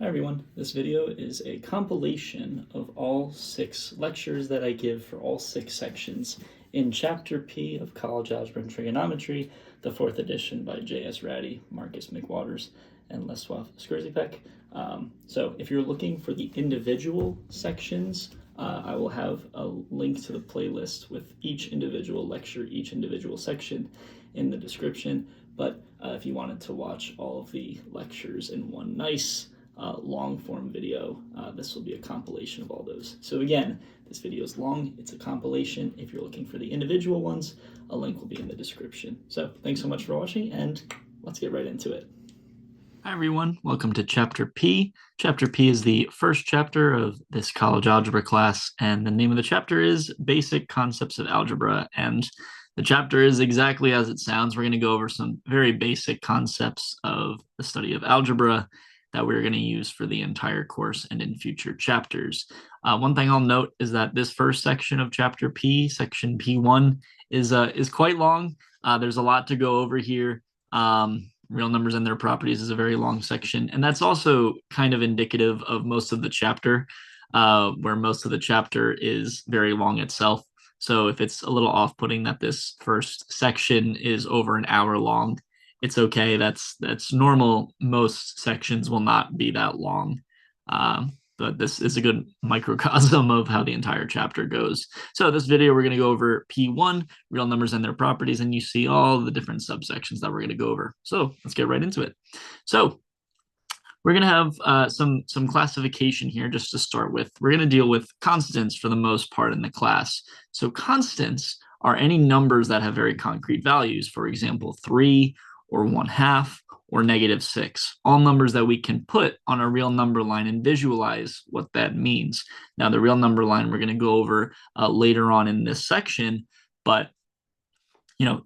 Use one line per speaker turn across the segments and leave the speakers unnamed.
Hi everyone, this video is a compilation of all 6 lectures that I give for all 6 sections in Chapter P of College Algebra and Trigonometry, the 4th edition by J.S. Ratty, Marcus McWaters, and Lesław Skurzipek. So if you're looking for the individual sections, I will have a link to the playlist with each individual lecture, each individual section in the description. But if you wanted to watch all of the lectures in one nice long form video, this will be a compilation of all those. So again, this video is long, it's a compilation. If you're looking for the individual ones, a link will be in the description. So thanks so much for watching, and let's get right into it. Hi everyone, welcome to Chapter P. Chapter P is the first chapter of this college algebra class, and the name of the chapter is Basic Concepts of Algebra, and the chapter is exactly as it sounds. We're going to go over some very basic concepts of the study of algebra that we're going to use for the entire course and in future chapters. One thing I'll note is that this first section of Chapter P, section P1, is quite long. There's a lot to go over here. Real numbers and their properties is a very long section, and that's also kind of indicative of most of the chapter, where most of the chapter is very long itself. So if it's a little off-putting that this first section is over an hour long, it's okay. That's normal. Most sections will not be that long. But this is a good microcosm of how the entire chapter goes. So this video, we're going to go over P1, real numbers and their properties, and you see all the different subsections that we're going to go over. So let's get right into it. So we're going to have some classification here just to start with. We're going to deal with constants for the most part in the class. So constants are any numbers that have very concrete values. For example, 3 or 1/2 or -6, all numbers that we can put on a real number line and visualize what that means. Now, the real number line we're going to go over later on in this section, but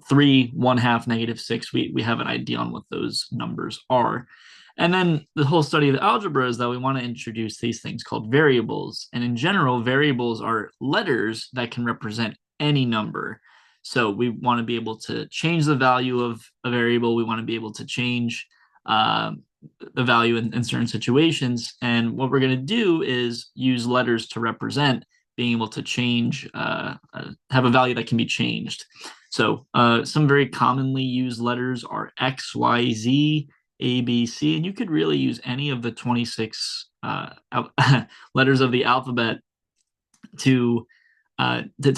3, 1/2, -6, we have an idea on what those numbers are. And then the whole study of algebra is that we want to introduce these things called variables. And in general, variables are letters that can represent any number. So we want to be able to change the value of a variable. We want to be able to change the value in certain situations. And what we're going to do is use letters to represent being able to change, have a value that can be changed. So some very commonly used letters are X, Y, Z, A, B, C, and you could really use any of the 26 letters of the alphabet to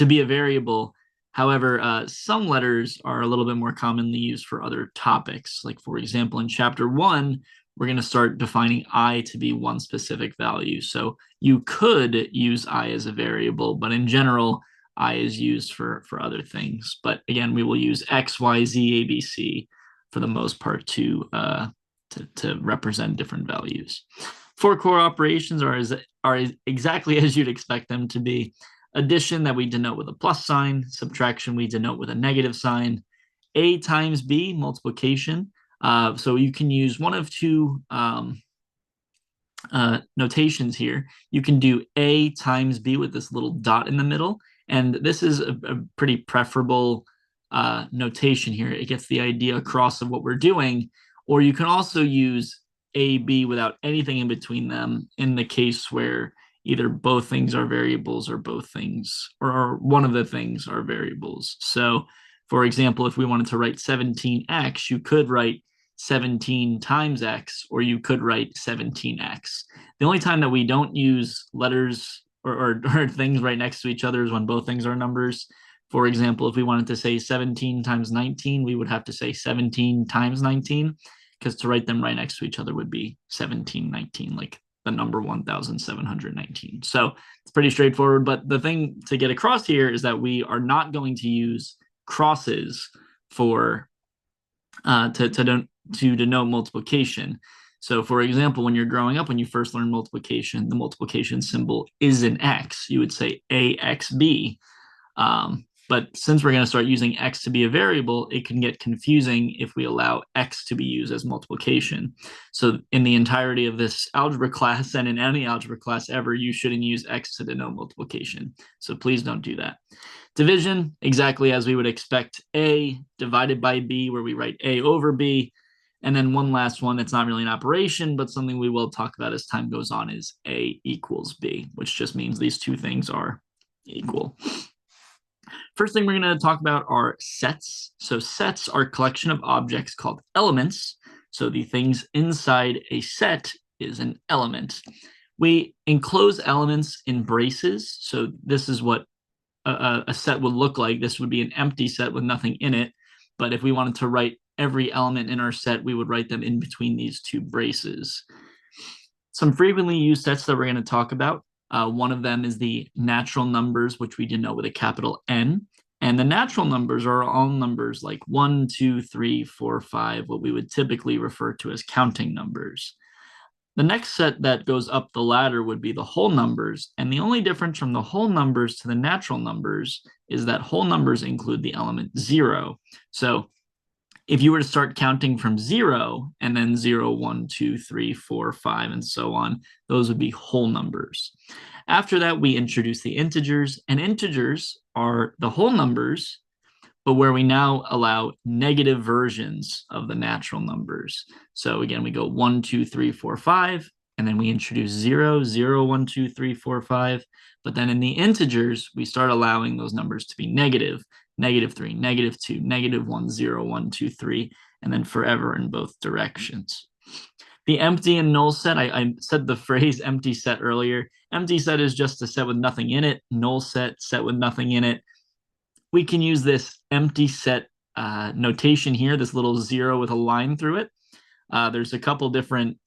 be a variable. However, some letters are a little bit more commonly used for other topics. Like, for example, in Chapter 1, we're going to start defining I to be one specific value. So you could use I as a variable, but in general, I is used for other things. But again, we will use X, Y, Z, A, B, C for the most part to represent different values. 4 core operations are exactly as you'd expect them to be. Addition that we denote with a plus sign, subtraction we denote with a negative sign, A times B, multiplication. So you can use one of two notations here. You can do A times B with this little dot in the middle, and this is a pretty preferable notation here. It gets the idea across of what we're doing. Or you can also use AB without anything in between them in the case where either both things are variables or both things, or one of the things are variables. So, for example, if we wanted to write 17x, you could write 17 times x, or you could write 17x. The only time that we don't use letters or things right next to each other is when both things are numbers. For example, if we wanted to say 17 times 19, we would have to say 17 times 19, because to write them right next to each other would be 1719, like the number 1719. So it's pretty straightforward. But the thing to get across here is that we are not going to use crosses for to denote multiplication. So, for example, when you're growing up, when you first learn multiplication, the multiplication symbol is an X. You would say AXB. But since we're going to start using x to be a variable, it can get confusing if we allow x to be used as multiplication. So in the entirety of this algebra class, and in any algebra class ever, you shouldn't use x to denote multiplication. So please don't do that. Division, exactly as we would expect. A divided by b, where we write a over b. And then one last one, it's not really an operation, but something we will talk about as time goes on is A equals B, which just means these two things are equal. First thing we're going to talk about are sets. So sets are a collection of objects called elements. So the things inside a set is an element. We enclose elements in braces. So this is what a set would look like. This would be an empty set with nothing in it. But if we wanted to write every element in our set, we would write them in between these two braces. Some frequently used sets that we're going to talk about. One of them is the natural numbers, which we denote with a capital N. And the natural numbers are all numbers like 1, 2, 3, 4, 5, what we would typically refer to as counting numbers. The next set that goes up the ladder would be the whole numbers. And the only difference from the whole numbers to the natural numbers is that whole numbers include the element 0. So if you were to start counting from 0 and then 0, 1, 2, 3, 4, 5, and so on, those would be whole numbers. After that, we introduce the integers, and integers are the whole numbers, but where we now allow negative versions of the natural numbers. So again, we go 1, 2, 3, 4, 5, and then we introduce 0, 0, 1, 2, 3, 4, 5. But then in the integers, we start allowing those numbers to be negative, -3, -2, -1, 0, 1, 2, 3, and then forever in both directions. The empty and null set, I said the phrase empty set earlier. Empty set is just a set with nothing in it. Null set, set with nothing in it. We can use this empty set notation here, this little 0 with a line through it. There's a couple different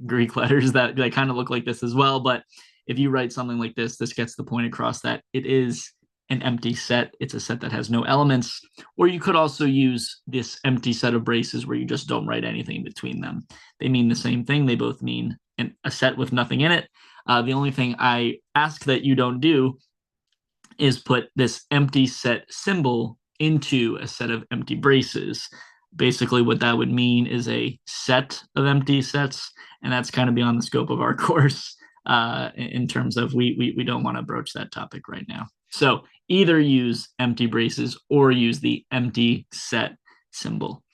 Greek letters that kind of look like this as well, but if you write something like this gets the point across that it is an empty set. It's a set that has no elements. Or you could also use this empty set of braces where you just don't write anything between them. They mean the same thing. They both mean a set with nothing in it. The only thing I ask that you don't do is put this empty set symbol into a set of empty braces. Basically, what that would mean is a set of empty sets, and that's kind of beyond the scope of our course in terms of we don't want to broach that topic right now. So either use empty braces or use the empty set symbol.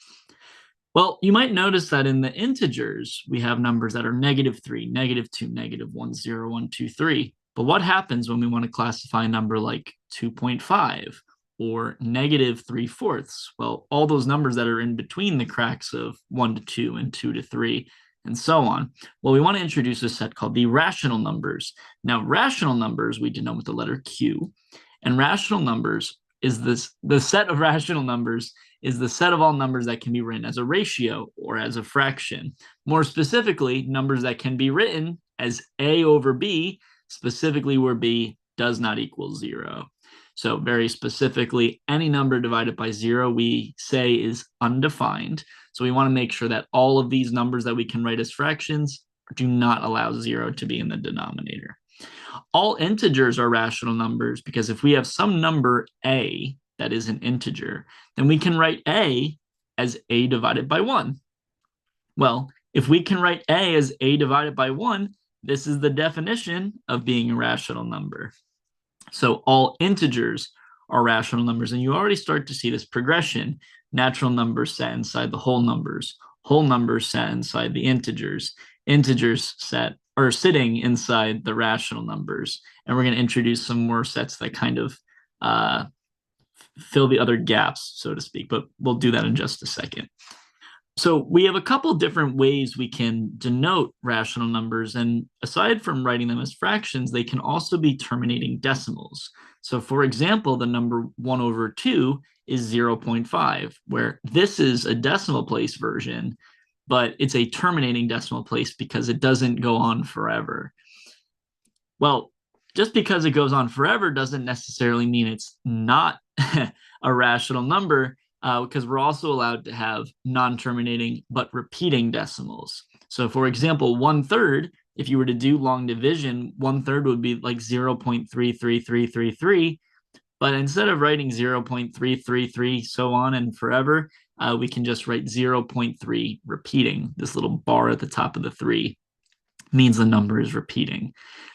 Well, you might notice that in the integers, we have numbers that are -3, -2, -1, 0, 1, 2, 3. But what happens when we want to classify a number like 2.5 or -3/4? Well, all those numbers that are in between the cracks of 1 to 2 and 2 to 3 and so on. Well, we want to introduce a set called the rational numbers. Now, rational numbers we denote with the letter Q, and rational numbers is the set of rational numbers is the set of all numbers that can be written as a ratio or as a fraction. More specifically, numbers that can be written as A over B, specifically where B does not equal 0. So very specifically, any number divided by 0 we say is undefined. So we want to make sure that all of these numbers that we can write as fractions do not allow 0 to be in the denominator. All integers are rational numbers because if we have some number A that is an integer, then we can write A as A divided by 1. Well, if we can write A as A divided by 1, this is the definition of being a rational number. So all integers are rational numbers, and you already start to see this progression. Natural numbers set inside the whole numbers set inside the integers set are sitting inside the rational numbers. And we're going to introduce some more sets that kind of fill the other gaps, so to speak, but we'll do that in just a second. So we have a couple different ways we can denote rational numbers, and aside from writing them as fractions, they can also be terminating decimals. So for example, the number 1 over 2 is 0.5, where this is a decimal place version, but it's a terminating decimal place because it doesn't go on forever. Well, just because it goes on forever doesn't necessarily mean it's not a rational number, because we're also allowed to have non-terminating but repeating decimals. So for example, 1/3, if you were to do long division, 1/3 would be like 0.33333, but instead of writing 0.333 so on and forever, we can just write 0.3 repeating. This little bar at the top of the 3 means the number is repeating.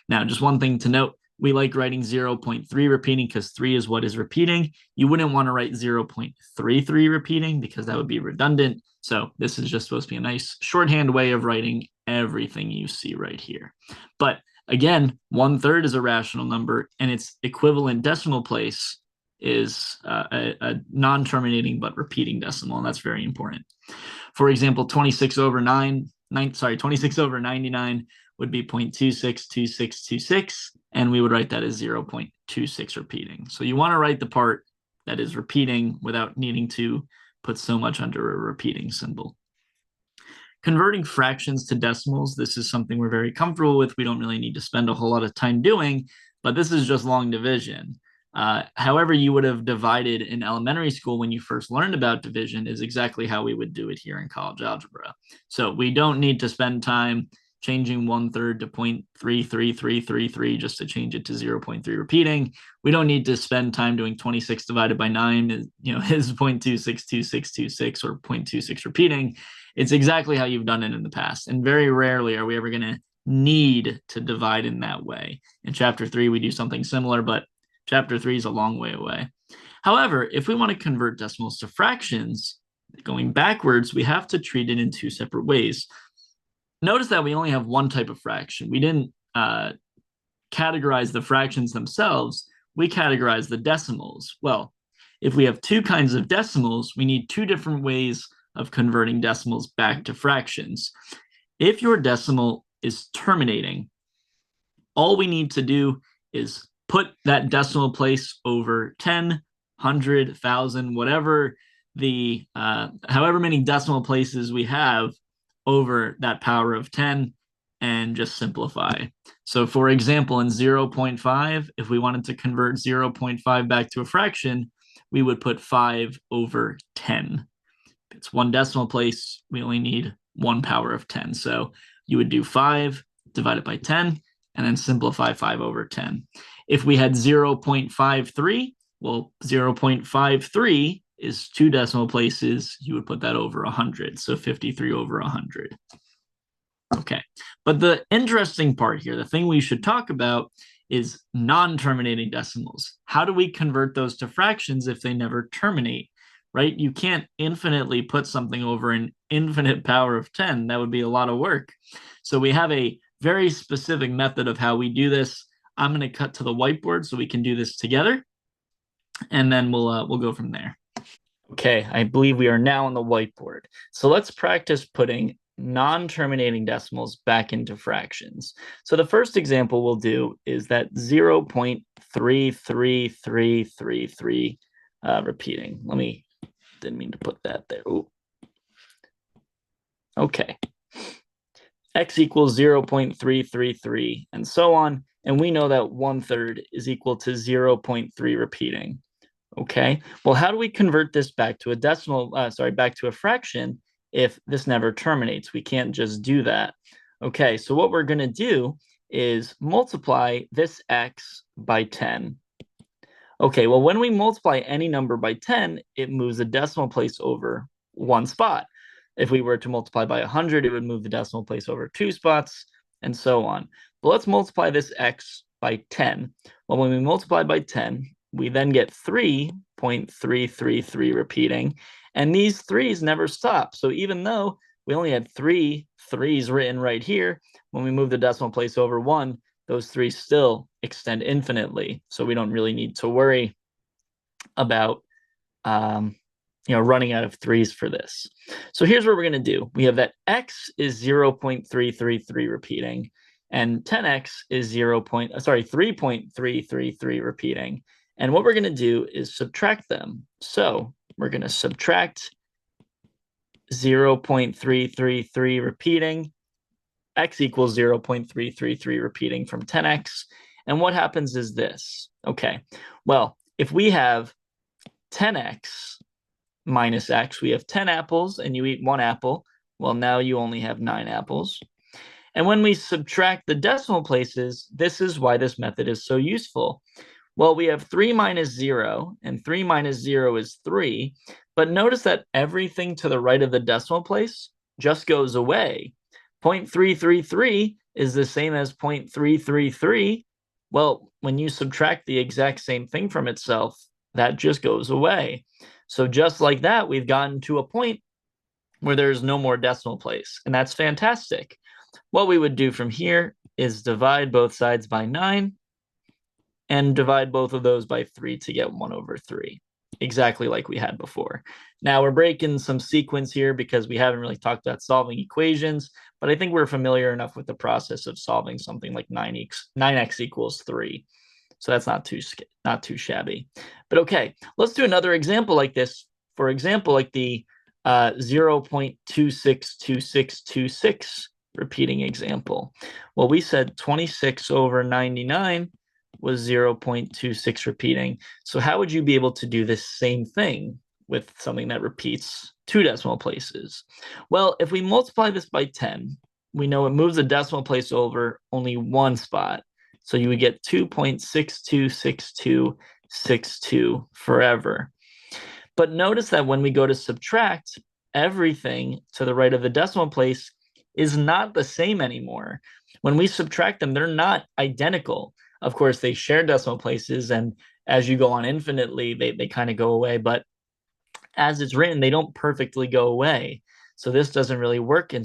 Now, just one thing to note, we like writing 0.3 repeating because 3 is what is repeating. You wouldn't want to write 0.33 repeating because that would be redundant. So this is just supposed to be a nice shorthand way of writing everything you see right here. But again, 1/3 is a rational number, and its equivalent decimal place is a non-terminating but repeating decimal, and that's very important. For example, 26 over 26 over 99 would be 0.262626, and we would write that as 0.26 repeating. So you want to write the part that is repeating without needing to put so much under a repeating symbol. Converting fractions to decimals, this is something we're very comfortable with. We don't really need to spend a whole lot of time doing, but this is just long division. However you would have divided in elementary school when you first learned about division is exactly how we would do it here in college algebra. So we don't need to spend time changing 1/3 to 0.33333 just to change it to 0.3 repeating. We don't need to spend time doing 26 divided by 9 is 0.262626 or 0.26 repeating. It's exactly how you've done it in the past, and very rarely are we ever going to need to divide in that way. In chapter 3 we do something similar, but chapter 3 is a long way away. However, if we want to convert decimals to fractions, going backwards, we have to treat it in two separate ways. Notice that we only have one type of fraction. We didn't categorize the fractions themselves. We categorize the decimals. Well, if we have two kinds of decimals, we need two different ways of converting decimals back to fractions. If your decimal is terminating, all we need to do is put that decimal place over 10, 100, 1,000, whatever the however many decimal places we have over that power of 10, and just simplify. So for example, in 0.5, if we wanted to convert 0.5 back to a fraction, we would put 5 over 10. If it's one decimal place, we only need one power of 10. So you would do 5 divided by 10, and then simplify 5 over 10. If we had 0.53, well, 0.53 is two decimal places. You would put that over 100, so 53 over 100. Okay, but the interesting part here, the thing we should talk about, is non-terminating decimals. How do we convert those to fractions if they never terminate, right? You can't infinitely put something over an infinite power of 10. That would be a lot of work. So we have a very specific method of how we do this. I'm going to cut to the whiteboard so we can do this together, and then we'll go from there. Okay, I believe we are now on the whiteboard. So let's practice putting non-terminating decimals back into fractions. So the first example we'll do is that 0.33333 repeating. Didn't mean to put that there. Ooh. Okay. X equals 0.333 and so on. And we know that 1/3 is equal to 0.3 repeating. Okay, well, how do we convert this back to a back to a fraction if this never terminates? We can't just do that. Okay, so what we're going to do is multiply this x by 10. Okay, well, when we multiply any number by 10, it moves a decimal place over one spot. If we were to multiply by 100, it would move the decimal place over 2 spots, and so on. But let's multiply this x by 10. Well, when we multiply by 10, we then get 3.333 repeating, and these 3's never stop. So even though we only had 3 3's written right here, when we move the decimal place over 1, those 3's still extend infinitely. So we don't really need to worry about running out of 3's for this. So here's what we're going to do. We have that x is 0.333 repeating, and 10x is 3.333 repeating. And what we're going to do is subtract them. So we're going to subtract 0.333 repeating. X equals 0.333 repeating from 10x. And what happens is this. Okay, well, if we have 10x minus x, we have 10 apples and you eat 1 apple. Well, now you only have 9 apples. And when we subtract the decimal places, this is why this method is so useful. Well, we have 3 minus 0, and 3 minus 0 is 3. But notice that everything to the right of the decimal place just goes away. 0.333 is the same as 0.333. Well, when you subtract the exact same thing from itself, that just goes away. So just like that, we've gotten to a point where there's no more decimal place, and that's fantastic. What we would do from here is divide both sides by 9 and divide both of those by 3 to get 1 over 3, exactly like we had before. Now we're breaking some sequence here because we haven't really talked about solving equations, but I think we're familiar enough with the process of solving something like 9x equals 3. So that's not too shabby. But okay, let's do another example like this. For example, like the 0.262626 repeating example. Well, we said 26 over 99 was 0.26 repeating. So how would you be able to do this same thing with something that repeats 2 decimal places? Well, if we multiply this by 10, we know it moves a decimal place over only one spot. So you would get 2.626262 forever. But notice that when we go to subtract, everything to the right of the decimal place is not the same anymore. When we subtract them, they're not identical. Of course, they share decimal places, and as you go on infinitely, they kind of go away. But as it's written, they don't perfectly go away. So this doesn't really work in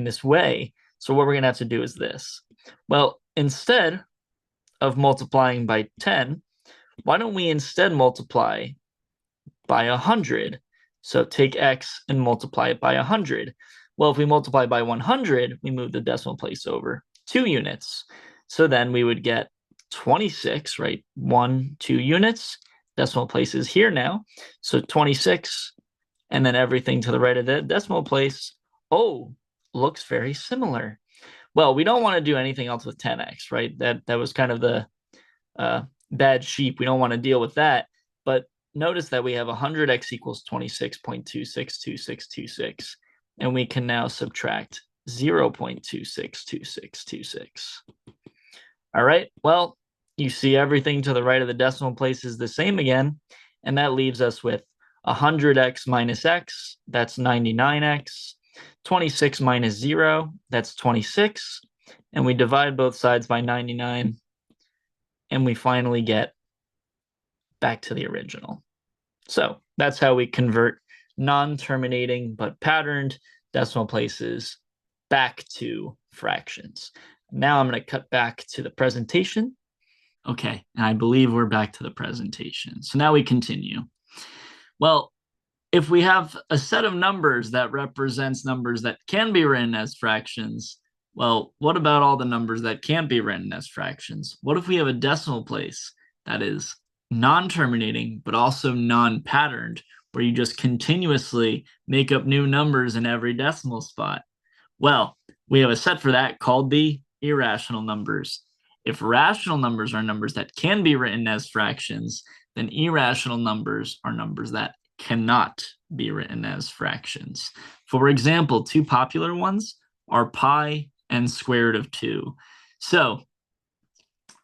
this way. So what we're going to have to do is this. Well, instead of multiplying by 10, why don't we instead multiply by 100? So take x and multiply it by 100. Well, if we multiply by 100, we move the decimal place over 2 units. So then we would get 26, right? 1, 2 units. Decimal place is here now. So 26, and then everything to the right of the decimal place, oh, looks very similar. Well, we don't want to do anything else with 10x, right? That was kind of the bad sheep. We don't want to deal with that. But notice that we have 100x equals 26.262626, and we can now subtract 0.262626. All right, well, you see everything to the right of the decimal place is the same again, and that leaves us with 100x minus x, that's 99x, 26 minus 0, that's 26, and we divide both sides by 99, and we finally get back to the original. So that's how we convert non-terminating but patterned decimal places back to fractions. Now I'm going to cut back to the presentation. Okay, and I believe we're back to the presentation. So now we continue. Well, if we have a set of numbers that represents numbers that can be written as fractions, well, what about all the numbers that can't be written as fractions? What if we have a decimal place that is non-terminating but also non-patterned, where you just continuously make up new numbers in every decimal spot? Well, we have a set for that called the irrational numbers. If rational numbers are numbers that can be written as fractions, then irrational numbers are numbers that cannot be written as fractions. For example, two popular ones are pi and square root of 2. So,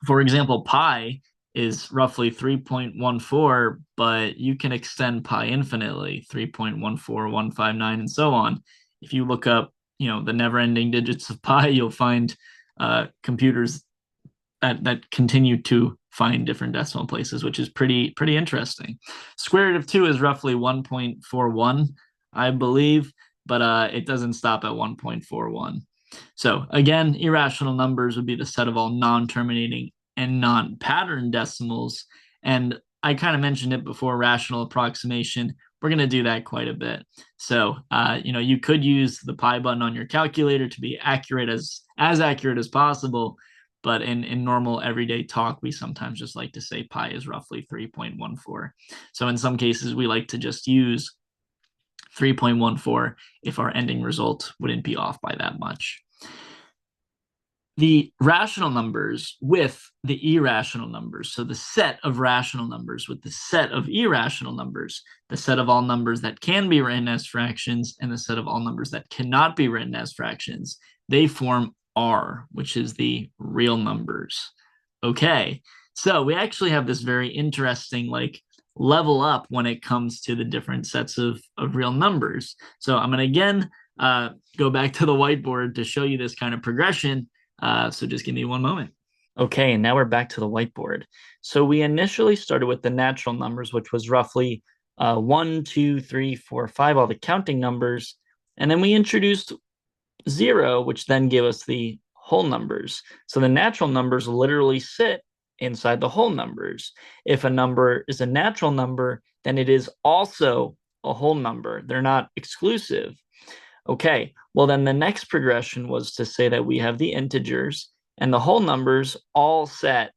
for example, pi is roughly 3.14, but you can extend pi infinitely, 3.14159, and so on. If you look up, the never-ending digits of pi, you'll find computers that continue to find different decimal places, which is pretty interesting. Square root of 2 is roughly 1.41, I believe, but it doesn't stop at 1.41. So again, irrational numbers would be the set of all non-terminating and non-patterned decimals. And I kind of mentioned it before, rational approximation. We're going to do that quite a bit. So, you could use the pi button on your calculator to be accurate as accurate as possible. But in normal everyday talk, we sometimes just like to say pi is roughly 3.14. So in some cases, we like to just use 3.14 if our ending result wouldn't be off by that much. The rational numbers with the irrational numbers, so the set of rational numbers with the set of irrational numbers, the set of all numbers that can be written as fractions and the set of all numbers that cannot be written as fractions, they form R, which is the real numbers. Okay, so we actually have this very interesting level up when it comes to the different sets of real numbers. So I'm going to again go back to the whiteboard to show you this kind of progression. So just give me one moment. Okay, and now we're back to the whiteboard. So we initially started with the natural numbers, which was roughly 1, 2, 3, 4, 5, all the counting numbers. And then we introduced 0, which then gave us the whole numbers. So the natural numbers literally sit inside the whole numbers. If a number is a natural number, then it is also a whole number. They're not exclusive. Okay, well then the next progression was to say that we have the integers and the whole numbers all set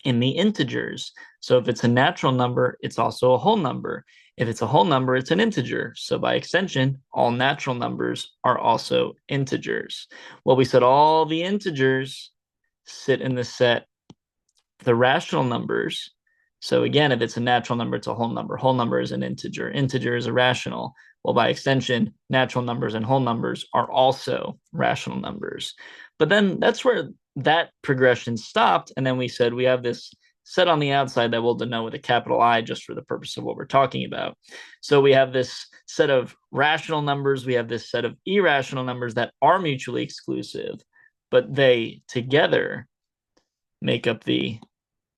in the integers. So if it's a natural number, it's also a whole number. If it's a whole number, it's an integer. So by extension, all natural numbers are also integers. Well, we said all the integers sit in the set, the rational numbers. So again, if it's a natural number, it's a whole number. Whole number is an integer. Integer is a rational. Well, by extension, natural numbers and whole numbers are also rational numbers. But then that's where that progression stopped. And then we said we have this set on the outside that we'll denote with a capital I just for the purpose of what we're talking about. So we have this set of rational numbers. We have this set of irrational numbers that are mutually exclusive, but they together make up the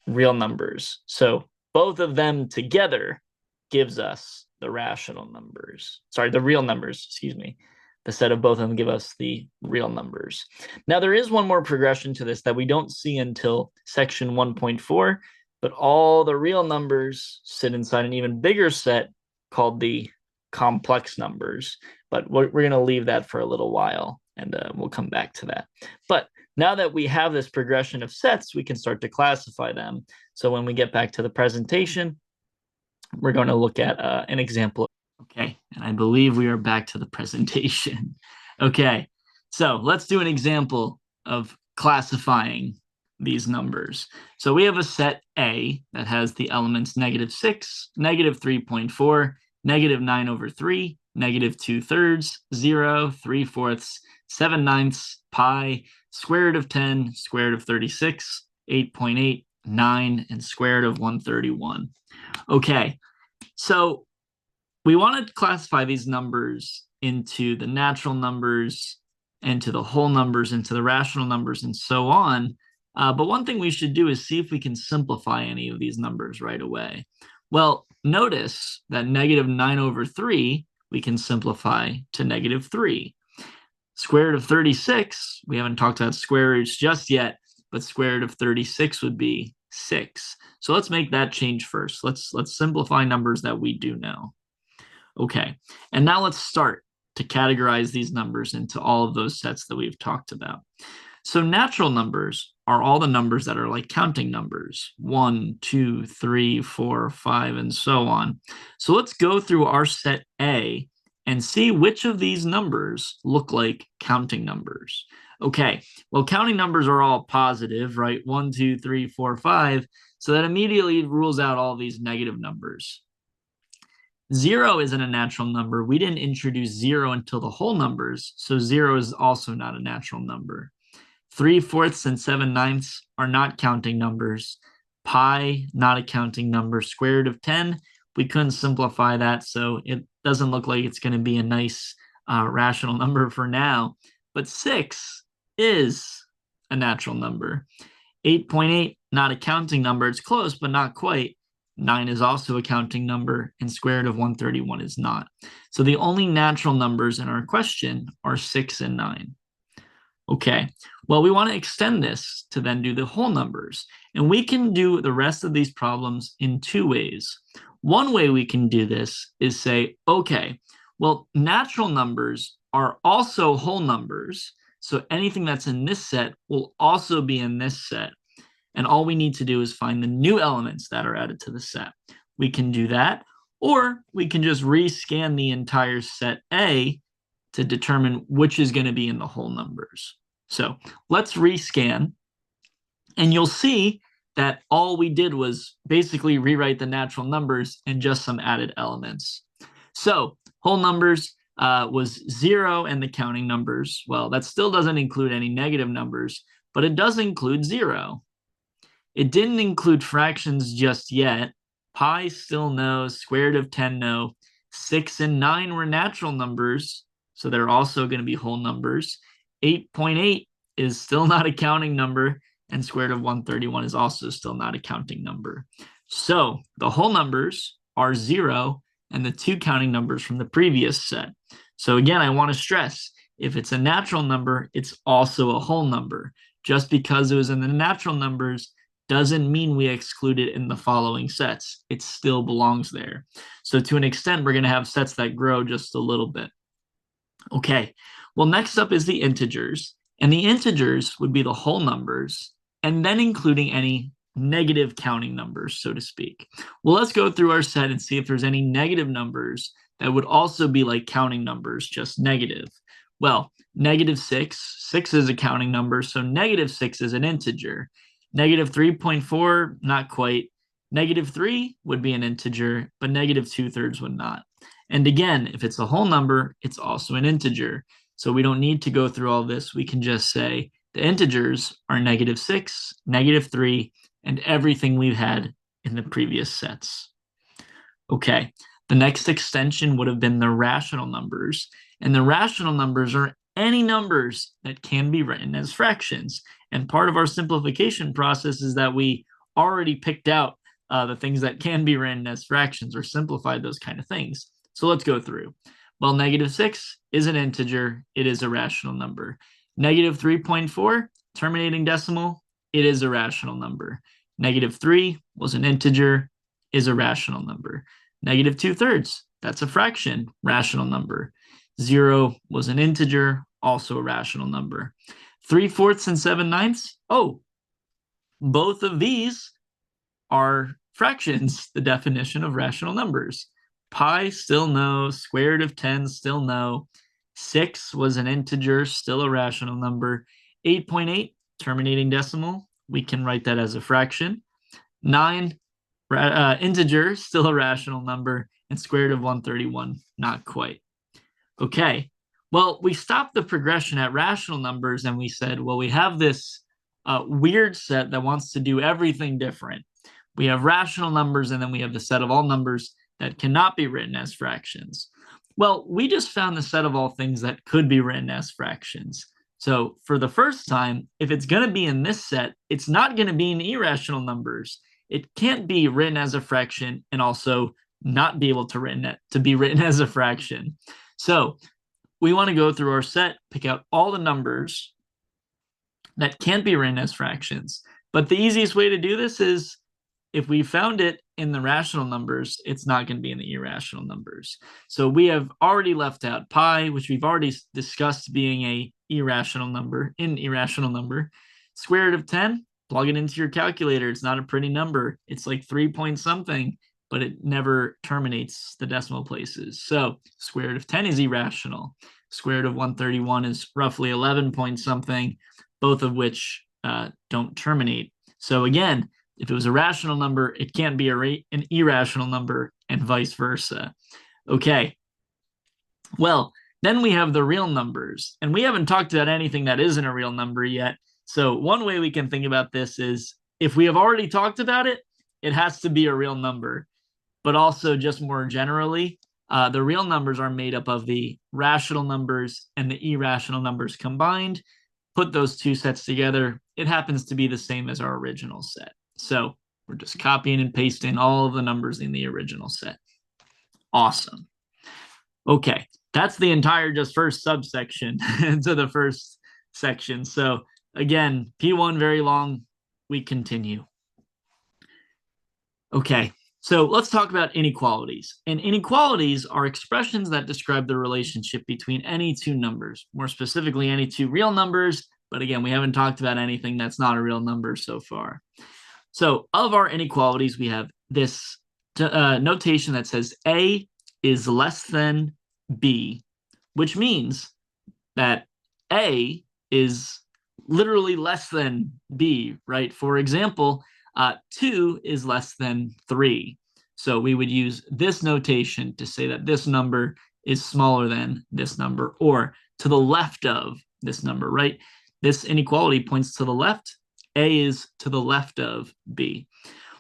real numbers. So both of them together gives us the rational numbers. Sorry, the real numbers, excuse me. The set of both of them give us the real numbers. Now, there is one more progression to this that we don't see until section 1.4, but all the real numbers sit inside an even bigger set called the complex numbers. But we're going to leave that for a little while, and we'll come back to that. But now that we have this progression of sets, we can start to classify them. So when we get back to the presentation, we're going to look at an example. Okay, and I believe we are back to the presentation. Okay, so let's do an example of classifying these numbers. So we have a set A that has the elements -6, -3.4, -9/3, -2/3, 0, 3/4, 7/9, pi, square root of 10, square root of 36, 8.8, 9, and square root of 131. Okay, so we want to classify these numbers into the natural numbers, into the whole numbers, into the rational numbers, and so on. But one thing we should do is see if we can simplify any of these numbers right away. Well, notice that -9/3 we can simplify to -3. Square root of 36, we haven't talked about square roots just yet, but square root of 36 would be 6. So let's make that change first. Let's simplify numbers that we do know. Okay, and now let's start to categorize these numbers into all of those sets that we've talked about. So natural numbers are all the numbers that are like counting numbers, 1, 2, 3, 4, 5, and so on. So let's go through our set A and see which of these numbers look like counting numbers. Okay, well, counting numbers are all positive, right? 1, 2, 3, 4, 5. So that immediately rules out all these negative numbers. 0 isn't a natural number. We didn't introduce 0 until the whole numbers, so 0 is also not a natural number. 3/4 and 7/9 are not counting numbers. Pi, not a counting number. Square root of 10, we couldn't simplify that, so it doesn't look like it's going to be a nice rational number for now. But 6 is a natural number. 8.8, not a counting number. It's close, but not quite. 9 is also a counting number, and square root of 131 is not. So the only natural numbers in our question are 6 and 9. Okay, well, we want to extend this to then do the whole numbers. And we can do the rest of these problems in two ways. One way we can do this is say, okay, well, natural numbers are also whole numbers. So anything that's in this set will also be in this set. And all we need to do is find the new elements that are added to the set. We can do that, or we can just rescan the entire set A to determine which is going to be in the whole numbers. So let's rescan, and you'll see that all we did was basically rewrite the natural numbers and just some added elements. So whole numbers was 0, and the counting numbers, well, that still doesn't include any negative numbers, but it does include 0. It didn't include fractions just yet. Pi still no, square root of 10 no. 6 and 9 were natural numbers, so they're also going to be whole numbers. 8.8 is still not a counting number. and square root of 131 is also still not a counting number. So the whole numbers are 0 and the two counting numbers from the previous set. So again, I want to stress, if it's a natural number, it's also a whole number. Just because it was in the natural numbers doesn't mean we exclude it in the following sets. It still belongs there. So to an extent, we're going to have sets that grow just a little bit. Okay, well, next up is the integers. And the integers would be the whole numbers, and then including any negative counting numbers, so to speak. Well, let's go through our set and see if there's any negative numbers that would also be like counting numbers, just negative. Well, -6, 6 is a counting number, so -6 is an integer. -3.4, not quite. -3 would be an integer, but -2/3 would not. And again, if it's a whole number, it's also an integer. So we don't need to go through all this. We can just say the integers are -6, -3, and everything we've had in the previous sets. Okay, the next extension would have been the rational numbers. And the rational numbers are any numbers that can be written as fractions. And part of our simplification process is that we already picked out the things that can be written as fractions or simplified those kind of things. So let's go through. Well, -6 is an integer. It is a rational number. -3.4, terminating decimal, it is a rational number. -3 was an integer, is a rational number. -2/3, that's a fraction, rational number. 0 was an integer, also a rational number. 3/4 and 7/9, oh, both of these are fractions, the definition of rational numbers. Pi, still no. Square root of 10, still no. 6 was an integer, still a rational number. 8.8, terminating decimal, we can write that as a fraction. 9, integer, still a rational number. And square root of 131, not quite. Okay, well, we stopped the progression at rational numbers and we said, well, we have this weird set that wants to do everything different. We have rational numbers, and then we have the set of all numbers that cannot be written as fractions. Well, we just found the set of all things that could be written as fractions. So for the first time, if it's going to be in this set, it's not going to be in irrational numbers. It can't be written as a fraction and also not be able to be written as a fraction. So we want to go through our set, pick out all the numbers that can't be written as fractions. But the easiest way to do this is if we found it in the rational numbers, it's not going to be in the irrational numbers. So we have already left out pi, which we've already discussed being a irrational number. Square root of 10, plug it into your calculator. It's not a pretty number. It's like 3 point something, but it never terminates the decimal places. So square root of 10 is irrational. Square root of 131 is roughly 11 point something, both of which don't terminate. So again, if it was a rational number, it can't be an irrational number, and vice versa. Okay. Well, then we have the real numbers, and we haven't talked about anything that isn't a real number yet. So one way we can think about this is if we have already talked about it, it has to be a real number. But also just more generally, the real numbers are made up of the rational numbers and the irrational numbers combined. Put those two sets together, it happens to be the same as our original set. So we're just copying and pasting all of the numbers in the original set. Awesome. Okay, that's the entire just first subsection to the first section. So again, P1 very long. We continue. Okay, so let's talk about inequalities. And inequalities are expressions that describe the relationship between any two numbers, more specifically any two real numbers. But again, we haven't talked about anything that's not a real number so far. So of our inequalities, we have this notation that says A is less than B, which means that A is literally less than B, right? For example, 2 is less than 3. So we would use this notation to say that this number is smaller than this number, or to the left of this number, right? This inequality points to the left. A is to the left of B.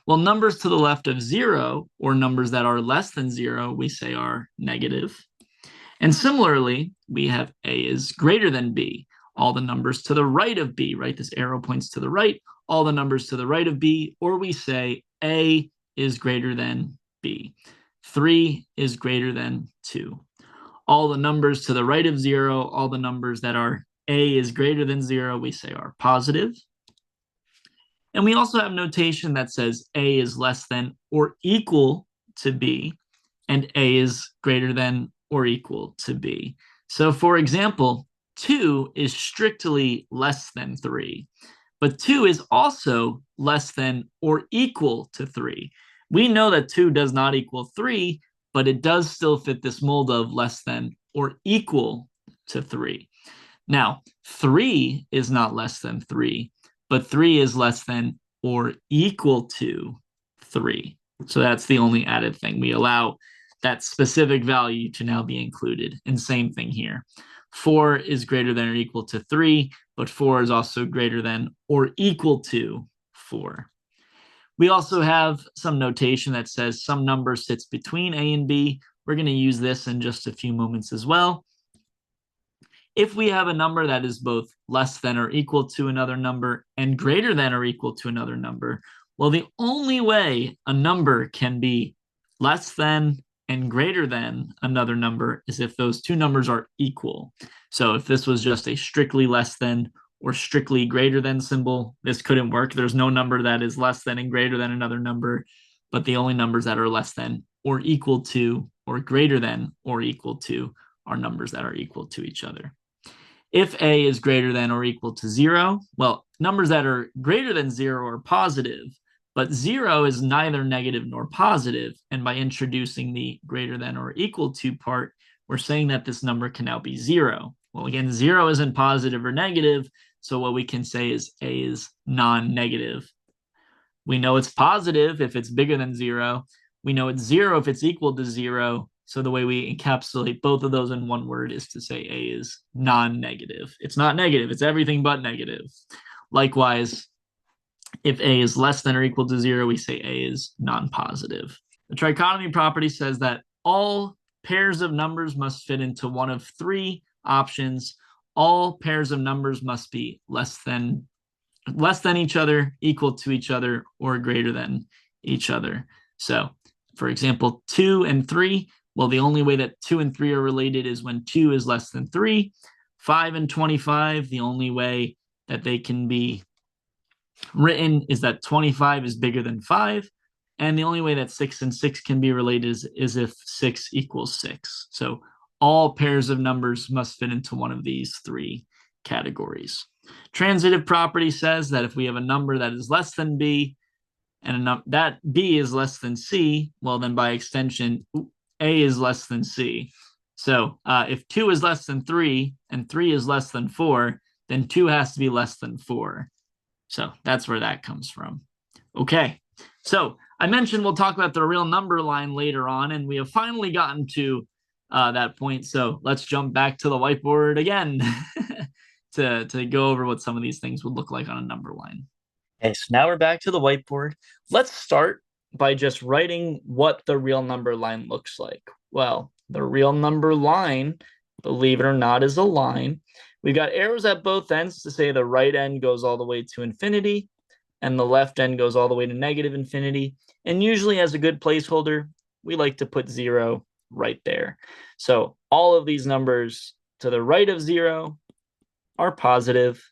Well, numbers to the left of 0, or numbers that are less than 0, we say are negative. And similarly, we have A is greater than B. All the numbers to the right of B, right? This arrow points to the right. all the numbers to the right of B, or we say A is greater than B. 3 is greater than 2. All the numbers to the right of 0, all the numbers that are A is greater than 0, we say are positive. And we also have notation that says A is less than or equal to B, and A is greater than or equal to B. So for example, 2 is strictly less than 3, but 2 is also less than or equal to 3. We know that 2 does not equal 3, but it does still fit this mold of less than or equal to 3. Now, 3 is not less than 3, but 3 is less than or equal to 3. So that's the only added thing. We allow that specific value to now be included. And same thing here. 4 is greater than or equal to 3, but 4 is also greater than or equal to 4. We also have some notation that says some number sits between A and B. We're going to use this in just a few moments as well. If we have a number that is both less than or equal to another number and greater than or equal to another number, well, the only way a number can be less than and greater than another number is if those two numbers are equal. So if this was just a strictly less than or strictly greater than symbol, this couldn't work. There's no number that is less than and greater than another number, but the only numbers that are less than or equal to or greater than or equal to are numbers that are equal to each other. If A is greater than or equal to 0, well, numbers that are greater than 0 are positive, but 0 is neither negative nor positive. And by introducing the greater than or equal to part, we're saying that this number can now be 0. Well, again, 0 isn't positive or negative, so what we can say is A is non-negative. We know it's positive if it's bigger than 0. We know it's 0 if it's equal to 0. So the way we encapsulate both of those in one word is to say A is non-negative. It's not negative, it's everything but negative. Likewise, if A is less than or equal to 0, we say A is non-positive. The trichotomy property says that all pairs of numbers must fit into one of three options. All pairs of numbers must be less than each other, equal to each other, or greater than each other. So, for example, 2 and 3, well, the only way that 2 and 3 are related is when 2 is less than 3. 5 and 25, the only way that they can be written is that 25 is bigger than 5. And the only way that 6 and 6 can be related is if 6 equals 6. So all pairs of numbers must fit into one of these three categories. Transitive property says that if we have a number that is less than B and that B is less than C, well, then by extension, A is less than C. So if 2 is less than 3 and 3 is less than 4, then 2 has to be less than 4. So that's where that comes from. Okay, so I mentioned we'll talk about the real number line later on, and we have finally gotten to that point. So let's jump back to the whiteboard again to go over what some of these things would look like on a number line. Okay, so now we're back to the whiteboard. Let's start by just writing what the real number line looks like. Well, the real number line, believe it or not, is a line. We've got arrows at both ends to say the right end goes all the way to infinity and the left end goes all the way to negative infinity. And usually as a good placeholder, we like to put 0 right there. So all of these numbers to the right of 0 are positive.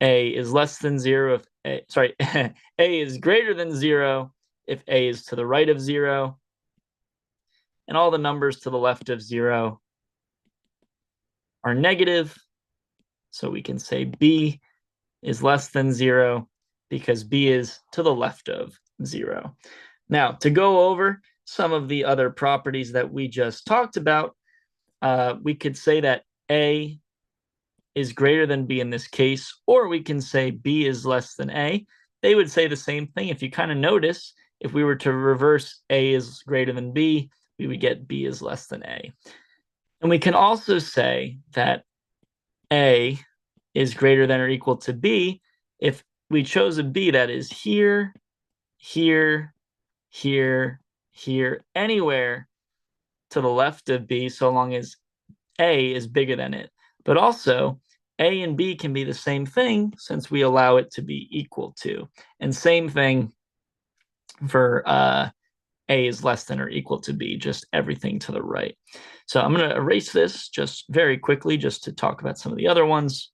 A is less than 0 if A is greater than 0 if A is to the right of 0. And all the numbers to the left of 0 are negative. So we can say B is less than 0 because B is to the left of 0. Now, to go over some of the other properties that we just talked about, we could say that A is greater than B in this case, or we can say B is less than A. They would say the same thing. If you kind of notice, if we were to reverse A is greater than B, we would get B is less than A. And we can also say that A is greater than or equal to B if we chose a B that is here, here, here, here, anywhere to the left of B, so long as A is bigger than it. But also, A and B can be the same thing since we allow it to be equal to. And same thing for A is less than or equal to B, just everything to the right. So I'm going to erase this just very quickly just to talk about some of the other ones.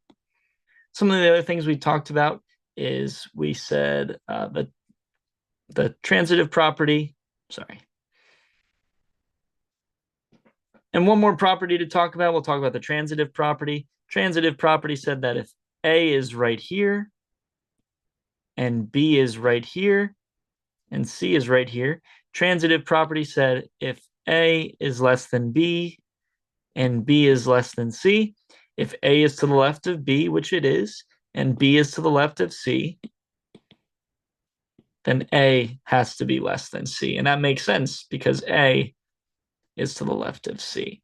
Some of the other things we talked about is we said the transitive property, sorry. And one more property to talk about, we'll talk about the transitive property. Transitive property said that if A is right here, and B is right here, and C is right here, transitive property said if A is less than B, and B is less than C, if A is to the left of B, which it is, and B is to the left of C, then A has to be less than C. And that makes sense because A is to the left of C.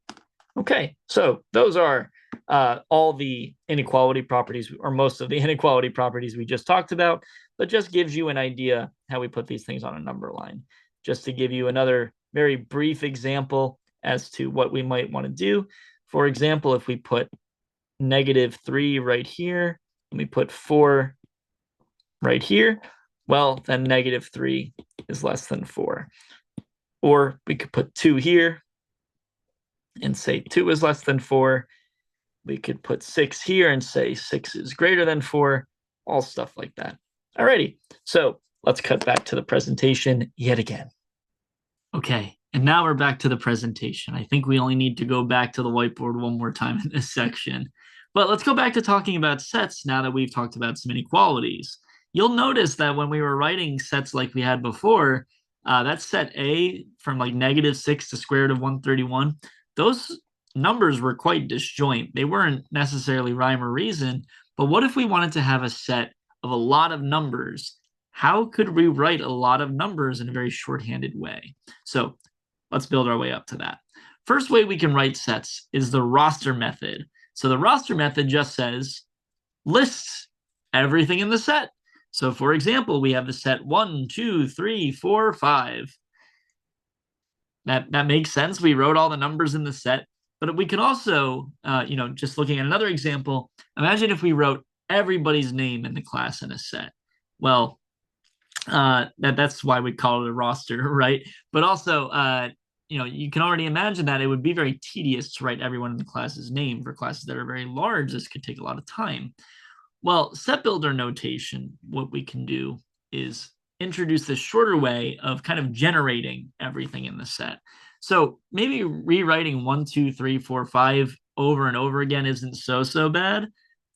Okay, so those are all the inequality properties, or most of the inequality properties we just talked about, but just gives you an idea how we put these things on a number line. Just to give you another very brief example as to what we might want to do. For example, if we put -3 right here, and we put 4 right here, well, then -3 is less than 4. Or we could put 2 here and say 2 is less than 4. We could put 6 here and say 6 is greater than 4, all stuff like that. Alrighty, so let's cut back to the presentation yet again. Okay, and now we're back to the presentation. I think we only need to go back to the whiteboard one more time in this section. But let's go back to talking about sets now that we've talked about some inequalities. You'll notice that when we were writing sets like we had before, that set A from like -6 to square root of 131, those numbers were quite disjoint. They weren't necessarily rhyme or reason, but what if we wanted to have a set of a lot of numbers? How could we write a lot of numbers in a very shorthanded way? So let's build our way up to that. First way we can write sets is the roster method. So the roster method just says lists everything in the set. So for example, we have the set 1, 2, 3, 4, 5. That makes sense. We wrote all the numbers in the set, but we could also, just looking at another example, imagine if we wrote everybody's name in the class in a set. Well, that's why we call it a roster, right? But also, you can already imagine that it would be very tedious to write everyone in the class's name. For classes that are very large, this could take a lot of time. Well, set builder notation, what we can do is introduce this shorter way of kind of generating everything in the set. So maybe rewriting 1, 2, 3, 4, 5 over and over again isn't so bad.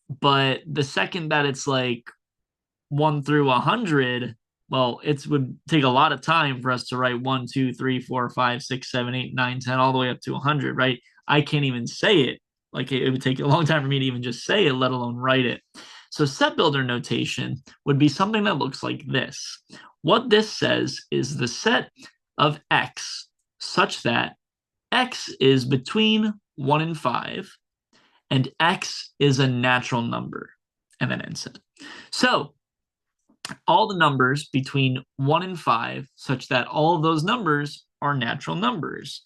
But the second that it's like 1 through 100, well, it would take a lot of time for us to write 1, 2, 3, 4, 5, 6, 7, 8, 9, 10, all the way up to 100, right? I can't even say it. Like it would take a long time for me to even just say it, let alone write it. So set builder notation would be something that looks like this. What this says is the set of x such that x is between 1 and 5, and x is a natural number, and then end set. So all the numbers between 1 and 5 such that all of those numbers are natural numbers.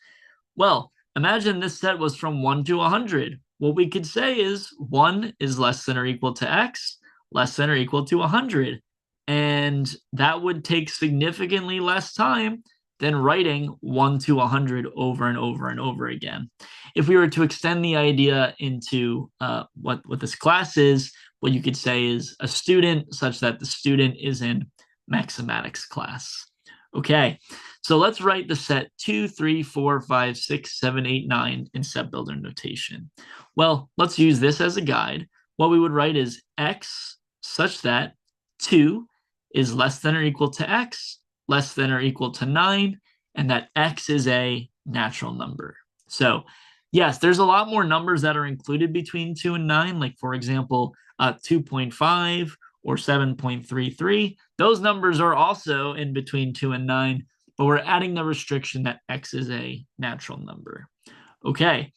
Well, imagine this set was from 1 to 100. What we could say is 1 is less than or equal to x, less than or equal to 100. And that would take significantly less time than writing 1 to 100 over and over and over again. If we were to extend the idea into what this class is, what you could say is a student such that the student is in Max-ematics class. Okay, so let's write the set 2, 3, 4, 5, 6, 7, 8, 9 in set builder notation. Well, let's use this as a guide. What we would write is x such that 2 is less than or equal to x, less than or equal to 9, and that x is a natural number. So yes, there's a lot more numbers that are included between 2 and 9, like for example, 2.5 or 7.33. Those numbers are also in between 2 and 9, but we're adding the restriction that x is a natural number. Okay,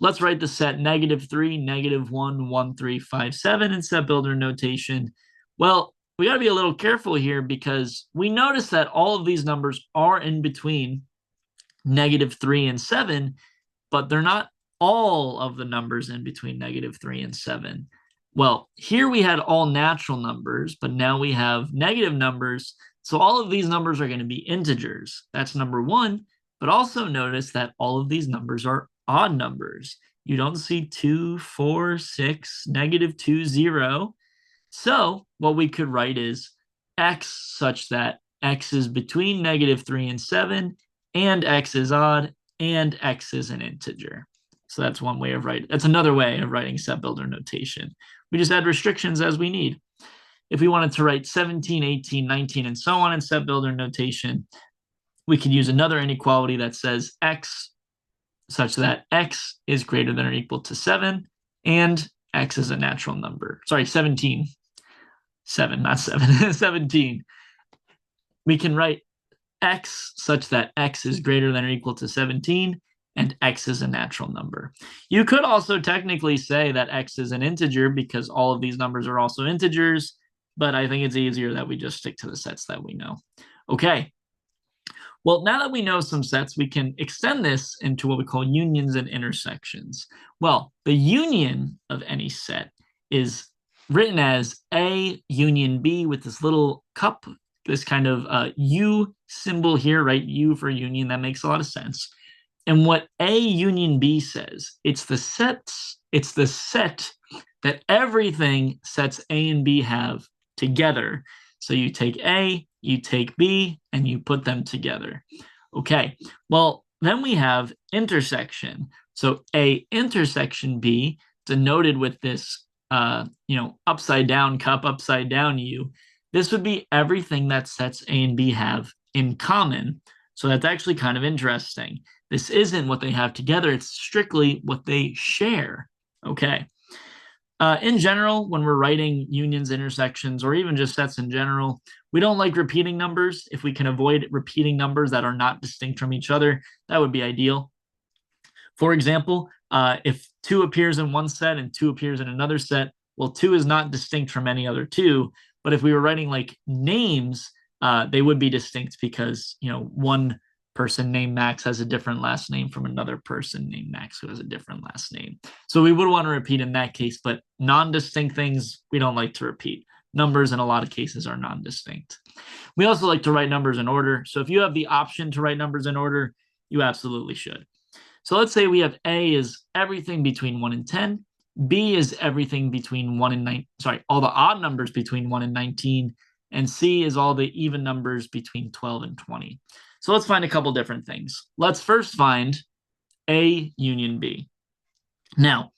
let's write the set -3, -1, 1, 3, 5, 7 in set builder notation. Well, we got to be a little careful here because we notice that all of these numbers are in between -3 and 7, but they're not all of the numbers in between -3 and 7. Well, here we had all natural numbers, but now we have negative numbers. So all of these numbers are going to be integers. That's number one. But also notice that all of these numbers are odd numbers. You don't see 2, 4, 6, -2, 0. So what we could write is x such that x is between -3 and 7, and x is odd, and x is an integer. So that's one way of writing. That's another way of writing set builder notation. We just add restrictions as we need. If we wanted to write 17, 18, 19, and so on in set builder notation, we could use another inequality that says x such that x is greater than or equal to 7, and x is a natural number. Sorry, 17. 7, not 7, 17. We can write x such that x is greater than or equal to 17, and x is a natural number. You could also technically say that x is an integer because all of these numbers are also integers, but I think it's easier that we just stick to the sets that we know. Okay. Well, now that we know some sets, we can extend this into what we call unions and intersections. Well, the union of any set is written as A union B with this little cup, this kind of U symbol here, right? U for union, that makes a lot of sense. And what A union B says, it's the set that everything sets A and B have together. So you take A, you take B, and you put them together. Okay, well, then we have intersection. So A intersection B, denoted with this, upside down cup, upside down U. This would be everything that sets A and B have in common. So that's actually kind of interesting. This isn't what they have together. It's strictly what they share. Okay. In general, when we're writing unions, intersections, or even just sets in general, we don't like repeating numbers. If we can avoid repeating numbers that are not distinct from each other, that would be ideal. For example, if 2 appears in one set and 2 appears in another set, well, 2 is not distinct from any other 2. But if we were writing like names, they would be distinct because, one person named Max has a different last name from another person named Max who has a different last name. So we would want to repeat in that case, but non-distinct things we don't like to repeat. Numbers in a lot of cases are non-distinct. We also like to write numbers in order. So if you have the option to write numbers in order, you absolutely should. So let's say we have A is everything between 1 and 10. B is everything between 1 and 9. Sorry, all the odd numbers between 1 and 19. And C is all the even numbers between 12 and 20. So let's find a couple different things. Let's first find A union B. Now,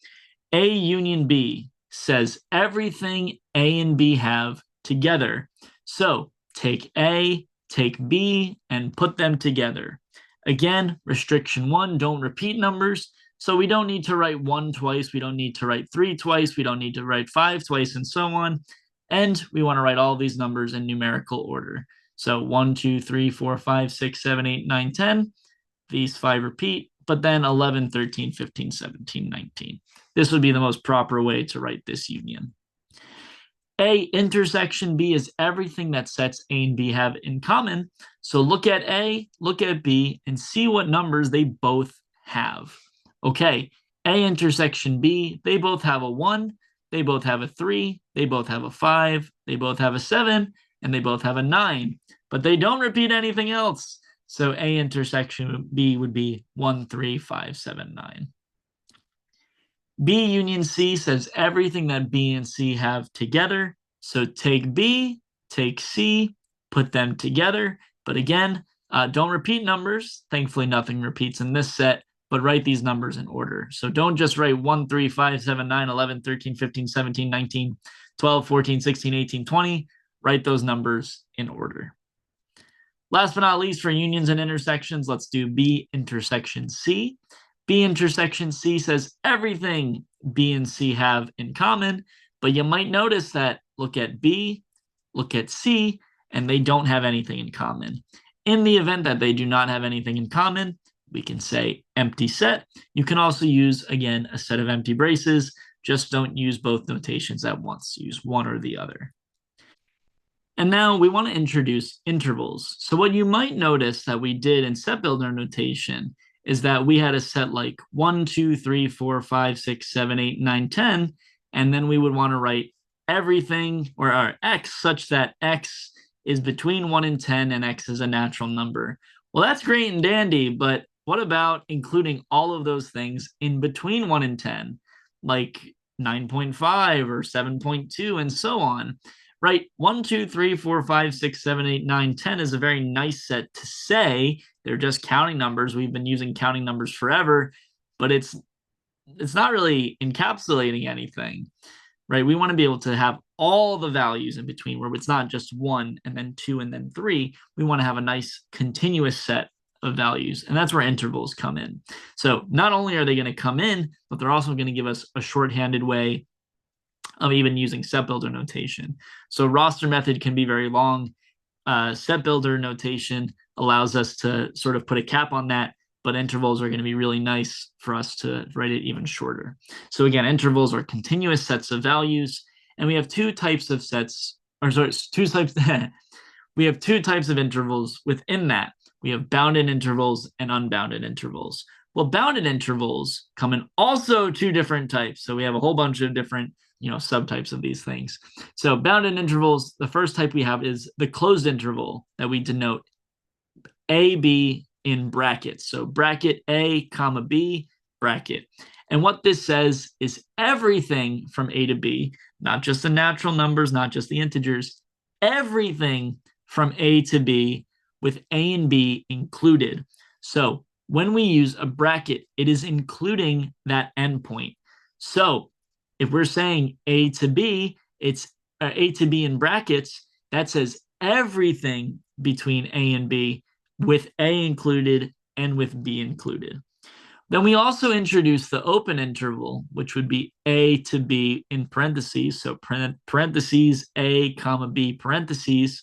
A union B says everything A and B have together. So take A, take B, and put them together. Again, restriction 1, don't repeat numbers. So we don't need to write 1 twice. We don't need to write 3 twice. We don't need to write 5 twice, and so on. And we want to write all these numbers in numerical order. So 1, 2, 3, 4, 5, 6, 7, 8, 9, 10. These 5 repeat, but then 11, 13, 15, 17, 19. This would be the most proper way to write this union. A intersection B is everything that sets A and B have in common. So look at A, look at B, and see what numbers they both have. Okay, A intersection B, they both have a 1, they both have a 3, they both have a 5, they both have a 7, and they both have a 9. But they don't repeat anything else. So A intersection B would be 1, 3, 5, 7, 9. B union C says everything that B and C have together. So take B, take C, put them together. But again, don't repeat numbers. Thankfully, nothing repeats in this set, but write these numbers in order. So don't just write 1, 3, 5, 7, 9, 11, 13, 15, 17, 19, 12, 14, 16, 18, 20. Write those numbers in order. Last but not least, for unions and intersections, let's do B intersection C. B intersection C says everything B and C have in common, but you might notice that look at B, look at C, and they don't have anything in common. In the event that they do not have anything in common, we can say empty set. You can also use, again, a set of empty braces. Just don't use both notations at once. Use one or the other. And now we want to introduce intervals. So what you might notice that we did in set builder notation is that we had a set like 1, 2, 3, 4, 5, 6, 7, 8, 9, 10, And then we would want to write everything, or our x, such that x is between 1 and 10, and x is a natural number. Well, that's great and dandy, but what about including all of those things in between 1 and 10, like 9.5 or 7.2 and so on? Right, 1, 2, 3, 4, 5, 6, 7, 8, 9, 10 is a very nice set to say. They're just counting numbers. We've been using counting numbers forever, but it's not really encapsulating anything, right? We want to be able to have all the values in between, where it's not just 1 and then 2 and then 3. We want to have a nice continuous set of values, and that's where intervals come in. So not only are they going to come in, but they're also going to give us a shorthanded way of even using set builder notation. So roster method can be very long. Set builder notation allows us to sort of put a cap on that, but intervals are going to be really nice for us to write it even shorter. So again, intervals are continuous sets of values, and we have two types of sets, or sorry, two types. We have two types of intervals within that. We have bounded intervals and unbounded intervals. Well, bounded intervals come in also two different types. So we have a whole bunch of different subtypes of these things. So bounded intervals, the first type we have is the closed interval that we denote a, b in brackets. So bracket a, comma b, bracket. And what this says is everything from a to b, not just the natural numbers, not just the integers, everything from a to b with a and b included. So when we use a bracket, it is including that endpoint. So if we're saying a to b, it's a to b in brackets, that says everything between a and b with a included and with b included. Then we also introduce the open interval, which would be a to b in parentheses. So parentheses a, comma b, parentheses.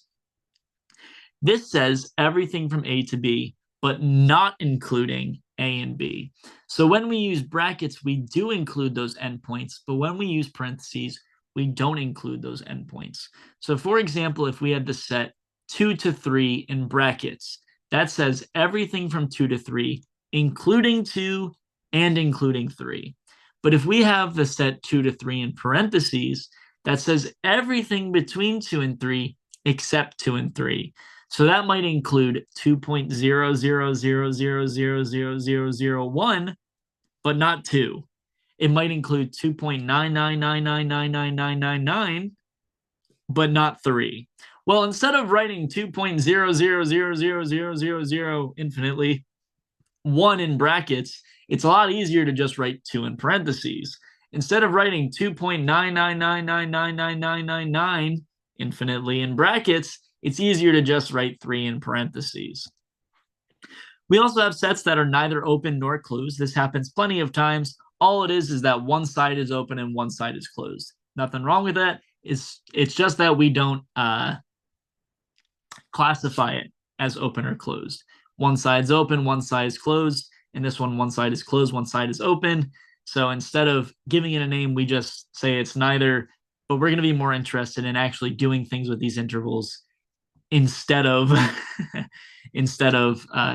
This says everything from a to b, but not including a and b. So when we use brackets, we do include those endpoints, but when we use parentheses, we don't include those endpoints. So for example, if we had the set 2 to 3 in brackets, that says everything from 2 to 3, including 2 and including 3. But if we have the set 2 to 3 in parentheses, that says everything between 2 and 3 except 2 and 3. So that might include 2.000000001, but not 2. It might include 2.999999999, but not 3. Well, instead of writing 2.000000000 infinitely, 1 in brackets, it's a lot easier to just write 2 in parentheses. Instead of writing 2.999999999 infinitely in brackets, it's easier to just write 3 in parentheses. We also have sets that are neither open nor closed. This happens plenty of times. All it is that one side is open and one side is closed. Nothing wrong with that. It's just that we don't classify it as open or closed. One side's open, one side is closed. In this one side is closed, one side is open. So instead of giving it a name, we just say it's neither, but we're going to be more interested in actually doing things with these intervals instead of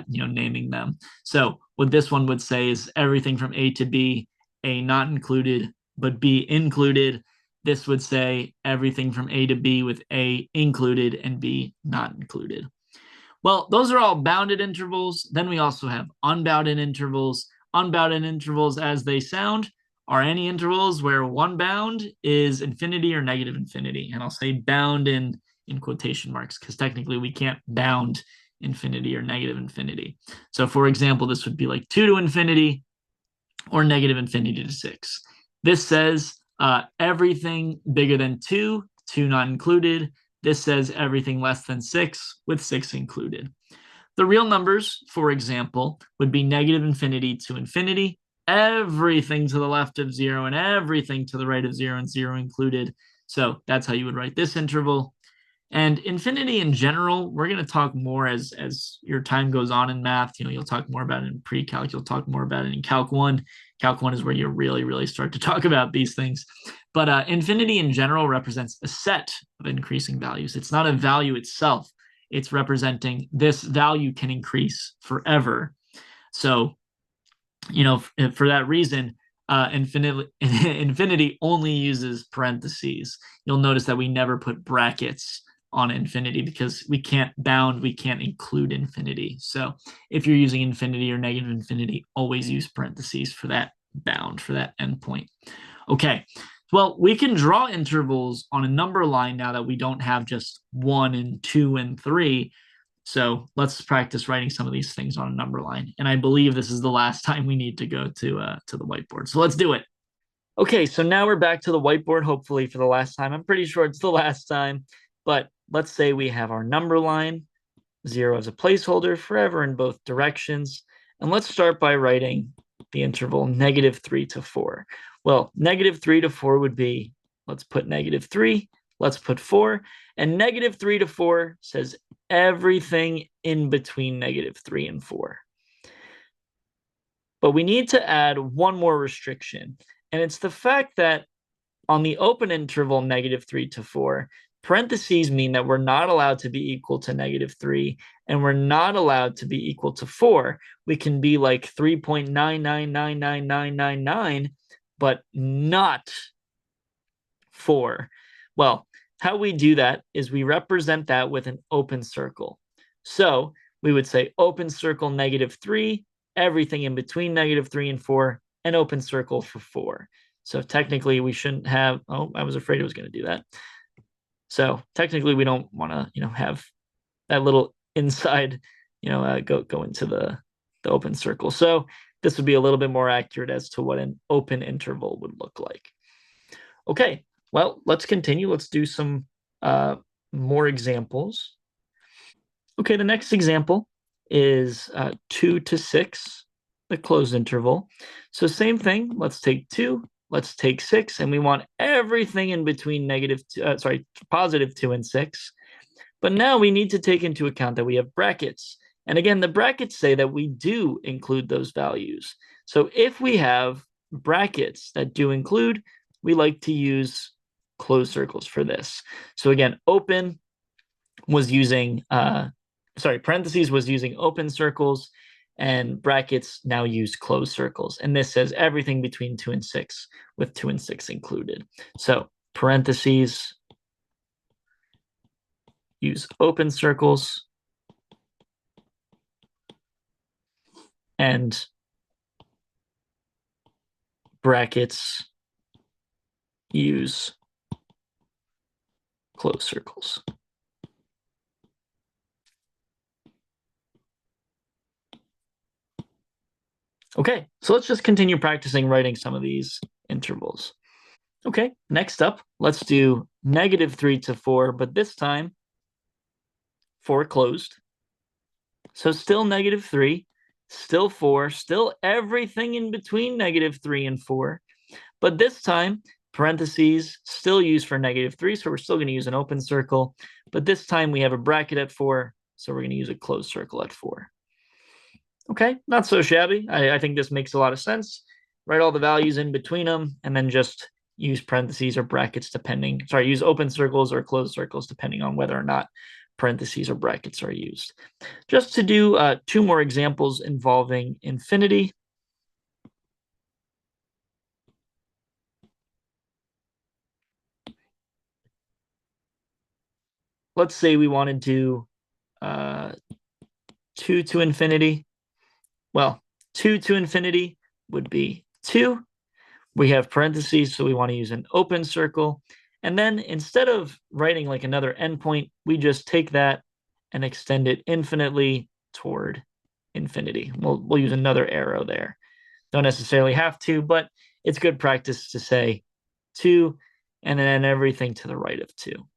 naming them. So what this one would say is everything from a to b, a not included, but b included. This would say everything from a to b with a included and b not included. Well, those are all bounded intervals. Then we also have unbounded intervals. Unbounded intervals, as they sound, are any intervals where one bound is infinity or negative infinity. And I'll say bound in quotation marks, because technically we can't bound infinity or negative infinity. So for example, this would be like 2 to infinity or negative infinity to 6. This says everything bigger than 2, 2 not included. This says everything less than 6 with 6 included. The real numbers, for example, would be negative infinity to infinity, everything to the left of 0 and everything to the right of 0 and 0 included. So that's how you would write this interval. And infinity in general, we're going to talk more as your time goes on in math. You'll talk more about it in pre-calc. You'll talk more about it in Calc 1. Calc 1 is where you really, really start to talk about these things. But infinity in general represents a set of increasing values. It's not a value itself. It's representing this value can increase forever. So, for that reason,
infinity only uses parentheses. You'll notice that we never put brackets on infinity because we can't include infinity. So if you're using infinity or negative infinity, always use parentheses for that bound, for that endpoint. Okay, well, we can draw intervals on a number line now that we don't have just 1 and 2 and 3. So let's practice writing some of these things on a number line. And I believe this is the last time we need to go to the whiteboard. So let's do it. Okay, so now we're back to the whiteboard, hopefully for the last time. I'm pretty sure it's the last time. But let's say we have our number line, 0 as a placeholder, forever in both directions. And let's start by writing the interval -3 to 4. Well, -3 to 4 would be, let's put -3, let's put 4, and -3 to 4 says everything in between -3 and 4. But we need to add one more restriction, and it's the fact that on the open interval -3 to 4, parentheses mean that we're not allowed to be equal to -3, and we're not allowed to be equal to 4. We can be like 3.9999999, but not 4. Well, how we do that is we represent that with an open circle. So we would say open circle -3, everything in between -3 and 4, and open circle for 4. So technically we shouldn't have, oh, I was afraid it was going to do that. So technically we don't want to, have that little inside, go into the open circle. So this would be a little bit more accurate as to what an open interval would look like. Okay, well, let's continue. Let's do some more examples. Okay, the next example is 2 to 6, the closed interval. So same thing, let's take 2, let's take 6, and we want everything in between positive 2 and 6. But now we need to take into account that we have brackets. And again, the brackets say that we do include those values. So if we have brackets that do include, we like to use closed circles for this. So again, open was using, parentheses was using open circles, and brackets now use closed circles. And this says everything between 2 and 6 with 2 and 6 included. So parentheses use open circles, and brackets use closed circles. Okay, so let's just continue practicing writing some of these intervals. Okay, next up, let's do -3 to 4, but this time 4 closed. So still -3, still 4, still everything in between -3 and 4. But this time, parentheses still used for -3, so we're still going to use an open circle. But this time we have a bracket at 4, so we're going to use a closed circle at 4. Okay, not so shabby. I think this makes a lot of sense. Write all the values in between them, and then just use parentheses or brackets use open circles or closed circles depending on whether or not parentheses or brackets are used. Just to do 2 more examples involving infinity. Let's say we want to do 2 to infinity. Well, 2 to infinity would be 2. We have parentheses, so we want to use an open circle. And then instead of writing like another endpoint, we just take that and extend it infinitely toward infinity. We'll use another arrow there. Don't necessarily have to, but it's good practice to say 2 and then everything to the right of 2.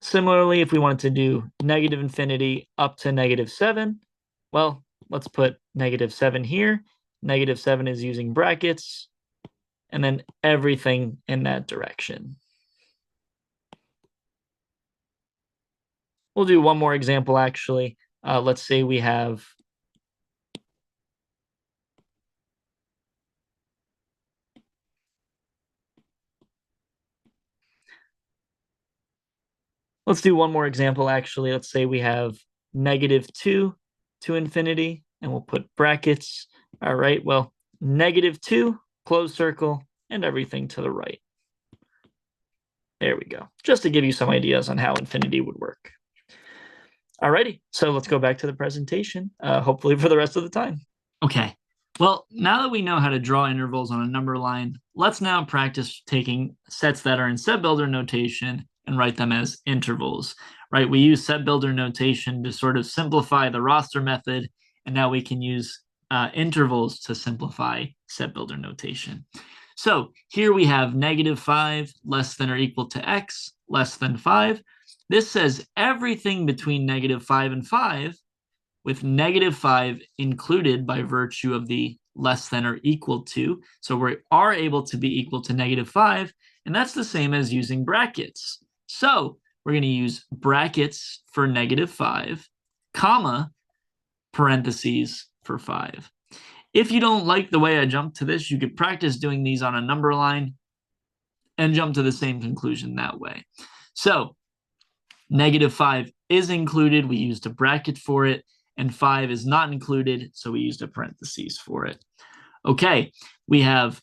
Similarly, if we wanted to do negative infinity up to -7, well, let's put -7 here. -7 is using brackets, and then everything in that direction. We'll do one more example, actually. Let's say we have Let's do one more example, actually. Let's say we have -2 to infinity, and we'll put brackets. All right, well, -2, close circle, and everything to the right. There we go. Just to give you some ideas on how infinity would work. Alrighty, so let's go back to the presentation, hopefully for the rest of the time. Okay, well, now that we know how to draw intervals on a number line, let's now practice taking sets that are in set builder notation and write them as intervals, right? We use set builder notation to sort of simplify the roster method, and now we can use intervals to simplify set builder notation. So here we have -5 less than or equal to x less than 5. This says everything between -5 and 5, with -5 included by virtue of the less than or equal to. So we are able to be equal to -5, and that's the same as using brackets. So we're going to use brackets for -5, comma, parentheses for 5. If you don't like the way I jumped to this, you could practice doing these on a number line and jump to the same conclusion that way. So -5 is included, we used a bracket for it, and 5 is not included, so we used a parentheses for it. Okay, we have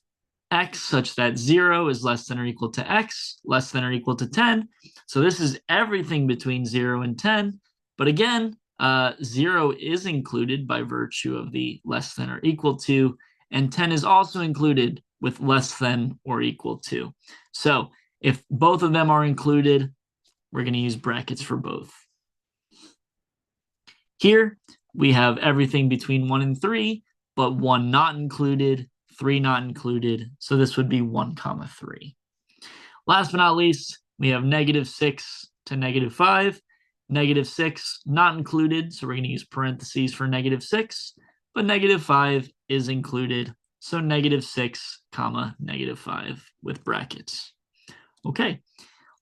x such that 0 is less than or equal to x, less than or equal to 10. So this is everything between 0 and 10. But again, 0 is included by virtue of the less than or equal to, and 10 is also included with less than or equal to. So if both of them are included, we're going to use brackets for both. Here, we have everything between 1 and 3, but 1 not included, 3 not included. So this would be 1, 3. Last but not least, we have -6 to -5. -6 not included, so we're going to use parentheses for -6, but -5 is included, so -6, -5 with brackets. Okay.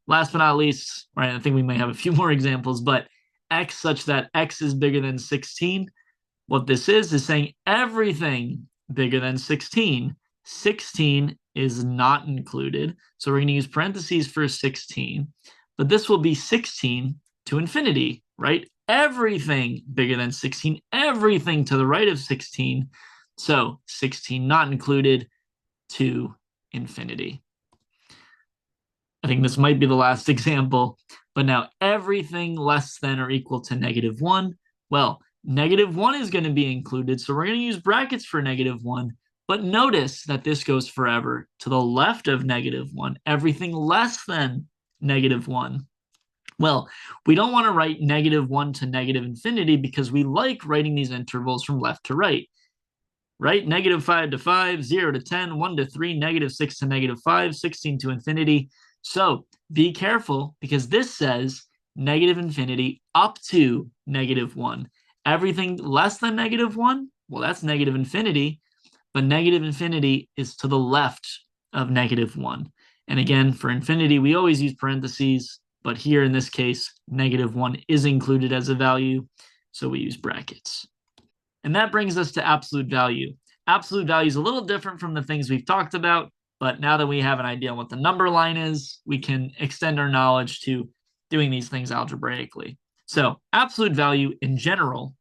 Last but not least, right, I think we may have a few more examples, but x such that x is bigger than 16. What this is saying everything bigger than 16. 16 is not included, so we're going to use parentheses for 16, but this will be 16 to infinity, right? Everything bigger than 16, everything to the right of 16, so 16 not included to infinity. I think this might be the last example, but now everything less than or equal to -1. Well, -1 is going to be included, so we're going to use brackets for -1, but notice that this goes forever to the left of -1, everything less than -1. Well, we don't want to write -1 to infinity because we like writing these intervals from left to right. Right? -5 to 5, 0 to 10, 1 to 3, -6 to -5, 16 to infinity. So be careful because this says -infinity up to -1. Everything less than -1, well, that's -infinity, but -infinity is to the left of -1. And again, for infinity, we always use parentheses, but here in this case, -1 is included as a value, so we use brackets. And that brings us to absolute value. Absolute value is a little different from the things we've talked about, but now that we have an idea on what the number line is, we can extend our knowledge to doing these things algebraically. So absolute value in general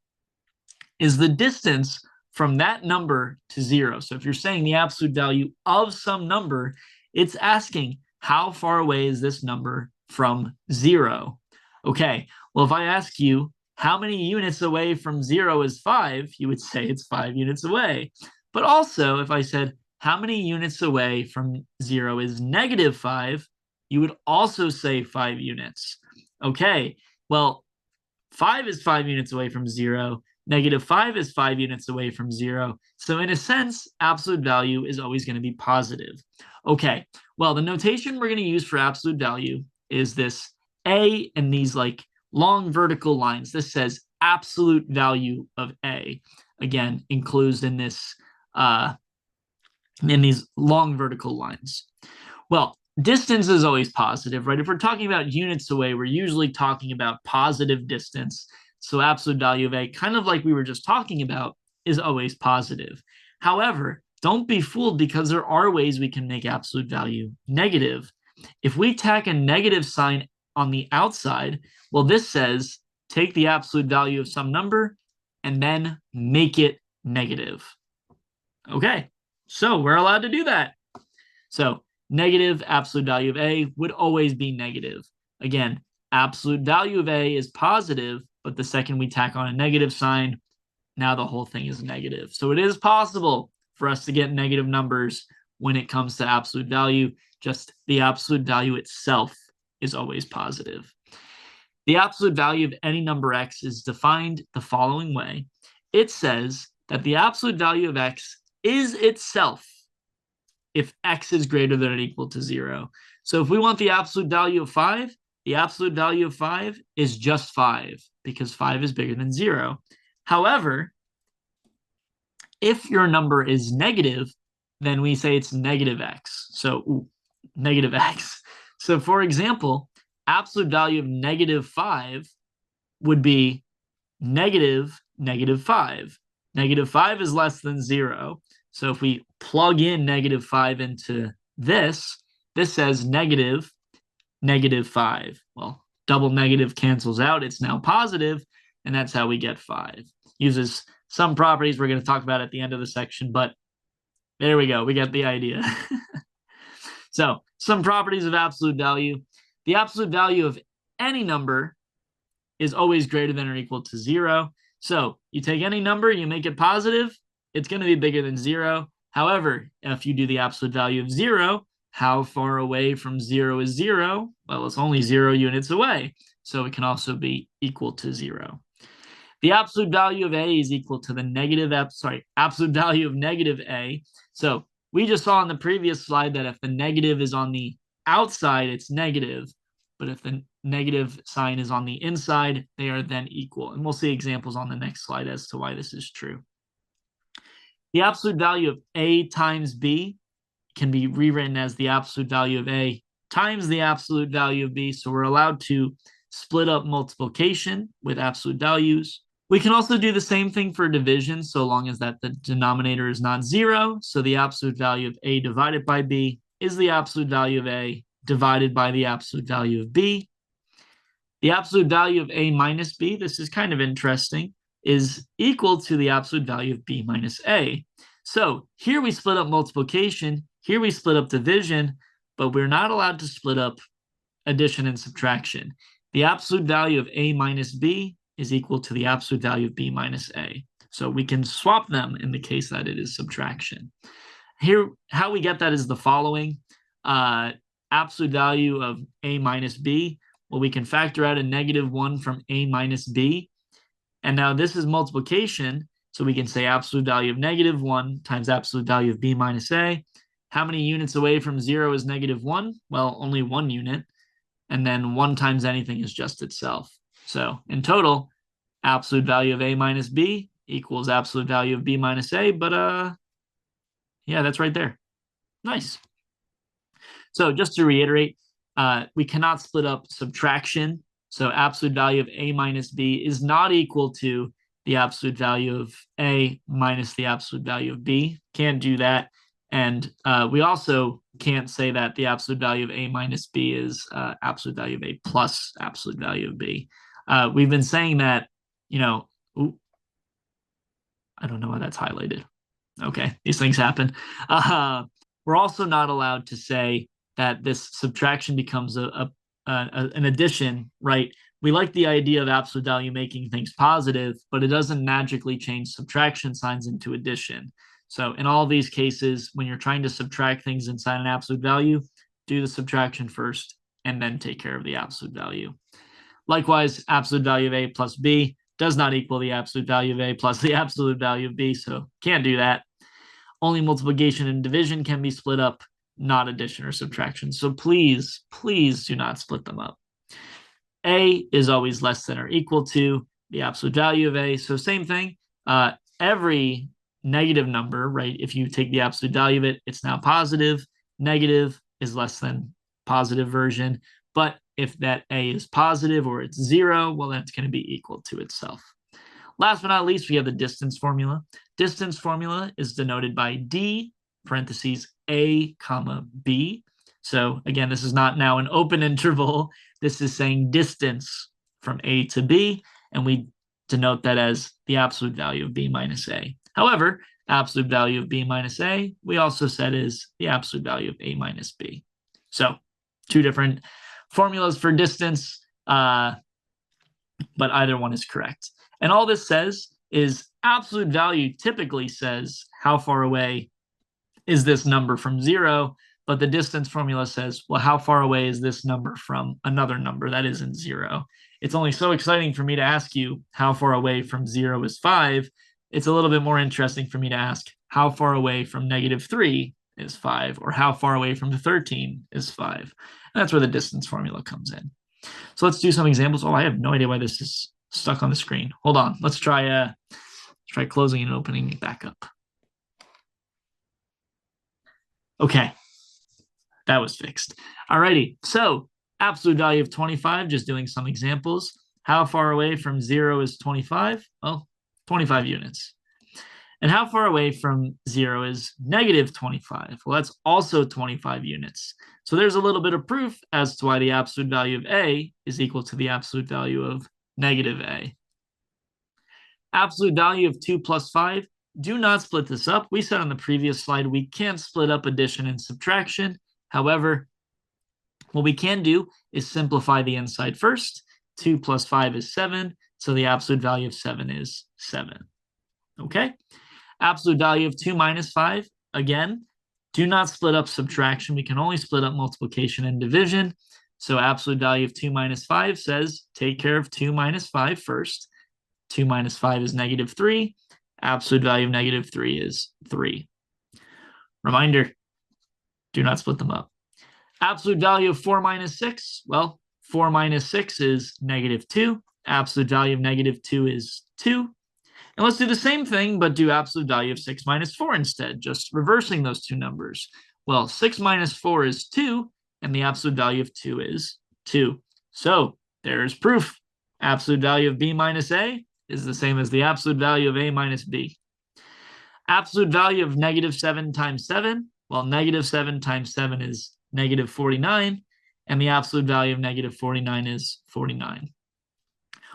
is the distance from that number to 0. So if you're saying the absolute value of some number, it's asking how far away is this number from 0? Okay, well, if I ask you how many units away from 0 is 5, you would say it's 5 units away. But also, if I said, how many units away from 0 is -5, you would also say 5 units. Okay, well, 5 is 5 units away from 0. -5 is 5 units away from 0. So in a sense, absolute value is always going to be positive. Okay, well, the notation we're going to use for absolute value is this A and these like long vertical lines. This says absolute value of A. Again, enclosed in this in these long vertical lines. Well, distance is always positive, right? If we're talking about units away, we're usually talking about positive distance. So absolute value of A, kind of like we were just talking about, is always positive. However, don't be fooled because there are ways we can make absolute value negative. If we tack a negative sign on the outside, well, this says take the absolute value of some number and then make it negative. Okay, so we're allowed to do that. So negative absolute value of a would always be negative. Again, absolute value of a is positive, but the second we tack on a negative sign, now the whole thing is negative. So it is possible for us to get negative numbers when it comes to absolute value. Just the absolute value itself is always positive. The absolute value of any number x is defined the following way. It says that the absolute value of x is itself if x is greater than or equal to 0. So if we want the absolute value of 5, the absolute value of 5 is just 5 because 5 is bigger than 0. However, if your number is negative, then we say it's negative x. So negative x. So for example, absolute value of negative 5 would be negative 5. Negative 5 is less than 0. So if we plug in negative 5 into this says negative 5. Well, double negative cancels out. It's now positive, and that's how we get 5. Uses some properties we're going to talk about at the end of the section, but there we go. We get the idea. So some properties of absolute value. The absolute value of any number is always greater than or equal to 0. So you take any number, you make it positive, it's going to be bigger than 0. However, if you do the absolute value of 0, how far away from 0 is 0? Well, it's only 0 units away. So it can also be equal to 0. The absolute value of a is equal to the absolute value of negative a. So we just saw in the previous slide that if the negative is on the outside, it's negative. But if the negative sign is on the inside, they are then equal. And we'll see examples on the next slide as to why this is true. The absolute value of a times b can be rewritten as the absolute value of a times the absolute value of b. So we're allowed to split up multiplication with absolute values. We can also do the same thing for division, so long as that the denominator is not 0. So the absolute value of a divided by b is the absolute value of a divided by the absolute value of b. The absolute value of a minus b, this is kind of interesting, is equal to the absolute value of b minus a. So here we split up multiplication, here we split up division, but we're not allowed to split up addition and subtraction. The absolute value of a minus b is equal to the absolute value of b minus a. So we can swap them in the case that it is subtraction. Here, how we get that is the following. Absolute value of a minus b, well, we can factor out a -1 from a minus b. And now this is multiplication, so we can say absolute value of -1 times absolute value of b minus a. How many units away from 0 is -1? Well, only 1 unit. And then 1 times anything is just itself. So in total, absolute value of a minus b equals absolute value of b minus a. But yeah, that's right there. Nice. So just to reiterate, we cannot split up subtraction. So absolute value of a minus b is not equal to the absolute value of a minus the absolute value of b. Can't do that. And we also can't say that the absolute value of a minus b is absolute value of a plus absolute value of b. We've been saying that, you know, I don't know why that's highlighted. Okay, these things happen. We're also not allowed to say that this subtraction becomes an addition, right? We like the idea of absolute value making things positive, but it doesn't magically change subtraction signs into addition. So in all these cases, when you're trying to subtract things inside an absolute value, do the subtraction first and then take care of the absolute value. Likewise, absolute value of a plus b does not equal the absolute value of a plus the absolute value of b, so can't do that. Only multiplication and division can be split up, not addition or subtraction. So please, please do not split them up. A is always less than or equal to the absolute value of a. So same thing, every negative number, right? If you take the absolute value of it, it's now positive. Negative is less than positive version. But if that a is positive or it's 0, well, that's going to be equal to itself. Last but not least, we have the distance formula. Distance formula is denoted by d, parentheses, a, comma, b. So again, this is not now an open interval. This is saying distance from A to B, and we denote that as the absolute value of B minus A. However, absolute value of B minus A, we also said is the absolute value of A minus B. So two different formulas for distance, but either one is correct. And all this says is absolute value typically says how far away is this number from 0, but the distance formula says, well, how far away is this number from another number that isn't 0? It's only so exciting for me to ask you how far away from 0 is 5. It's a little bit more interesting for me to ask how far away from -3 is 5, or how far away from 13 is 5. And that's where the distance formula comes in. So let's do some examples. Oh, I have no idea why this is stuck on the screen. Hold on. Let's try closing and opening it back up. Okay, that was fixed. Alrighty, so absolute value of 25, just doing some examples. How far away from 0 is 25? Well, 25 units. And how far away from 0 is -25? Well, that's also 25 units. So there's a little bit of proof as to why the absolute value of A is equal to the absolute value of -A. Absolute value of 2 plus 5. Do not split this up. We said on the previous slide we can't split up addition and subtraction. However, what we can do is simplify the inside first. 2 plus 5 is 7, so the absolute value of 7 is 7. Okay? Absolute value of 2 minus 5. Again, do not split up subtraction. We can only split up multiplication and division. So absolute value of 2 minus 5 says take care of 2 minus 5 first. 2 minus 5 is -3. Absolute value of -3 is 3. Reminder, do not split them up. Absolute value of 4 minus 6. Well, 4 minus 6 is -2. Absolute value of -2 is 2. And let's do the same thing, but do absolute value of 6 minus 4 instead, just reversing those two numbers. Well, 6 minus 4 is 2, and the absolute value of 2 is 2. So there's proof. Absolute value of B minus A is the same as the absolute value of A minus B. Absolute value of -7 times 7. Well, -7 times 7 is -49, and the absolute value of -49 is 49.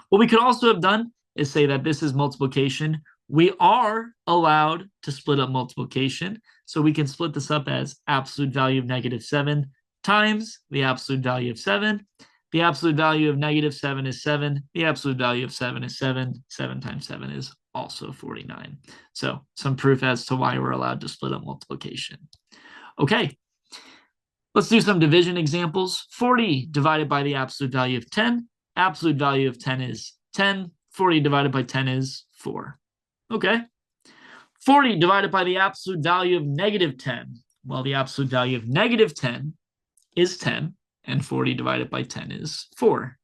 What we could also have done is say that this is multiplication. We are allowed to split up multiplication, so we can split this up as absolute value of -7 times the absolute value of 7. The absolute value of -7 is 7. The absolute value of 7 is 7. 7 times 7 is also 49. So some proof as to why we're allowed to split up multiplication. Okay, let's do some division examples. 40 divided by the absolute value of 10. Absolute value of 10 is 10. 40 divided by 10 is 4. Okay. 40 divided by the absolute value of -10. Well, the absolute value of -10 is 10. And 40 divided by 10 is 4.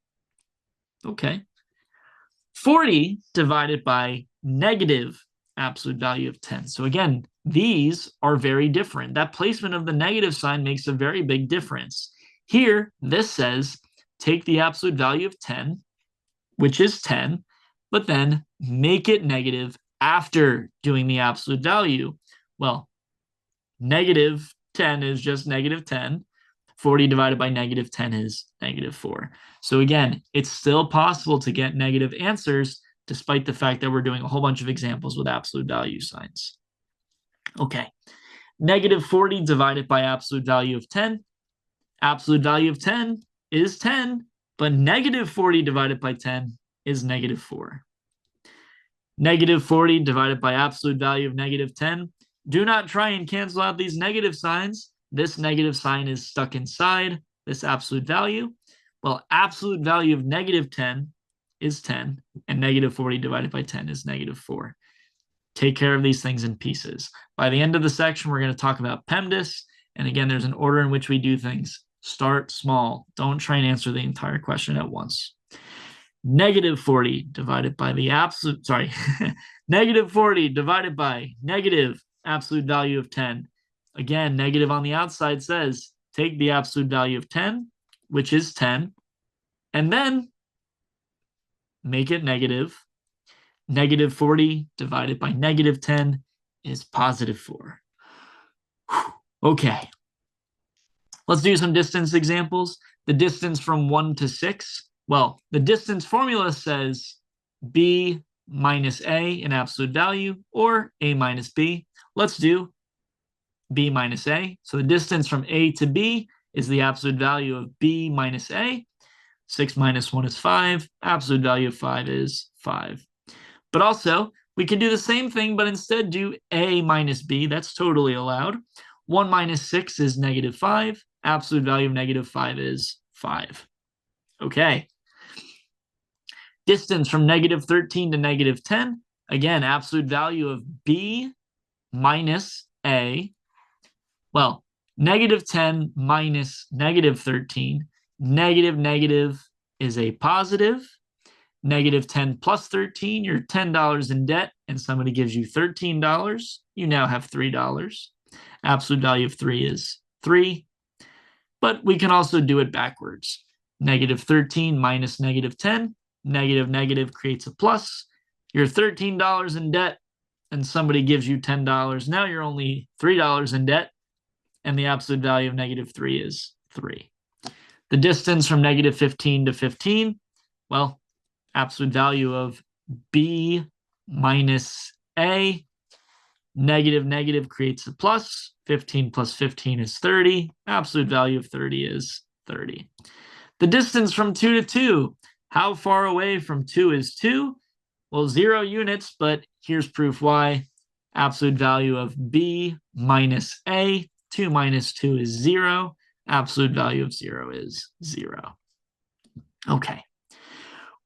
Okay. 40 divided by negative absolute value of 10. So again, these are very different. That placement of the negative sign makes a very big difference. Here, this says, take the absolute value of 10, which is 10, but then make it negative after doing the absolute value. Well, -10 is just -10. 40 divided by -10 is -4. So again, it's still possible to get negative answers despite the fact that we're doing a whole bunch of examples with absolute value signs. Okay, -40 divided by absolute value of 10. Absolute value of 10 is 10, but -40 divided by 10 is -4. -40 divided by absolute value of -10. Do not try and cancel out these negative signs. This negative sign is stuck inside this absolute value. Well, absolute value of -10 is 10, and -40 divided by 10 is -4. Take care of these things in pieces. By the end of the section, we're going to talk about PEMDAS. And again, there's an order in which we do things. Start small. Don't try and answer the entire question at once. -40 divided by the absolute, -40 divided by negative absolute value of 10. Again, negative on the outside says take the absolute value of 10, which is 10, and then make it negative. -40 divided by -10 is +4. Okay. Let's do some distance examples. The distance from 1 to 6. Well, the distance formula says b minus a in absolute value or a minus b. Let's do b minus a. So the distance from a to b is the absolute value of b minus a. 6 minus 1 is 5. Absolute value of 5 is 5. But also, we can do the same thing, but instead do a minus b. That's totally allowed. 1 minus 6 is negative 5. Absolute value of negative 5 is 5. Okay. Distance from negative 13 to negative 10. Again, absolute value of b minus a. Well, negative 10 minus negative 13. Negative is a positive. Negative 10 plus 13, you're $10 in debt, and somebody gives you $13. You now have $3. Absolute value of 3 is 3. But we can also do it backwards. Negative 13 minus negative 10. Negative creates a plus. You're $13 in debt, and somebody gives you $10. Now you're only $3 in debt, and the absolute value of negative 3 is 3. The distance from negative 15 to 15, well, absolute value of b minus a. Negative creates a plus. 15 plus 15 is 30. Absolute value of 30 is 30. The distance from 2 to 2. How far away from 2 is 2? Well, 0 units, but here's proof why. Absolute value of b minus a. 2 minus 2 is 0. Absolute value of 0 is 0. Okay.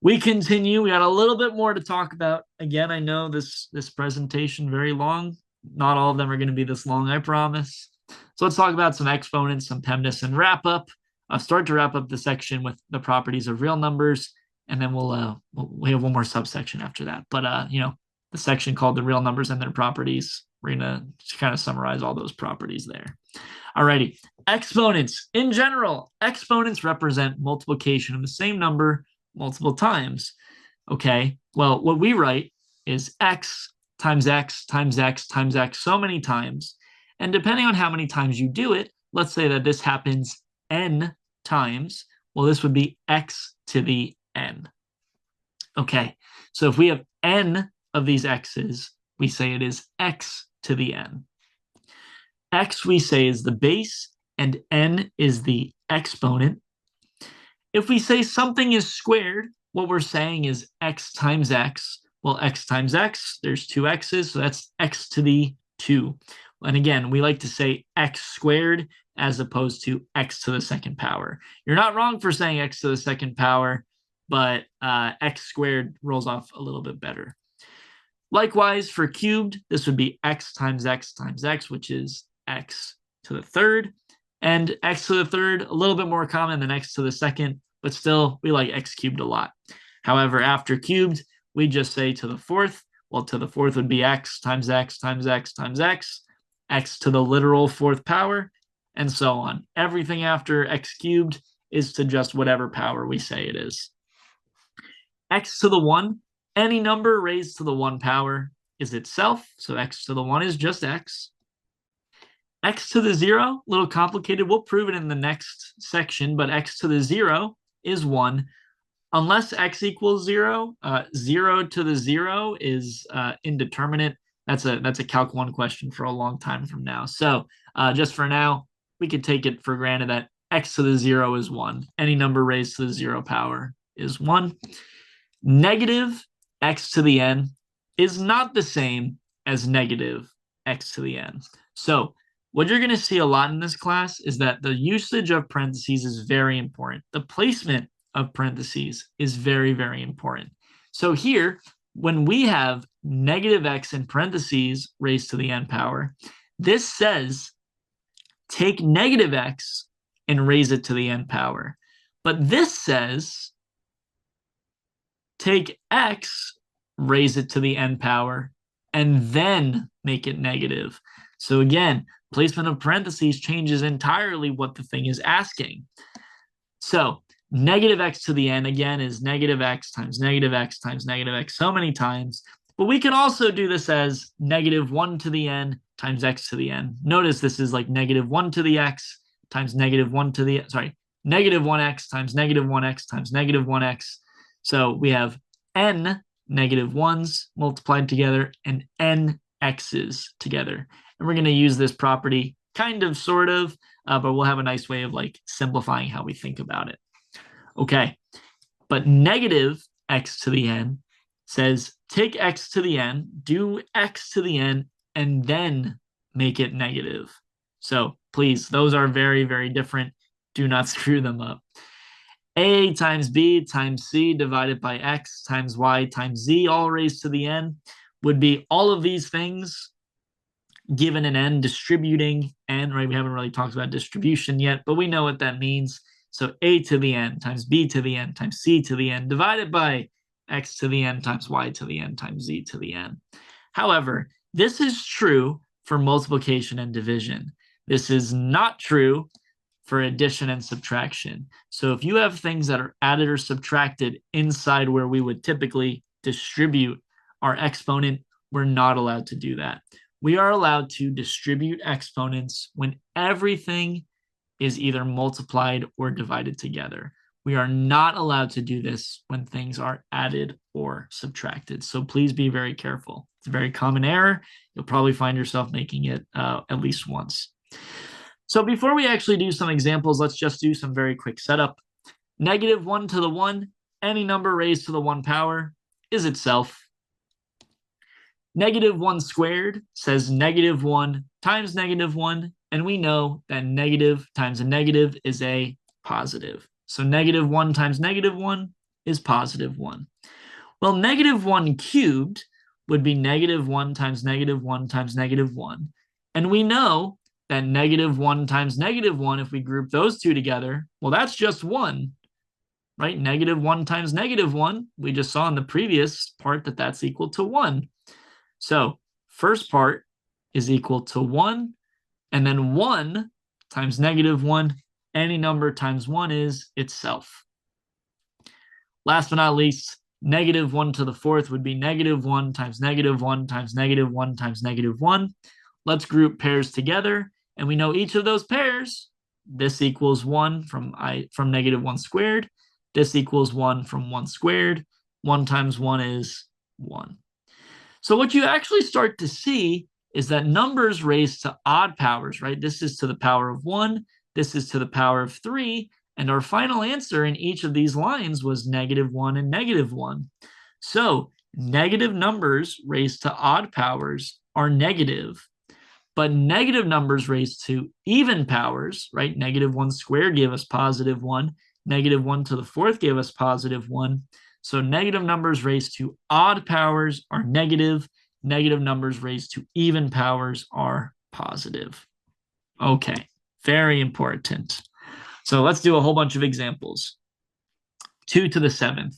We continue. We got a little bit more to talk about. Again, I know this presentation very long. Not all of them are going to be this long, I promise. So let's talk about some exponents, some PEMDAS, and wrap up. I'll start to wrap up the section with the properties of real numbers, and then we have one more subsection after that. But the section called the real numbers and their properties, we're gonna kind of summarize all those properties there. Alrighty, exponents. In general, exponents represent multiplication of the same number multiple times. Okay, well, what we write is x times x times x times x so many times. And depending on how many times you do it, let's say that this happens n times. Well, this would be x to the n. Okay, so if we have n of these x's, we say it is x to the n. X we say is the base, and n is the exponent. If we say something is squared, what we're saying is x times x. Well, x times x, there's two x's, so that's x to the 2. And again, we like to say x squared as opposed to x to the second power. You're not wrong for saying x to the second power, but x squared rolls off a little bit better. Likewise, for cubed, this would be x times x times x, which is x to the third. And x to the third, a little bit more common than x to the second, but still, we like x cubed a lot. However, after cubed, we just say to the fourth. Well, to the fourth would be x times x times x times x, x to the literal fourth power, and so on. Everything after x cubed is to just whatever power we say it is. X to the 1, any number raised to the 1 power is itself, so x to the 1 is just x. X to the 0, a little complicated. We'll prove it in the next section, but x to the 0 is 1. Unless x equals 0, 0 to the 0 is indeterminate. That's a Calc 1 question for a long time from now. So just for now, we could take it for granted that x to the 0 is 1. Any number raised to the 0 power is 1. Negative x to the n is not the same as negative x to the n. So what you're going to see a lot in this class is that the usage of parentheses is very important. The placement of parentheses is very, very important. So here, when we have negative x in parentheses raised to the n power, this says take negative x and raise it to the n power. But this says take x, raise it to the n power, and then make it negative. So again, placement of parentheses changes entirely what the thing is asking. So negative x to the n, again, is negative x times negative x times negative x so many times. But we can also do this as negative 1 to the n times x to the n. Notice this is like negative 1 to the x times negative 1 to the, negative 1x times negative 1x times negative 1x. So we have n negative 1s multiplied together and n x's together. And we're going to use this property kind of, sort of, but we'll have a nice way of like simplifying how we think about it. Okay, but negative x to the n says take x to the n, do x to the n, and then make it negative. So please, those are very, very different. Do not screw them up. A times b times c divided by x times y times z all raised to the n would be all of these things given an n distributing n, right? We haven't really talked about distribution yet, but we know what that means. So a to the n times b to the n times c to the n divided by x to the n times y to the n times z to the n. However, this is true for multiplication and division. This is not true for addition and subtraction. So if you have things that are added or subtracted inside where we would typically distribute our exponent, we're not allowed to do that. We are allowed to distribute exponents when everything is either multiplied or divided together. We are not allowed to do this when things are added or subtracted. So please be very careful. It's a very common error. You'll probably find yourself making it at least once. So before we actually do some examples, let's just do some very quick setup. Negative 1 to the 1, any number raised to the 1 power, is itself. Negative 1 squared says negative 1 times negative 1, and we know that negative times a negative is a positive. So negative 1 times negative 1 is positive 1. Well, negative 1 cubed would be negative 1 times negative 1 times negative 1. And we know that negative 1 times negative 1, if we group those two together, well, that's just 1, right? Negative 1 times negative 1, we just saw in the previous part that that's equal to 1. So first part is equal to 1, and then 1 times negative 1, any number times 1 is itself. Last but not least, negative 1 to the 4th would be negative 1 times negative 1 times negative 1 times negative 1. Let's group pairs together, and we know each of those pairs, this equals 1 from negative 1 squared. This equals 1 from 1 squared. 1 times 1 is 1. So what you actually start to see is that numbers raised to odd powers, right? This is to the power of 1. This is to the power of 3. And our final answer in each of these lines was negative 1 and negative 1. So negative numbers raised to odd powers are negative. But negative numbers raised to even powers, right? Negative 1 squared gave us positive 1. Negative 1 to the 4th gave us positive 1. So negative numbers raised to odd powers are negative. Negative numbers raised to even powers are positive. Okay, very important. So let's do a whole bunch of examples. 2 to the 7th.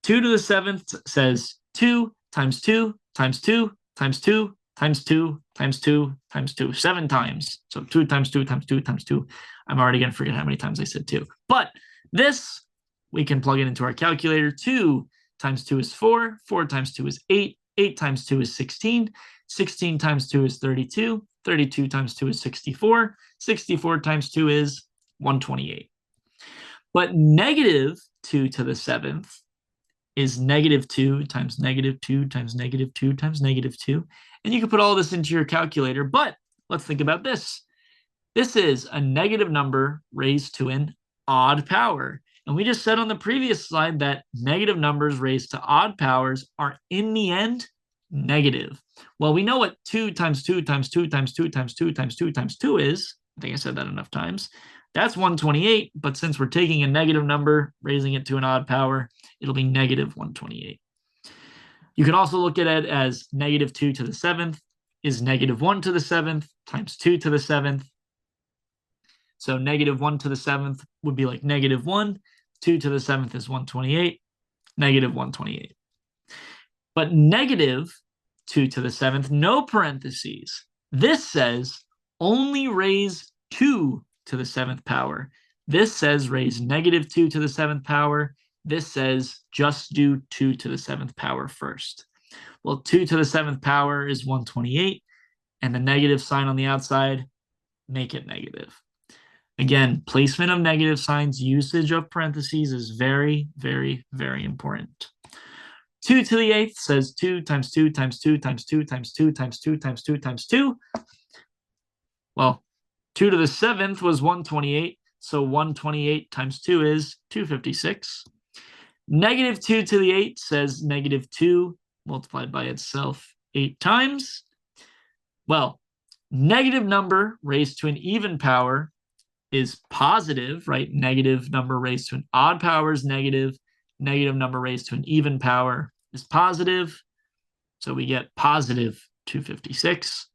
2 to the 7th says 2 times 2 times 2 times 2 times 2 times 2 times 2, 7 times. So 2 times 2 times 2 times 2. I'm already going to forget how many times I said 2. But this, we can plug it into our calculator. 2 times 2 is 4. 4 times 2 is 8. 8 times 2 is 16. 16 times 2 is 32. 32 times 2 is 64. 64 times 2 is 128. But negative 2 to the 7th is negative 2 times negative 2 times negative 2 times negative 2. And you can put all this into your calculator, but let's think about this. This is a negative number raised to an odd power. And we just said on the previous slide that negative numbers raised to odd powers are, in the end, negative. Well, we know what 2 times 2 times 2 times 2 times 2 times 2 times 2 is. I think I said that enough times. That's 128, but since we're taking a negative number, raising it to an odd power, it'll be negative 128. You can also look at it as negative 2 to the 7th is negative 1 to the 7th times 2 to the 7th. So negative 1 to the 7th would be like negative 1. 2 to the 7th is 128, negative 128. But negative 2 to the 7th, no parentheses. This says only raise 2 to the 7th power. This says raise negative 2 to the 7th power. This says just do 2 to the 7th power first. Well, 2 to the 7th power is 128, and the negative sign on the outside, make it negative. Again, placement of negative signs, usage of parentheses is very, very, very important. 2 to the 8th says 2 times 2 times 2 times 2 times 2 times 2 times 2 times 2. Well, 2 to the 7th was 128, so 128 times 2 is 256. Negative 2 to the 8 says negative 2 multiplied by itself 8 times. Well, negative number raised to an even power is positive, right? Negative number raised to an odd power is negative. Negative number raised to an even power is positive. So we get positive 256.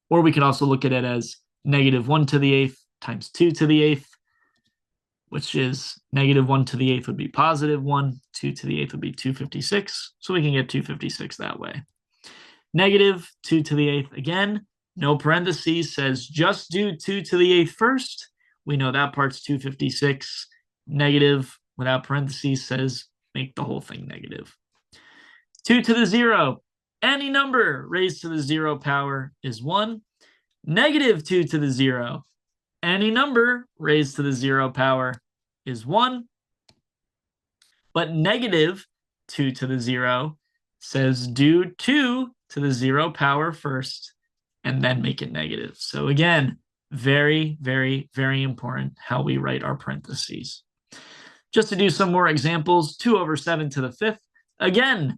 Or we can also look at it as negative 1 to the 8th times 2 to the 8th, which is negative 1 to the 8th would be positive 1, 2 to the 8th would be 256. So we can get 256 that way. Negative 2 to the 8th, again, no parentheses, says just do 2 to the 8th first. We know that part's 256. Negative without parentheses says make the whole thing negative. 2 to the 0, any number raised to the 0 power is 1. Negative 2 to the 0, any number raised to the 0 power is 1. But negative 2 to the 0 says do 2 to the 0 power first and then make it negative. So again, very, very, very important how we write our parentheses. Just to do some more examples, 2 over 7 to the 5th. Again,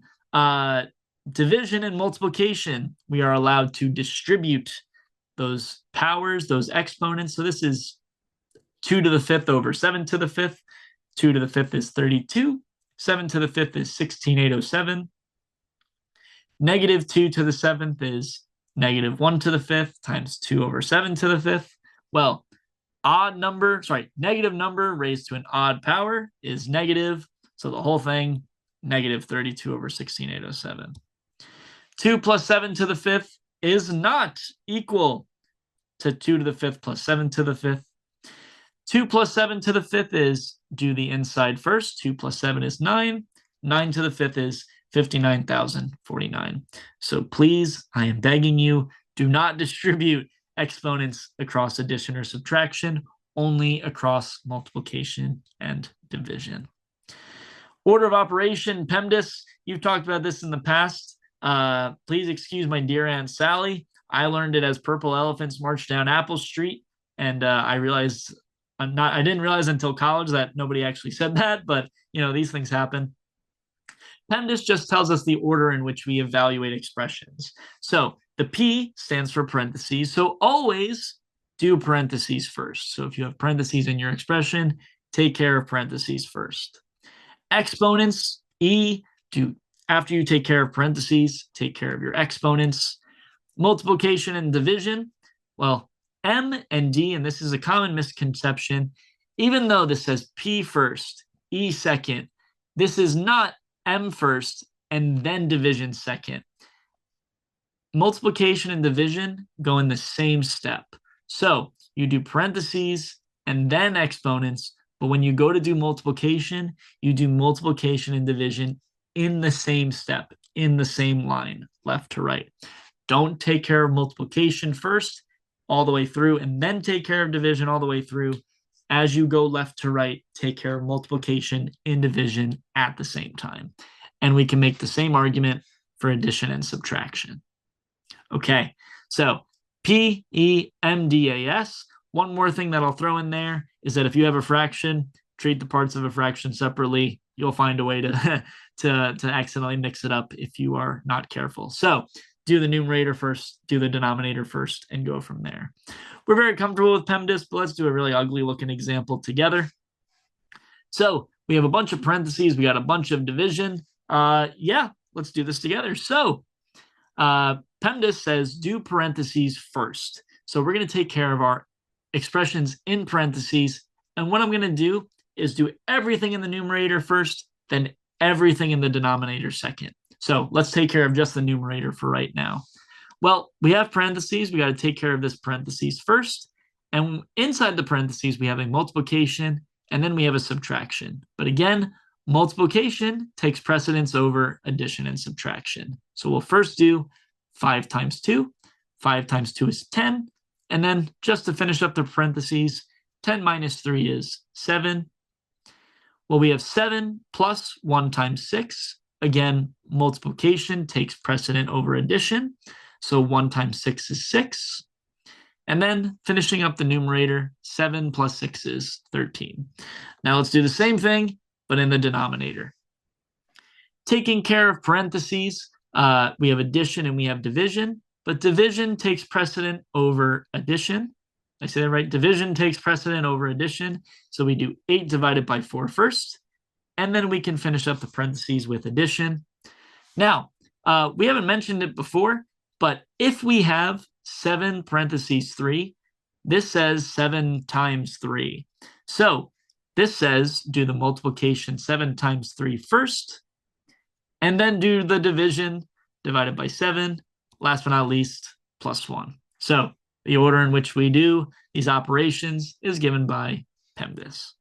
division and multiplication, we are allowed to distribute those powers, those exponents. So this is 2 to the 5th over 7 to the 5th. 2 to the 5th is 32. 7 to the 5th is 16,807. Negative 2 to the 7th is negative 1 to the 5th times 2 over 7 to the 5th. Well, negative number raised to an odd power is negative. So the whole thing, negative 32 over 16,807. 2 plus 7 to the 5th is not equal to 2 to the 5th plus 7 to the 5th. 2 plus 7 to the 5th is, do the inside first. 2 plus 7 is 9. 9 to the 5th is 59,049. So please, I am begging you, do not distribute exponents across addition or subtraction, only across multiplication and division. Order of operation, PEMDAS, you've talked about this in the past. Please excuse my dear Aunt Sally. I learned it as purple elephants march down Apple Street, and I didn't realize until college that nobody actually said that, but these things happen. PEMDAS just tells us the order in which we evaluate expressions. So the P stands for parentheses. So always do parentheses first. So if you have parentheses in your expression, take care of parentheses first. Exponents, E, after you take care of parentheses, take care of your exponents. Multiplication and division, well, M and D, and this is a common misconception, even though this says P first, E second, this is not M first and then division second. Multiplication and division go in the same step. So you do parentheses and then exponents, but when you go to do multiplication, you do multiplication and division in the same step, in the same line, left to right. Don't take care of multiplication first all the way through and then take care of division all the way through. As you go left to right, take care of multiplication and division at the same time. And we can make the same argument for addition and subtraction. Okay, so PEMDAS. One more thing that I'll throw in there is that if you have a fraction, treat the parts of a fraction separately. You'll find a way to accidentally mix it up if you are not careful. So do the numerator first, do the denominator first, and go from there. We're very comfortable with PEMDAS, but let's do a really ugly looking example together. So we have a bunch of parentheses. We got a bunch of division. Let's do this together. So PEMDAS says do parentheses first. So we're going to take care of our expressions in parentheses. And what I'm going to do is do everything in the numerator first, then everything in the denominator second. So let's take care of just the numerator for right now. Well, we have parentheses. We got to take care of this parentheses first. And inside the parentheses, we have a multiplication, and then we have a subtraction. But again, multiplication takes precedence over addition and subtraction. So we'll first do 5 times 2. 5 times 2 is 10. And then just to finish up the parentheses, 10 minus 3 is 7. Well, we have 7 plus 1 times 6. Again, multiplication takes precedent over addition. So 1 times 6 is 6. And then finishing up the numerator, 7 plus 6 is 13. Now let's do the same thing, but in the denominator. Taking care of parentheses, we have addition and we have division, but division takes precedent over addition. I say that right? Division takes precedent over addition. So we do 8 divided by 4 first, and then we can finish up the parentheses with addition. Now, we haven't mentioned it before, but if we have 7 parentheses 3, this says 7 times 3. So this says do the multiplication 7 times 3 first, and then do the division divided by 7, last but not least, plus 1. So the order in which we do these operations is given by PEMDAS.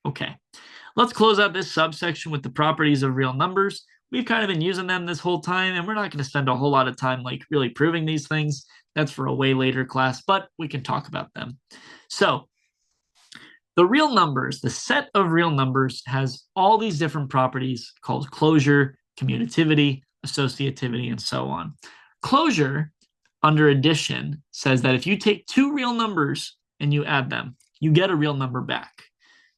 Okay, let's close out this subsection with the properties of real numbers. We've kind of been using them this whole time, and we're not going to spend a whole lot of time like really proving these things. That's for a way later class, but we can talk about them. So the real numbers, the set of real numbers has all these different properties called closure, commutativity, associativity, and so on. Closure under addition says that if you take 2 real numbers and you add them, you get a real number back.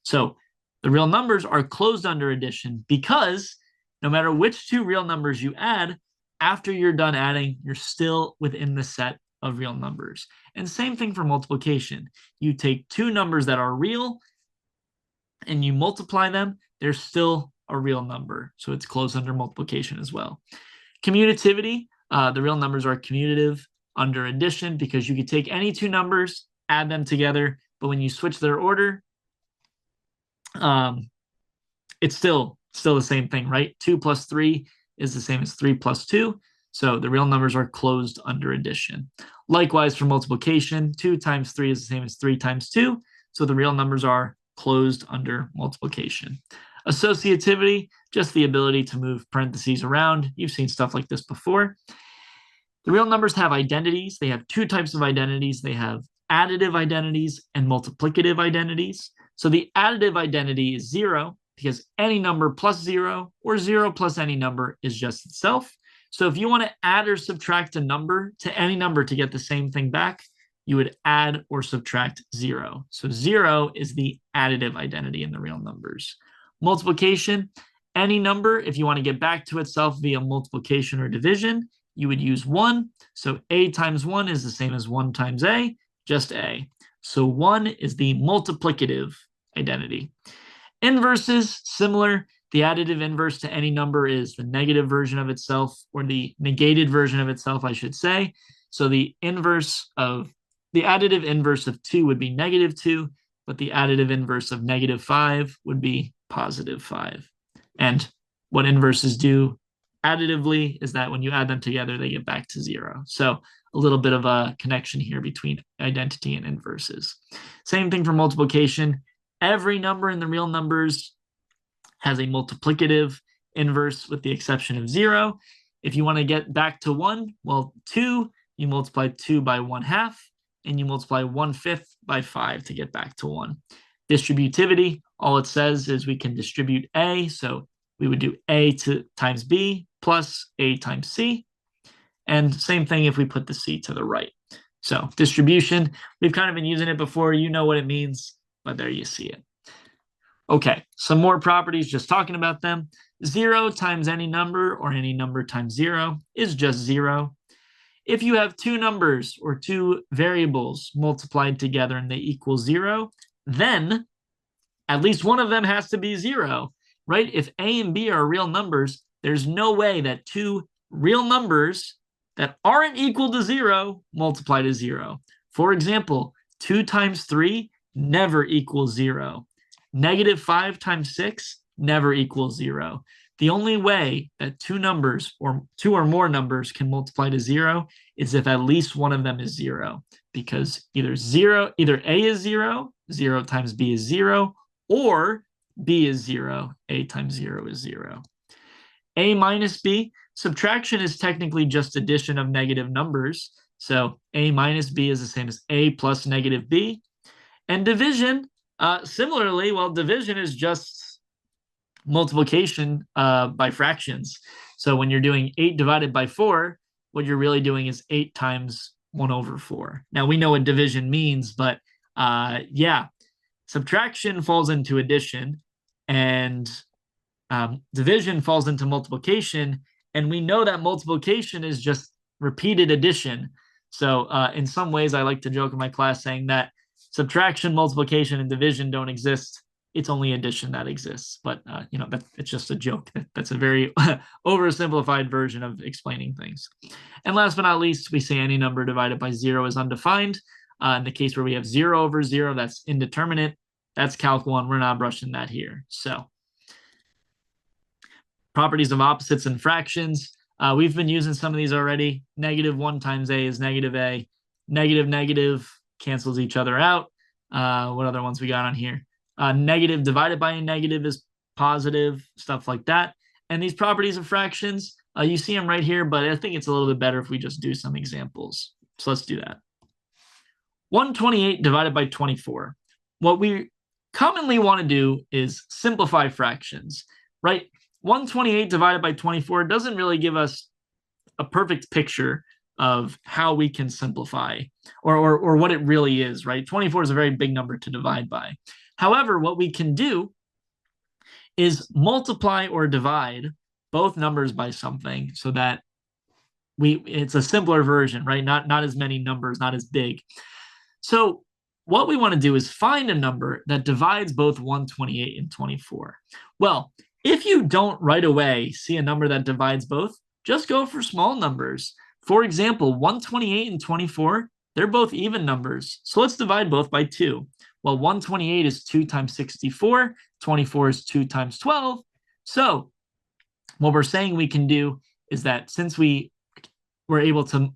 So the real numbers are closed under addition because no matter which 2 real numbers you add, after you're done adding, you're still within the set of real numbers. And same thing for multiplication. You take 2 numbers that are real and you multiply them, they're still a real number. So it's closed under multiplication as well. Commutativity, the real numbers are commutative under addition because you could take any 2 numbers, add them together, but when you switch their order, it's still the same thing, right? 2 plus 3 is the same as 3 plus 2. So the real numbers are closed under addition. Likewise for multiplication, 2 times 3 is the same as 3 times 2. So the real numbers are closed under multiplication. Associativity, just the ability to move parentheses around. You've seen stuff like this before. The real numbers have identities. They have 2 types of identities. They have additive identities and multiplicative identities. So the additive identity is 0 because any number plus 0 or 0 plus any number is just itself. So if you want to add or subtract a number to any number to get the same thing back, you would add or subtract 0. So 0 is the additive identity in the real numbers. Multiplication, any number, if you want to get back to itself via multiplication or division, you would use 1. So a times 1 is the same as 1 times a, just a. So 1 is the multiplicative identity. Inverses, similar. The additive inverse to any number is the negative version of itself, or the negated version of itself, I should say. So the additive inverse of 2 would be negative 2, but the additive inverse of negative 5 would be positive 5. And what inverses do additively is that when you add them together, they get back to 0. So a little bit of a connection here between identity and inverses. Same thing for multiplication. Every number in the real numbers has a multiplicative inverse with the exception of 0. If you want to get back to 1, well, 2, you multiply 2 by 1/2, and you multiply 1/5 by 5 to get back to 1. Distributivity, all it says is we can distribute A, so we would do A times B plus A times C. And same thing if we put the C to the right. So distribution, we've kind of been using it before. You know what it means, but there you see it. Okay, some more properties, just talking about them. 0 times any number or any number times 0 is just 0. If you have 2 numbers or 2 variables multiplied together and they equal 0, then at least one of them has to be 0, right? If A and B are real numbers, there's no way that 2 real numbers that aren't equal to 0 multiply to 0. For example, 2 times 3 never equals 0. Negative 5 times 6 never equals 0. The only way that 2 numbers or 2 or more numbers can multiply to 0 is if at least one of them is 0, because either A is 0, 0 times B is 0, or B is 0, A times 0 is 0. A minus B, subtraction is technically just addition of negative numbers. So a minus b is the same as a plus negative b. And division, similarly, well, division is just multiplication by fractions. So when you're doing 8 divided by 4, what you're really doing is 8 times 1 over 4. Now, we know what division means, but yeah, subtraction falls into addition, and division falls into multiplication. And we know that multiplication is just repeated addition. So in some ways, I like to joke in my class saying that subtraction, multiplication, and division don't exist. It's only addition that exists. But it's just a joke. That's a very oversimplified version of explaining things. And last but not least, we say any number divided by 0 is undefined. In the case where we have 0 over 0, that's indeterminate. That's Calc 1. We're not brushing that here. So properties of opposites and fractions. We've been using some of these already. -1 times a is negative a. Negative cancels each other out. What other ones we got on here? Negative divided by a negative is positive, stuff like that. And these properties of fractions, you see them right here, but I think it's a little bit better if we just do some examples. So let's do that. 128 divided by 24. What we commonly want to do is simplify fractions, right? 128 divided by 24 doesn't really give us a perfect picture of how we can simplify or what it really is, right? 24 is a very big number to divide by. However, what we can do is multiply or divide both numbers by something so that it's a simpler version, right? Not as many numbers, not as big. So what we want to do is find a number that divides both 128 and 24. Well, if you don't right away see a number that divides both, just go for small numbers. For example, 128 and 24, they're both even numbers. So let's divide both by 2. Well, 128 is 2 times 64. 24 is 2 times 12. So what we're saying we can do is that since we were able to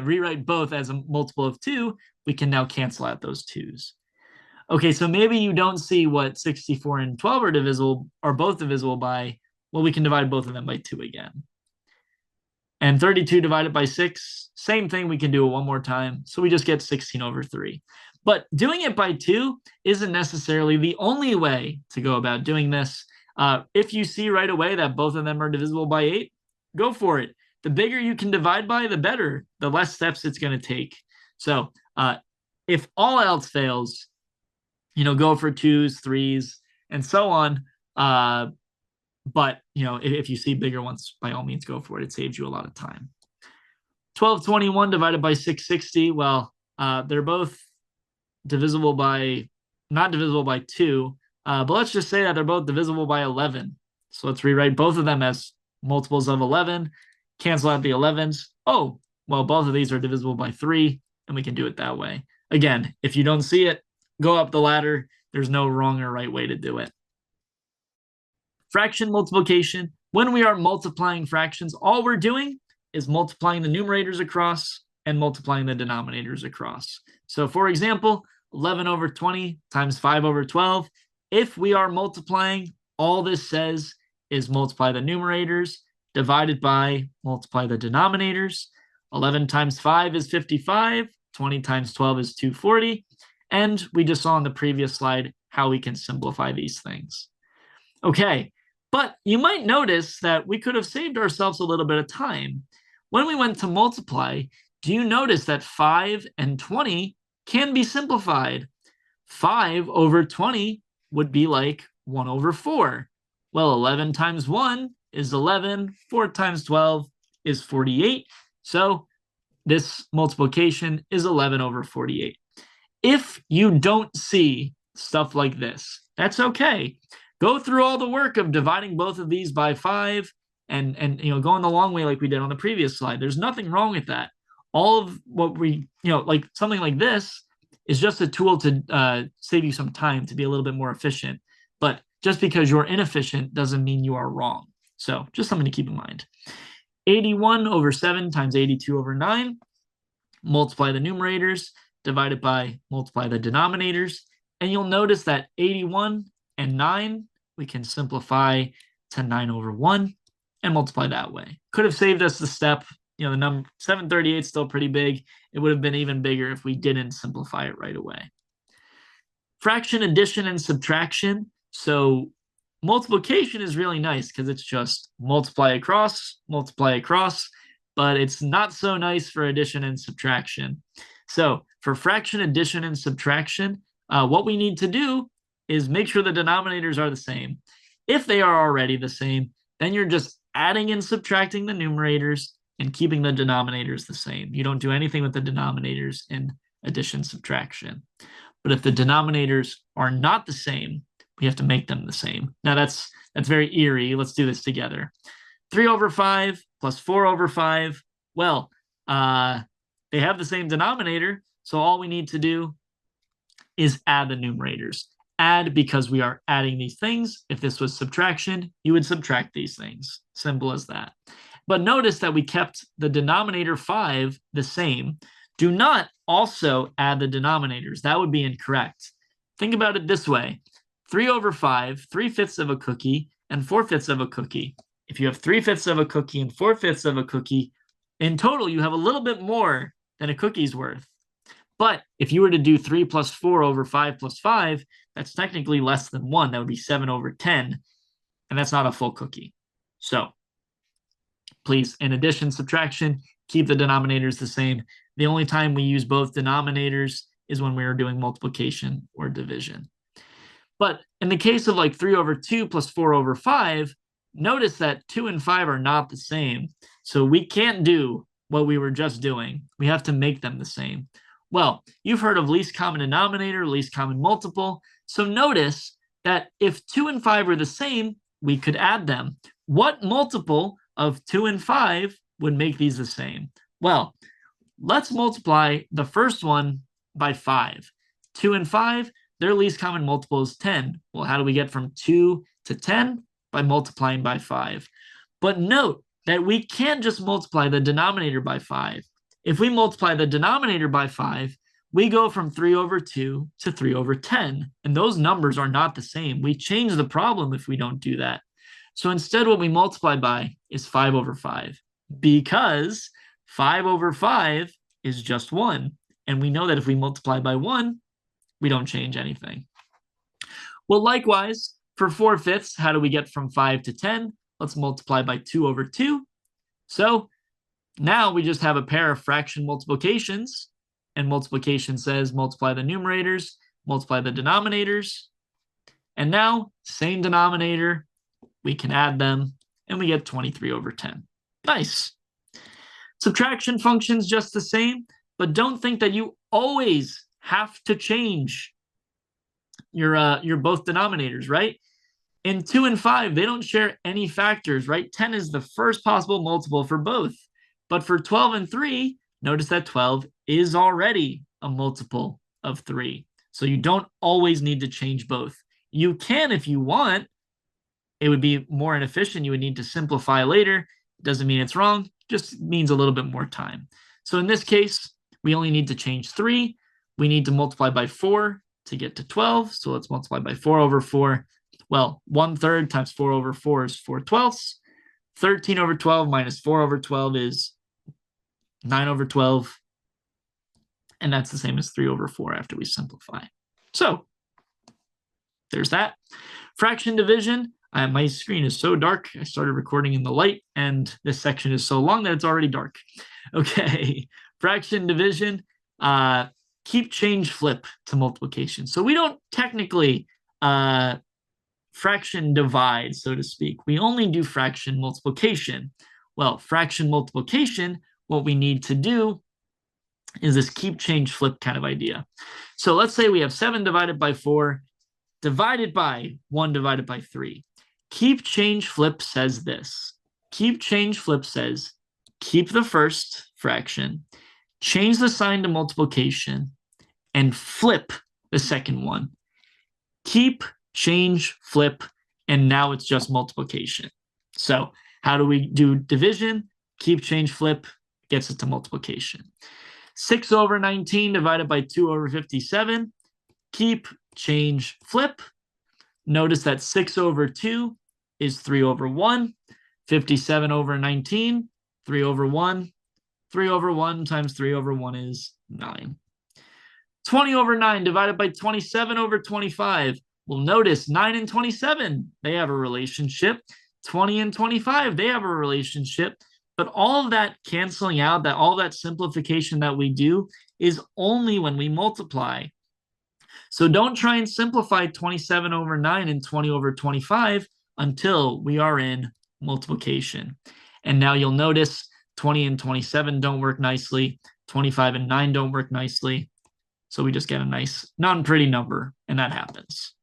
rewrite both as a multiple of 2, we can now cancel out those 2's. Okay, so maybe you don't see what 64 and 12 are both divisible by. Well, we can divide both of them by 2 again. And 32 divided by 6, same thing, we can do it one more time. So we just get 16 over 3. But doing it by 2 isn't necessarily the only way to go about doing this. If you see right away that both of them are divisible by 8, go for it. The bigger you can divide by, the better, the less steps it's going to take. So if all else fails, go for 2's, 3's, and so on. But, if you see bigger ones, by all means, go for it. It saves you a lot of time. 1221 divided by 660. Well, they're both not divisible by 2. But let's just say that they're both divisible by 11. So let's rewrite both of them as multiples of 11. Cancel out the 11's. Oh, well, both of these are divisible by 3, and we can do it that way. Again, if you don't see it, go up the ladder. There's no wrong or right way to do it. Fraction multiplication. When we are multiplying fractions, all we're doing is multiplying the numerators across and multiplying the denominators across. So for example, 11 over 20 times 5 over 12. If we are multiplying, all this says is multiply the numerators divided by multiply the denominators. 11 times 5 is 55. 20 times 12 is 240. And we just saw on the previous slide how we can simplify these things. Okay, but you might notice that we could have saved ourselves a little bit of time. When we went to multiply, do you notice that 5 and 20 can be simplified? 5 over 20 would be like 1 over 4. Well, 11 times 1 is 11. 4 times 12 is 48. So this multiplication is 11 over 48. If you don't see stuff like this, that's okay. Go through all the work of dividing both of these by 5 and going the long way like we did on the previous slide. There's nothing wrong with that. All of what we, like something like this is just a tool to save you some time to be a little bit more efficient. But just because you're inefficient doesn't mean you are wrong. So just something to keep in mind. 81 over 7 times 82 over 9. Multiply the numerators, divided by multiply the denominators. And you'll notice that 81 and 9, we can simplify to 9 over 1 and multiply that way. Could have saved us the step, the number 738 is still pretty big. It would have been even bigger if we didn't simplify it right away. Fraction addition and subtraction. So multiplication is really nice because it's just multiply across, but it's not so nice for addition and subtraction. So for fraction addition and subtraction, what we need to do is make sure the denominators are the same. If they are already the same, then you're just adding and subtracting the numerators and keeping the denominators the same. You don't do anything with the denominators in addition subtraction. But if the denominators are not the same, we have to make them the same. Now that's very eerie. Let's do this together. 3 over 5 plus 4 over 5. Well, they have the same denominator, so all we need to do is add the numerators. Add because we are adding these things. If this was subtraction, you would subtract these things. Simple as that. But notice that we kept the denominator 5 the same. Do not also add the denominators. That would be incorrect. Think about it this way. 3 over 5, 3/5 of a cookie, and 4/5 of a cookie. If you have 3/5 of a cookie and 4/5 of a cookie, in total, you have a little bit more than a cookie's worth. But if you were to do 3 plus 4 over 5 plus 5, that's technically less than 1. That would be 7 over 10, and that's not a full cookie. So please, in addition, subtraction, keep the denominators the same. The only time we use both denominators is when we are doing multiplication or division. But in the case of like 3 over 2 plus 4 over 5, notice that 2 and 5 are not the same. So we can't do what we were just doing. We have to make them the same. Well, you've heard of least common denominator, least common multiple. So notice that if 2 and 5 are the same, we could add them. What multiple of 2 and 5 would make these the same? Well, let's multiply the first one by 5. 2 and 5, their least common multiple is 10. Well, how do we get from 2 to 10? By multiplying by 5. But note that we can't just multiply the denominator by 5. If we multiply the denominator by 5, we go from 3 over 2 to 3 over 10. And those numbers are not the same. We change the problem if we don't do that. So instead, what we multiply by is 5 over 5, because 5 over 5 is just 1. And we know that if we multiply by 1, we don't change anything. Well, likewise, for 4/5, how do we get from 5 to 10? Let's multiply by 2 over 2. So now we just have a pair of fraction multiplications, and multiplication says multiply the numerators, multiply the denominators, and now same denominator, we can add them, and we get 23 over 10. Nice. Subtraction function's just the same, but don't think that you always have to change your both denominators, right? In 2 and 5, they don't share any factors, right? 10 is the first possible multiple for both. But for 12 and 3, notice that 12 is already a multiple of 3. So you don't always need to change both. You can if you want. It would be more inefficient. You would need to simplify later. Doesn't mean it's wrong, just means a little bit more time. So in this case, we only need to change 3. We need to multiply by 4 to get to 12. So let's multiply by 4 over 4. Well, 1/3 times 4 over 4 is 4/12. 13 over 12 minus 4 over 12 is 9 over 12. And that's the same as 3 over 4 after we simplify. So there's that. Fraction division. My screen is so dark. I started recording in the light, and this section is so long that it's already dark. Okay, fraction division. Keep, change, flip to multiplication. So we don't technically fraction divide, so to speak. We only do fraction multiplication. Well, fraction multiplication, what we need to do is this keep, change, flip kind of idea. So let's say we have 7 divided by 4 divided by 1 divided by 3. Keep, change, flip says this. Keep, change, flip says keep the first fraction, change the sign to multiplication, and flip the second one. Keep, change, flip, and now it's just multiplication. So how do we do division? Keep, change, flip gets it to multiplication. 6 over 19 divided by 2 over 57. Keep, change, flip. Notice that 6 over 2 is 3 over 1. 57 over 19, 3 over 1. 3 over 1 times 3 over 1 is 9. 20 over 9 divided by 27 over 25. Well, notice 9 and 27, they have a relationship. 20 and 25, they have a relationship. But all of that canceling out, all that simplification that we do is only when we multiply. So don't try and simplify 27 over 9 and 20 over 25 until we are in multiplication. And now you'll notice 20 and 27 don't work nicely. 25 and 9 don't work nicely. So we just get a nice non-pretty number, and that happens.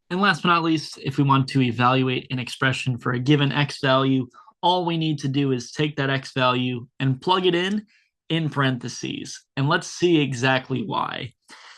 And last but not least, if we want to evaluate an expression for a given x value, all we need to do is take that x value and plug it in parentheses. And let's see exactly why.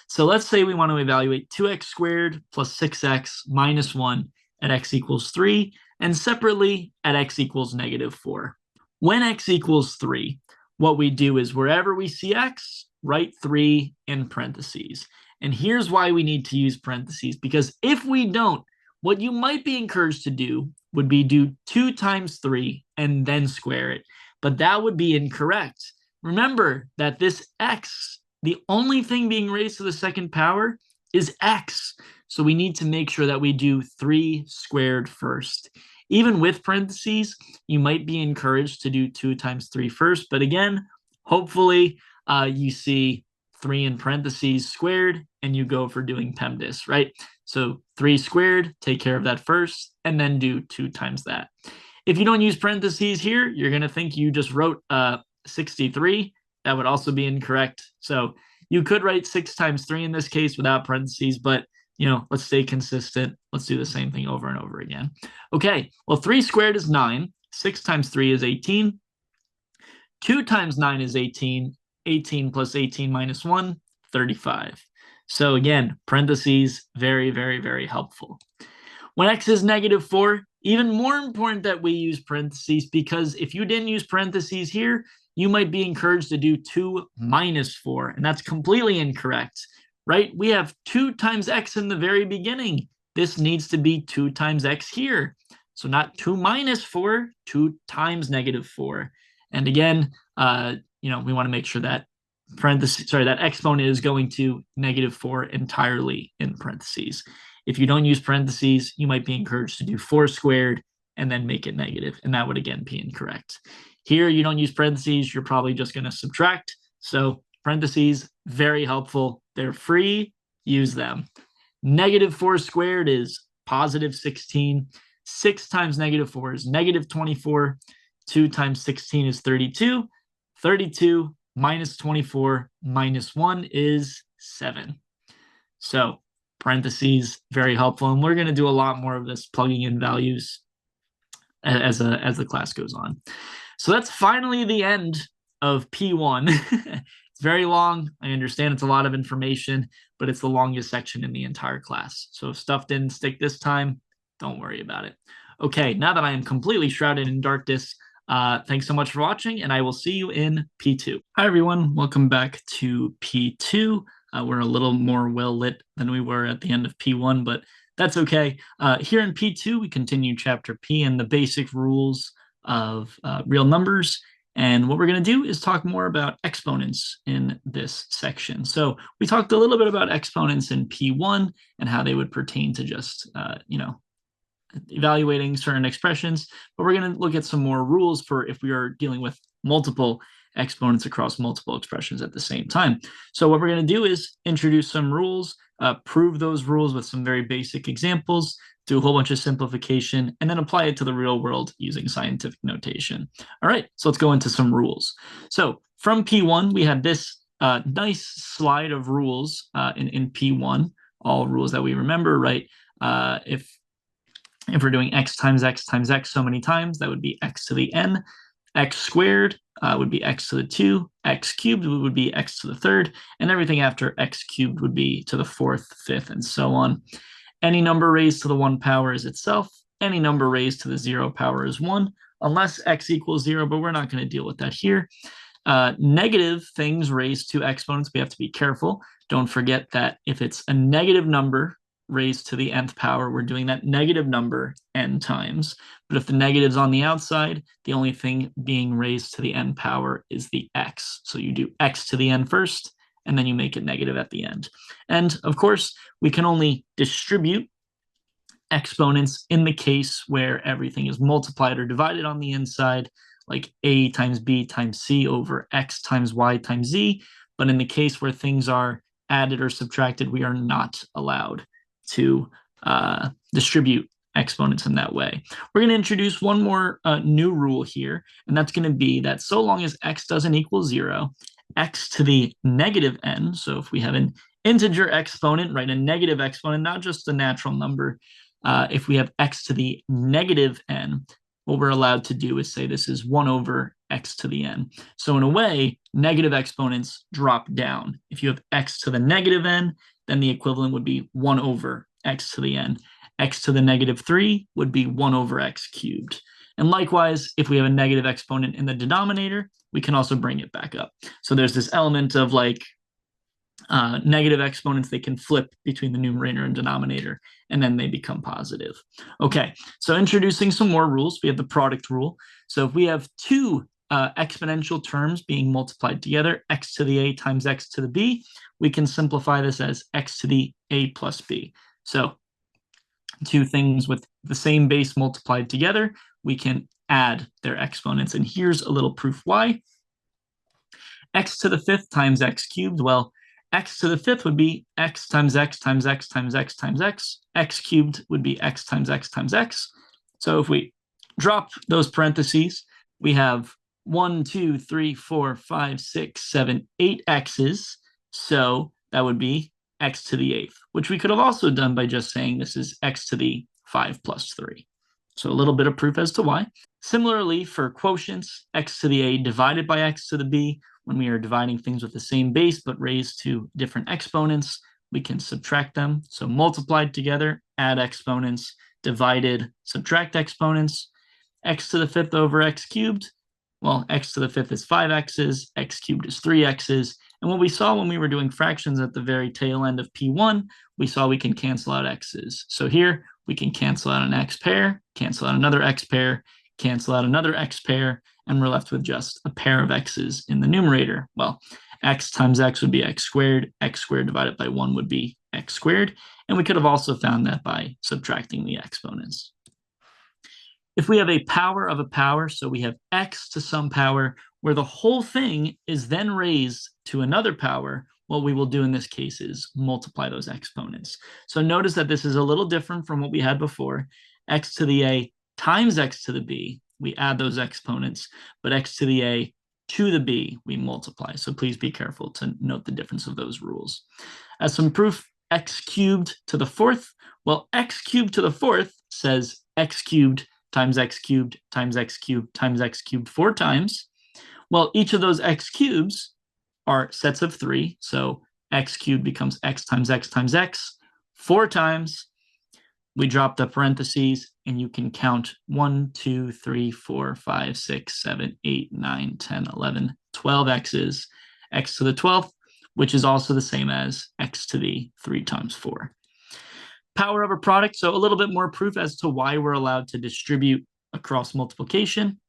So let's say we want to evaluate 2x squared plus 6x minus 1 at x equals 3, and separately at x equals negative 4. When x equals 3, what we do is wherever we see x, write 3 in parentheses. And here's why we need to use parentheses, because if we don't, what you might be encouraged to do would be do 2 times 3 and then square it. But that would be incorrect. Remember that this x, the only thing being raised to the second power is x. So we need to make sure that we do 3 squared first. Even with parentheses, you might be encouraged to do 2 times 3 first. But again, hopefully you see 3 in parentheses squared and you go for doing PEMDAS, right? So 3 squared, take care of that first, and then do 2 times that. If you don't use parentheses here, you're going to think you just wrote 63. That would also be incorrect. So you could write 6 times 3 in this case without parentheses, but let's stay consistent. Let's do the same thing over and over again. Okay, well, 3 squared is 9. 6 times 3 is 18. 2 times 9 is 18. 18 plus 18 minus 1, 35. So again, parentheses, very, very, very helpful. When x is negative 4, even more important that we use parentheses, because if you didn't use parentheses here, you might be encouraged to do 2 minus 4, and that's completely incorrect, right? We have 2 times x in the very beginning. This needs to be 2 times x here. So not 2 minus 4, 2 times negative 4. And again, we want to make sure that that exponent is going to negative 4 entirely in parentheses. If you don't use parentheses, you might be encouraged to do 4 squared and then make it negative, and that would again be incorrect. Here, you don't use parentheses, you're probably just going to subtract. So parentheses, very helpful. They're free, use them. Negative 4 squared is positive 16. 6 times negative 4 is negative 24. 2 times 16 is 32. 32 minus 24 minus 1 is 7. So parentheses, very helpful. And we're going to do a lot more of this plugging in values as the class goes on. So that's finally the end of P1. It's very long. I understand it's a lot of information, but it's the longest section in the entire class. So if stuff didn't stick this time, don't worry about it. Okay, now that I am completely shrouded in darkness, thanks so much for watching, and I will see you in P2. Hi, everyone. Welcome back to P2. We're a little more well-lit than we were at the end of P1, but that's okay. Here in P2, we continue Chapter P and the basic rules of real numbers. And what we're going to do is talk more about exponents in this section. So we talked a little bit about exponents in P1 and how they would pertain to just, evaluating certain expressions, but we're going to look at some more rules for if we are dealing with multiple exponents across multiple expressions at the same time. So what we're going to do is introduce some rules, prove those rules with some very basic examples, do a whole bunch of simplification, and then apply it to the real world using scientific notation. All right, so let's go into some rules. So from P1, we have this nice slide of rules in P1, all rules that we remember, right? If we're doing x times x times x so many times, that would be x to the n. X squared would be x to the 2. X cubed would be x to the 3rd. And everything after x cubed would be to the 4th, 5th, and so on. Any number raised to the 1 power is itself. Any number raised to the 0 power is 1, unless x equals 0, but we're not going to deal with that here. Negative things raised to exponents, we have to be careful. Don't forget that if it's a negative number raised to the nth power, we're doing that negative number n times. But if the negative's on the outside, the only thing being raised to the n power is the x. So you do x to the n first, and then you make it negative at the end. And of course, we can only distribute exponents in the case where everything is multiplied or divided on the inside, like a times b times c over x times y times z. But in the case where things are added or subtracted, we are not allowed to distribute exponents in that way. We're going to introduce one more new rule here, and that's going to be that so long as x doesn't equal 0, x to the negative n, so if we have an integer exponent, right, a negative exponent, not just a natural number, if we have x to the negative n, what we're allowed to do is say this is 1 over x to the n. So in a way, negative exponents drop down. If you have x to the negative n, then the equivalent would be 1 over x to the n. X to the negative 3 would be 1 over x cubed. And likewise, if we have a negative exponent in the denominator, we can also bring it back up. So there's this element of like negative exponents, they can flip between the numerator and denominator, and then they become positive. Okay, so introducing some more rules, we have the product rule. So if we have two exponential terms being multiplied together, x to the a times x to the b, we can simplify this as x to the a plus b. So two things with the same base multiplied together, we can add their exponents. And here's a little proof why. X to the fifth times x cubed, well, x to the fifth would be x times x times x times x times x. X cubed would be x times x times x. So if we drop those parentheses, we have 1, 2, 3, 4, 5, 6, 7, 8 x's. So that would be x to the eighth, which we could have also done by just saying this is x to the 5 plus 3. So a little bit of proof as to why. Similarly, for quotients, x to the a divided by x to the b, when we are dividing things with the same base but raised to different exponents, we can subtract them. So multiplied together, add exponents, divided, subtract exponents. X to the fifth over x cubed, well, x to the fifth is 5x's, x cubed is 3x's. And what we saw when we were doing fractions at the very tail end of P1, we saw we can cancel out x's. So here we can cancel out an x pair, cancel out another x pair, cancel out another x pair, and we're left with just a pair of x's in the numerator. Well, x times x would be x squared divided by 1 would be x squared, and we could have also found that by subtracting the exponents. If we have a power of a power, so we have x to some power, where the whole thing is then raised to another power, what we will do in this case is multiply those exponents. So notice that this is a little different from what we had before. X to the a times x to the b, we add those exponents, but x to the a to the b, we multiply. So please be careful to note the difference of those rules. As some proof, x cubed to the fourth, well, x cubed to the fourth says x cubed times x cubed times x cubed times x cubed 4 times. Well, each of those x cubes are sets of 3, so x cubed becomes x times x times x 4 times. We drop the parentheses, and you can count 1, 2, 3, 4, 5, 6, 7, 8, 9, 10, 11, 12 x's, x to the 12th, which is also the same as x to the 3 times 4. Power of a product, so a little bit more proof as to why we're allowed to distribute across multiplication.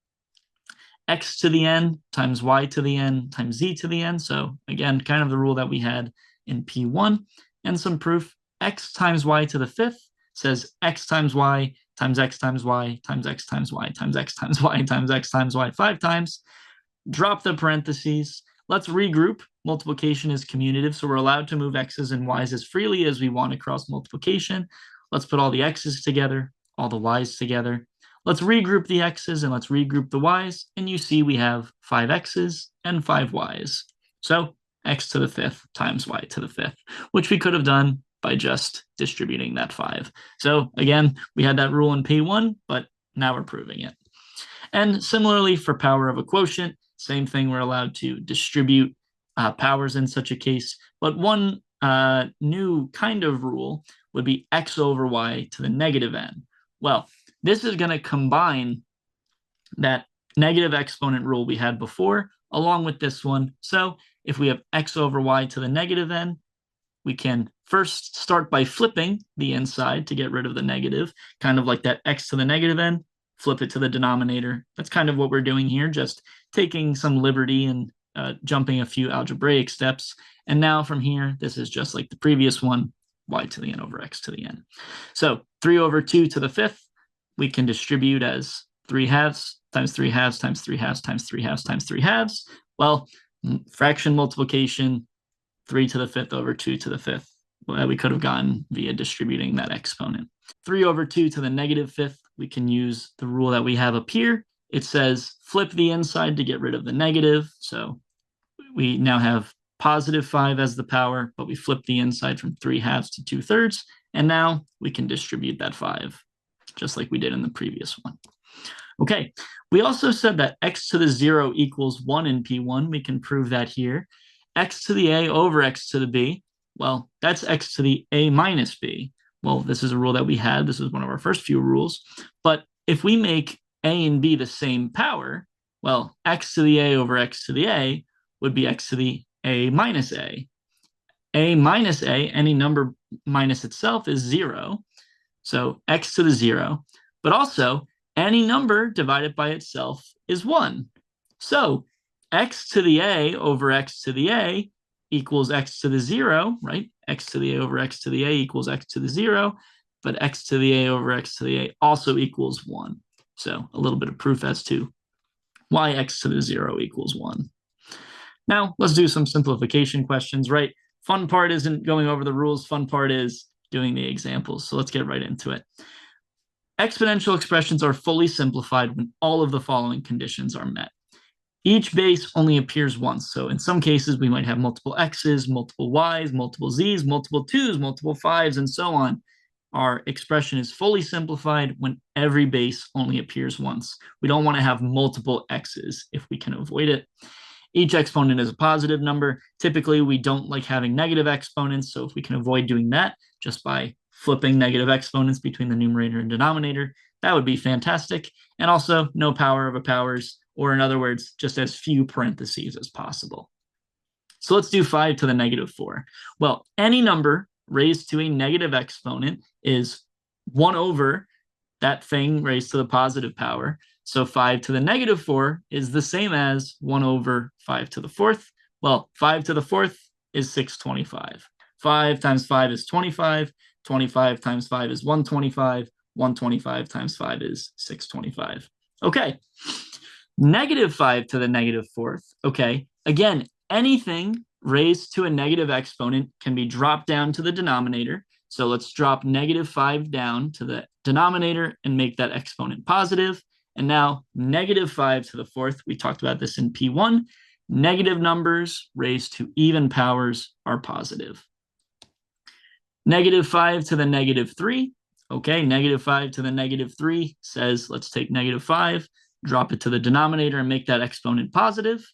X to the n times y to the n times z to the n. So again, kind of the rule that we had in P1. And some proof, x times y to the fifth says x times y times x times y times x times y times x times y times x times y 5 times. Drop the parentheses. Let's regroup. Multiplication is commutative, so we're allowed to move x's and y's as freely as we want across multiplication. Let's put all the x's together, all the y's together. Let's regroup the x's and let's regroup the y's, and you see we have 5 x's and 5 y's. So x to the fifth times y to the fifth, which we could have done by just distributing that 5. So again, we had that rule in P1, but now we're proving it. And similarly for power of a quotient, same thing, we're allowed to distribute powers in such a case. But one new kind of rule would be x over y to the negative n. Well, this is going to combine that negative exponent rule we had before along with this one. So if we have x over y to the negative n, we can first start by flipping the inside to get rid of the negative, kind of like that x to the negative n, flip it to the denominator. That's kind of what we're doing here, just taking some liberty and jumping a few algebraic steps. And now from here, this is just like the previous one, y to the n over x to the n. So 3 over 2 to the fifth, we can distribute as 3 halves times 3 halves times 3 halves times 3 halves times 3 halves. Well, fraction multiplication, 3 to the fifth over 2 to the fifth. Well, we could have gotten via distributing that exponent. 3 over 2 to the negative fifth, we can use the rule that we have up here. It says flip the inside to get rid of the negative. So we now have positive 5 as the power, but we flip the inside from 3 halves to 2/3. And now we can distribute that 5, just like we did in the previous one. Okay, we also said that x to the 0 equals 1 in P1. We can prove that here. X to the a over x to the b, well, that's x to the a minus b. Well, this is a rule that we had. This is one of our first few rules. But if we make a and b the same power, well, x to the a over x to the a would be x to the a minus a. A minus a, any number minus itself, is 0. So x to the 0. But also, any number divided by itself is 1. So x to the a over x to the a equals x to the 0, right? X to the a over x to the a equals x to the 0, but x to the a over x to the a also equals 1. So a little bit of proof as to why x to the 0 equals 1. Now, let's do some simplification questions, right? Fun part isn't going over the rules. Fun part is doing the examples. So let's get right into it. Exponential expressions are fully simplified when all of the following conditions are met. Each base only appears once. So in some cases, we might have multiple x's, multiple y's, multiple z's, multiple 2's, multiple 5's, and so on. Our expression is fully simplified when every base only appears once. We don't want to have multiple x's if we can avoid it. Each exponent is a positive number. Typically, we don't like having negative exponents, so if we can avoid doing that just by flipping negative exponents between the numerator and denominator, that would be fantastic. And also, no power over powers, or in other words, just as few parentheses as possible. So let's do 5 to the negative 4. Well, any number raised to a negative exponent is 1 over that thing raised to the positive power. So 5 to the negative 4 is the same as 1 over 5 to the fourth. Well, 5 to the fourth is 625. 5 times 5 is 25. 25 times 5 is 125. 125 times 5 is 625. Okay. Negative 5 to the negative fourth. Okay. Again, anything raised to a negative exponent can be dropped down to the denominator. So let's drop negative 5 down to the denominator and make that exponent positive. And now negative 5 to the fourth, we talked about this in P1, negative numbers raised to even powers are positive. Negative 5 to the negative 3, okay, negative 5 to the negative 3 says let's take negative 5, drop it to the denominator and make that exponent positive.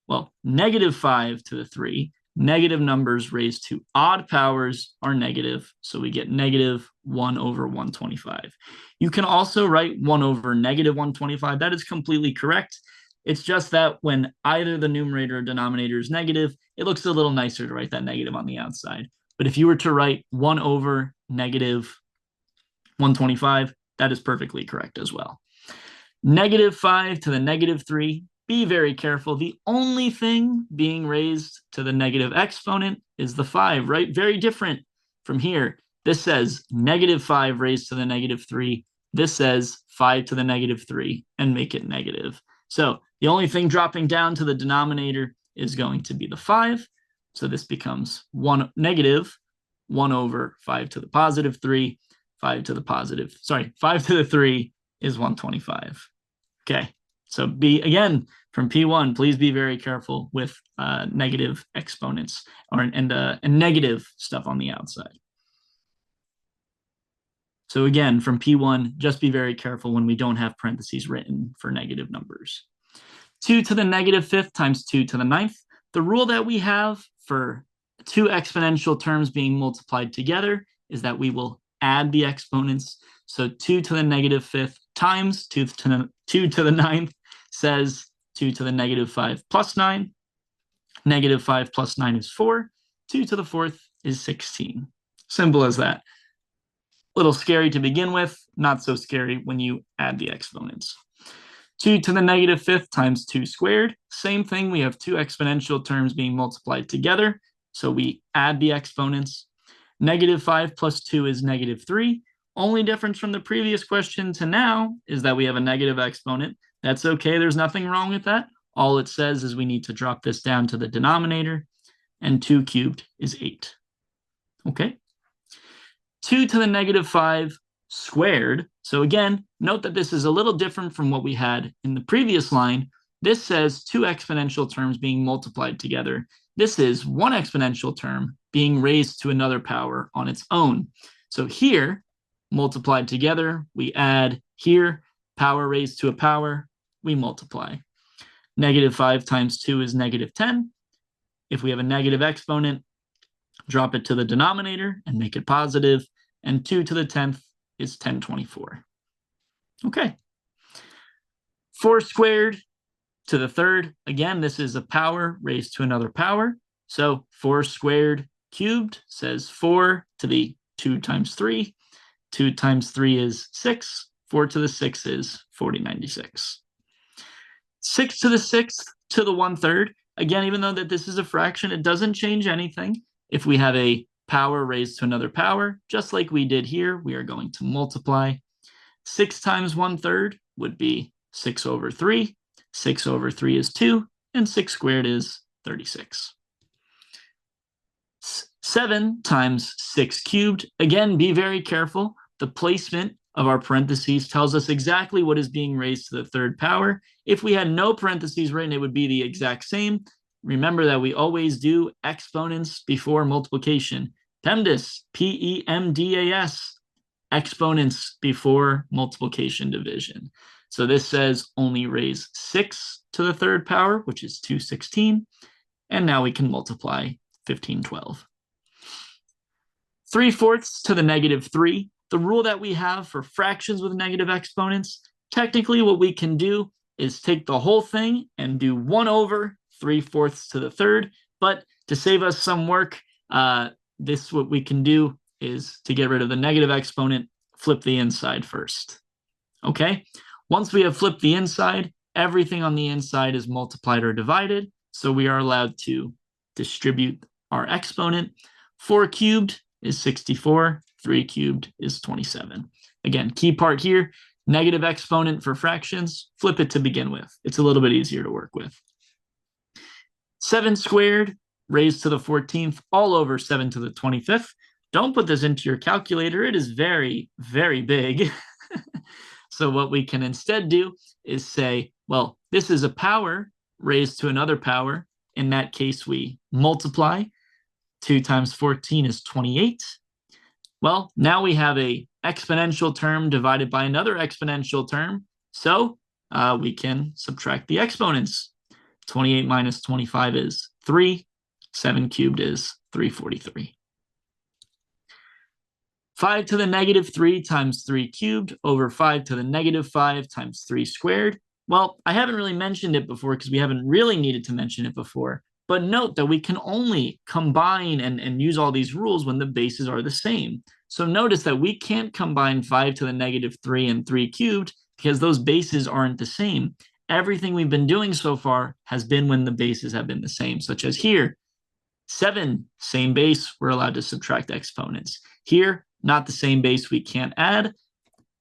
Well, negative 5 to the 3, negative numbers raised to odd powers are negative, so we get negative 1 over 125. You can also write 1 over negative 125. That is completely correct. It's just that when either the numerator or denominator is negative, it looks a little nicer to write that negative on the outside. But if you were to write 1 over negative 125, that is perfectly correct as well. Negative 5 to the negative 3. Be very careful. The only thing being raised to the negative exponent is the 5, right? Very different from here. This says negative 5 raised to the negative 3. This says 5 to the negative 3 and make it negative. So the only thing dropping down to the denominator is going to be the 5. So this becomes negative 1 over 5 to the positive 3. 5 to the 3 is 125. Okay. So again, from P1, please be very careful with negative exponents and negative stuff on the outside. So again, from P1, just be very careful when we don't have parentheses written for negative numbers. 2 to the negative fifth times 2 to the ninth. The rule that we have for two exponential terms being multiplied together is that we will add the exponents. So 2 to the negative fifth times 2 to the ninth says 2 to the negative 5 plus 9. Negative 5 plus 9 is 4. 2 to the fourth is 16. Simple as that. A little scary to begin with, not so scary when you add the exponents. 2 to the negative fifth times 2 squared. Same thing, we have two exponential terms being multiplied together, so we add the exponents. Negative 5 plus 2 is negative 3. Only difference from the previous question to now is that we have a negative exponent. That's okay, there's nothing wrong with that. All it says is we need to drop this down to the denominator, and 2 cubed is 8. Okay? 2 to the negative 5 squared. So again, note that this is a little different from what we had in the previous line. This says two exponential terms being multiplied together. This is one exponential term being raised to another power on its own. So here, multiplied together, we add here, power raised to a power, we multiply. Negative 5 times 2 is negative 10. If we have a negative exponent, drop it to the denominator and make it positive, and 2 to the 10th is 1024. Okay. 4 squared to the third. Again, this is a power raised to another power. So 4 squared cubed says 4 to the 2 times 3. 2 times 3 is 6. 4 to the 6 is 4096. 6 to the 6th to the 1/3. Again, even though that this is a fraction, it doesn't change anything. If we have a power raised to another power, just like we did here, we are going to multiply. 6 times 1/3 would be 6 over 3. 6 over 3 is 2, and 6 squared is 36. 7 times 6 cubed. Again, be very careful. The placement of our parentheses tells us exactly what is being raised to the third power. If we had no parentheses written, it would be the exact same. Remember that we always do exponents before multiplication. PEMDAS, P-E-M-D-A-S, exponents before multiplication division. So this says only raise 6 to the third power, which is 216. And now we can multiply 1512. 3/4 to the negative 3. The rule that we have for fractions with negative exponents, technically what we can do is take the whole thing and do 1 over 3/4 to the third. But to save us some work, what we can do is to get rid of the negative exponent, flip the inside first. Okay? Once we have flipped the inside, everything on the inside is multiplied or divided. So we are allowed to distribute our exponent. 4 cubed is 64. 3 cubed is 27. Again, key part here, negative exponent for fractions, flip it to begin with. It's a little bit easier to work with. 7 squared raised to the 14th, all over 7 to the 25th. Don't put this into your calculator. It is very, very big. So what we can instead do is say, well, this is a power raised to another power. In that case, we multiply. 2 times 14 is 28. Well, now we have a exponential term divided by another exponential term. So we can subtract the exponents. 28 minus 25 is 3. 7 cubed is 343. 5 to the negative 3 times 3 cubed over 5 to the negative 5 times 3 squared. Well, I haven't really mentioned it before because we haven't really needed to mention it before. But note that we can only combine and use all these rules when the bases are the same. So notice that we can't combine 5 to the negative 3 and 3 cubed because those bases aren't the same. Everything we've been doing so far has been when the bases have been the same, such as here. 7, same base, we're allowed to subtract exponents. Here, not the same base, we can't add.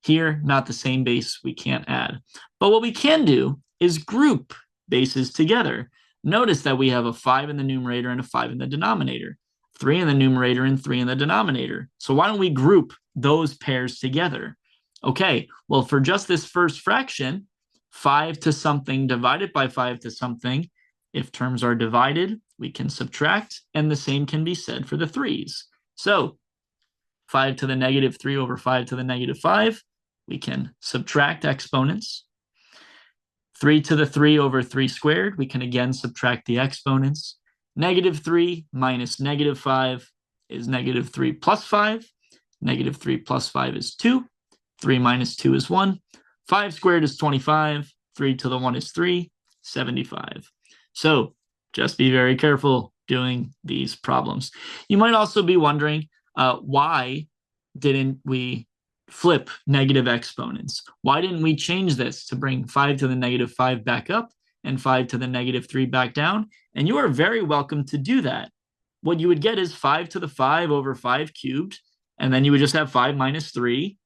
Here, not the same base, we can't add. But what we can do is group bases together. Notice that we have a 5 in the numerator and a 5 in the denominator. 3 in the numerator and 3 in the denominator. So why don't we group those pairs together? Okay, well, for just this first fraction, 5 to something divided by 5 to something, if terms are divided, we can subtract, and the same can be said for the 3's. So 5 to the negative 3 over 5 to the negative 5, we can subtract exponents. 3 to the 3 over 3 squared, we can again subtract the exponents. Negative 3 minus negative 5 is negative 3 plus 5. Negative 3 plus 5 is 2. 3 minus 2 is 1. 5 squared is 25. 3 to the 1 is 3. 75. So just be very careful. doing these problems. You might also be wondering, why didn't we flip negative exponents? Why didn't we change this to bring 5 to the negative 5 back up and 5 to the negative 3 back down? And you are very welcome to do that. What you would get is 5 to the 5 over 5 cubed, and then you would just have 5 minus 3,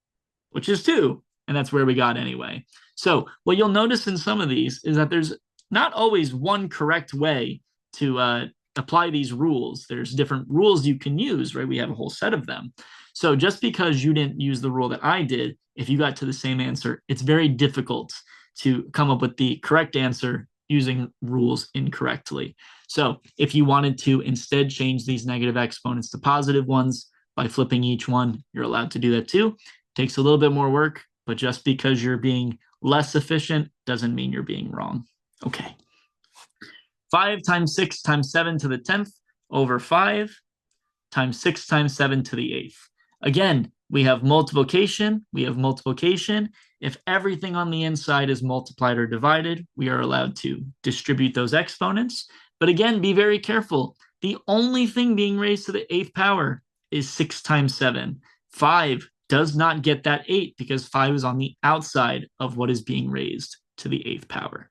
which is 2, and that's where we got anyway. So what you'll notice in some of these is that there's not always one correct way to apply these rules. There's different rules you can use, right? We have a whole set of them. So just because you didn't use the rule that I did, if you got to the same answer, it's very difficult to come up with the correct answer using rules incorrectly. So if you wanted to instead change these negative exponents to positive ones by flipping each one, you're allowed to do that too. It takes a little bit more work, but just because you're being less efficient doesn't mean you're being wrong. Okay. 5 times 6 times 7 to the 10th over 5 times 6 times 7 to the 8th. Again, we have multiplication. If everything on the inside is multiplied or divided, we are allowed to distribute those exponents. But again, be very careful. The only thing being raised to the 8th power is 6 times 7. 5 does not get that 8 because 5 is on the outside of what is being raised to the 8th power.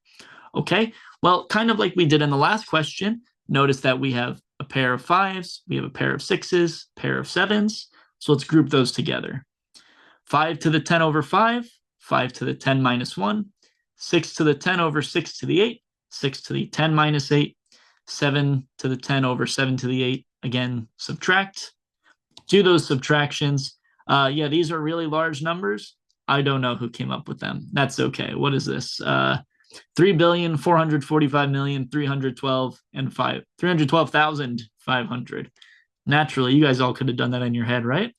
Okay, well, kind of like we did in the last question, notice that we have a pair of 5s, we have a pair of 6s, pair of 7s. So let's group those together. 5 to the 10 over 5, 5 to the 10 minus 1, 6 to the 10 over 6 to the 8, 6 to the 10 minus 8, 7 to the 10 over 7 to the 8. Again, subtract. Do those subtractions. Yeah, these are really large numbers. I don't know who came up with them. That's okay. What is this? 3,445,312,500. Naturally, you guys all could have done that in your head, right?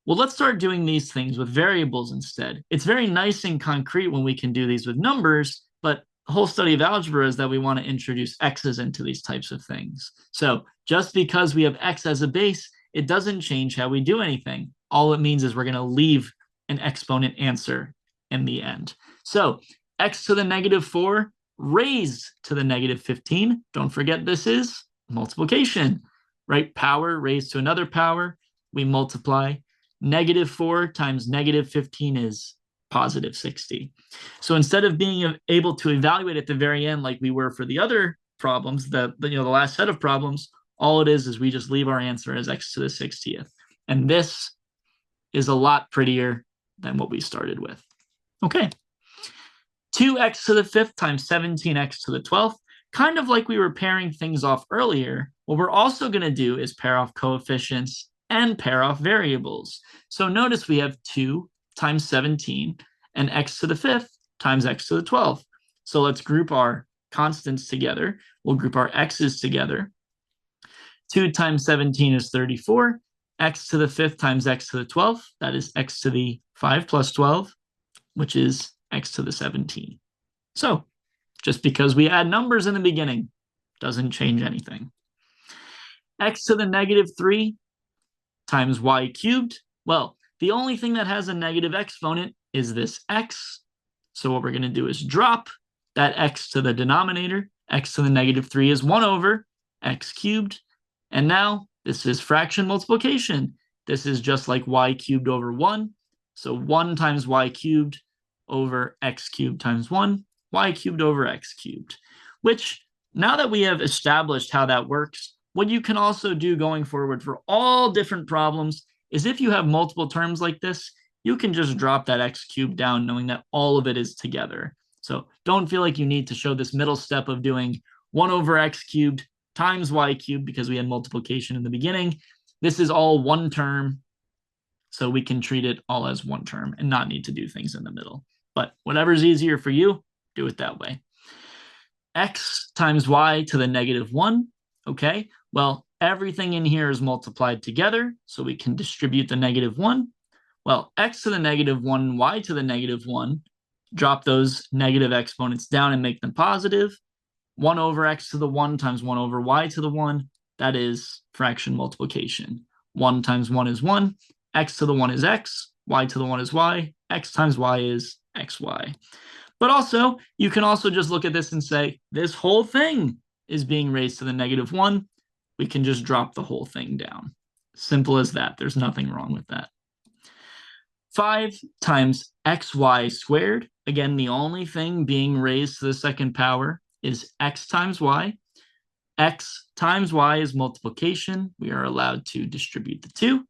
Well, let's start doing these things with variables instead. It's very nice and concrete when we can do these with numbers, but the whole study of algebra is that we want to introduce x's into these types of things. So just because we have x as a base, it doesn't change how we do anything. All it means is we're going to leave an exponent answer in the end. So x to the negative 4 raised to the negative 15. Don't forget this is multiplication, right? Power raised to another power. We multiply. Negative 4 times negative 15 is positive 60. So instead of being able to evaluate at the very end like we were for the other problems, the last set of problems, all it is we just leave our answer as x to the 60th. And this is a lot prettier than what we started with. Okay. 2x to the 5th times 17x to the 12th. Kind of like we were pairing things off earlier, what we're also going to do is pair off coefficients and pair off variables. So notice we have 2 times 17 and x to the 5th times x to the 12th. So let's group our constants together. We'll group our x's together. 2 times 17 is 34. X to the 5th times x to the 12th. That is x to the 5 plus 12, which is x to the 17. So just because we add numbers in the beginning doesn't change anything. X to the negative 3 times y cubed. Well, the only thing that has a negative exponent is this x. So what we're going to do is drop that x to the denominator. X to the negative 3 is 1 over x cubed. And now this is fraction multiplication. This is just like y cubed over 1. So 1 times y cubed over x cubed times 1, y cubed over x cubed. Which, now that we have established how that works, what you can also do going forward for all different problems is if you have multiple terms like this, you can just drop that x cubed down knowing that all of it is together. So don't feel like you need to show this middle step of doing 1 over x cubed times y cubed because we had multiplication in the beginning. This is all one term, so we can treat it all as one term and not need to do things in the middle. But whatever's easier for you, do it that way. X times y to the negative 1. Okay, well, everything in here is multiplied together, so we can distribute the negative 1. Well, x to the negative 1, y to the negative 1, drop those negative exponents down and make them positive. 1 over x to the 1 times 1 over y to the 1, that is fraction multiplication. 1 times 1 is 1, x to the 1 is x, y to the 1 is y, x times y is xy. But also, you can also just look at this and say, this whole thing is being raised to the negative 1. we can just drop the whole thing down. Simple as that. There's nothing wrong with that. 5 times xy squared. Again, the only thing being raised to the second power is x times y. X times y is multiplication. We are allowed to distribute the 2.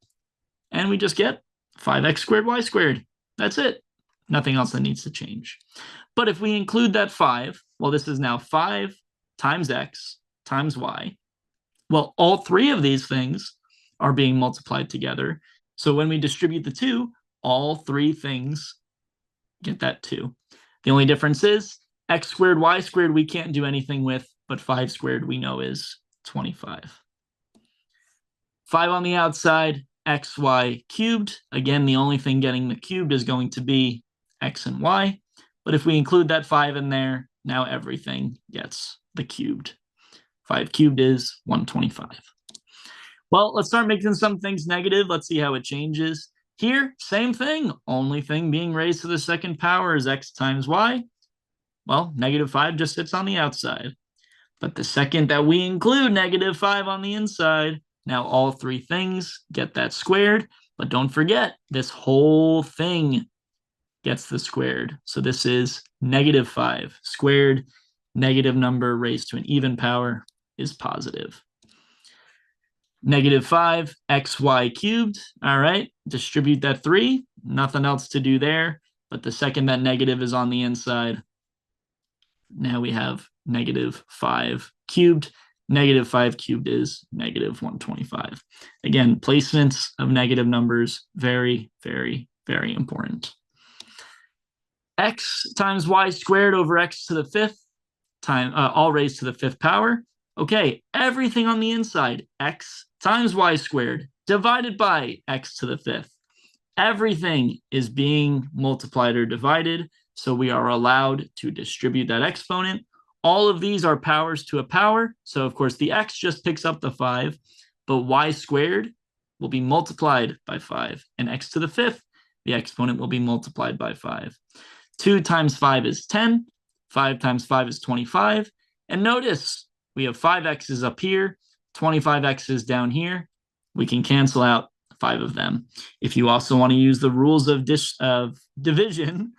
And we just get 5x squared y squared. That's it. Nothing else that needs to change. But if we include that 5, well, this is now 5 times x times y. Well, all 3 of these things are being multiplied together. So when we distribute the 2, all 3 things get that 2. The only difference is x squared, y squared, we can't do anything with, but 5 squared we know is 25. 5 on the outside, xy cubed. Again, the only thing getting the cubed is going to be x and y. But if we include that 5 in there, now everything gets the cubed. 5 cubed is 125. Well, let's start making some things negative. Let's see how it changes. Here, same thing. Only thing being raised to the second power is x times y. Well, -5 just sits on the outside. But the second that we include -5 on the inside, now all 3 things get that squared. But don't forget, this whole thing gets the squared. So this is -5 squared. Negative number raised to an even power is positive. -5 xy cubed. All right, distribute that 3. Nothing else to do there. But the second that negative is on the inside, now we have -5 cubed. -5 cubed is -125. Again, placements of negative numbers, very, very, very important. X times y squared over x to the 5th, all raised to the 5th power. Okay, everything on the inside, x times y squared divided by x to the 5th. Everything is being multiplied or divided, so we are allowed to distribute that exponent. All of these are powers to a power, so of course the x just picks up the 5, but y squared will be multiplied by 5, and x to the 5th, the exponent will be multiplied by 5. 2 times 5 is 10, 5 times 5 is 25, and notice we have 5x's up here, 25x's down here. We can cancel out 5 of them. If you also want to use the rules of division,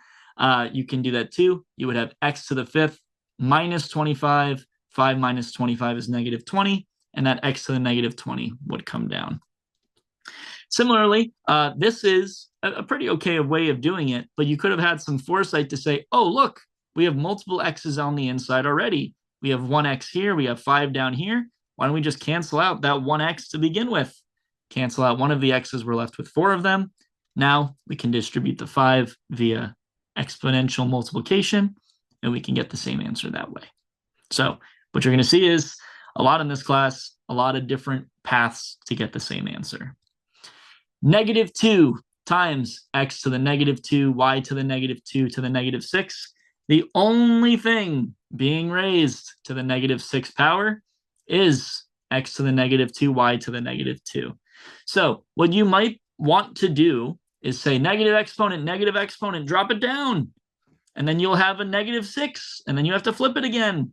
you can do that too. You would have x to the 5th minus 25, 5 minus 25 is -20, and that x to the -20 would come down. Similarly, this is a pretty okay way of doing it, but you could have had some foresight to say, oh, look, we have multiple x's on the inside already. We have 1x here, we have 5 down here. Why don't we just cancel out that 1x to begin with? Cancel out one of the x's, we're left with 4 of them. Now we can distribute the 5 via exponential multiplication, and we can get the same answer that way. So what you're going to see is a lot in this class, a lot of different paths to get the same answer. -2 times x to the -2, y to the -2 to the -6. The only thing being raised to the -6 power is x to the -2, y to the -2. So what you might want to do is say negative exponent, drop it down. And then you'll have a -6, and then you have to flip it again.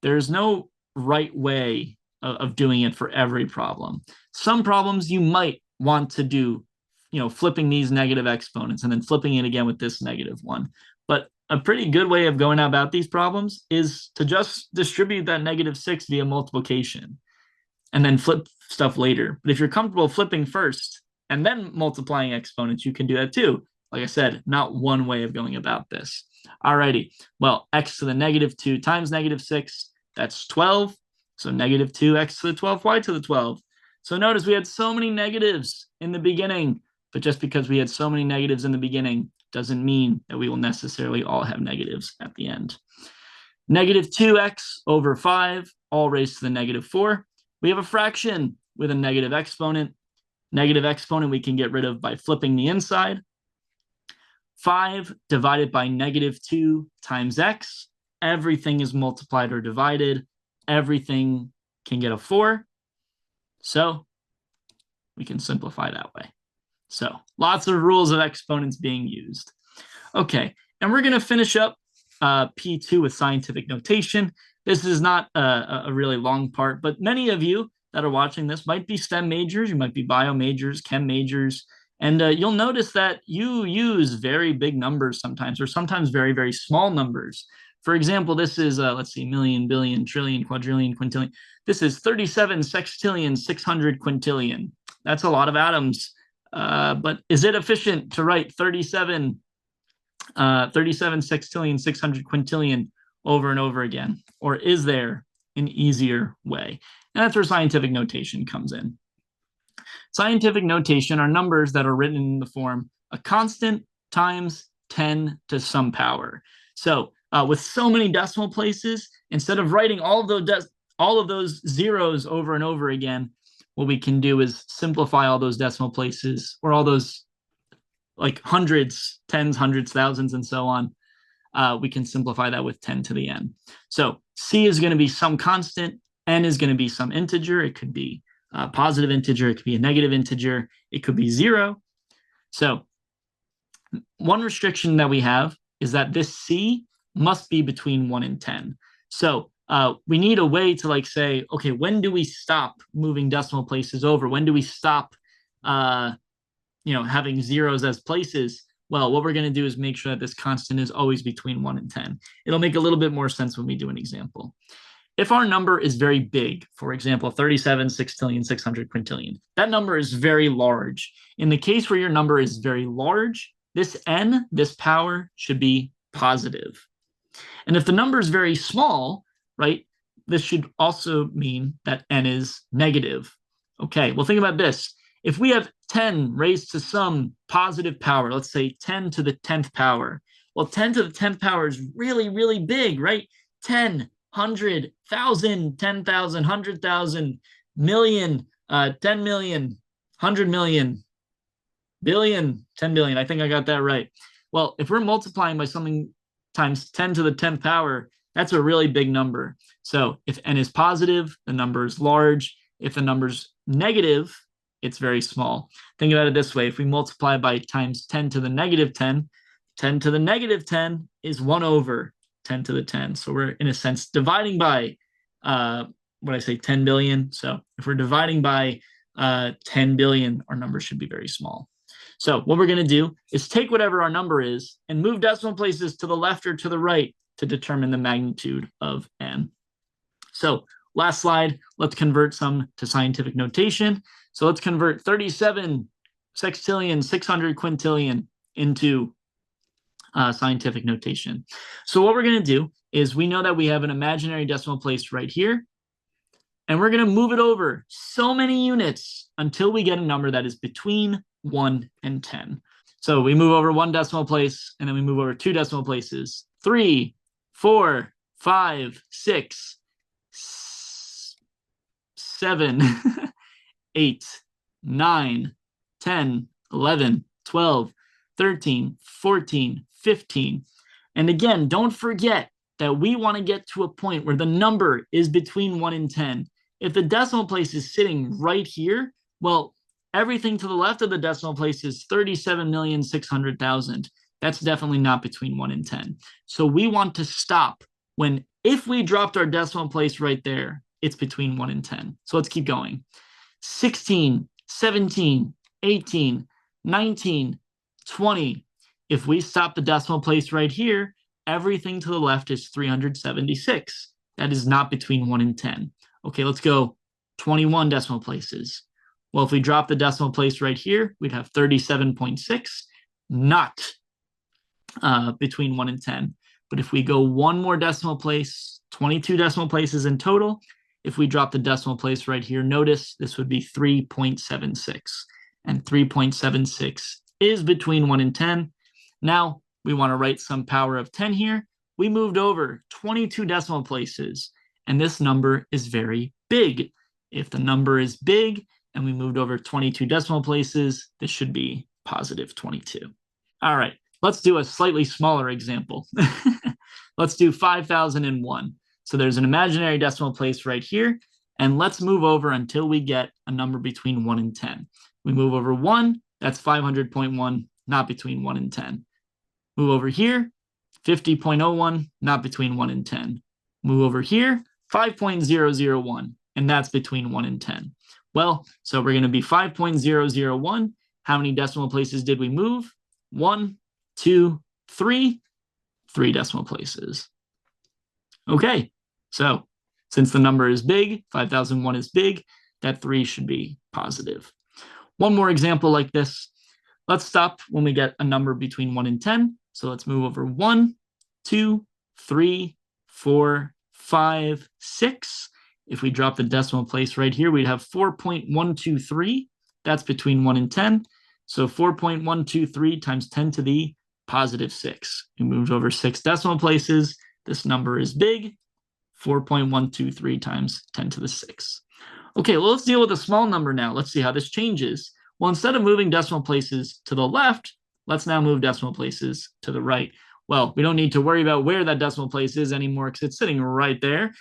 There's no right way of doing it for every problem. Some problems you might want to do, flipping these negative exponents and then flipping it again with this -1. But a pretty good way of going about these problems is to just distribute that -6 via multiplication and then flip stuff later. But if you're comfortable flipping first and then multiplying exponents, you can do that too. Like I said, not one way of going about this. Alrighty, well, x to the -2 times -6, that's 12. So -2x to the 12, y to the 12. So notice we had so many negatives in the beginning, but just because we had so many negatives in the beginning doesn't mean that we will necessarily all have negatives at the end. -2x over 5, all raised to the -4. We have a fraction with a negative exponent. Negative exponent we can get rid of by flipping the inside. 5 divided by -2 times x. Everything is multiplied or divided. Everything can get a 4. So we can simplify that way. So lots of rules of exponents being used. Okay, and we're going to finish up P2 with scientific notation. This is not a really long part, but many of you that are watching this might be STEM majors, you might be bio majors, chem majors, and you'll notice that you use very big numbers sometimes, or sometimes very, very small numbers. For example, this is, let's see, million, billion, trillion, quadrillion, quintillion. This is 37 sextillion, 600 quintillion. That's a lot of atoms. But is it efficient to write 37 sextillion, 600 quintillion over and over again? Or is there an easier way? And that's where scientific notation comes in. Scientific notation are numbers that are written in the form a constant times 10 to some power. So with so many decimal places, instead of writing all of those zeros over and over again, what we can do is simplify all those decimal places, or all those like hundreds, tens, hundreds, thousands, and so on. We can simplify that with 10 to the n. So c is going to be some constant, n is going to be some integer. It could be a positive integer, it could be a negative integer, it could be 0. So one restriction that we have is that this c must be between 1 and 10. So we need a way to like say, okay, when do we stop moving decimal places over? When do we stop having zeros as places? Well, what we're going to do is make sure that this constant is always between 1 and 10. It'll make a little bit more sense when we do an example. If our number is very big, for example, 37 sextillion, 600 quintillion, that number is very large. In the case where your number is very large, this n, this power, should be positive. And if the number is very small, right, this should also mean that n is negative. Okay, well, think about this. If we have 10 raised to some positive power, let's say 10 to the 10th power, well, 10 to the 10th power is really, really big, right? 10, 100, 1,000, 10,000, 100,000, million, 10 million, 100 million, billion, 10 billion. I think I got that right. Well, if we're multiplying by something times 10 to the 10th power, that's a really big number. So if n is positive, the number is large. If the number's negative, it's very small. Think about it this way. If we multiply by times 10 to the negative 10, 10 to the negative 10 is 1 over 10 to the 10. So we're, in a sense, dividing by, 10 billion. So if we're dividing by 10 billion, our number should be very small. So what we're going to do is take whatever our number is and move decimal places to the left or to the right to determine the magnitude of n. So last slide, let's convert some to scientific notation. So let's convert 37 sextillion, 600 quintillion into scientific notation. So what we're going to do is we know that we have an imaginary decimal place right here, and we're going to move it over so many units until we get a number that is between 1 and 10. So we move over 1 decimal place, and then we move over 2 decimal places, 3, 4, 5, 6, 7, 8, 9, 10, 11, 12, 13, 14, 15. And again, don't forget that we want to get to a point where the number is between 1 and 10. If the decimal place is sitting right here, well, everything to the left of the decimal place is 37,600,000. That's definitely not between 1 and 10. So we want to stop when, if we dropped our decimal place right there, it's between 1 and 10. So let's keep going. 16, 17, 18, 19, 20. If we stop the decimal place right here, everything to the left is 376. That is not between 1 and 10. Okay, let's go 21 decimal places. Well, if we drop the decimal place right here, we'd have 37.6, not between 1 and 10. But if we go one more decimal place, 22 decimal places in total, if we drop the decimal place right here, notice this would be 3.76. And 3.76 is between 1 and 10. Now we want to write some power of 10 here. We moved over 22 decimal places, and this number is very big. If the number is big and we moved over 22 decimal places, this should be positive 22. All right, let's do a slightly smaller example. Let's do 5,001. So there's an imaginary decimal place right here, and let's move over until we get a number between 1 and 10. We move over 1, that's 500.1, not between 1 and 10. Move over here, 50.01, not between 1 and 10. Move over here, 5.001, and that's between 1 and 10. Well, so we're going to be 5.001. How many decimal places did we move? 1, 2, 3. 3 decimal places. Okay, so since the number is big, 5001 is big, that 3 should be positive. One more example like this. Let's stop when we get a number between 1 and 10. So let's move over 1, 2, 3, 4, 5, 6. If we drop the decimal place right here, we'd have 4.123. That's between 1 and 10. So 4.123 times 10 to the positive 6. We moved over 6 decimal places. This number is big. 4.123 times 10 to the 6. Okay, well, let's deal with a small number now. Let's see how this changes. Well, instead of moving decimal places to the left, let's now move decimal places to the right. Well, we don't need to worry about where that decimal place is anymore because it's sitting right there.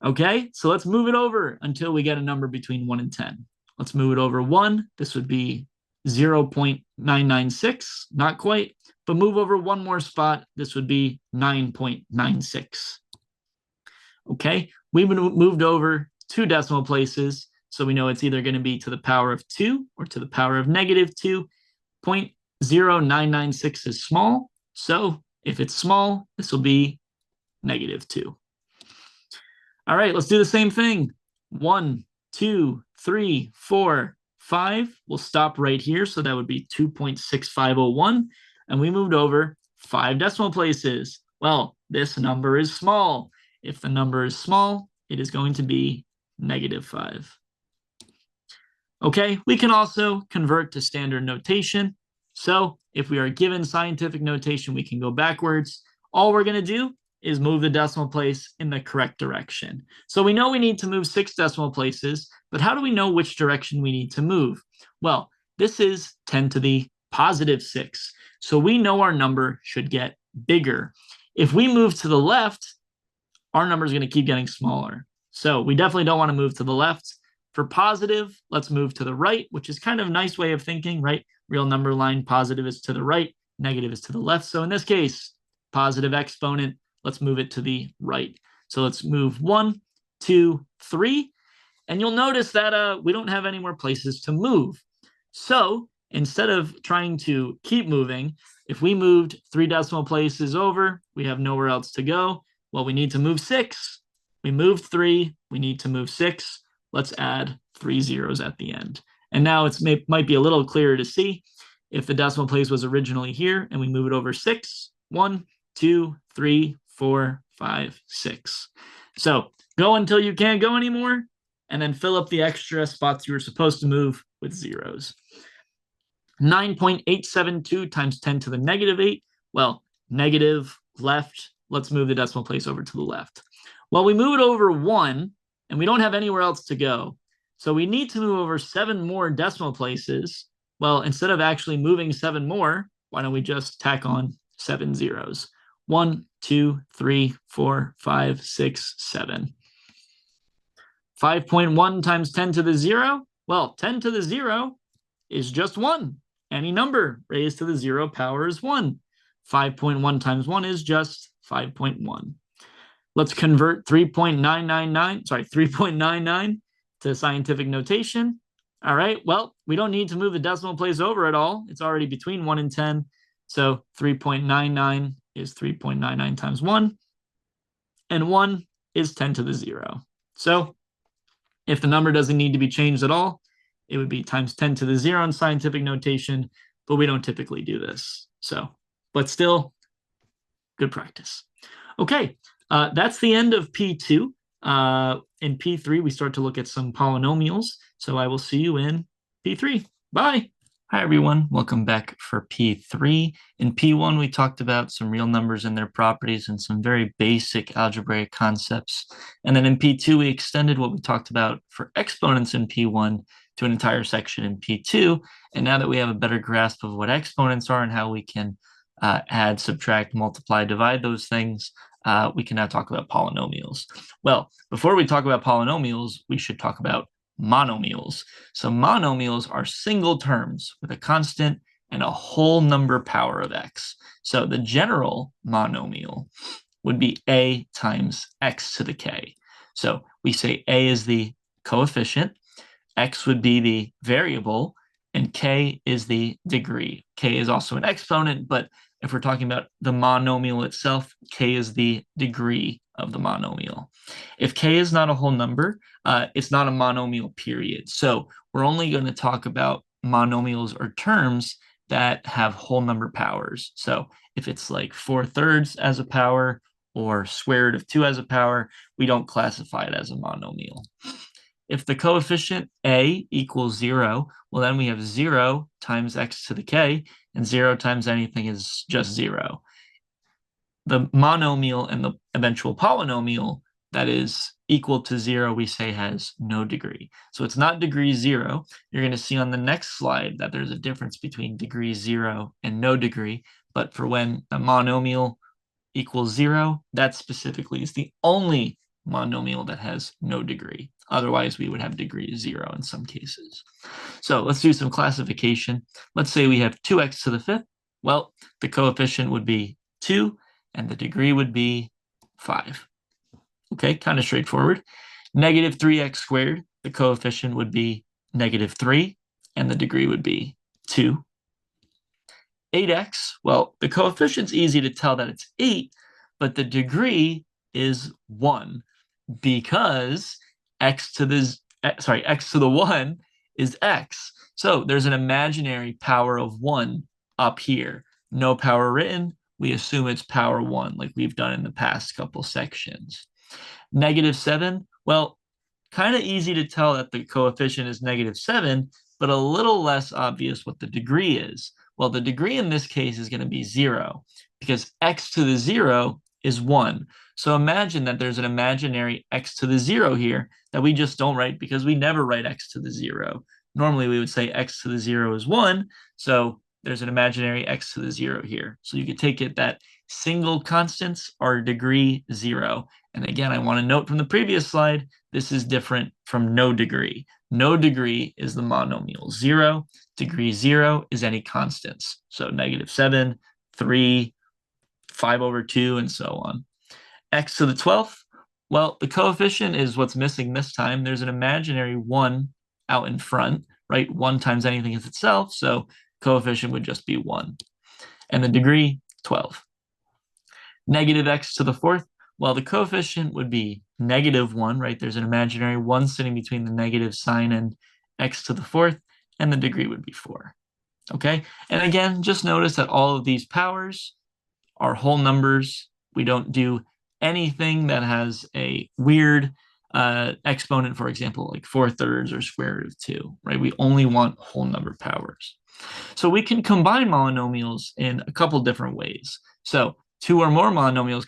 Okay, so let's move it over until we get a number between 1 and 10. Let's move it over 1. This would be 0.996, not quite, but move over one more spot. This would be 9.96. Okay, we've moved over 2 decimal places, so we know it's either going to be to the power of 2 or to the power of negative 2. 0.0996 is small, so if it's small, this will be negative 2. All right, let's do the same thing. 1, 2, 3, 4, 5. We'll stop right here, so that would be 2.6501, and we moved over 5 decimal places. Well, this number is small. If the number is small, it is going to be negative 5. Okay, we can also convert to standard notation. So if we are given scientific notation, we can go backwards. All we're going to do is move the decimal place in the correct direction. So we know we need to move 6 decimal places, but how do we know which direction we need to move? Well, this is 10 to the positive 6. So we know our number should get bigger. If we move to the left, our number is going to keep getting smaller. So we definitely don't want to move to the left. For positive, let's move to the right, which is kind of a nice way of thinking, right? Real number line, positive is to the right, negative is to the left. So in this case, positive exponent, let's move it to the right. So let's move 1, 2, 3. And you'll notice that we don't have any more places to move. So instead of trying to keep moving, if we moved 3 decimal places over, we have nowhere else to go. Well, we need to move 6. We moved 3. We need to move 6. Let's add 3 zeros at the end. And now it might be a little clearer to see. If the decimal place was originally here and we move it over 6, 1, 2, 3, 4, 5, 6. So go until you can't go anymore, and then fill up the extra spots you were supposed to move with zeros. 9.872 times 10 to the negative 8. Well, negative left. Let's move the decimal place over to the left. Well, we move it over 1, and we don't have anywhere else to go. So we need to move over 7 more decimal places. Well, instead of actually moving 7 more, why don't we just tack on 7 zeros? 1, 2, 3, 4, 5, 6, 7. 5.1 times 10 to the 0. Well, 10 to the 0 is just 1. Any number raised to the 0 power is 1. 5.1 times 1 is just 5.1. Let's convert 3.99 to scientific notation. All right, well, we don't need to move the decimal place over at all. It's already between 1 and 10. So 3.99 is 3.99 times 1. And 1 is 10 to the 0. So if the number doesn't need to be changed at all, it would be times 10 to the 0 in scientific notation, but we don't typically do this. So, but still, good practice. Okay, that's the end of P2. In P3, we start to look at some polynomials. So I will see you in P3. Bye. Hi, everyone. Welcome back for P3. In P1, we talked about some real numbers and their properties and some very basic algebraic concepts. And then in P2, we extended what we talked about for exponents in P1 to an entire section in P2. And now that we have a better grasp of what exponents are and how we can add, subtract, multiply, divide those things, we can now talk about polynomials. Well, before we talk about polynomials, we should talk about monomials. So monomials are single terms with a constant and a whole number power of x. So the general monomial would be a times x to the k. So we say a is the coefficient, x would be the variable, and k is the degree. K is also an exponent, but if we're talking about the monomial itself, k is the degree of the monomial. If k is not a whole number, it's not a monomial, period. So we're only going to talk about monomials or terms that have whole number powers. So if it's like 4/3 as a power or square root of 2 as a power, we don't classify it as a monomial. If the coefficient a equals 0, well, then we have 0 times x to the k, and 0 times anything is just 0. The monomial and the eventual polynomial that is equal to 0, we say has no degree. So it's not degree 0. You're going to see on the next slide that there's a difference between degree 0 and no degree. But for when a monomial equals 0, that specifically is the only monomial that has no degree. Otherwise, we would have degree 0 in some cases. So let's do some classification. Let's say we have 2x to the 5th. Well, the coefficient would be 2, and the degree would be 5. Okay, kind of straightforward. Negative 3x squared, the coefficient would be negative 3, and the degree would be 2. 8x, well, the coefficient's easy to tell that it's 8, but the degree is 1 because x to the 1 is x. So there's an imaginary power of 1 up here. No power written. We assume it's power 1 like we've done in the past couple sections. Negative 7, well, kind of easy to tell that the coefficient is negative 7, but a little less obvious what the degree is. Well, the degree in this case is going to be 0 because x to the 0 is 1. So imagine that there's an imaginary x to the 0 here that we just don't write because we never write x to the 0. Normally, we would say x to the 0 is 1. So there's an imaginary x to the 0 here. So you could take it that single constants are degree 0. And again, I want to note from the previous slide, this is different from no degree. No degree is the monomial. 0, degree 0 is any constants. So negative 7, 3, 5/2, and so on. X to the 12th, well, the coefficient is what's missing this time. There's an imaginary 1 out in front, right? 1 times anything is itself, so coefficient would just be 1. And the degree, 12. Negative x to the 4th, well, the coefficient would be negative 1, right? There's an imaginary 1 sitting between the negative sign and x to the 4th, and the degree would be 4. Okay? And again, just notice that all of these powers are whole numbers. We don't do anything that has a weird exponent, for example, like 4/3 or square root of 2, right? We only want whole number powers. So we can combine monomials in a couple different ways. So 2 or more monomials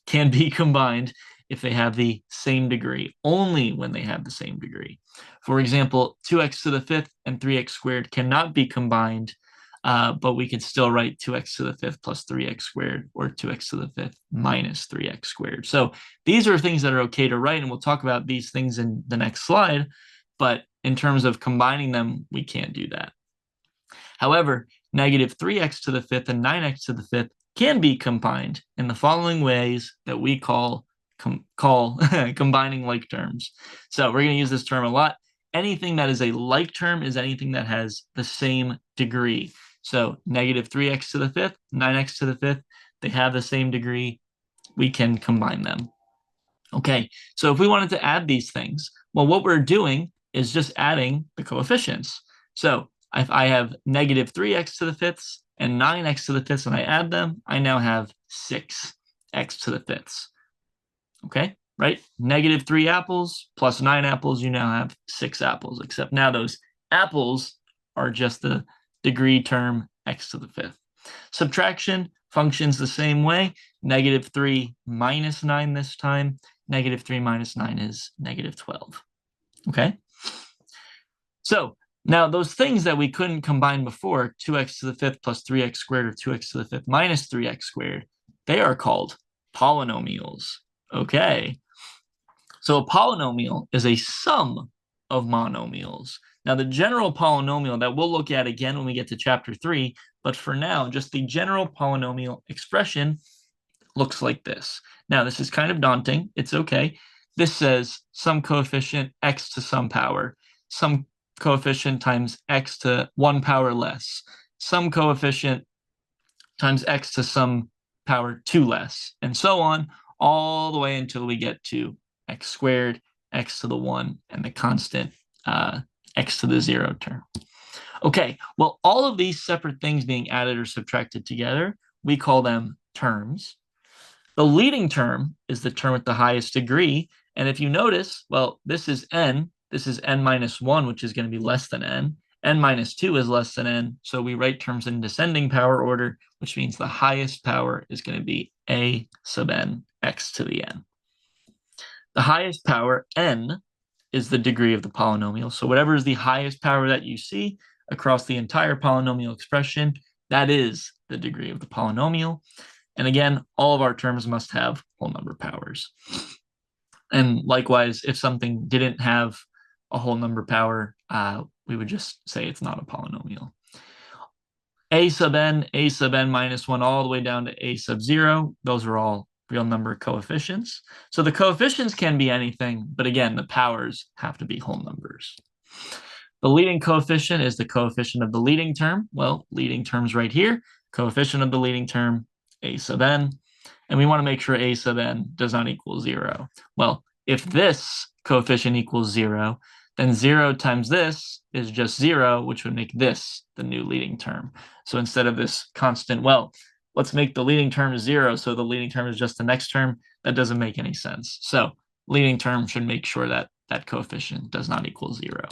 can be combined if they have the same degree, only when they have the same degree. For example, 2x to the 5th and 3x squared cannot be combined, but we can still write 2x to the 5th plus 3x squared, or 2x to the 5th minus 3x squared. So these are things that are okay to write, and we'll talk about these things in the next slide. But in terms of combining them, we can't do that. However, negative 3x to the 5th and 9x to the 5th can be combined in the following ways that we call combining like terms. So we're going to use this term a lot. Anything that is a like term is anything that has the same degree. So negative 3x to the 5th, 9x to the 5th, they have the same degree. We can combine them. Okay, so if we wanted to add these things, well, what we're doing is just adding the coefficients. So if I have negative 3x to the 5ths and 9x to the 5ths, and I add them, I now have 6x to the 5ths. Okay, right? Negative 3 apples plus 9 apples, you now have 6 apples, except now those apples are just the degree term x to the 5th. Subtraction functions the same way. Negative 3 minus 9 this time. Negative 3 minus 9 is negative 12. Okay? So now those things that we couldn't combine before, 2x to the 5th plus 3x squared, or 2x to the 5th minus 3x squared, they are called polynomials. Okay. So a polynomial is a sum of monomials. Now, the general polynomial that we'll look at again when we get to chapter 3, but for now, just the general polynomial expression looks like this. Now, this is kind of daunting. It's okay. this says some coefficient x to some power, some coefficient times x to 1 power less, some coefficient times x to some power 2 less, and so on, all the way until we get to x squared, x to the 1, and the constant x to the 0 term. Okay, well, all of these separate things being added or subtracted together, we call them terms. The leading term is the term with the highest degree, and if you notice, well, this is n minus 1, which is going to be less than n minus 2 is less than n, so we write terms in descending power order, which means the highest power is going to be a sub n, x to the n. The highest power, n, is the degree of the polynomial. So whatever is the highest power that you see across the entire polynomial expression, that is the degree of the polynomial. And again, all of our terms must have whole number powers. And likewise, if something didn't have a whole number power, we would just say it's not a polynomial. A sub n minus 1, all the way down to a sub 0, those are all real number coefficients. So the coefficients can be anything, but again, the powers have to be whole numbers. The leading coefficient is the coefficient of the leading term. Well, leading term's right here. Coefficient of the leading term, a sub n. And we want to make sure a sub n does not equal 0. Well, if this coefficient equals 0, then 0 times this is just 0, which would make this the new leading term. So instead of this constant, well, let's make the leading term 0, so the leading term is just the next term. That doesn't make any sense. So leading term should make sure that that coefficient does not equal 0.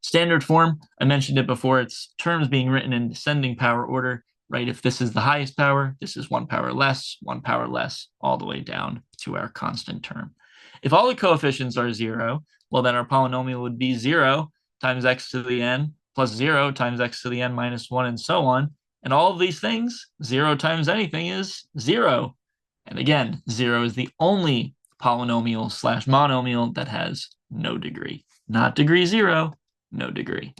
Standard form, I mentioned it before, it's terms being written in descending power order, right? If this is the highest power, this is 1 power less, all the way down to our constant term. If all the coefficients are 0, well, then our polynomial would be 0 times x to the n plus 0 times x to the n minus 1, and so on. And all of these things, 0 times anything is 0. And again, 0 is the only polynomial / monomial that has no degree. Not degree 0, no degree.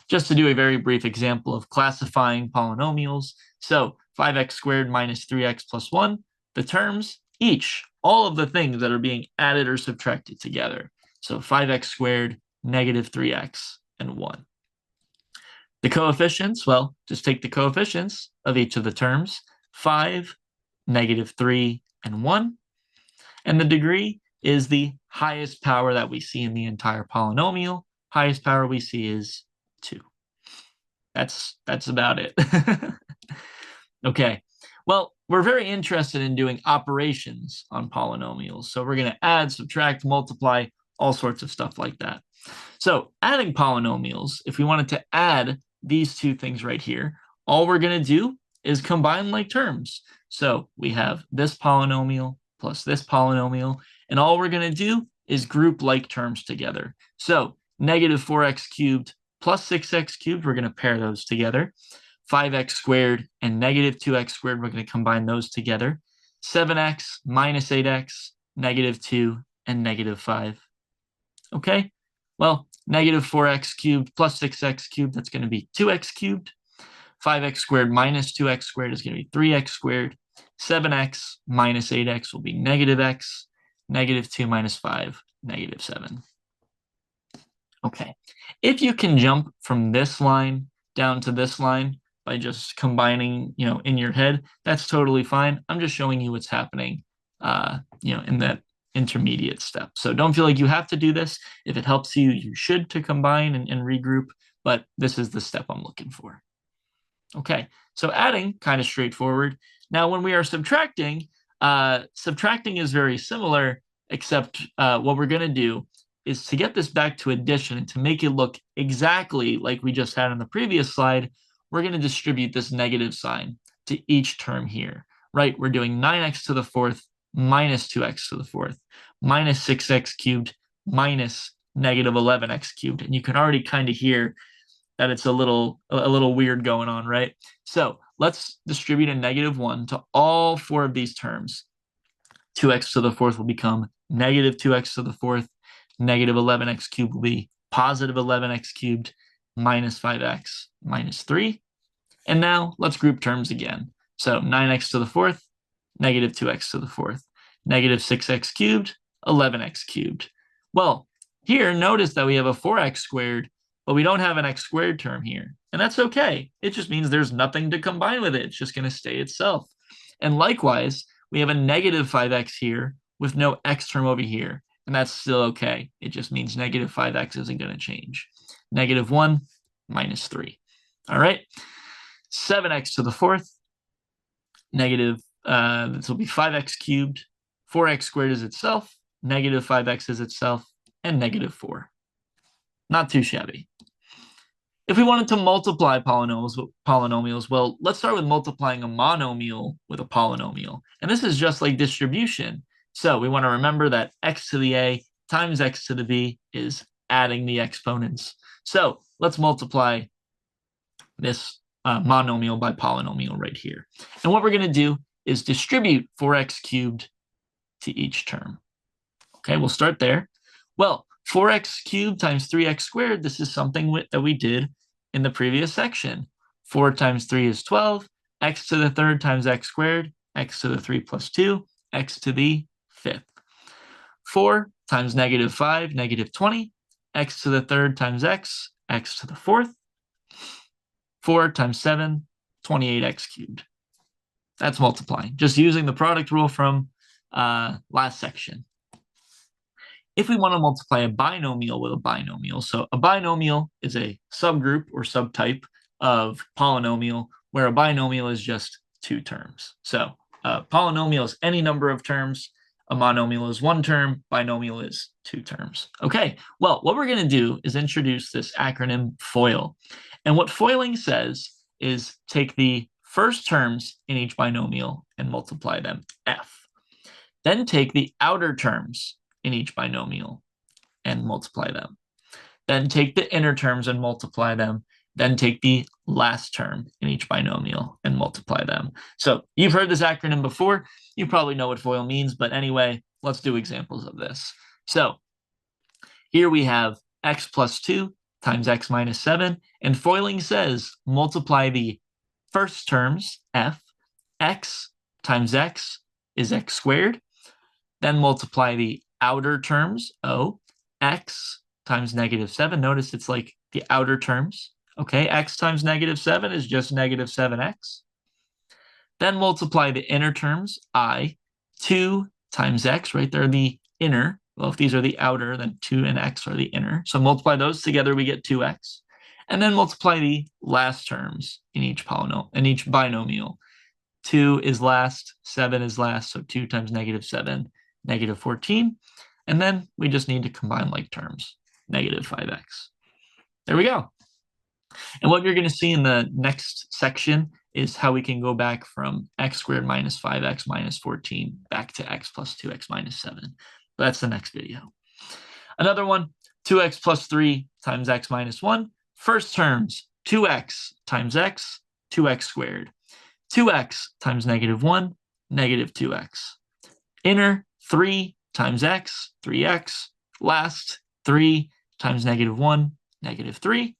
Just to do a very brief example of classifying polynomials. So 5x squared minus 3x plus 1, the terms, each, all of the things that are being added or subtracted together. So 5x squared, negative 3x, and 1. The coefficients, well, just take the coefficients of each of the terms, 5, negative 3, and 1. And the degree is the highest power that we see in the entire polynomial. Highest power we see is 2. That's about it. Okay, well, we're very interested in doing operations on polynomials. So we're going to add, subtract, multiply, all sorts of stuff like that. So adding polynomials, if we wanted to add these two things right here, all we're going to do is combine like terms. So we have this polynomial plus this polynomial, and all we're going to do is group like terms together. So negative 4x cubed plus 6x cubed, we're going to pair those together. 5x squared and negative 2x squared, we're going to combine those together. 7x minus 8x, negative 2, and negative 5. Okay, well, negative 4x cubed plus 6x cubed, that's going to be 2x cubed. 5x squared minus 2x squared is going to be 3x squared. 7x minus 8x will be negative x. Negative 2 minus 5, negative 7. Okay, if you can jump from this line down to this line by just combining, in your head, that's totally fine. I'm just showing you what's happening, in that intermediate step. So don't feel like you have to do this. If it helps you, you should to combine and regroup, but this is the step I'm looking for. Okay, so adding, kind of straightforward. Now, when we are subtracting, subtracting is very similar, except what we're going to do is to get this back to addition and to make it look exactly like we just had on the previous slide, we're going to distribute this negative sign to each term here, right? We're doing 9x to the fourth minus 2x to the fourth minus 6x cubed minus negative 11x cubed. And you can already kind of hear that it's a little weird going on, right? So let's distribute a negative 1 to all 4 of these terms. 2x to the fourth will become negative 2x to the fourth. Negative 11x cubed will be positive 11x cubed minus 5x minus 3. And now let's group terms again. So 9x to the fourth, negative 2x to the fourth, negative 6x cubed, 11x cubed. Well, here, notice that we have a 4x squared, but we don't have an x squared term here. And that's okay. It just means there's nothing to combine with it. It's just going to stay itself. And likewise, we have a negative 5x here with no x term over here. And that's still okay. It just means negative 5x isn't going to change. Negative 1 minus 3. All right. 7x to the fourth. Negative, this will be 5x cubed. 4x squared is itself. Negative 5x is itself. And negative 4. Not too shabby. If we wanted to multiply polynomials, well, let's start with multiplying a monomial with a polynomial. And this is just like distribution. So we want to remember that x to the a times x to the b is adding the exponents. So let's multiply this monomial by polynomial right here. And what we're going to do is distribute 4x cubed to each term. Okay, we'll start there. Well, 4x cubed times 3x squared, this is something that we did in the previous section. 4 times 3 is 12, x to the third times x squared, x to the 3 plus 2, x to the fifth. 4 times negative 5, negative 20, x to the third times x, x to the fourth. 4 times 7, 28x cubed. That's multiplying, just using the product rule from last section. If we want to multiply a binomial with a binomial, so a binomial is a subgroup or subtype of polynomial where a binomial is just two terms. So a polynomial is any number of terms, a monomial is one term, binomial is two terms. Okay, well, what we're going to do is introduce this acronym FOIL. And what foiling says is take the first terms in each binomial and multiply them, F. Then take the outer terms in each binomial and multiply them. Then take the inner terms and multiply them. Then take the last term in each binomial and multiply them. So you've heard this acronym before. You probably know what FOIL means, but anyway, let's do examples of this. So here we have x plus 2 times x minus 7, and foiling says multiply the first terms, f, x times x is x squared. Then multiply the outer terms, O, x times negative 7. Notice it's like the outer terms. Okay, x times negative 7 is just negative 7x. Then multiply the inner terms, I, 2 times x, right? They're the inner. Well, if these are the outer, then 2 and x are the inner. So multiply those together, we get 2x. And then multiply the last terms in each binomial. 2 is last, 7 is last, so 2 times negative 7, negative 14. And then we just need to combine like terms, negative 5x. There we go. And what you're going to see in the next section is how we can go back from x squared minus 5x minus 14 back to x plus 2x minus 7. But that's the next video. Another one, 2x plus 3 times x minus 1. First terms, 2x times x, 2x squared. 2x times negative 1, negative 2x. Inner, 3 times x, 3x. Last, 3 times negative 1, negative 3.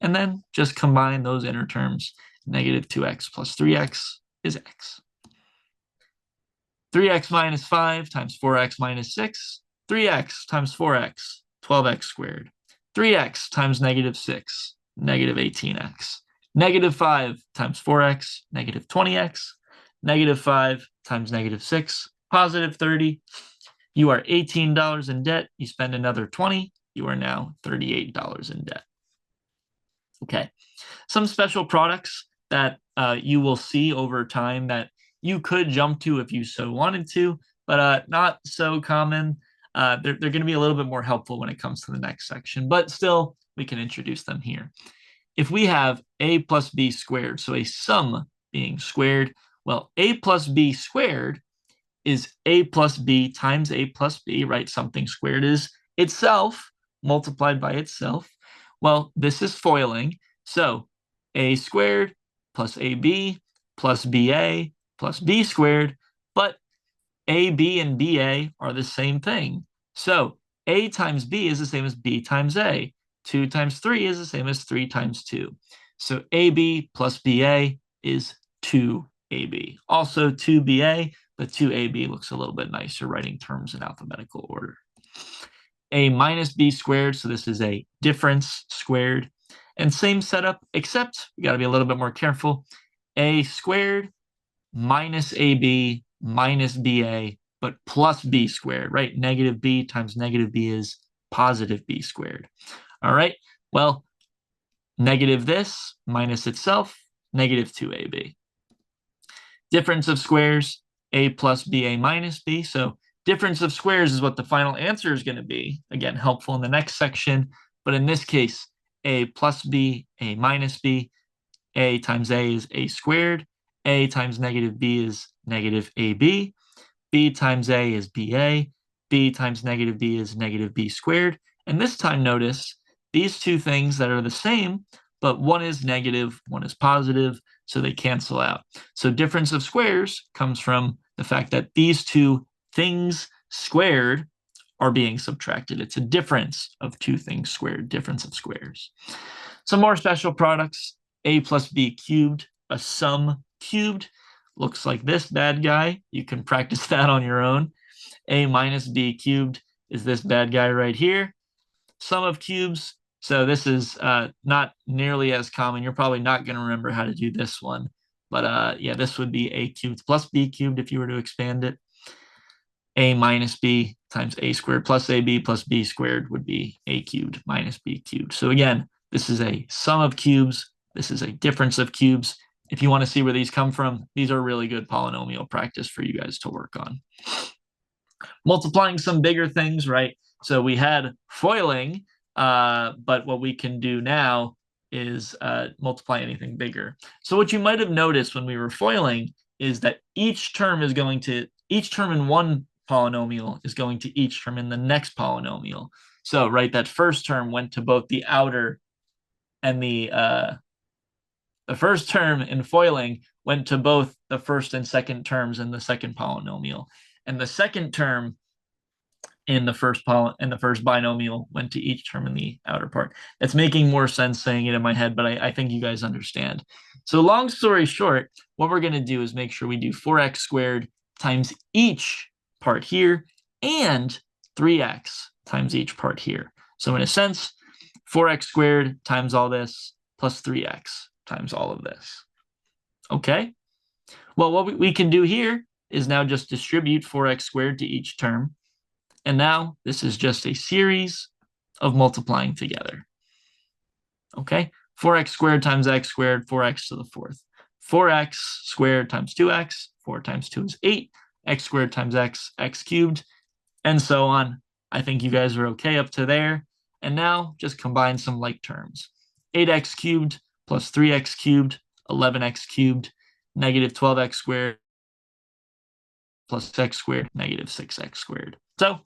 And then just combine those inner terms. Negative 2x plus 3x is x. 3x minus 5 times 4x minus 6. 3x times 4x, 12x squared. 3x times negative 6, negative 18x. Negative 5 times 4x, negative 20x. Negative 5 times negative 6, positive 30. You are $18 in debt. You spend another 20. You are now $38 in debt. Okay, some special products that you will see over time that you could jump to if you so wanted to, but not so common. They're going to be a little bit more helpful when it comes to the next section, but still we can introduce them here. If we have a plus b squared, so a sum being squared, well, a plus b squared is a plus b times a plus b, right? Something squared is itself multiplied by itself. Well, this is foiling. So a squared plus ab plus ba plus b squared, but ab and ba are the same thing. So a times b is the same as b times a. 2 times 3 is the same as 3 times 2. So ab plus ba is 2ab. Also 2ba the 2ab looks a little bit nicer writing terms in alphabetical order. A minus b squared, so this is a difference squared. And same setup, except we got to be a little bit more careful. A squared minus ab minus ba, but plus b squared, right? Negative b times negative b is positive b squared. All right, well, negative this minus itself, negative 2ab. Difference of squares, a plus ba minus b. So difference of squares is what the final answer is going to be. Again, helpful in the next section. But in this case, a plus b, a minus b. A times a is a squared. A times negative b is negative ab. B times a is ba. B times negative b is negative b squared. And this time, notice these two things that are the same, but one is negative, one is positive, so they cancel out. So difference of squares comes from the fact that these two things squared are being subtracted. It's a difference of two things squared, difference of squares. Some more special products, a plus b cubed, a sum cubed, looks like this bad guy. You can practice that on your own. A minus b cubed is this bad guy right here. Sum of cubes, so this is not nearly as common. You're probably not going to remember how to do this one. But yeah, this would be a cubed plus b cubed if you were to expand it. A minus b times a squared plus ab plus b squared would be a cubed minus b cubed. So again, this is a sum of cubes. This is a difference of cubes. If you want to see where these come from, these are really good polynomial practice for you guys to work on. Multiplying some bigger things, right? So we had foiling, but what we can do now is multiply anything bigger. So what you might have noticed when we were foiling is that each term in one polynomial is going to each term in the next polynomial. So, right, that first term went to both the outer and the first term in foiling went to both the first and second terms in the second polynomial. And the second term in the first binomial went to each term in the outer part. It's making more sense saying it in my head, but I think you guys understand. So long story short, what we're going to do is make sure we do 4x squared times each part here and 3x times each part here. So in a sense, 4x squared times all this plus 3x times all of this. Okay? Well, what we can do here is now just distribute 4x squared to each term. And now this is just a series of multiplying together. Okay? 4x squared times x squared, 4x to the fourth. 4x squared times 2x, 4 times 2 is 8. X squared times x, x cubed, and so on. I think you guys are okay up to there. And now just combine some like terms. 8x cubed plus 3x cubed, 11x cubed, negative 12x squared plus x squared, negative 6x squared. So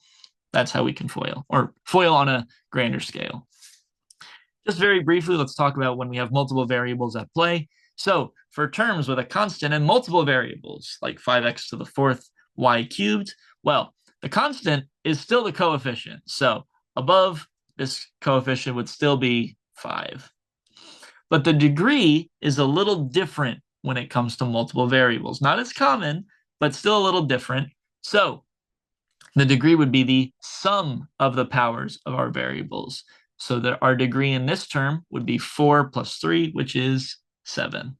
that's how we can foil, or foil on a grander scale. Just very briefly, let's talk about when we have multiple variables at play. So for terms with a constant and multiple variables, like 5x to the fourth y cubed, well, the constant is still the coefficient. So above, this coefficient would still be 5. But the degree is a little different when it comes to multiple variables. Not as common, but still a little different. So the degree would be the sum of the powers of our variables. So that our degree in this term would be 4 plus 3, which is 7.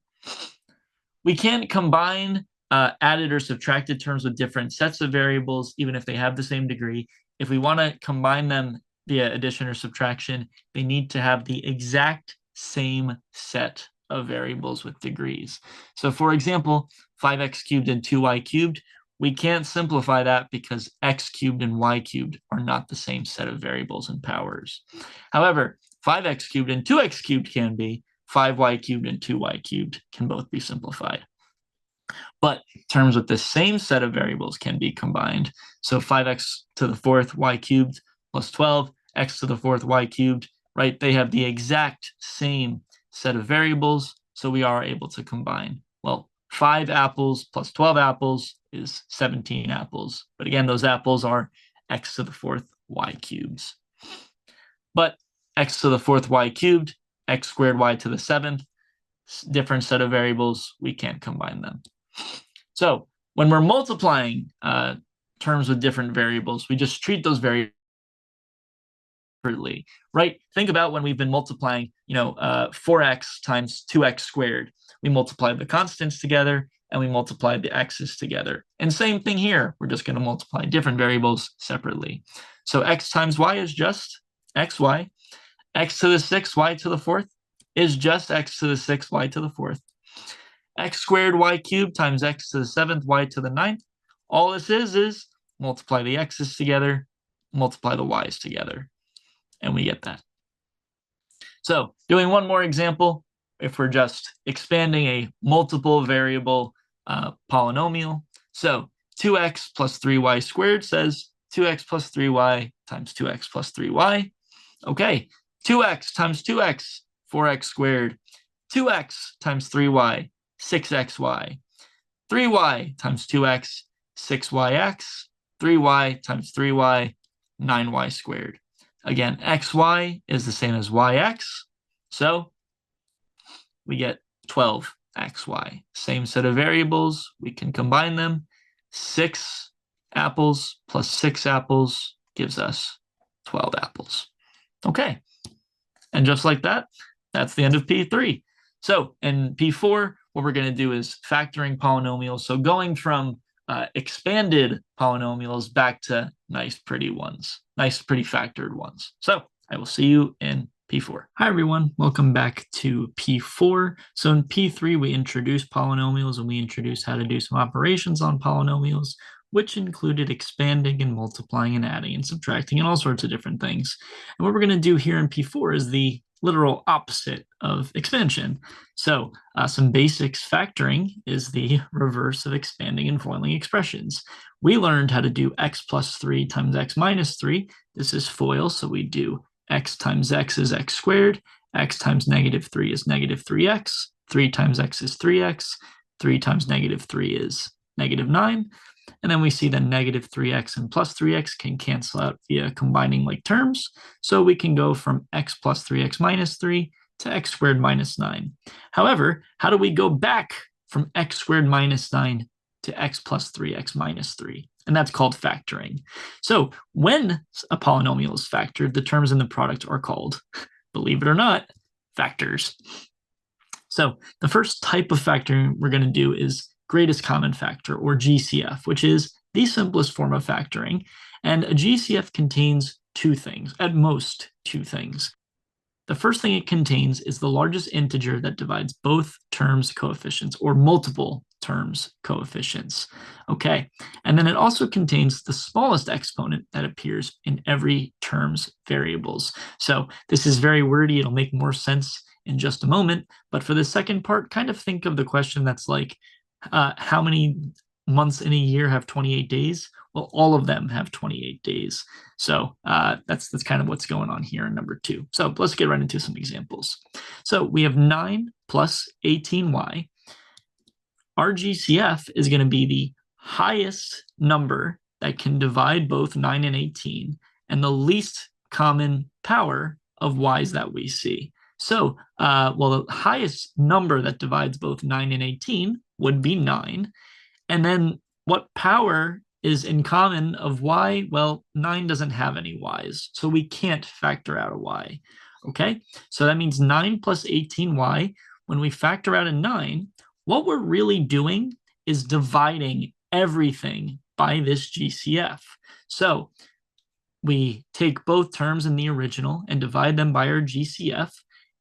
We can't combine added or subtracted terms with different sets of variables, even if they have the same degree. If we want to combine them via addition or subtraction, they need to have the exact same set of variables with degrees. So for example, 5x cubed and 2y cubed, we can't simplify that because x cubed and y cubed are not the same set of variables and powers. However, 5x cubed and 2x cubed can be, 5y cubed and 2y cubed can both be simplified. But terms with the same set of variables can be combined. So 5x to the fourth y cubed plus 12, x to the fourth y cubed, right? They have the exact same set of variables, so we are able to combine. Well, 5 apples plus 12 apples is 17 apples. But again, those apples are x to the fourth y cubes. But x to the fourth y cubed, x squared y to the seventh, different set of variables, we can't combine them. So when we're multiplying terms with different variables, we just treat those variables differently, right? Think about when we've been multiplying, 4x times 2x squared. We multiplied the constants together and we multiplied the x's together. And same thing here. We're just going to multiply different variables separately. So x times y is just xy. X to the 6th, y to the 4th is just x to the 6th, y to the 4th. X squared y cubed times x to the 7th, y to the 9th. All this is multiply the x's together, multiply the y's together, and we get that. So doing one more example, if we're just expanding a multiple variable polynomial. So 2x plus 3y squared says 2x plus 3y times 2x plus 3y. Okay, 2x times 2x, 4x squared. 2x times 3y, 6xy. 3y times 2x, 6yx. 3y times 3y, 9y squared. Again, xy is the same as yx, so we get 12xy. Same set of variables, we can combine them. 6 apples plus 6 apples gives us 12 apples. Okay, and just like that, that's the end of P3. So in P4, what we're going to do is factoring polynomials. So going from expanded polynomials back to nice, pretty ones, nice, pretty factored ones. So I will see you in P4. Hi, everyone. Welcome back to P4. So in P3, we introduced polynomials and we introduced how to do some operations on polynomials, which included expanding and multiplying and adding and subtracting and all sorts of different things. And what we're going to do here in P4 is the literal opposite of expansion. So some basics. Factoring is the reverse of expanding and foiling expressions. We learned how to do x plus 3 times x minus 3. This is FOIL, so we do x times x is x squared, x times negative 3 is negative 3x, 3 times x is 3x, 3 times negative 3 is negative 9. And then we see that negative 3x and plus 3x can cancel out via combining like terms. So we can go from x plus 3x minus 3 to x squared minus 9. However, how do we go back from x squared minus 9 to x plus 3x minus 3? And that's called factoring. So when a polynomial is factored, the terms in the product are called, believe it or not, factors. So the first type of factoring we're going to do is greatest common factor, or GCF, which is the simplest form of factoring. And a GCF contains two things, at most two things. The first thing it contains is the largest integer that divides both terms' coefficients, or multiple terms' coefficients. Okay, and then it also contains the smallest exponent that appears in every term's variables. So this is very wordy. It'll make more sense in just a moment. But for the second part, kind of think of the question that's like, how many months in a year have 28 days? Well, all of them have 28 days. So that's kind of what's going on here in number 2. So let's get right into some examples. So we have 9 plus 18y. Our GCF is going to be the highest number that can divide both 9 and 18, and the least common power of y's that we see. So, well, the highest number that divides both 9 and 18 would be 9. And then what power is in common of y? Well, 9 doesn't have any y's, so we can't factor out a y. Okay, so that means 9 plus 18y. When we factor out a 9, what we're really doing is dividing everything by this GCF. So we take both terms in the original and divide them by our GCF.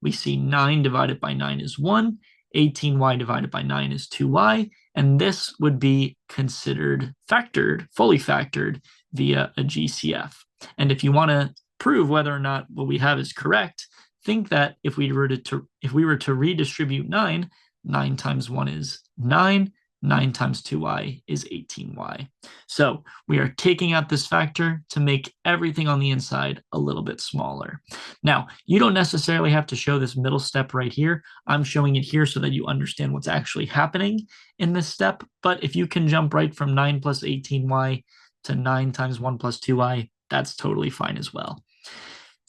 We see 9 divided by 9 is 1, 18y divided by 9 is 2y, and this would be considered factored, fully factored via a GCF. And if you want to prove whether or not what we have is correct, think that if we were to redistribute 9, 9 times 1 is 9, 9 times 2y is 18y. So we are taking out this factor to make everything on the inside a little bit smaller. Now, you don't necessarily have to show this middle step right here. I'm showing it here so that you understand what's actually happening in this step. But if you can jump right from 9 plus 18y to 9 times 1 plus 2y, that's totally fine as well.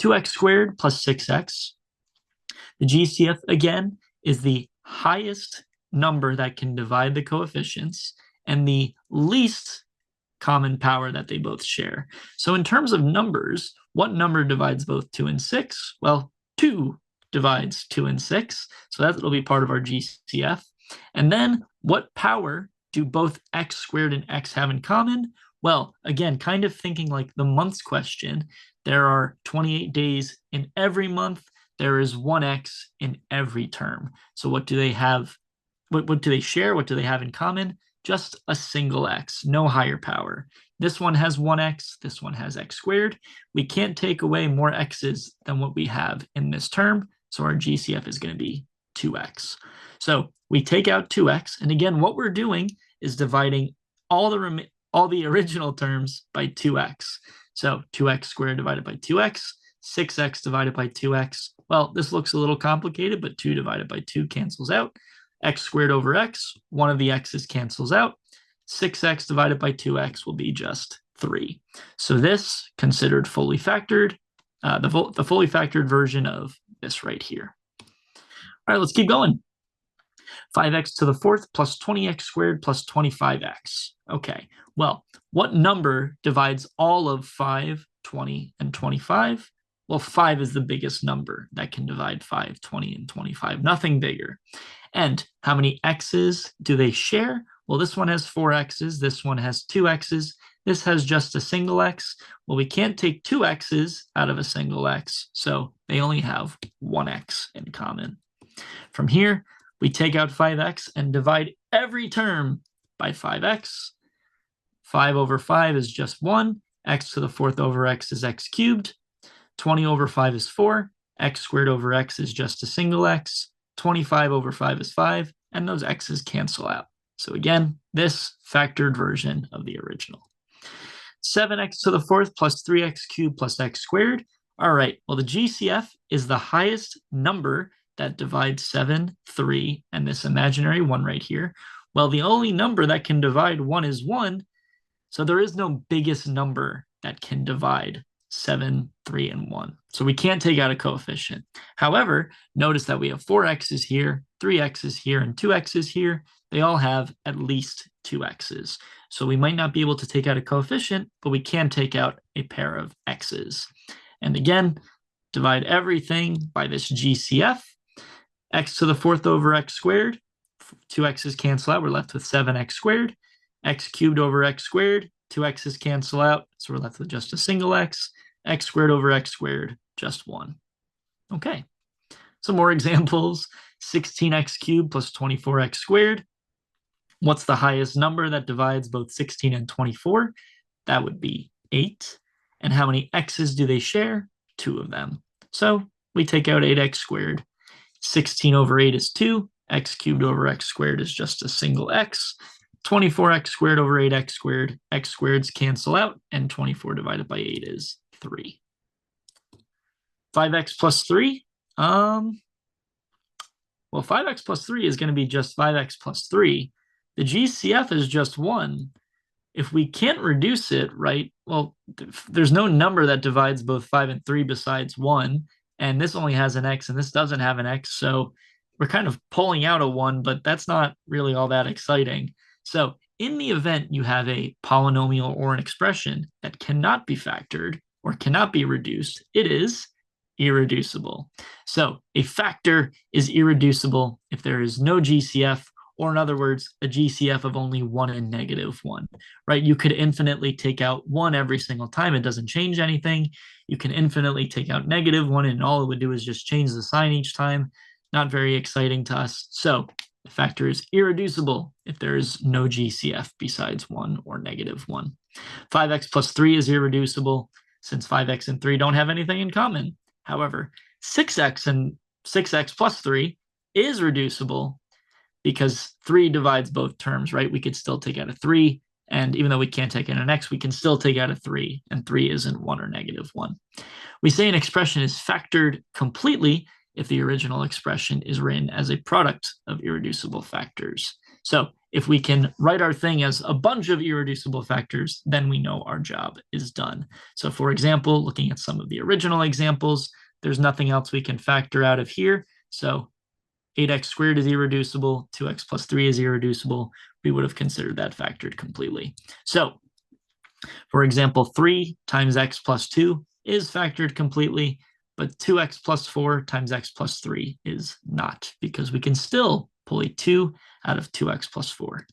2x squared plus 6x. The GCF, again, is the highest number that can divide the coefficients, and the least common power that they both share. So in terms of numbers, what number divides both 2 and 6? Well, 2 divides 2 and 6, so that'll be part of our GCF. And then what power do both x squared and x have in common? Well, again, kind of thinking like the months question, there are 28 days in every month. There is 1x in every term. So what do they have? What do they share? What do they have in common? Just a single x, no higher power. This one has 1x, this one has x squared. We can't take away more x's than what we have in this term, so our GCF is going to be 2x. So we take out 2x, and again, what we're doing is dividing all the original terms by 2x. So 2x squared divided by 2x, 6x divided by 2x. Well, this looks a little complicated, but 2 divided by 2 cancels out. X squared over x, one of the x's cancels out. 6x divided by 2x will be just 3. So this considered fully factored, the fully factored version of this right here. All right, let's keep going. 5x to the fourth plus 20x squared plus 25x. Okay, well, what number divides all of 5, 20, and 25? Well, 5 is the biggest number that can divide 5, 20, and 25. Nothing bigger. And how many x's do they share? Well, this one has 4 x's, this one has 2 x's, this has just a single x. Well, we can't take 2 x's out of a single x, so they only have 1 x in common. From here, we take out 5x and divide every term by 5x. 5 over 5 is just 1. X to the fourth over x is x cubed. 20 over 5 is 4. X squared over x is just a single x. 25 over 5 is 5, and those x's cancel out. So again, this factored version of the original. 7x to the fourth plus 3x cubed plus x squared. All right, well, the GCF is the highest number that divides 7, 3, and this imaginary 1 right here. Well, the only number that can divide 1 is 1, so there is no biggest number that can divide 7, 3, and 1. So we can't take out a coefficient. However, notice that we have 4 x's here, 3 x's here, and 2 x's here. They all have at least 2 x's. So we might not be able to take out a coefficient, but we can take out a pair of x's. And again, divide everything by this GCF. X to the fourth over x squared. 2 x's cancel out. We're left with 7x squared. X cubed over x squared. 2 x's cancel out, so we're left with just a single x. X squared over x squared, just 1. Okay, some more examples. 16x cubed plus 24x squared. What's the highest number that divides both 16 and 24? That would be 8. And how many x's do they share? 2 of them. So we take out 8x squared. 16 over 8 is 2. X cubed over x squared is just a single x. 24x squared over 8x squared, x squareds cancel out, and 24 divided by 8 is 3. 5x plus 3, well, 5x plus 3 is going to be just 5x plus 3. The GCF is just 1. If we can't reduce it, right, well, there's no number that divides both 5 and 3 besides 1, and this only has an x, and this doesn't have an x, so we're kind of pulling out a 1, but that's not really all that exciting. So in the event you have a polynomial or an expression that cannot be factored or cannot be reduced, it is irreducible. So a factor is irreducible if there is no GCF, or in other words, a GCF of only 1 and -1, right? You could infinitely take out 1 every single time. It doesn't change anything. You can infinitely take out -1, and all it would do is just change the sign each time. Not very exciting to us. So the factor is irreducible if there is no GCF besides 1 or -1. 5x plus 3 is irreducible since 5x and 3 don't have anything in common. However, 6x plus 3 is reducible because 3 divides both terms, right? We could still take out a 3, and even though we can't take out an x, we can still take out a 3, and 3 isn't 1 or -1. We say an expression is factored completely if the original expression is written as a product of irreducible factors. So if we can write our thing as a bunch of irreducible factors, then we know our job is done. So for example, looking at some of the original examples, there's nothing else we can factor out of here. So 8x squared is irreducible, 2x plus 3 is irreducible, we would have considered that factored completely. So, for example, 3 times x plus 2 is factored completely, but 2x plus 4 times x plus 3 is not, because we can still pull a 2 out of 2x plus 4.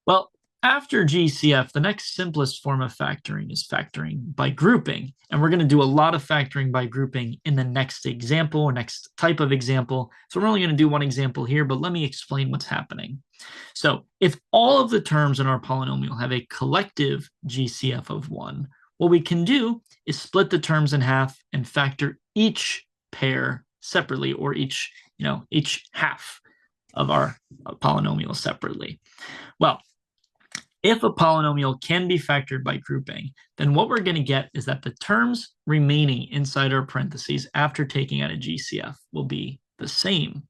Well, after GCF, the next simplest form of factoring is factoring by grouping. And we're going to do a lot of factoring by grouping in the next example or next type of example. So we're only going to do one example here, but let me explain what's happening. So if all of the terms in our polynomial have a collective GCF of 1, what we can do is split the terms in half and factor each pair separately, or each half of our polynomial separately. Well, if a polynomial can be factored by grouping, then what we're going to get is that the terms remaining inside our parentheses after taking out a GCF will be the same.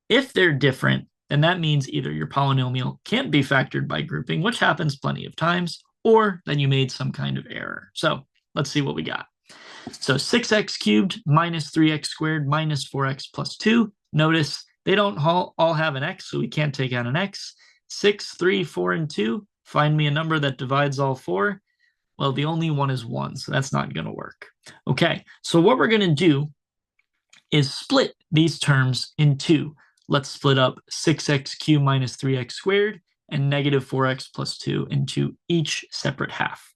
If they're different, then that means either your polynomial can't be factored by grouping, which happens plenty of times, or that you made some kind of error. So let's see what we got. So 6x cubed minus 3x squared minus 4x plus 2. Notice they don't all have an x, so we can't take out an x. 6, 3, 4, and 2. Find me a number that divides all 4. Well, the only one is 1, so that's not going to work. Okay, so what we're going to do is split these terms in two. Let's split up 6x cubed minus 3x squared and negative 4x plus 2 into each separate half.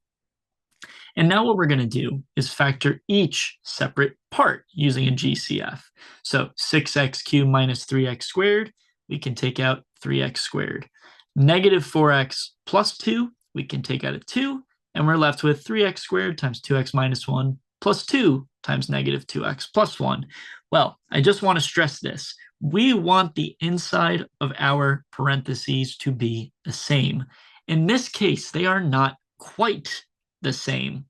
And now what we're going to do is factor each separate part using a GCF. So 6x cubed minus 3x squared, we can take out 3x squared. Negative 4x plus 2, we can take out a 2, and we're left with 3x squared times 2x minus 1 plus 2 times negative 2x plus 1. Well, I just want to stress this. We want the inside of our parentheses to be the same. In this case, they are not quite the same.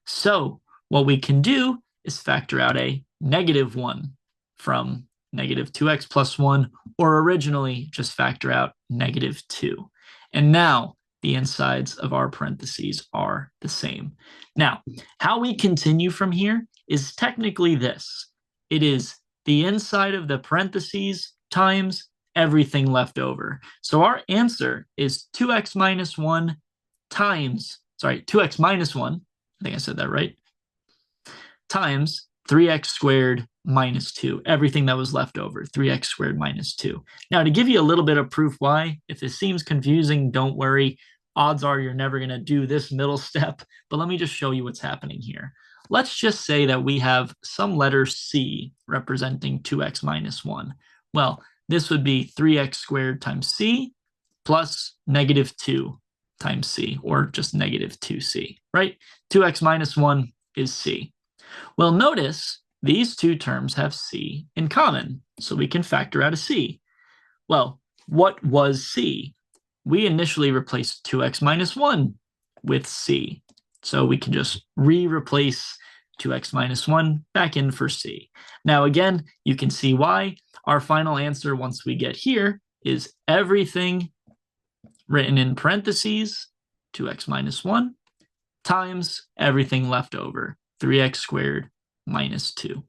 So what we can do is factor out a negative 1 from negative 2x plus 1, or originally just factor out negative 2. And now the insides of our parentheses are the same. Now, how we continue from here is technically this. It is the inside of the parentheses times everything left over. So our answer is 2x minus 1 times, 2x minus 1, I think I said that right, times 3x squared minus 2, everything that was left over, 3x squared minus 2. Now, to give you a little bit of proof why, if it seems confusing, don't worry. Odds are you're never going to do this middle step, but let me just show you what's happening here. Let's just say that we have some letter C representing 2x minus 1. Well, this would be 3x squared times C plus negative 2 times C, or just negative 2C, right? 2x minus 1 is C. Well, notice these two terms have C in common, so we can factor out a C. Well, what was C? We initially replaced 2x minus 1 with C. So we can just replace 2x minus 1 back in for C. Now, again, you can see why. Our final answer, once we get here, is everything written in parentheses, 2x minus 1, times everything left over, 3x squared minus 2.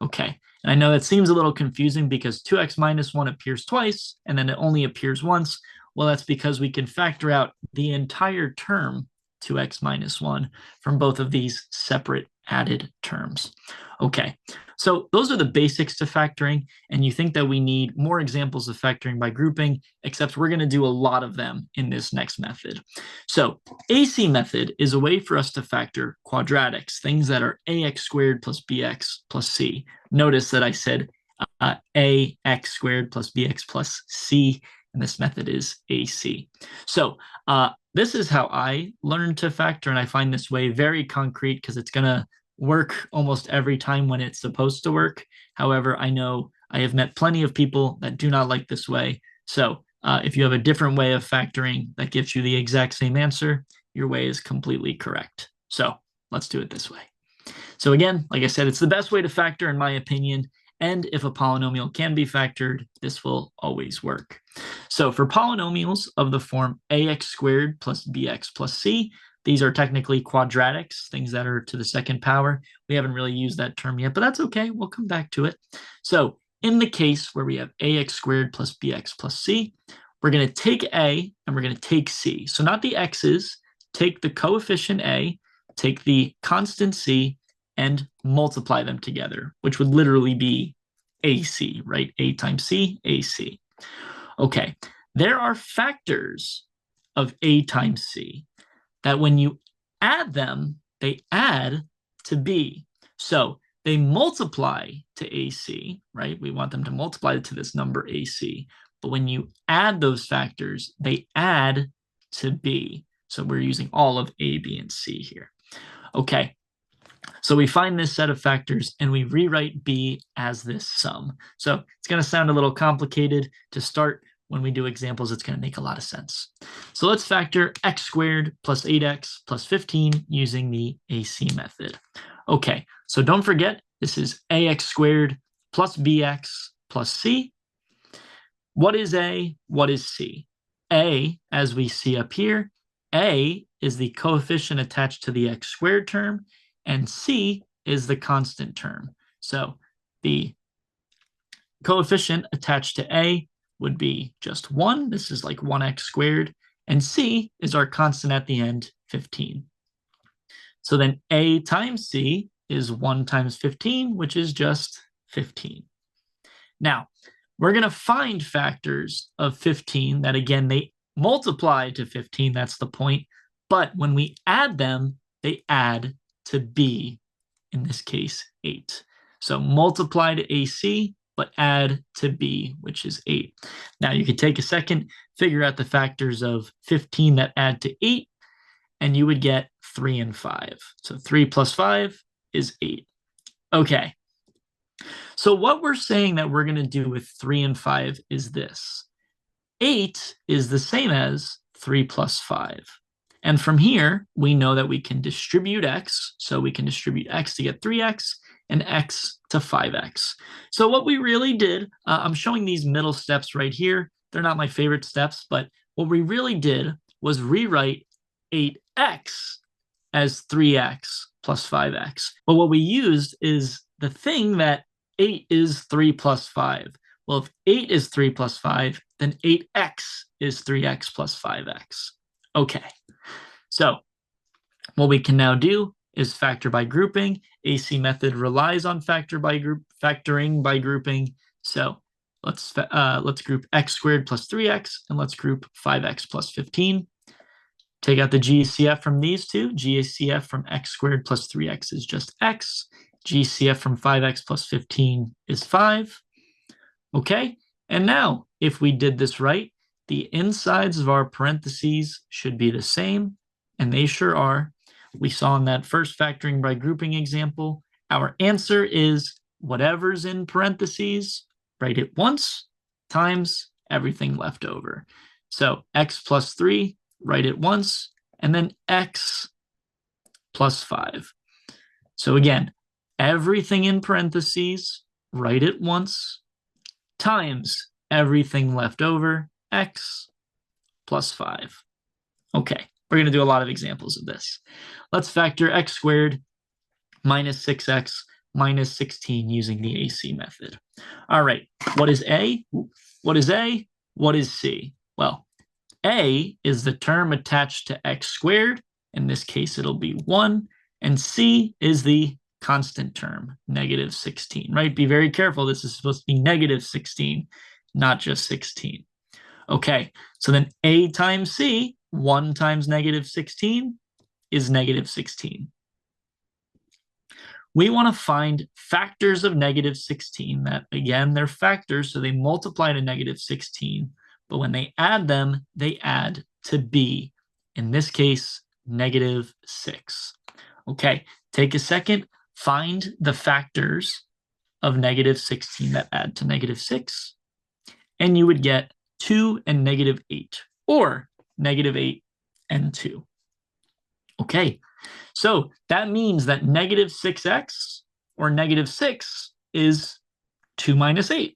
Okay, and I know that seems a little confusing because 2x minus 1 appears twice, and then it only appears once. Well, that's because we can factor out the entire term, 2x minus 1, from both of these separate added terms. Okay, so those are the basics to factoring, and you think that we need more examples of factoring by grouping, except we're going to do a lot of them in this next method. So AC method is a way for us to factor quadratics, things that are ax squared plus bx plus c. Notice that I said ax squared plus bx plus c, and this method is AC. So this is how I learned to factor, and I find this way very concrete because it's going to work almost every time when it's supposed to work. However, I know I have met plenty of people that do not like this way. So if you have a different way of factoring that gives you the exact same answer, your way is completely correct. So let's do it this way. So again, like I said, it's the best way to factor in my opinion. And if a polynomial can be factored, this will always work. So for polynomials of the form ax squared plus bx plus c, these are technically quadratics, things that are to the second power. We haven't really used that term yet, but that's okay. We'll come back to it. So in the case where we have ax squared plus bx plus c, we're going to take a and we're going to take c. So not the x's, take the coefficient a, take the constant c, and multiply them together, which would literally be AC, right? A times C, AC. Okay, there are factors of A times C that when you add them, they add to B. So they multiply to AC, right? We want them to multiply to this number AC. But when you add those factors, they add to B. So we're using all of A, B, and C here. Okay, so we find this set of factors and we rewrite B as this sum. So it's going to sound a little complicated to start. When we do examples, it's going to make a lot of sense. So let's factor x squared plus 8x plus 15 using the AC method. Okay, so don't forget, this is ax squared plus bx plus c. What is A? What is C? A, as we see up here, A is the coefficient attached to the x squared term, and C is the constant term. So the coefficient attached to A would be just 1. This is like 1x squared. And C is our constant at the end, 15. So then A times C is 1 times 15, which is just 15. Now, we're going to find factors of 15 that, again, they multiply to 15. That's the point. But when we add them, they add to B, in this case, 8. So multiply to AC, but add to B, which is 8. Now you could take a second, figure out the factors of 15 that add to 8, and you would get 3 and 5. So 3 plus 5 is 8. Okay. So what we're saying that we're going to do with 3 and 5 is this. 8 is the same as 3 plus 5. And from here, we know that we can distribute x. So we can distribute x to get 3x and x to 5x. So what we really did, I'm showing these middle steps right here. They're not my favorite steps, but what we really did was rewrite 8x as 3x plus 5x. But what we used is the thing that 8 is 3 plus 5. Well, if 8 is 3 plus 5, then 8x is 3x plus 5x. Okay, so what we can now do is factor by grouping. AC method relies on factoring by grouping. So let's group x squared plus 3x, and let's group 5x plus 15. Take out the GCF from these two. GCF from x squared plus 3x is just x. GCF from 5x plus 15 is 5. Okay, and now if we did this right, the insides of our parentheses should be the same, and they sure are. We saw in that first factoring by grouping example, our answer is whatever's in parentheses, write it once, times everything left over. So x plus 3, write it once, and then x plus 5. So again, everything in parentheses, write it once, times everything left over, x plus 5. Okay, we're going to do a lot of examples of this. Let's factor x squared minus 6x minus 16 using the AC method. All right, what is A? What is A? What is C? Well, A is the term attached to x squared. In this case, it'll be 1. And C is the constant term, negative 16, right? Be very careful. This is supposed to be negative 16, not just 16. Okay, so then A times C, 1 times negative 16 is negative 16. We want to find factors of negative 16 that, again, they're factors, so they multiply to negative 16, but when they add them, they add to B. In this case, negative 6. Okay, take a second, find the factors of negative 16 that add to negative 6, and you would get 2 and negative 8, or negative 8 and 2. Okay, so that means that negative 6x, or negative 6, is 2 minus 8.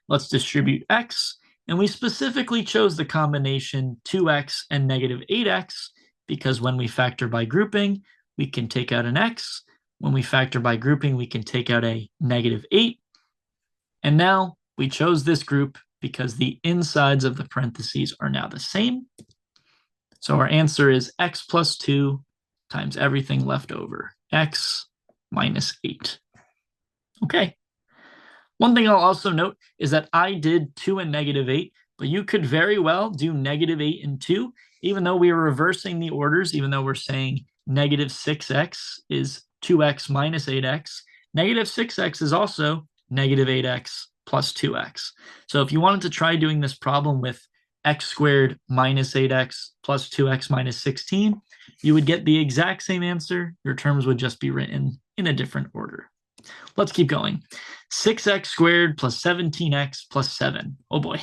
Let's distribute x, and we specifically chose the combination 2x and negative 8x, because when we factor by grouping, we can take out an x. When we factor by grouping, we can take out a negative 8. And now we chose this group because the insides of the parentheses are now the same. So our answer is x plus 2 times everything left over, x minus 8. Okay. One thing I'll also note is that I did 2 and negative 8, but you could very well do negative 8 and 2, even though we are reversing the orders, even though we're saying negative 6x is 2x minus 8x. Negative 6x is also negative 8x plus 2x. So if you wanted to try doing this problem with x squared minus 8x plus 2x minus 16, you would get the exact same answer. Your terms would just be written in a different order. Let's keep going. 6x squared plus 17x plus 7. Oh boy.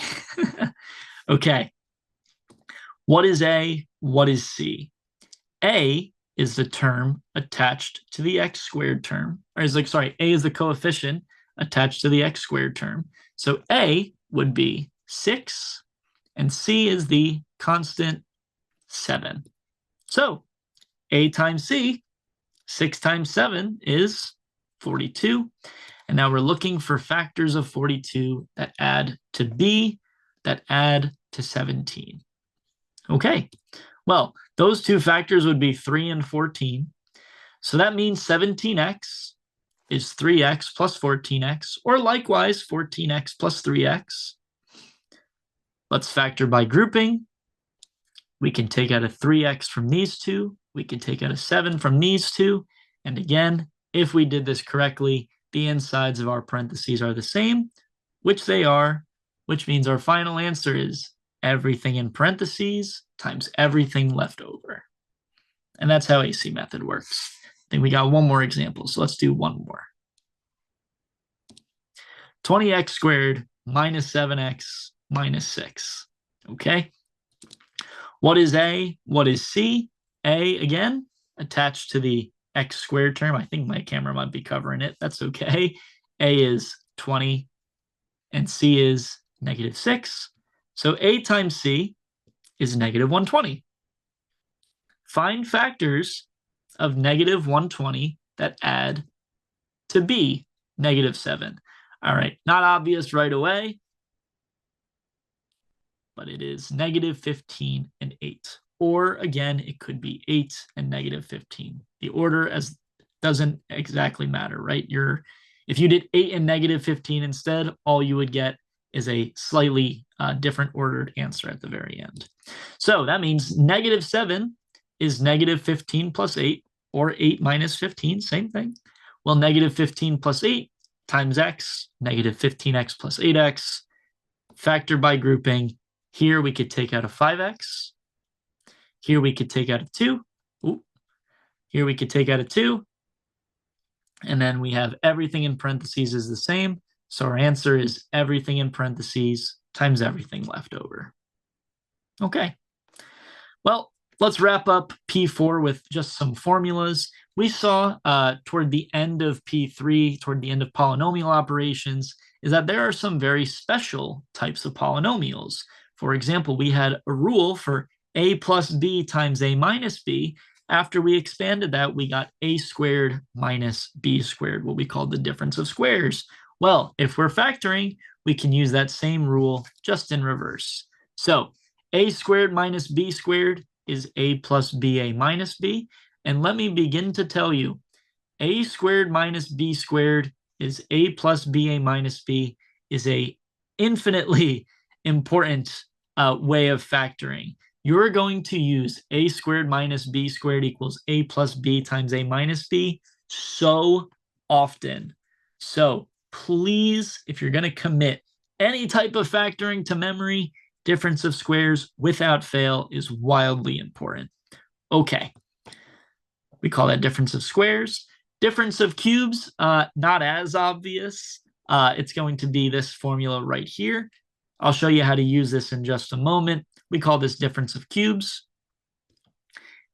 Okay. What is A? What is C? A is the term attached to the x squared term. Or is like, sorry, A is the coefficient attached to the x squared term. So A would be 6, and C is the constant 7. So A times C, 6 times 7 is 42. And now we're looking for factors of 42 that add to B, that add to 17. Okay, well, those two factors would be 3 and 14. So that means 17x is 3x plus 14x, or likewise 14x plus 3x. Let's factor by grouping. We can take out a 3x from these two. We can take out a 7 from these two. And again, if we did this correctly, the insides of our parentheses are the same, which they are, which means our final answer is everything in parentheses times everything left over. And that's how AC method works. I think we got one more example, so let's do one more. 20x squared minus 7x minus 6. Okay. What is A? What is C? A, again, attached to the x squared term. I think my camera might be covering it. That's okay. A is 20 and C is negative 6. So A times C is negative 120. Find factors of negative 120 that add to B, negative 7. All right, not obvious right away, but it is negative 15 and 8. Or again, it could be 8 and negative 15. The order as doesn't exactly matter, right? If you did 8 and negative 15 instead, all you would get is a slightly different ordered answer at the very end. So that means negative 7 is negative 15 plus 8, or 8 minus 15, same thing. Well, negative 15 plus 8 times x, negative 15x plus 8x. Factor by grouping. Here we could take out a 5x. Here we could take out a 2. Ooh. Here we could take out a 2. And then we have everything in parentheses is the same. So our answer is everything in parentheses times everything left over. Okay. Well, let's wrap up P4 with just some formulas. We saw toward the end of P3, toward the end of polynomial operations, is that there are some very special types of polynomials. For example, we had a rule for a plus b times a minus b. After we expanded that, we got a squared minus b squared, what we call the difference of squares. Well, if we're factoring, we can use that same rule just in reverse. So a squared minus b squared is a plus ba minus b. And let me begin to tell you, a squared minus b squared is a plus ba minus b is a infinitely important way of factoring. You're going to use a squared minus b squared equals a plus b times a minus b so often. So please, if you're going to commit any type of factoring to memory, difference of squares without fail is wildly important. Okay. We call that difference of squares. Difference of cubes, not as obvious. It's going to be this formula right here. I'll show you how to use this in just a moment. We call this difference of cubes.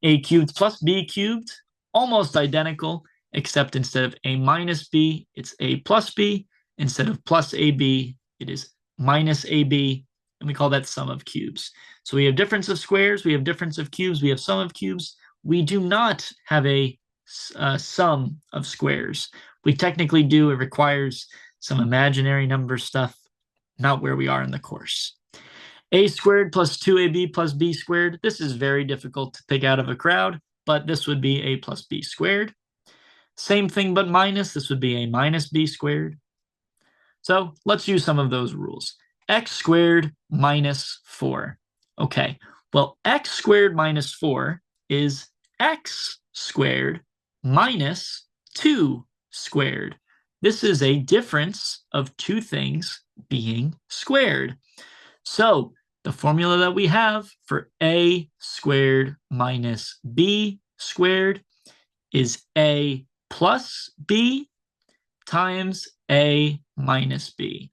A cubed plus b cubed, almost identical, except instead of a minus b, it's a plus b. Instead of plus ab, it is minus ab, and we call that sum of cubes. So we have difference of squares, we have difference of cubes, we have sum of cubes. We do not have a sum of squares. We technically do. It requires some imaginary number stuff, not where we are in the course. A squared plus 2ab plus b squared. This is very difficult to pick out of a crowd, but this would be a plus b squared. Same thing but minus. This would be a minus b squared. So let's use some of those rules. X squared minus 4. Okay, well, x squared minus 4 is x squared minus 2 squared. This is a difference of two things being squared. So the formula that we have for a squared minus b squared is a plus b times a minus b.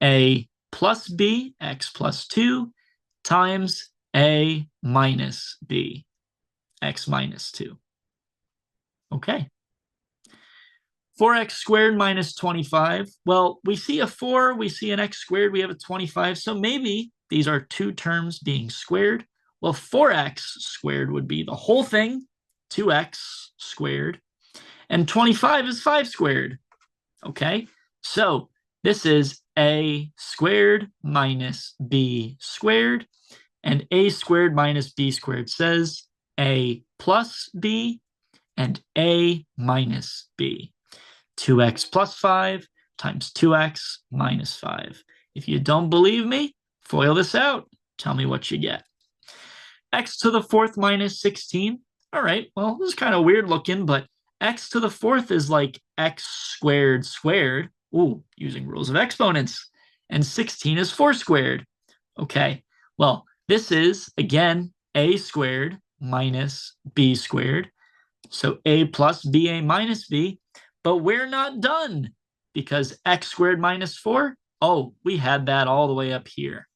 A plus b, x plus 2, times a minus b, x minus 2. Okay. 4x squared minus 25. Well, we see a 4, we see an x squared, we have a 25. So maybe these are two terms being squared. Well, 4x squared would be the whole thing, 2x squared. And 25 is 5 squared. Okay, so this is a squared minus b squared. And a squared minus b squared says a plus b and a minus b. 2x plus 5 times 2x minus 5. If you don't believe me, FOIL this out. Tell me what you get. X to the fourth minus 16. All right, well, this is kind of weird looking, but x to the fourth is like x squared squared. Ooh, using rules of exponents. And 16 is 4 squared. Okay, well, this is, again, a squared minus b squared. So a plus ba minus b. But we're not done because x squared minus 4, oh, we had that all the way up here.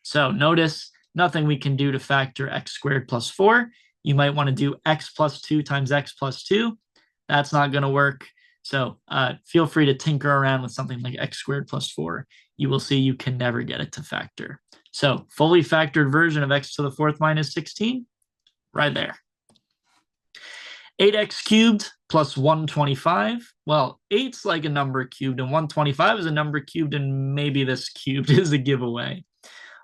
So notice nothing we can do to factor x squared plus 4. You might want to do x plus 2 times x plus 2. That's not going to work. So feel free to tinker around with something like x squared plus 4. You will see you can never get it to factor. So fully factored version of x to the fourth minus 16, right there. 8x cubed plus 125. Well, 8's like a number cubed, and 125 is a number cubed, and maybe this cubed is a giveaway.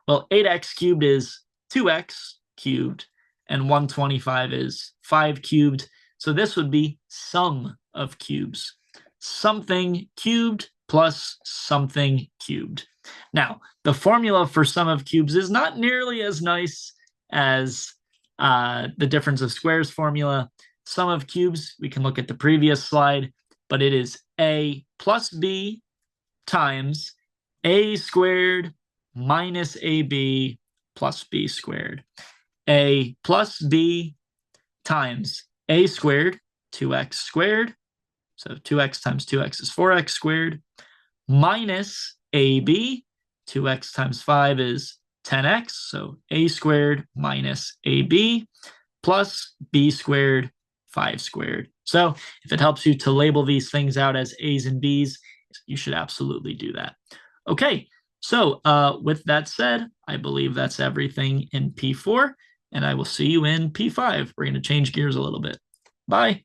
Well, 8x cubed is 2x cubed, and 125 is 5 cubed. So this would be sum of cubes. Something cubed plus something cubed. Now, the formula for sum of cubes is not nearly as nice as the difference of squares formula. Sum of cubes, we can look at the previous slide, but it is a plus b times a squared minus ab plus b squared. A plus b times a squared, 2x squared, so 2x times 2x is 4x squared, minus ab, 2x times 5 is 10x, so a squared minus ab, plus b squared, 5 squared. So if it helps you to label these things out as a's and b's, you should absolutely do that. Okay, so with that said, I believe that's everything in P4, and I will see you in P5. We're going to change gears a little bit. Bye.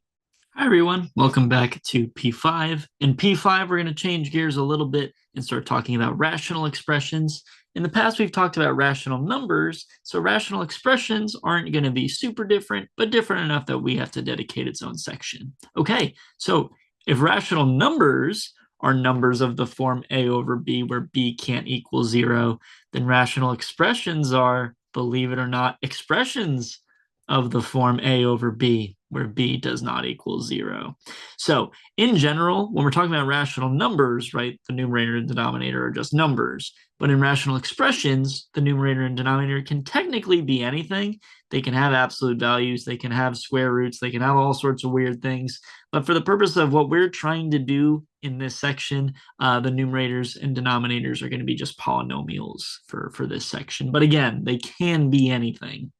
Hi, everyone. Welcome back to P5. In P5, we're going to change gears a little bit and start talking about rational expressions. In the past, we've talked about rational numbers, so rational expressions aren't going to be super different, but different enough that we have to dedicate its own section. Okay, so if rational numbers are numbers of the form a over b where b can't equal 0, then rational expressions are, believe it or not, expressions of the form a over b where b does not equal 0. So in general, when we're talking about rational numbers, right, the numerator and denominator are just numbers. But in rational expressions, the numerator and denominator can technically be anything. They can have absolute values, they can have square roots, they can have all sorts of weird things. But for the purpose of what we're trying to do in this section, the numerators and denominators are going to be just polynomials for this section. But again, they can be anything.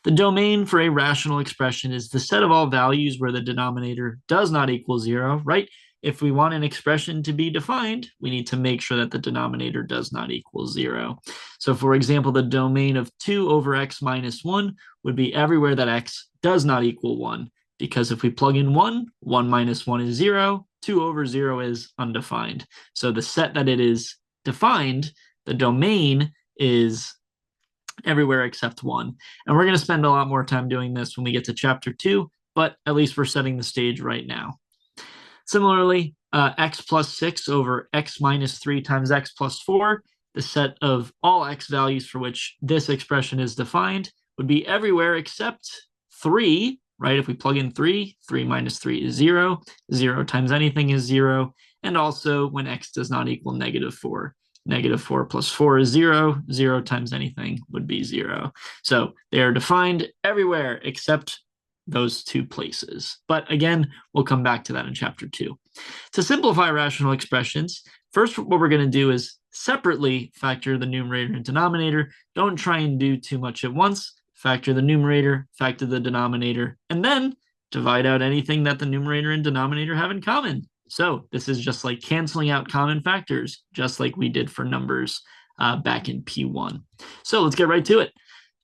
The domain for a rational expression is the set of all values where the denominator does not equal 0, right? If we want an expression to be defined, we need to make sure that the denominator does not equal 0. So for example, the domain of 2 over x minus 1 would be everywhere that x does not equal 1, because if we plug in 1, 1 minus 1 is 0, 2 over 0 is undefined. So the set that it is defined, the domain is everywhere except 1. And we're going to spend a lot more time doing this when we get to chapter 2, but at least we're setting the stage right now. Similarly, x plus 6 over x minus 3 times x plus 4, the set of all x values for which this expression is defined, would be everywhere except 3, right? If we plug in 3, 3 minus 3 is 0, 0 times anything is 0, and also when x does not equal negative 4. Negative 4 plus 4 is 0, 0 times anything would be 0. So they are defined everywhere except those two places. But again, we'll come back to that in chapter 2. To simplify rational expressions, first what we're going to do is separately factor the numerator and denominator. Don't try and do too much at once. Factor the numerator, factor the denominator, and then divide out anything that the numerator and denominator have in common. So this is just like canceling out common factors, just like we did for numbers back in P1. So let's get right to it.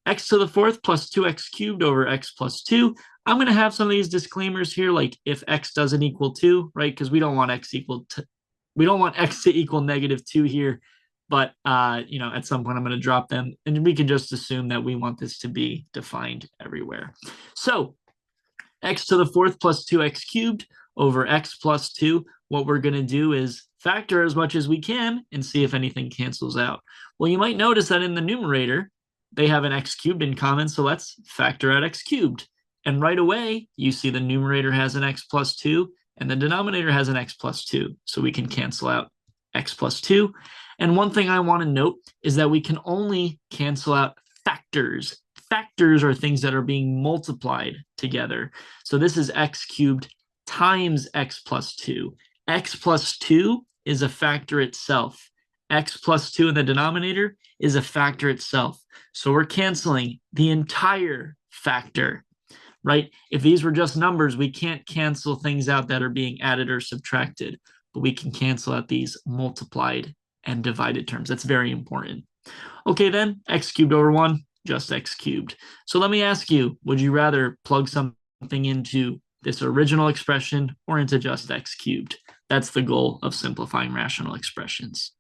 X to the fourth plus 2x cubed over x plus 2. I'm going to have some of these disclaimers here, like if x doesn't equal 2, right? Because we don't want x to equal negative 2 here. But, at some point I'm going to drop them. And we can just assume that we want this to be defined everywhere. So x to the fourth plus 2x cubed over x plus 2. What we're going to do is factor as much as we can and see if anything cancels out. Well, you might notice that in the numerator, they have an x cubed in common, so let's factor out x cubed. And right away, you see the numerator has an x plus 2, and the denominator has an x plus 2. So we can cancel out x plus 2. And one thing I want to note is that we can only cancel out factors. Factors are things that are being multiplied together. So this is x cubed times x plus 2. X plus 2 is a factor itself. X plus 2 in the denominator is a factor itself. So we're canceling the entire factor, right? If these were just numbers, we can't cancel things out that are being added or subtracted, but we can cancel out these multiplied and divided terms. That's very important. Okay, then, x cubed over 1, just x cubed. So let me ask you, would you rather plug something into this original expression or into just x cubed? That's the goal of simplifying rational expressions.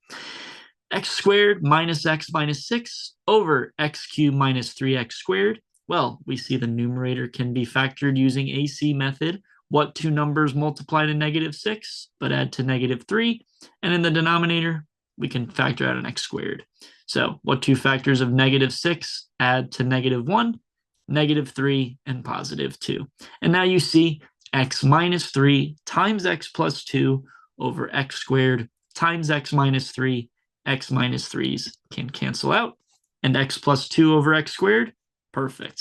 X squared minus x minus 6 over x cubed minus 3x squared. Well, we see the numerator can be factored using AC method. What two numbers multiply to negative 6 but add to negative 3? And in the denominator, we can factor out an x squared. So what two factors of negative 6 add to negative 1? Negative 3 and positive 2. And now you see x minus 3 times x plus 2 over x squared times x minus 3. X minus 3's can cancel out. And x plus 2 over x squared, perfect.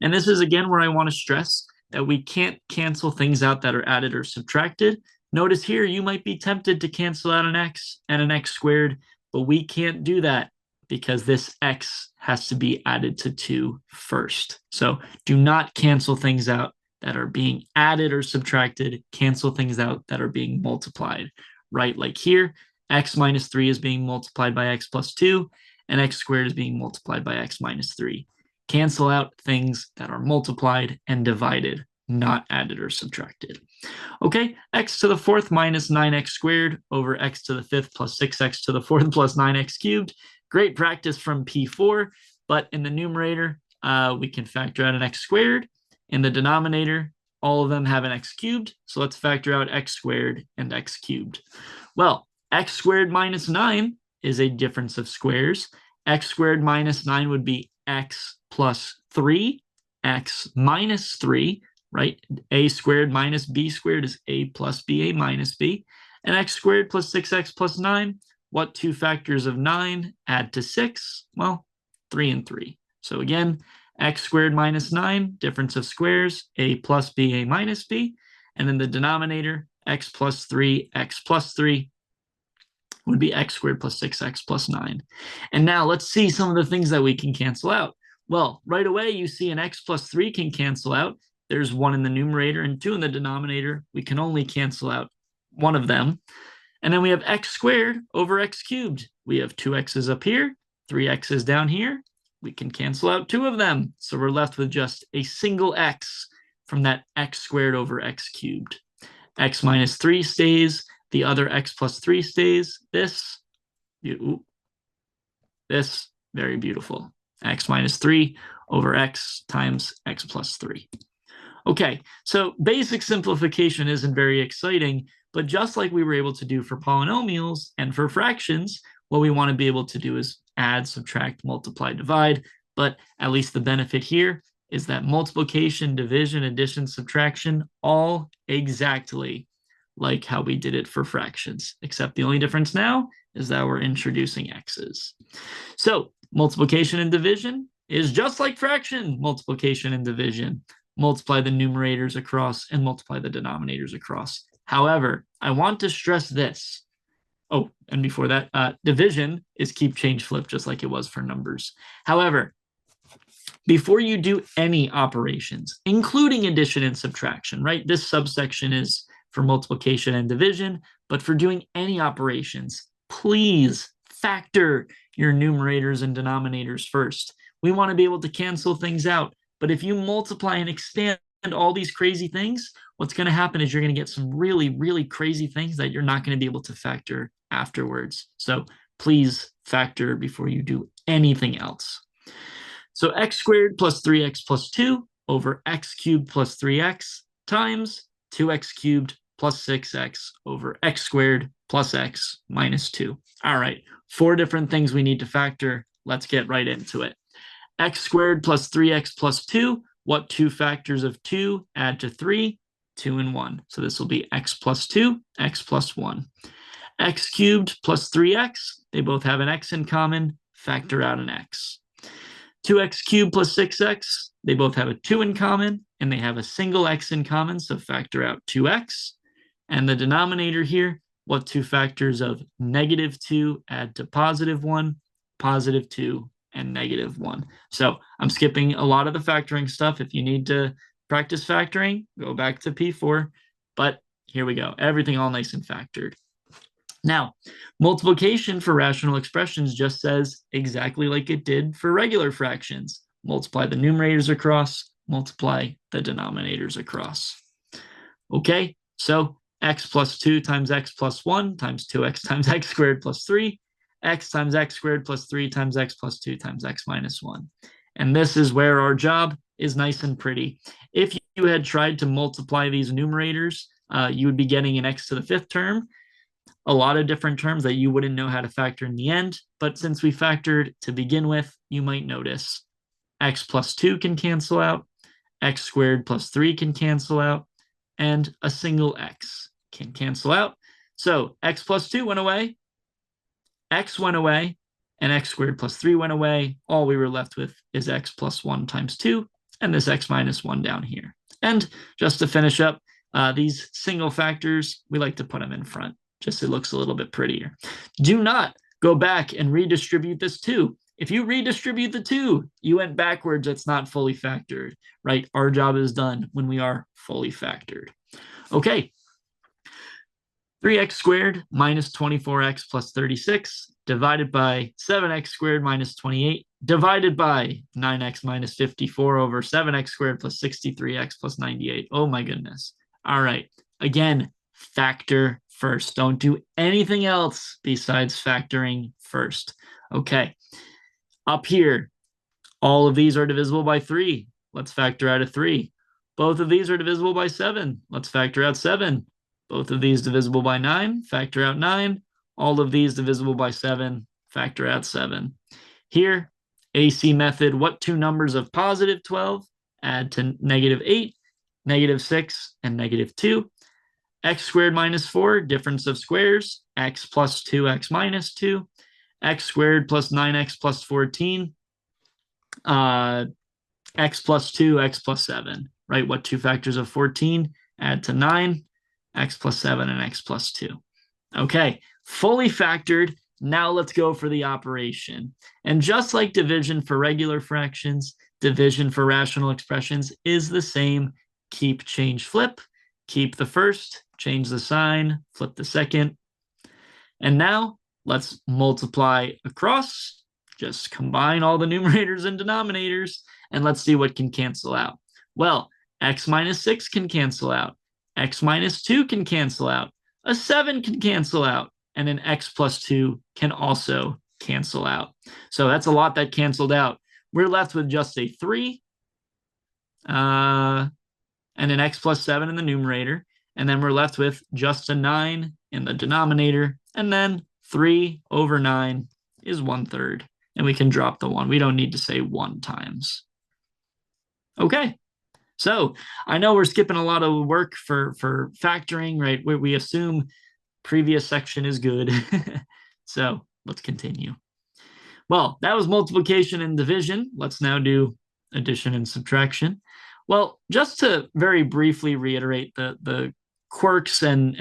And this is again where I want to stress that we can't cancel things out that are added or subtracted. Notice here you might be tempted to cancel out an x and an x squared, but we can't do that because this x has to be added to 2 first. So do not cancel things out that are being added or subtracted. Cancel things out that are being multiplied, right? Like here, x minus 3 is being multiplied by x plus 2, and x squared is being multiplied by x minus 3. Cancel out things that are multiplied and divided, not added or subtracted. Okay, x to the fourth minus 9x squared over x to the fifth plus 6x to the fourth plus 9x cubed. Great practice from P4, but in the numerator, we can factor out an x squared. In the denominator, all of them have an x cubed, so let's factor out x squared and x cubed. Well, x squared minus 9 is a difference of squares. X squared minus 9 would be x plus 3, x minus 3, right? A squared minus b squared is a plus b, a minus b. And x squared plus 6x plus 9, what two factors of 9 add to 6? Well, 3 and 3. So again, x squared minus 9, difference of squares, a plus b, a minus b. And in the denominator, x plus 3, x plus 3 would be x squared plus 6x plus 9. And now let's see some of the things that we can cancel out. Well, right away, you see an x plus 3 can cancel out. There's 1 in the numerator and 2 in the denominator. We can only cancel out one of them. And then we have x squared over x cubed. We have 2 x's up here, 3 x's down here. We can cancel out 2 of them. So we're left with just a single x from that x squared over x cubed. X minus 3 stays. The other x plus 3 stays. This, very beautiful. X minus 3 over x times x plus 3. Okay, so basic simplification isn't very exciting, but just like we were able to do for polynomials and for fractions, what we want to be able to do is add, subtract, multiply, divide. But at least the benefit here is that multiplication, division, addition, subtraction, all exactly like how we did it for fractions, except the only difference now is that we're introducing x's. So multiplication and division is just like fraction multiplication and division. Multiply the numerators across and multiply the denominators across. However, I want to stress this. Oh, and before that, division is keep, change, flip, just like it was for numbers. However, before you do any operations, including addition and subtraction, right? This subsection is for multiplication and division, but for doing any operations, please factor your numerators and denominators first. We want to be able to cancel things out. But if you multiply and expand all these crazy things, what's going to happen is you're going to get some really, really crazy things that you're not going to be able to factor afterwards. So please factor before you do anything else. So x squared plus 3x plus 2 over x cubed plus 3x times 2x cubed plus 6x over x squared plus x minus 2. All right, 4 different things we need to factor. Let's get right into it. X squared plus 3x plus 2. What 2 factors of 2 add to 3? 2 and 1. So this will be x plus 2, x plus 1. X cubed plus 3x. They both have an x in common. Factor out an x. 2x cubed plus 6x. They both have a 2 in common, and they have a single x in common, so factor out 2x. And the denominator here, what 2 factors of negative 2 add to positive 1? Positive 2 and negative 1. So I'm skipping a lot of the factoring stuff. If you need to practice factoring, go back to P4. But here we go. Everything all nice and factored. Now, multiplication for rational expressions just says exactly like it did for regular fractions. Multiply the numerators across, multiply the denominators across. Okay, so x plus 2 times x plus 1 times 2x times x squared plus 3, x times x squared plus 3 times x plus 2 times x minus 1. And this is where our job is nice and pretty. If you had tried to multiply these numerators, you would be getting an x to the 5th term, a lot of different terms that you wouldn't know how to factor in the end. But since we factored to begin with, you might notice x plus 2 can cancel out, x squared plus 3 can cancel out, and a single x can cancel out. So x plus 2 went away, x went away, and x squared plus 3 went away. All we were left with is x plus 1 times 2, and this x minus 1 down here. And just to finish up, these single factors, we like to put them in front, just so it looks a little bit prettier. Do not go back and redistribute this 2. If you redistribute the 2, you went backwards, it's not fully factored, right? Our job is done when we are fully factored. Okay. 3x squared minus 24x plus 36 divided by 7x squared minus 28 divided by 9x minus 54 over 7x squared plus 63x plus 98. Oh my goodness. All right. Again, factor first. Don't do anything else besides factoring first. Okay. Up here, all of these are divisible by 3. Let's factor out a 3. Both of these are divisible by 7. Let's factor out 7. Both of these divisible by 9. Factor out 9. All of these divisible by 7. Factor out 7. Here, AC method, what 2 numbers of positive 12 add to negative 8, negative 6, and negative 2? X squared minus 4, difference of squares, x plus 2, x minus 2, x squared plus 9x plus 14, x plus 2, x plus 7, right? What 2 factors of 14 add to 9, x plus 7, and x plus 2. Okay, fully factored. Now let's go for the operation. And just like division for regular fractions, division for rational expressions is the same. Keep, change, flip. Keep the first, change the sign, flip the second. And now let's multiply across. Just combine all the numerators and denominators, and let's see what can cancel out. Well, x minus 6 can cancel out. x minus 2 can cancel out, a 7 can cancel out, and an x plus 2 can also cancel out. So that's a lot that canceled out. We're left with just a 3 and an x plus 7 in the numerator. And then we're left with just a 9 in the denominator. And then 3 over 9 is 1/3. And we can drop the 1. We don't need to say 1 times. Okay. So I know we're skipping a lot of work for factoring, right? We assume previous section is good. So let's continue. Well, that was multiplication and division. Let's now do addition and subtraction. Well, just to very briefly reiterate the quirks and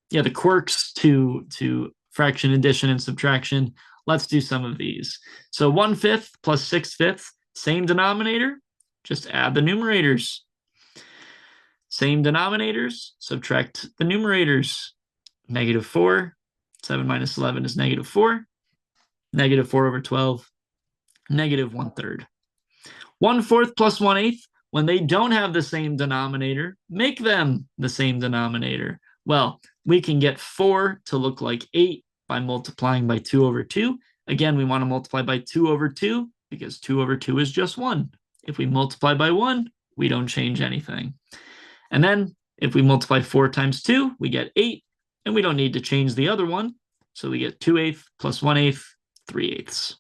the quirks to fraction addition and subtraction, let's do some of these. So 1/5 plus 6/5, same denominator, just add the numerators. Same denominators, subtract the numerators. -4, 7 minus 11 is -4. -4 over 12, -1/3. 1/4 plus 1/8, when they don't have the same denominator, make them the same denominator. Well, we can get 4 to look like 8 by multiplying by 2 over 2. Again, we want to multiply by 2 over 2 because 2 over 2 is just 1. If we multiply by 1, we don't change anything. And then if we multiply 4 times 2, we get 8, and we don't need to change the other one. So we get 2/8 plus 1/8, 3/8.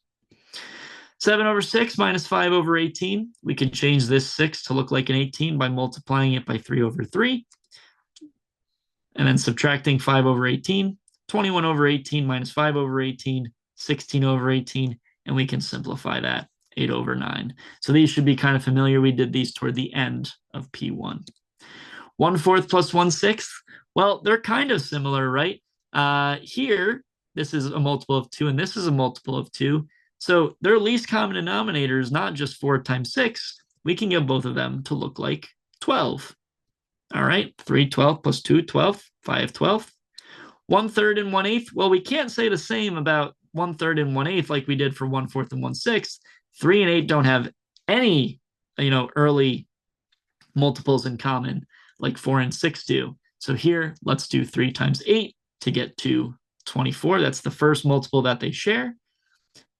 7 over 6 minus 5 over 18. We can change this 6 to look like an 18 by multiplying it by 3 over 3. And then subtracting 5 over 18. 21 over 18 minus 5 over 18, 16 over 18. And we can simplify that, 8 over 9. So these should be kind of familiar. We did these toward the end of P1. 1/4 plus 1/6. Well, they're kind of similar, right? Here, this is a multiple of 2, and this is a multiple of 2. So their least common denominator is not just 4 times 6. We can get both of them to look like 12. All right, 3/12 plus 2/12, 5/12. 1/3 and 1/8. Well, we can't say the same about 1/3 and 1/8 like we did for 1/4 and 1/6. 3 and 8 don't have any, early multiples in common like 4 and 6 do. So here, let's do 3 times 8 to get to 24. That's the first multiple that they share.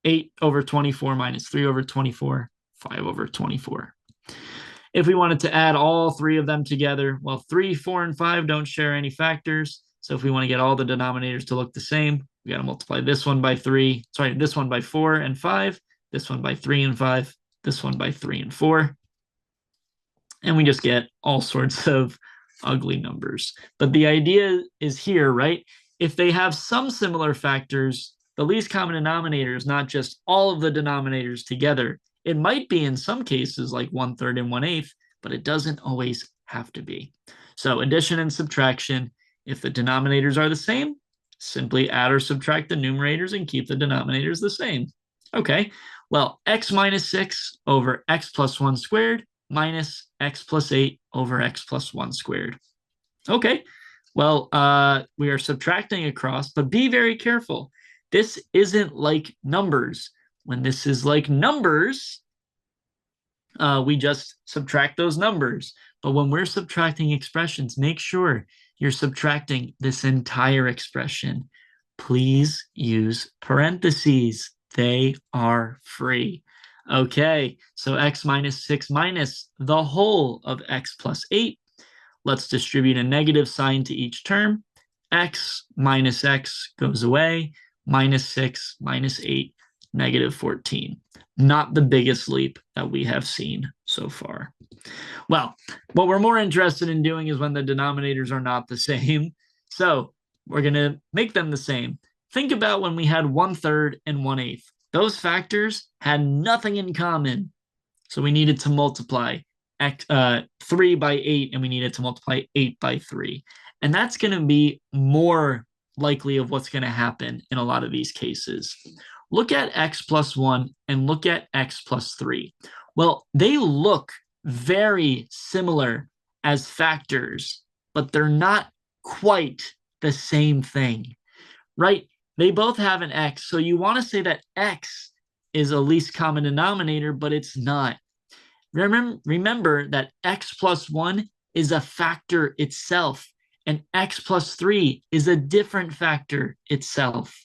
8 over 24 minus 3 over 24, 5 over 24. If we wanted to add all three of them together, well, 3, 4, and 5 don't share any factors. So if we want to get all the denominators to look the same, we got to multiply this one by 4 and 5, this one by 3 and 5, this one by 3 and 4. And we just get all sorts of ugly numbers. But the idea is here, right? If they have some similar factors, the least common denominator is not just all of the denominators together. It might be in some cases like 1/3 and 1/8, but it doesn't always have to be. So addition and subtraction, if the denominators are the same, simply add or subtract the numerators and keep the denominators the same. Okay, well, x minus 6 over x plus 1 squared minus x plus 8 over x plus 1 squared. Okay, well, we are subtracting across, but be very careful. This isn't like numbers. When this is like numbers, we just subtract those numbers. But when we're subtracting expressions, make sure you're subtracting this entire expression. Please use parentheses. They are free. Okay, so x minus 6 minus the whole of x plus 8. Let's distribute a negative sign to each term. X minus x goes away. -6 minus 8, -14. Not the biggest leap that we have seen so far. Well, what we're more interested in doing is when the denominators are not the same. So we're going to make them the same. Think about when we had 1/3 and 1/8. Those factors had nothing in common. So we needed to multiply 3 by 8, and we needed to multiply 8 by 3. And that's going to be more likely of what's going to happen in a lot of these cases. Look at x plus 1 and look at x plus 3. Well, they look very similar as factors, but they're not quite the same thing, right? They both have an x, so you want to say that x is a least common denominator, but it's not. Remember that x plus 1 is a factor itself, and x plus 3 is a different factor itself.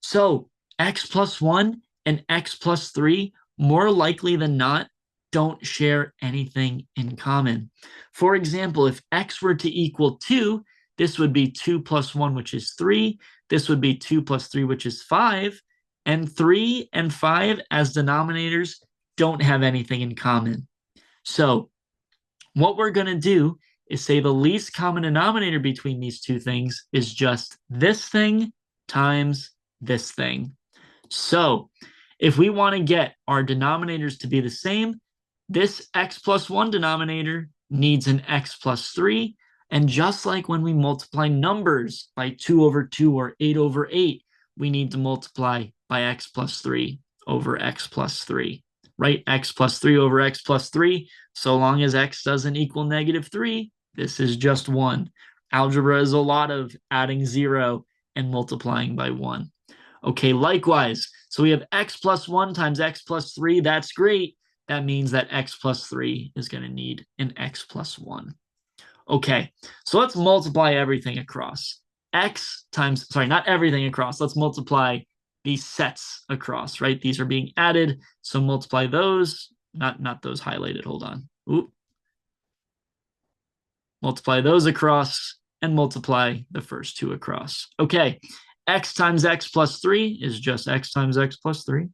So x plus 1 and x plus 3, more likely than not, don't share anything in common. For example, if x were to equal 2, this would be 2 plus 1, which is 3. This would be 2 plus 3, which is 5. And 3 and 5 as denominators don't have anything in common. So what we're going to do is say the least common denominator between these two things is just this thing times this thing. So if we want to get our denominators to be the same, this x plus 1 denominator needs an x plus 3. And just like when we multiply numbers by 2 over 2 or 8 over 8, we need to multiply by x plus 3 over x plus 3, right? X plus 3 over x plus 3. So long as x doesn't equal -3, this is just 1. Algebra is a lot of adding 0 and multiplying by 1. Okay, likewise, so we have x plus 1 times x plus 3. That's great. That means that x plus 3 is going to need an x plus 1. Okay, so let's multiply everything across. X times, sorry, not everything across. Let's multiply these sets across, right? These are being added, so multiply those, not those highlighted, hold on. Oop. Multiply those across and multiply the first two across. Okay, x times x plus 3 is just x times x plus 3.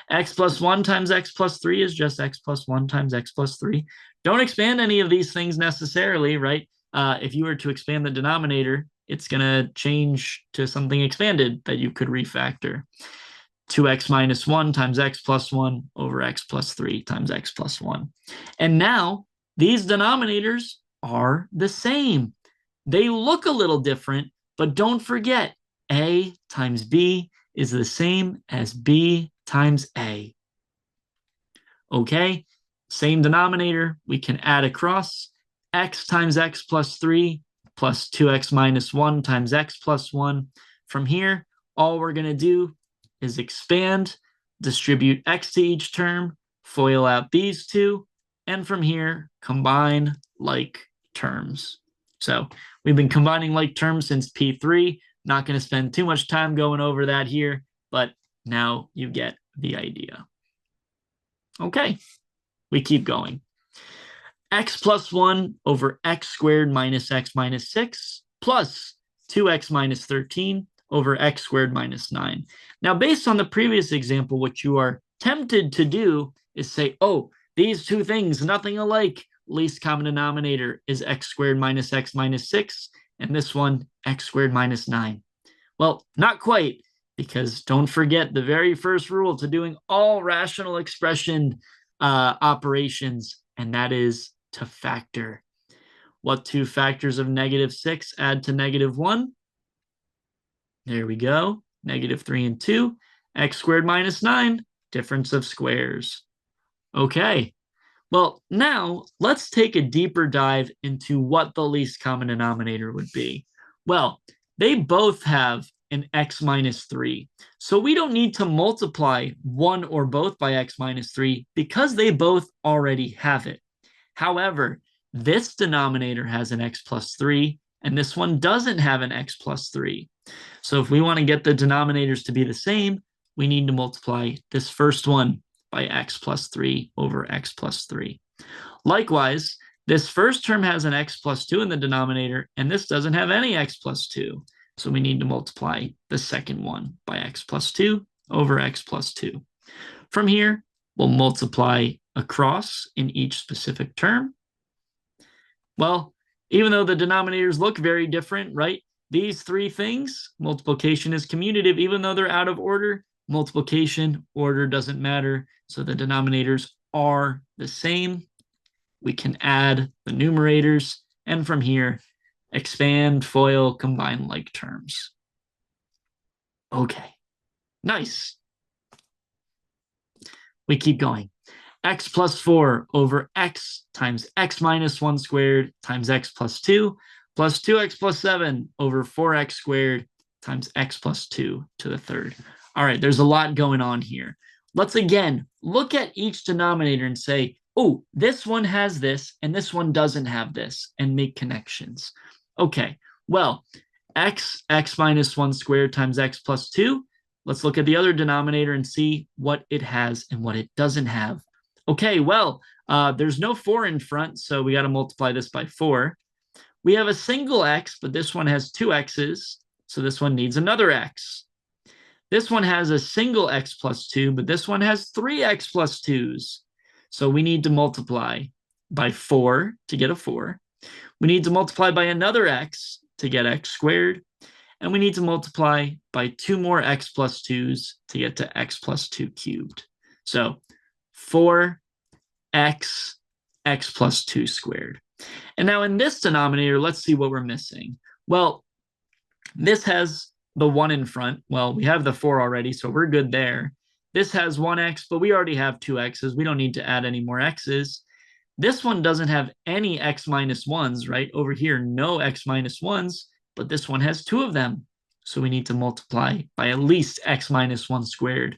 X plus 1 times x plus 3 is just x plus 1 times x plus 3. Don't expand any of these things necessarily, right? If you were to expand the denominator, it's going to change to something expanded that you could refactor. 2x minus 1 times x plus 1 over x plus 3 times x plus 1. And now these denominators are the same. They look a little different, but don't forget, a times b is the same as b times a. Okay, same denominator, we can add across. X times x plus 3 plus 2x minus 1 times x plus 1. From here, all we're going to do is expand, distribute x to each term, FOIL out these two, and from here, combine like terms. So we've been combining like terms since P3. Not going to spend too much time going over that here, but now you get the idea. Okay, we keep going. X plus 1 over x squared minus x minus 6 plus 2x minus 13 over x squared minus 9. Now, based on the previous example, what you are tempted to do is say, oh, these two things, nothing alike. Least common denominator is x squared minus x minus 6, and this one, x squared minus 9. Well, not quite, because don't forget the very first rule to doing all rational expression operations, and that is to factor. What two factors of -6 add to -1? There we go. -3 and 2. X squared minus 9, difference of squares. Okay. Well, now let's take a deeper dive into what the least common denominator would be. Well, they both have an x minus 3. So we don't need to multiply one or both by x minus 3 because they both already have it. However, this denominator has an x plus 3, and this one doesn't have an x plus 3. So if we want to get the denominators to be the same, we need to multiply this first one by x plus 3 over x plus 3. Likewise, this first term has an x plus 2 in the denominator, and this doesn't have any x plus 2. So we need to multiply the second one by x plus 2 over x plus 2. From here, we'll multiply across in each specific term. Well, even though the denominators look very different, right? These three things, multiplication is commutative, even though they're out of order. Multiplication, order doesn't matter. So the denominators are the same. We can add the numerators, and from here, expand, FOIL, combine like terms. Okay, nice. We keep going. X plus 4 over x times x minus 1 squared times x plus 2 plus 2x plus 7 over 4x squared times x plus 2 to the third. All right, there's a lot going on here. Let's again look at each denominator and say, oh, this one has this and this one doesn't have this, and make connections. Okay, well, x minus 1 squared times x plus 2. Let's look at the other denominator and see what it has and what it doesn't have. Okay, well, there's no 4 in front, so we got to multiply this by 4. We have a single x, but this one has 2 x's, so this one needs another x. This one has a single x plus 2, but this one has 3x plus 2's. So we need to multiply by 4 to get a 4. We need to multiply by another x to get x squared. And we need to multiply by 2 more x plus 2's to get to x plus 2 cubed. So 4x, x plus 2 squared. And now in this denominator, let's see what we're missing. Well, this has the 1 in front. Well, we have the 4 already, so we're good there. This has 1x, but we already have 2 x's. We don't need to add any more x's. This one doesn't have any x minus 1's, right? Over here, no x minus 1's, but this one has 2 of them. So we need to multiply by at least x minus 1 squared.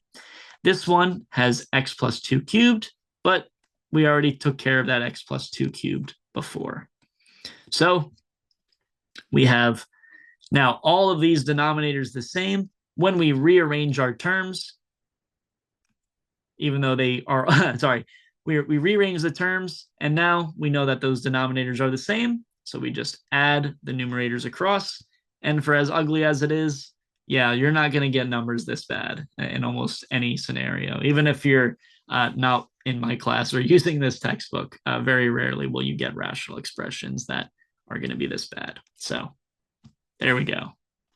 This one has x plus 2 cubed, but we already took care of that x plus 2 cubed before. So we have now all of these denominators the same. When we rearrange our terms, even though they are, sorry, we rearrange the terms, and now we know that those denominators are the same. So we just add the numerators across. And for as ugly as it is, yeah, you're not going to get numbers this bad in almost any scenario. Even if you're not in my class or using this textbook, very rarely will you get rational expressions that are going to be this bad. So there we go.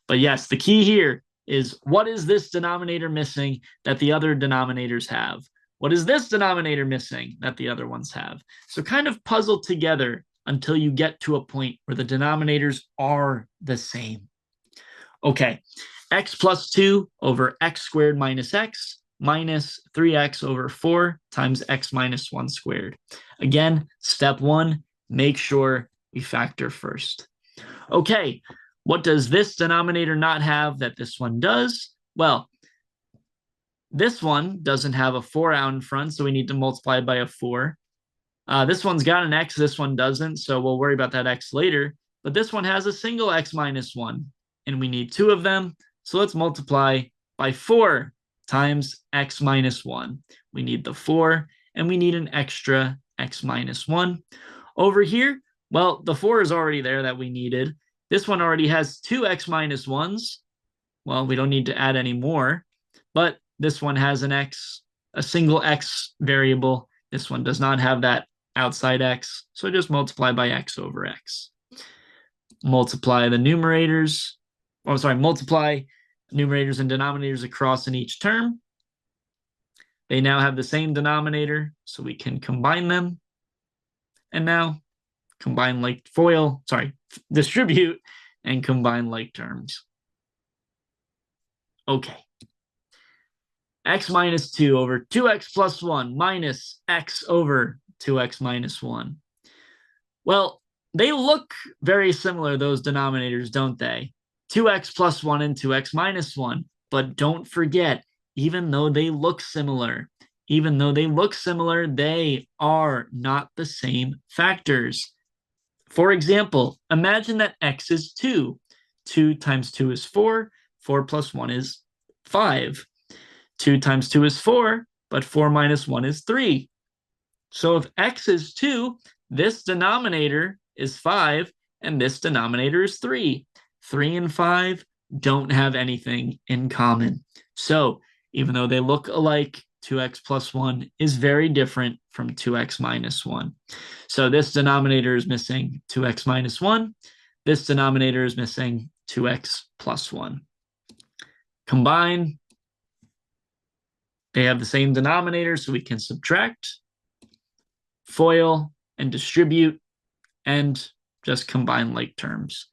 But yes, the key here is, what is this denominator missing that the other denominators have? What is this denominator missing that the other ones have? So kind of puzzle together until you get to a point where the denominators are the same. Okay, x plus 2 over x squared minus x minus 3x over 4 times x minus 1 squared. Again, step 1, make sure we factor first. Okay, what does this denominator not have that this one does? Well, this one doesn't have a 4 out in front, so we need to multiply by a 4. This one's got an x, this one doesn't, so we'll worry about that x later. But this one has a single x minus 1, and we need 2 of them. So let's multiply by 4 times x minus 1. We need the 4, and we need an extra x minus 1. Over here, well, the 4 is already there that we needed. This one already has 2 x minus 1's. Well, we don't need to add any more. But this one has an x, a single x variable. This one does not have that outside x. So just multiply by x over x. Multiply the numerators. Oh, sorry, multiply numerators and denominators across in each term. They now have the same denominator, so we can combine them. And now combine like distribute and combine like terms. Okay. X minus 2 over 2x plus 1 minus x over 2x minus 1. Well, they look very similar, those denominators, don't they? 2x plus 1 and 2x minus 1. But don't forget, even though they look similar, they are not the same factors. For example, imagine that x is 2. 2 times 2 is 4. 4 plus 1 is 5. 2 times 2 is 4, but 4 minus 1 is 3. So if x is 2, this denominator is 5, and this denominator is 3. 3 and 5 don't have anything in common. So even though they look alike, 2x plus 1 is very different from 2x minus 1. So this denominator is missing 2x minus 1. This denominator is missing 2x plus 1. Combine. They have the same denominator, so we can subtract, FOIL, and distribute, and just combine like terms.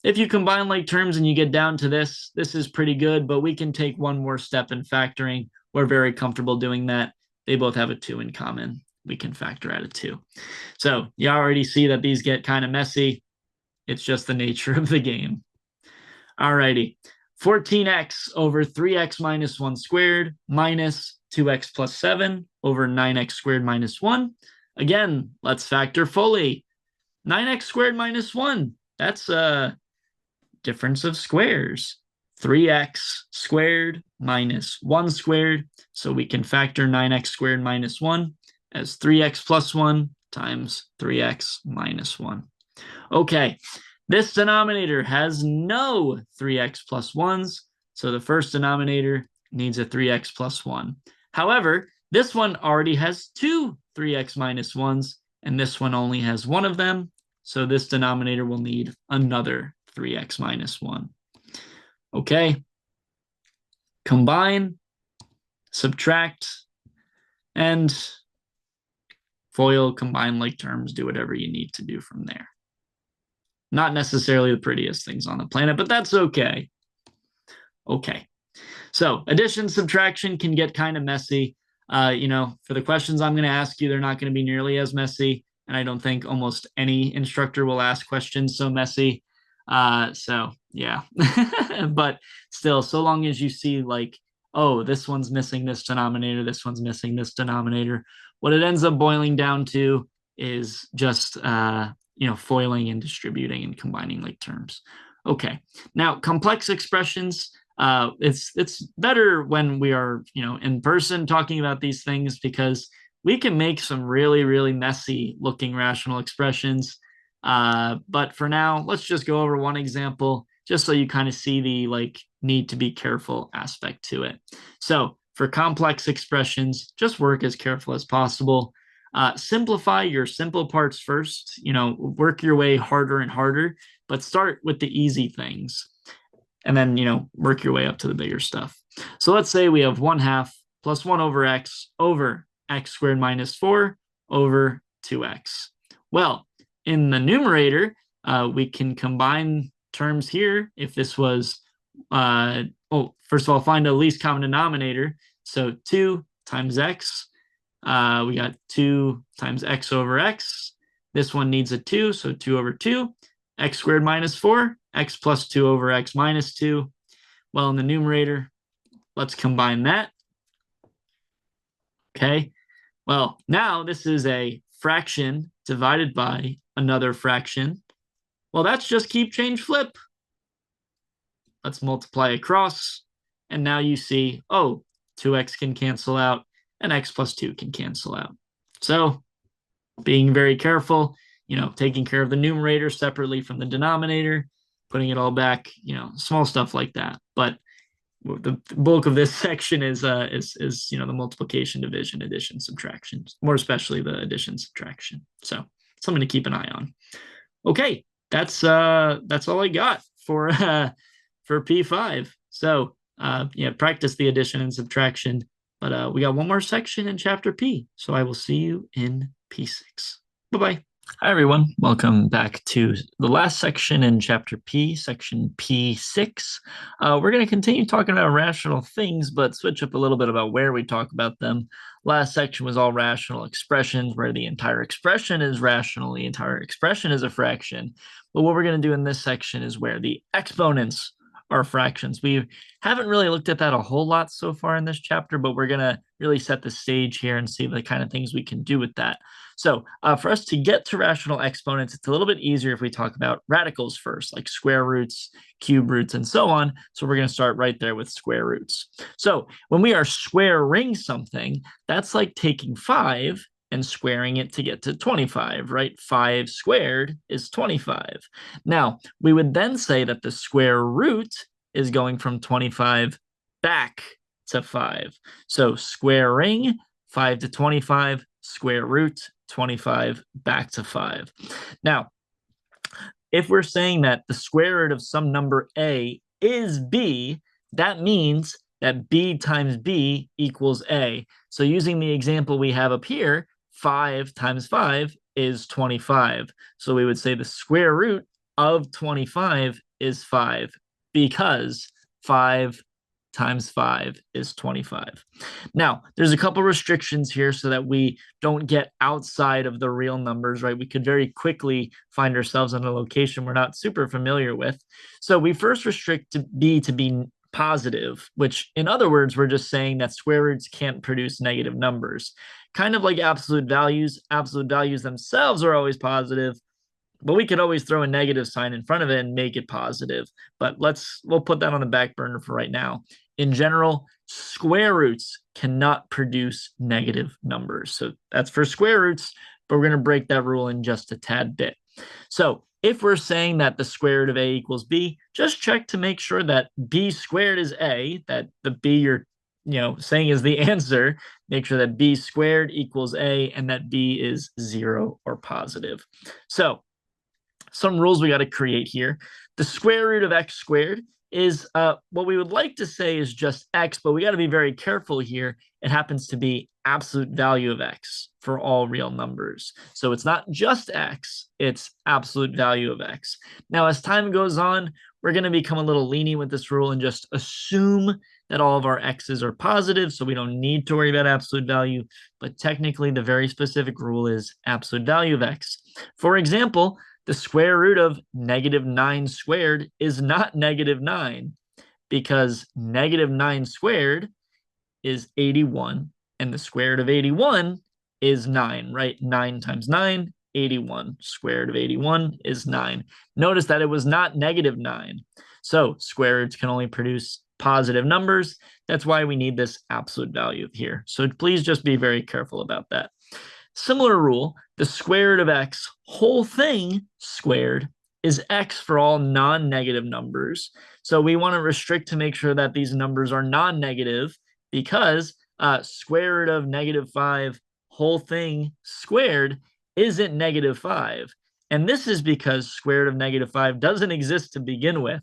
If you combine like terms and you get down to this is pretty good, but we can take one more step in factoring. We're very comfortable doing that. They both have a 2 in common. We can factor out a 2. So you already see that these get kind of messy. It's just the nature of the game. Alrighty. 14x over 3x minus 1 squared minus 2x plus 7 over 9x squared minus 1. Again, let's factor fully. 9x squared minus 1. That's a difference of squares. 3x squared minus 1 squared. So we can factor 9x squared minus 1 as 3x plus 1 times 3x minus 1. Okay, this denominator has no 3x plus 1s, so the first denominator needs a 3x plus 1. However, this one already has two 3x minus 1s, and this one only has one of them, so this denominator will need another 3x minus 1. Okay, combine, subtract, and FOIL, combine like terms, do whatever you need to do from there. Not necessarily the prettiest things on the planet, but that's okay. Okay. So addition, subtraction can get kind of messy. For the questions I'm going to ask you, they're not going to be nearly as messy. And I don't think almost any instructor will ask questions so messy. So yeah, but still, so long as you see like, oh, this one's missing this denominator, this one's missing this denominator, what it ends up boiling down to is just, foiling and distributing and combining like terms. Okay, now complex expressions, it's better when we are, in person talking about these things because we can make some really, really messy looking rational expressions. But for now, let's just go over one example just so you kind of see the need to be careful aspect to it. So for complex expressions, just work as careful as possible. Simplify your simple parts first, work your way harder and harder, but start with the easy things and then, work your way up to the bigger stuff. So let's say we have 1/2 plus 1 over x squared minus 4 over 2x. Well, in the numerator, we can combine terms here. If this was, first of all, find the least common denominator. So 2 times x, we got 2 times x over x. This one needs a 2, so 2 over 2. X squared minus 4, x plus 2 over x minus 2. Well, in the numerator, let's combine that. Okay. Well, now this is a fraction divided by another fraction. Well, that's just keep, change, flip. Let's multiply across. And now you see, 2x can cancel out and x plus 2 can cancel out. So being very careful, taking care of the numerator separately from the denominator, putting it all back, small stuff like that. But the bulk of this section is the multiplication, division, addition, subtraction, more especially the addition, subtraction. So something to keep an eye on. Okay, that's all I got for P5. So practice the addition and subtraction. But we got one more section in chapter P. So I will see you in P6. Bye-bye. Hi, everyone. Welcome back to the last section in chapter P, section P6. We're going to continue talking about rational things, but switch up a little bit about where we talk about them. Last section was all rational expressions, where the entire expression is rational, the entire expression is a fraction. But what we're going to do in this section is where the exponents are fractions. We haven't really looked at that a whole lot so far in this chapter, but we're going to really set the stage here and see the kind of things we can do with that. So for us to get to rational exponents, it's a little bit easier if we talk about radicals first, like square roots, cube roots, and so on. So we're going to start right there with square roots. So when we are squaring something, that's like taking 5 and squaring it to get to 25, right? 5 squared is 25. Now, we would then say that the square root is going from 25 back to 5. So squaring 5 to 25, square root 25 back to 5. Now, if we're saying that the square root of some number a is b, that means that b times b equals a. So using the example we have up here, 5 times 5 is 25. So we would say the square root of 25 is 5 because 5 times 5 is 25. Now, there's a couple restrictions here so that we don't get outside of the real numbers, right? We could very quickly find ourselves in a location we're not super familiar with. So we first restrict b to be positive, which in other words, we're just saying that square roots can't produce negative numbers. Kind of like absolute values themselves are always positive, but we could always throw a negative sign in front of it and make it positive. But we'll put that on the back burner for right now. In general, square roots cannot produce negative numbers. So that's for square roots, but we're going to break that rule in just a tad bit. So if we're saying that the square root of a equals b, just check to make sure that b squared is a, that the b you're saying is the answer. Make sure that b squared equals a and that b is 0 or positive. So some rules we got to create here. The square root of x squared is what we would like to say is just x, but we got to be very careful here. It happens to be absolute value of x for all real numbers. So it's not just x, it's absolute value of x. Now, as time goes on, we're going to become a little lenient with this rule and just assume that all of our x's are positive, so we don't need to worry about absolute value. But technically, the very specific rule is absolute value of x. For example, the square root of -9 squared is not -9 because -9 squared is 81 and the square root of 81 is 9, right? 9 times 9, 81. Square root of 81 is 9. Notice that it was not -9. So square roots can only produce positive numbers. That's why we need this absolute value here. So please just be very careful about that. Similar rule, the square root of x whole thing squared is x for all non-negative numbers. So we want to restrict to make sure that these numbers are non-negative because square root of -5 whole thing squared isn't -5. And this is because square root of -5 doesn't exist to begin with,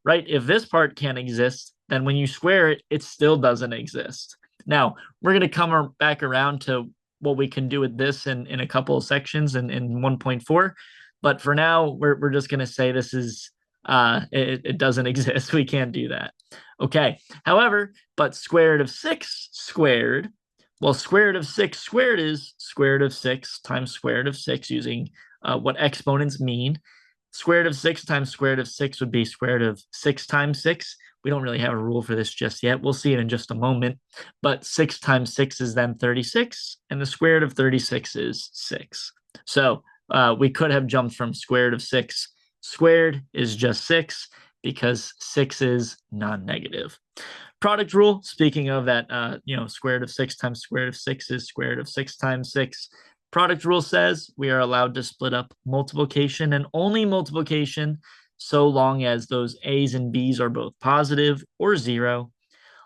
right? If this part can't exist, then when you square it, it still doesn't exist. Now, we're going to come back around to what we can do with this in a couple of sections in 1.4. But for now, we're just going to say this is, it doesn't exist. We can't do that. Okay. However, but square root of 6 squared, well, square root of 6 squared is square root of 6 times square root of 6 using what exponents mean. Square root of 6 times square root of 6 would be square root of 6 times 6. We don't really have a rule for this just yet. We'll see it in just a moment. But 6 times 6 is then 36, and the square root of 36 is 6. So we could have jumped from square root of 6 squared is just 6 because 6 is non-negative. Product rule, speaking of that, square root of 6 times square root of 6 is square root of 6 times 6. Product rule says we are allowed to split up multiplication and only multiplication so long as those a's and b's are both positive or 0.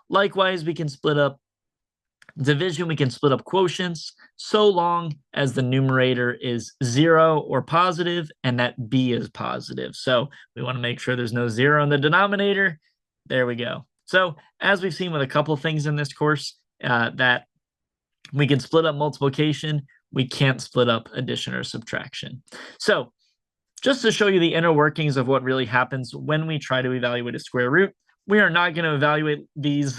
Likewise, we can split up division, we can split up quotients so long as the numerator is 0 or positive and that b is positive. So we want to make sure there's no 0 in the denominator. There we go. So as we've seen with a couple of things in this course, that we can split up multiplication, we can't split up addition or subtraction. So just to show you the inner workings of what really happens when we try to evaluate a square root, we are not going to evaluate these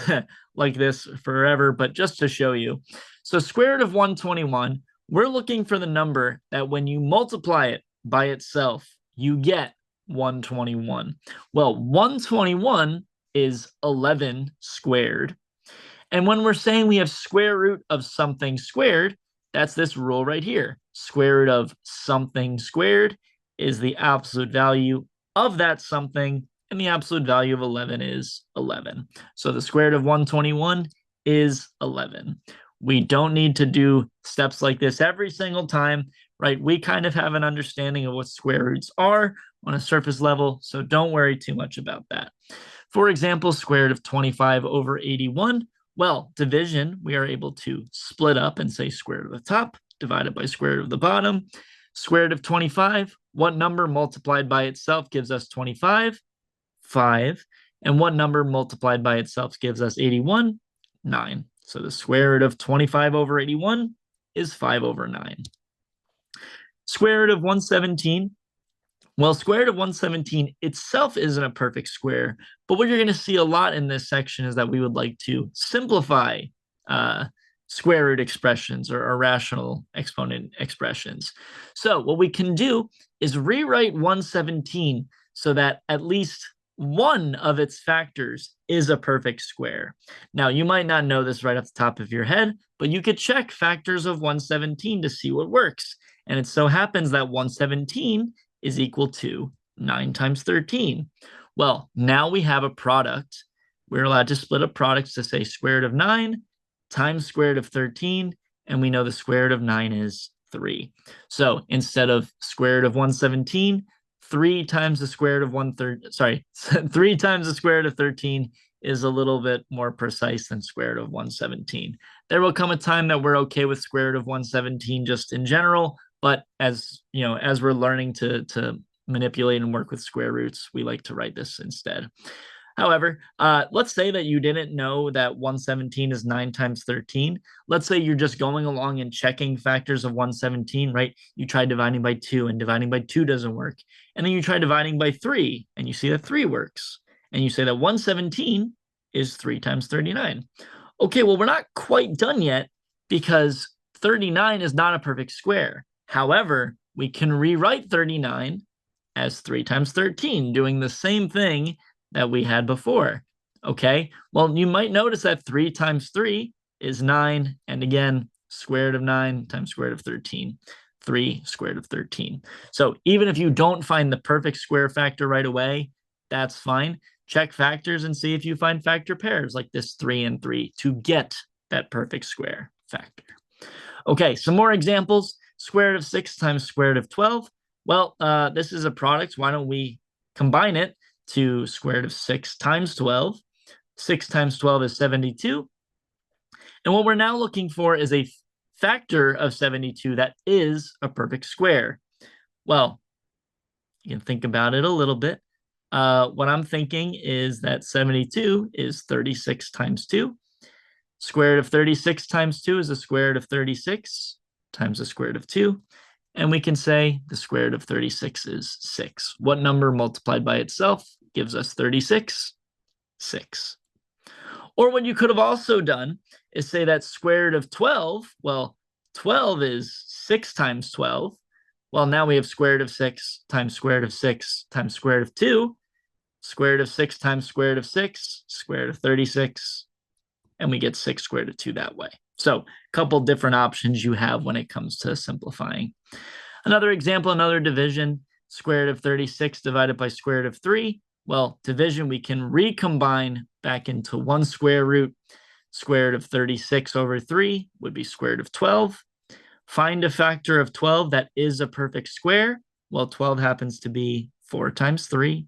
like this forever, but just to show you. So square root of 121, we're looking for the number that when you multiply it by itself, you get 121. Well, 121 is 11 squared. And when we're saying we have square root of something squared, that's this rule right here. Square root of something squared is the absolute value of that something, and the absolute value of 11 is 11. So the square root of 121 is 11. We don't need to do steps like this every single time, right? We kind of have an understanding of what square roots are on a surface level, so don't worry too much about that. For example, square root of 25 over 81. Well, division, we are able to split up and say square root of the top divided by square root of the bottom. Square root of 25, what number multiplied by itself gives us 25? 5. And what number multiplied by itself gives us 81? 9. So the square root of 25 over 81 is 5 over 9. Square root of 117. Well, square root of 117 itself isn't a perfect square, but what you're going to see a lot in this section is that we would like to simplify square root expressions or irrational exponent expressions. So what we can do is rewrite 117 so that at least one of its factors is a perfect square. Now, you might not know this right off the top of your head, but you could check factors of 117 to see what works. And it so happens that 117 is equal to 9 times 13. Well, now we have a product. We're allowed to split up products to say square root of 9 times square root of 13, and we know the square root of 9 is 3. So instead of square root of 117, 3 times the square root of 3 times the square root of 13 is a little bit more precise than square root of 117. There will come a time that we're okay with square root of 117 just in general, but as you know, as we're learning to manipulate and work with square roots, we like to write this instead. However, let's say that you didn't know that 117 is 9 times 13. Let's say you're just going along and checking factors of 117, right? You try dividing by 2 and dividing by 2 doesn't work. And then you try dividing by 3 and you see that 3 works. And you say that 117 is 3 times 39. Okay, well, we're not quite done yet because 39 is not a perfect square. However, we can rewrite 39 as 3 times 13, doing the same thing that we had before. Okay, well, you might notice that 3 times 3 is 9, and again, square root of 9 times square root of 13, 3 square root of 13. So even if you don't find the perfect square factor right away, that's fine. Check factors and see if you find factor pairs like this 3 and 3 to get that perfect square factor. Okay, some more examples. Square root of 6 times square root of 12. Well, this is a product. Why don't we combine it to square root of 6 times 12. 6 times 12 is 72. And what we're now looking for is a factor of 72 that is a perfect square. Well, you can think about it a little bit. What I'm thinking is that 72 is 36 times 2. Square root of 36 times 2 is the square root of 36 times the square root of 2. And we can say the square root of 36 is 6. What number multiplied by itself gives us 36? 6. Or what you could have also done is say that square root of 12, well, 12 is 6 times 12. Well, now we have square root of 6 times square root of 6 times square root of 2. Square root of 6 times square root of 6, square root of 36. And we get 6 square root of 2 that way. So a couple different options you have when it comes to simplifying. Another example, another division, square root of 36 divided by square root of 3. Well, division, we can recombine back into one square root. Square root of 36 over 3 would be square root of 12. Find a factor of 12 that is a perfect square. Well, 12 happens to be 4 times 3.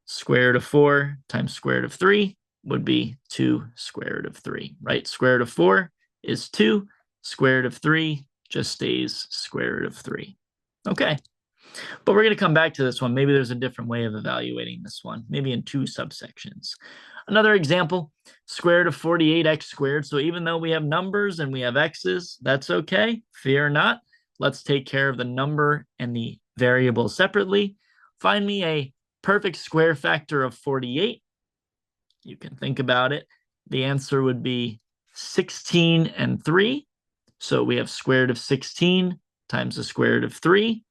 Square root of 4 times square root of 3 would be 2 square root of 3, right? Square root of 4 is 2. Square root of 3 just stays square root of 3. Okay. But we're going to come back to this one. Maybe there's a different way of evaluating this one, maybe in 2 subsections. Another example, square root of 48x squared. So even though we have numbers and we have x's, that's okay. Fear not. Let's take care of the number and the variable separately. Find me a perfect square factor of 48. You can think about it. The answer would be 16 and 3. So we have square root of 16 times the square root of 3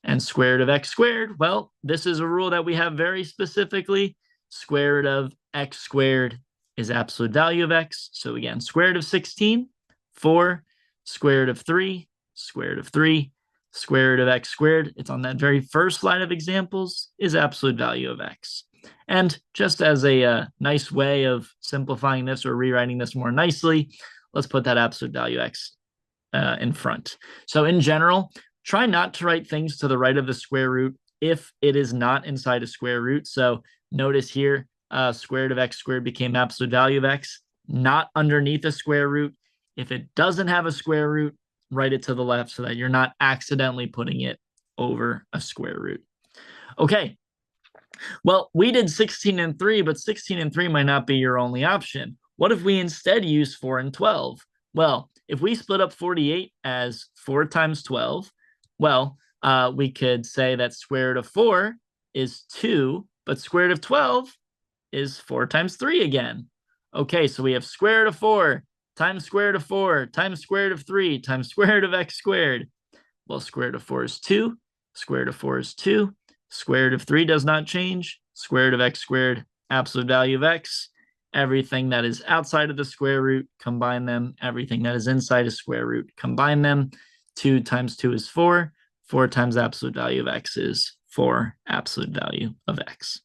and square root of x squared. Well, this is a rule that we have very specifically. Square root of x squared is absolute value of x. So again, square root of 16, 4, square root of 3, square root of 3, square root of x squared. It's on that very first line of examples is absolute value of x. And just as a nice way of simplifying this or rewriting this more nicely, let's put that absolute value x in front. So in general, try not to write things to the right of the square root if it is not inside a square root. So notice here, square root of x squared became absolute value of x, not underneath a square root. If it doesn't have a square root, write it to the left so that you're not accidentally putting it over a square root. Okay. Well, we did 16 and 3, but 16 and 3 might not be your only option. What if we instead use 4 and 12? Well, if we split up 48 as 4 times 12, well, we could say that square root of 4 is 2, but square root of 12 is 4 times 3 again. Okay, so we have square root of 4 times square root of 4 times square root of 3 times square root of x squared. Well, square root of 4 is 2, square root of 4 is 2, square root of 3 does not change, square root of x squared, absolute value of x. Everything that is outside of the square root, combine them. Everything that is inside a square root, combine them. 2 times 2 is 4. 4 times absolute value of x is 4 absolute value of x.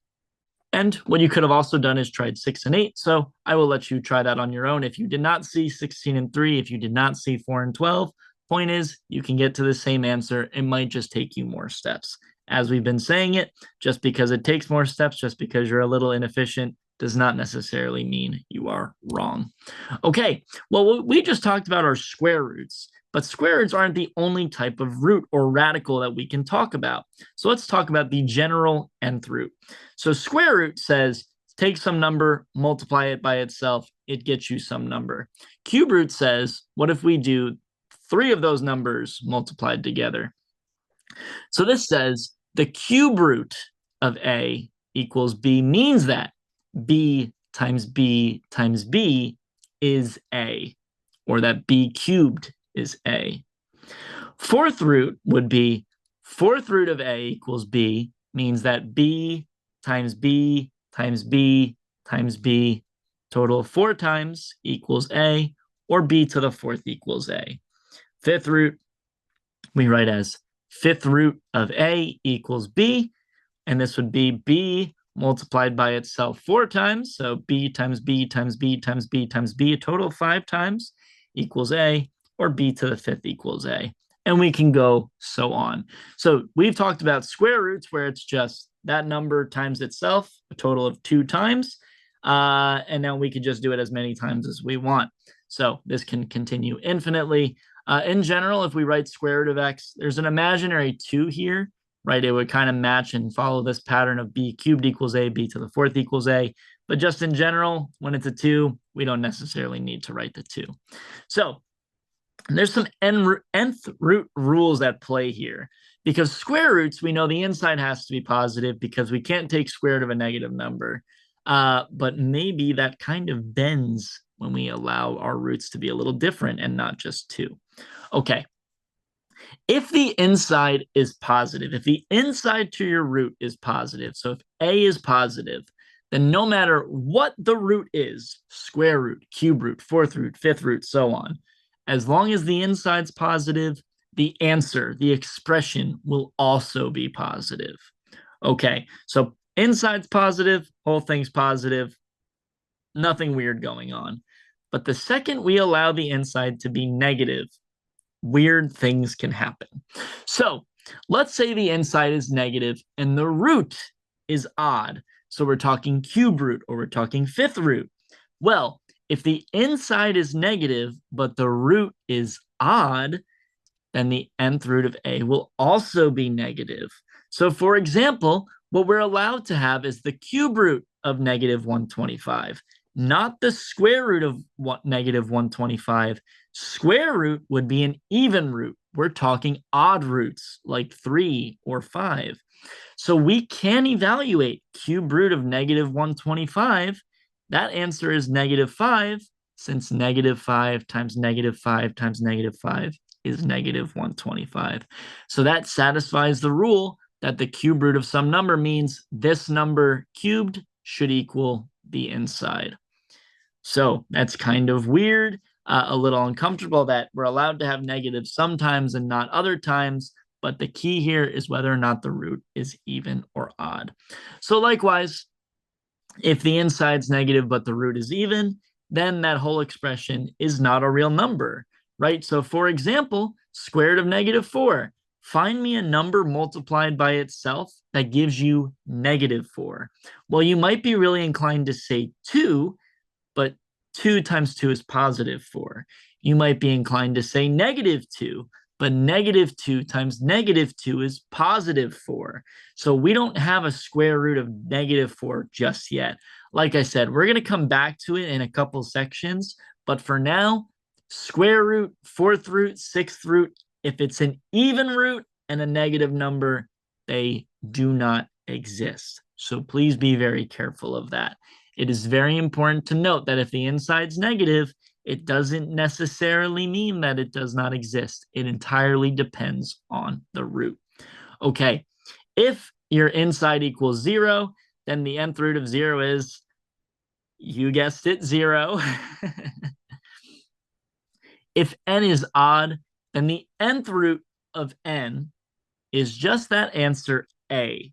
And what you could have also done is tried 6 and 8. So I will let you try that on your own. If you did not see 16 and 3, if you did not see 4 and 12, point is you can get to the same answer. It might just take you more steps. As we've been saying it, just because it takes more steps, just because you're a little inefficient, does not necessarily mean you are wrong. Okay, well, we just talked about our square roots, but square roots aren't the only type of root or radical that we can talk about. So let's talk about the general nth root. So square root says, take some number, multiply it by itself, it gets you some number. Cube root says, what if we do 3 of those numbers multiplied together? So this says the cube root of a equals b means that b times b times b is a, or that b cubed is a. Fourth root would be fourth root of a equals b means that b times b times b times b, total of 4 times, equals a, or b to the 4th equals a. Fifth root we write as fifth root of a equals b, and this would be b multiplied by itself 4 times, so b times b times b times b times b, a total of 5 times, equals a, or b to the 5th equals a. And we can go so on. So we've talked about square roots where it's just that number times itself, a total of 2 times, and now we can just do it as many times as we want. So this can continue infinitely. In general, if we write square root of x, there's an imaginary 2 here, right? It would kind of match and follow this pattern of b cubed equals a, b to the 4th equals a. But just in general, when it's a 2, we don't necessarily need to write the 2. So there's some nth root rules at play here. Because square roots, we know the inside has to be positive because we can't take square root of a negative number. But maybe that kind of bends when we allow our roots to be a little different and not just 2. Okay. If the inside is positive, if the inside to your root is positive, so if a is positive, then no matter what the root is, square root, cube root, 4th root, 5th root, so on, as long as the inside's positive, the answer, the expression will also be positive. Okay, so inside's positive, whole thing's positive, nothing weird going on. But the second we allow the inside to be negative, weird things can happen. So let's say the inside is negative and the root is odd. So we're talking cube root or we're talking 5th root. Well, if the inside is negative, but the root is odd, then the nth root of a will also be negative. So for example, what we're allowed to have is the cube root of negative 125, not the square root of negative 125. Square root would be an even root. We're talking odd roots like 3 or 5. So we can evaluate cube root of negative 125. That answer is negative 5, since negative 5 times negative 5 times negative 5 is negative 125. So that satisfies the rule that the cube root of some number means this number cubed should equal the inside. So that's kind of weird, a little uncomfortable that we're allowed to have negatives sometimes and not other times, but the key here is whether or not the root is even or odd. So likewise, if the inside's negative but the root is even, then that whole expression is not a real number, right? So for example, square root of negative 4. Find me a number multiplied by itself that gives you negative 4. Well, you might be really inclined to say 2, but 2 times 2 is positive 4. You might be inclined to say negative 2, but negative 2 times negative 2 is positive 4. So we don't have a square root of negative 4 just yet. Like I said, we're going to come back to it in a couple sections, but for now, square root, 4th root, 6th root, if it's an even root and a negative number, they do not exist. So please be very careful of that. It is very important to note that if the inside's negative, it doesn't necessarily mean that it does not exist. It entirely depends on the root. Okay, if your inside equals 0, then the nth root of 0 is, you guessed it, 0. If n is odd, then the nth root of n is just that answer, a.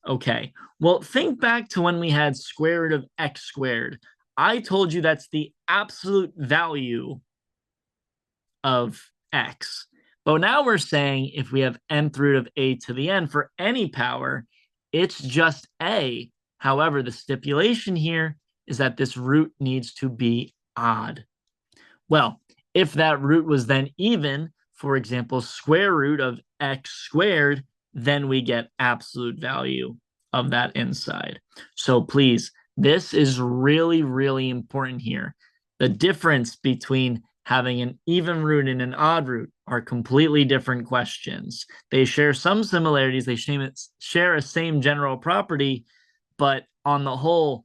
Okay, well, think back to when we had square root of x squared. I told you that's the absolute value of x. But now we're saying if we have nth root of a to the n for any power, it's just a. However, the stipulation here is that this root needs to be odd. Well, if that root was then even, for example, square root of x squared, then we get absolute value of that inside. So please, this is really, really important here. The difference between having an even root and an odd root are completely different questions. They share some similarities, they share a same general property, but on the whole,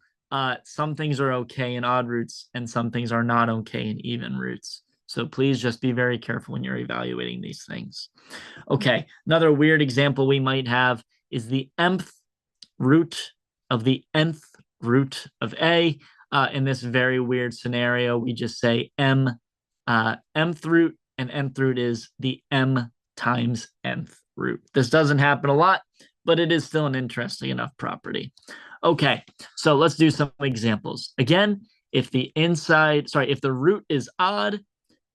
some things are okay in odd roots and some things are not okay in even roots. So please just be very careful when you're evaluating these things. Okay, another weird example we might have is the mth root of the nth root of a. In this very weird scenario, we just say mth root, and nth root is the m times nth root. This doesn't happen a lot, but it is still an interesting enough property. Okay, so let's do some examples. Again, if the root is odd,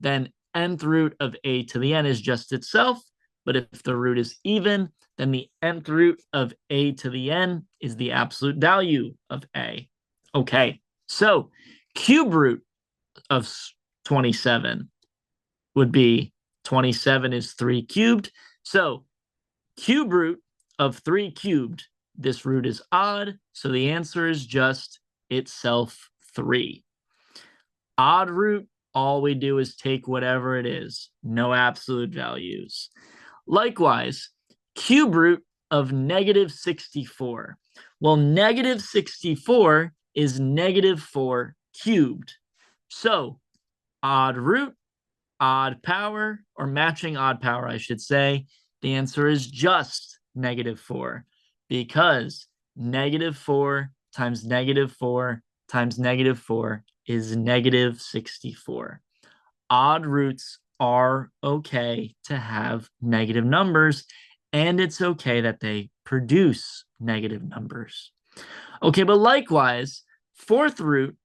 then nth root of a to the n is just itself. But if the root is even, then the nth root of a to the n is the absolute value of a. Okay, so cube root of 27 would be 27 is 3 cubed. So cube root of 3 cubed, this root is odd, so the answer is just itself 3. Odd root, all we do is take whatever it is, no absolute values. Likewise, cube root of negative 64. Well, negative 64 is negative 4 cubed. So odd root, odd power, or matching odd power, I should say, the answer is just negative 4, because negative 4 times negative 4 times negative 4 is negative 64. Odd roots are okay to have negative numbers, and it's okay that they produce negative numbers. Okay, but likewise, fourth root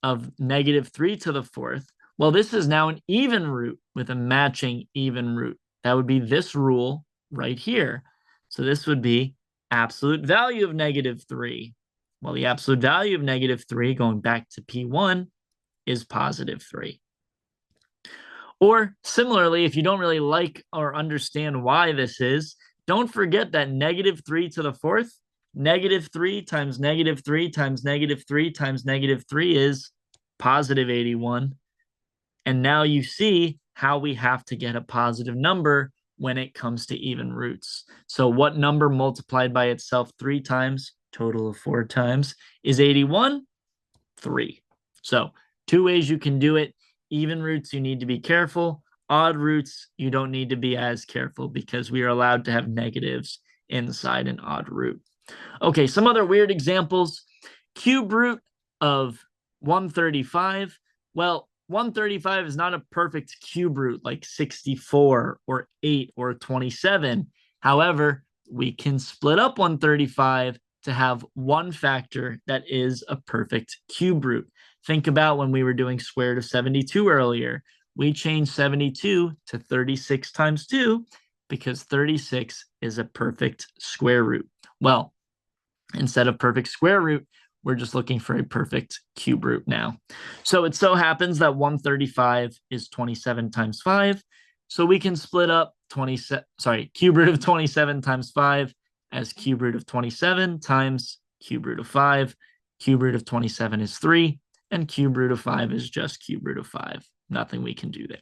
of negative 3 to the fourth, well, this is now an even root with a matching even root. That would be this rule right here. So this would be absolute value of negative 3. Well, the absolute value of negative 3, going back to P1, is positive 3. Or similarly, if you don't really like or understand why this is, don't forget that negative 3 to the fourth, negative 3 times negative 3 times negative 3 times negative 3 is positive 81. And now you see how we have to get a positive number when it comes to even roots. So what number multiplied by itself 3 times, total of 4 times, is 81? 3. So 2 ways you can do it. Even roots, you need to be careful. Odd roots, you don't need to be as careful because we are allowed to have negatives inside an odd root. Okay, some other weird examples. Cube root of 135. Well, 135 is not a perfect cube root like 64 or 8 or 27. However, we can split up 135 to have one factor that is a perfect cube root. Think about when we were doing square root of 72 earlier. We changed 72 to 36 times 2 because 36 is a perfect square root. Well, instead of perfect square root, we're just looking for a perfect cube root now. So it so happens that 135 is 27 times 5. So we can split up cube root of 27 times 5 as cube root of 27 times cube root of 5. Cube root of 27 is 3, and cube root of 5 is just cube root of 5. Nothing we can do there.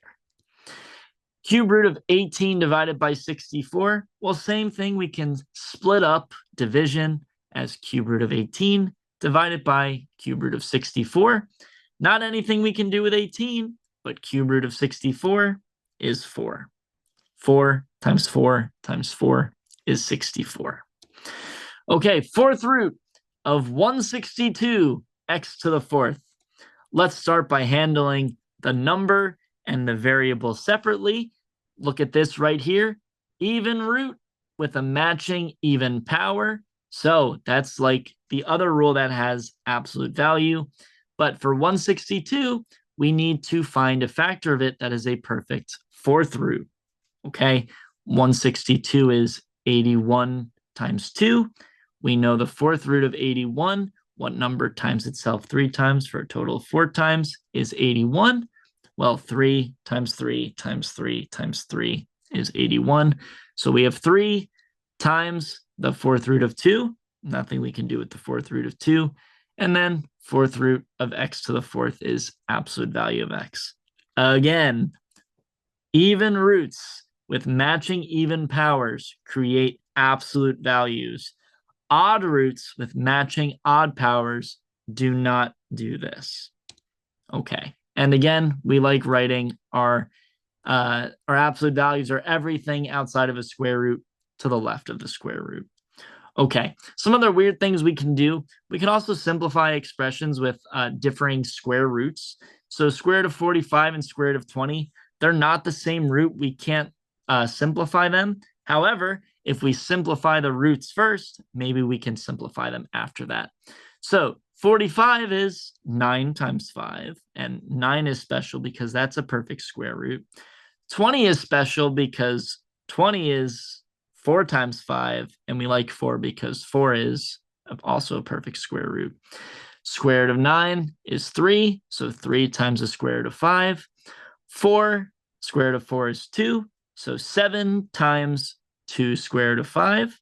Cube root of 18 divided by 64. Well, same thing. We can split up division as cube root of 18 divided by cube root of 64. Not anything we can do with 18, but cube root of 64 is 4. 4 times 4 times 4 is 64. Okay, fourth root. of 162 x to the fourth. Let's start by handling the number and the variable separately. Look at this right here. Even root with a matching even power. So that's like the other rule that has absolute value. But for 162, we need to find a factor of it that is a perfect fourth root. Okay, 162 is 81 times 2. We know the fourth root of 81. What number times itself 3 times for a total of 4 times is 81? Well, 3 times 3 times 3 times 3 is 81. So we have 3 times the fourth root of 2. Nothing we can do with the fourth root of 2. And then fourth root of x to the fourth is absolute value of x. Again, even roots with matching even powers create absolute values. Odd roots with matching odd powers do not do this. Okay. And again, we like writing our absolute values are everything outside of a square root to the left of the square root. Okay, some other weird things we can do. We can also simplify expressions with differing square roots. So square root of 45 and square root of 20, they're not the same root. We can't simplify them. However, if we simplify the roots first, maybe we can simplify them after that. So 45 is 9 times 5, and 9 is special because that's a perfect square root. 20 is special because 20 is 4 times 5, and we like 4 because 4 is also a perfect square root. Square root of 9 is 3, so 3 times the square root of 5. 4, square root of 4 is 2, so 7 times 2 square root of 5.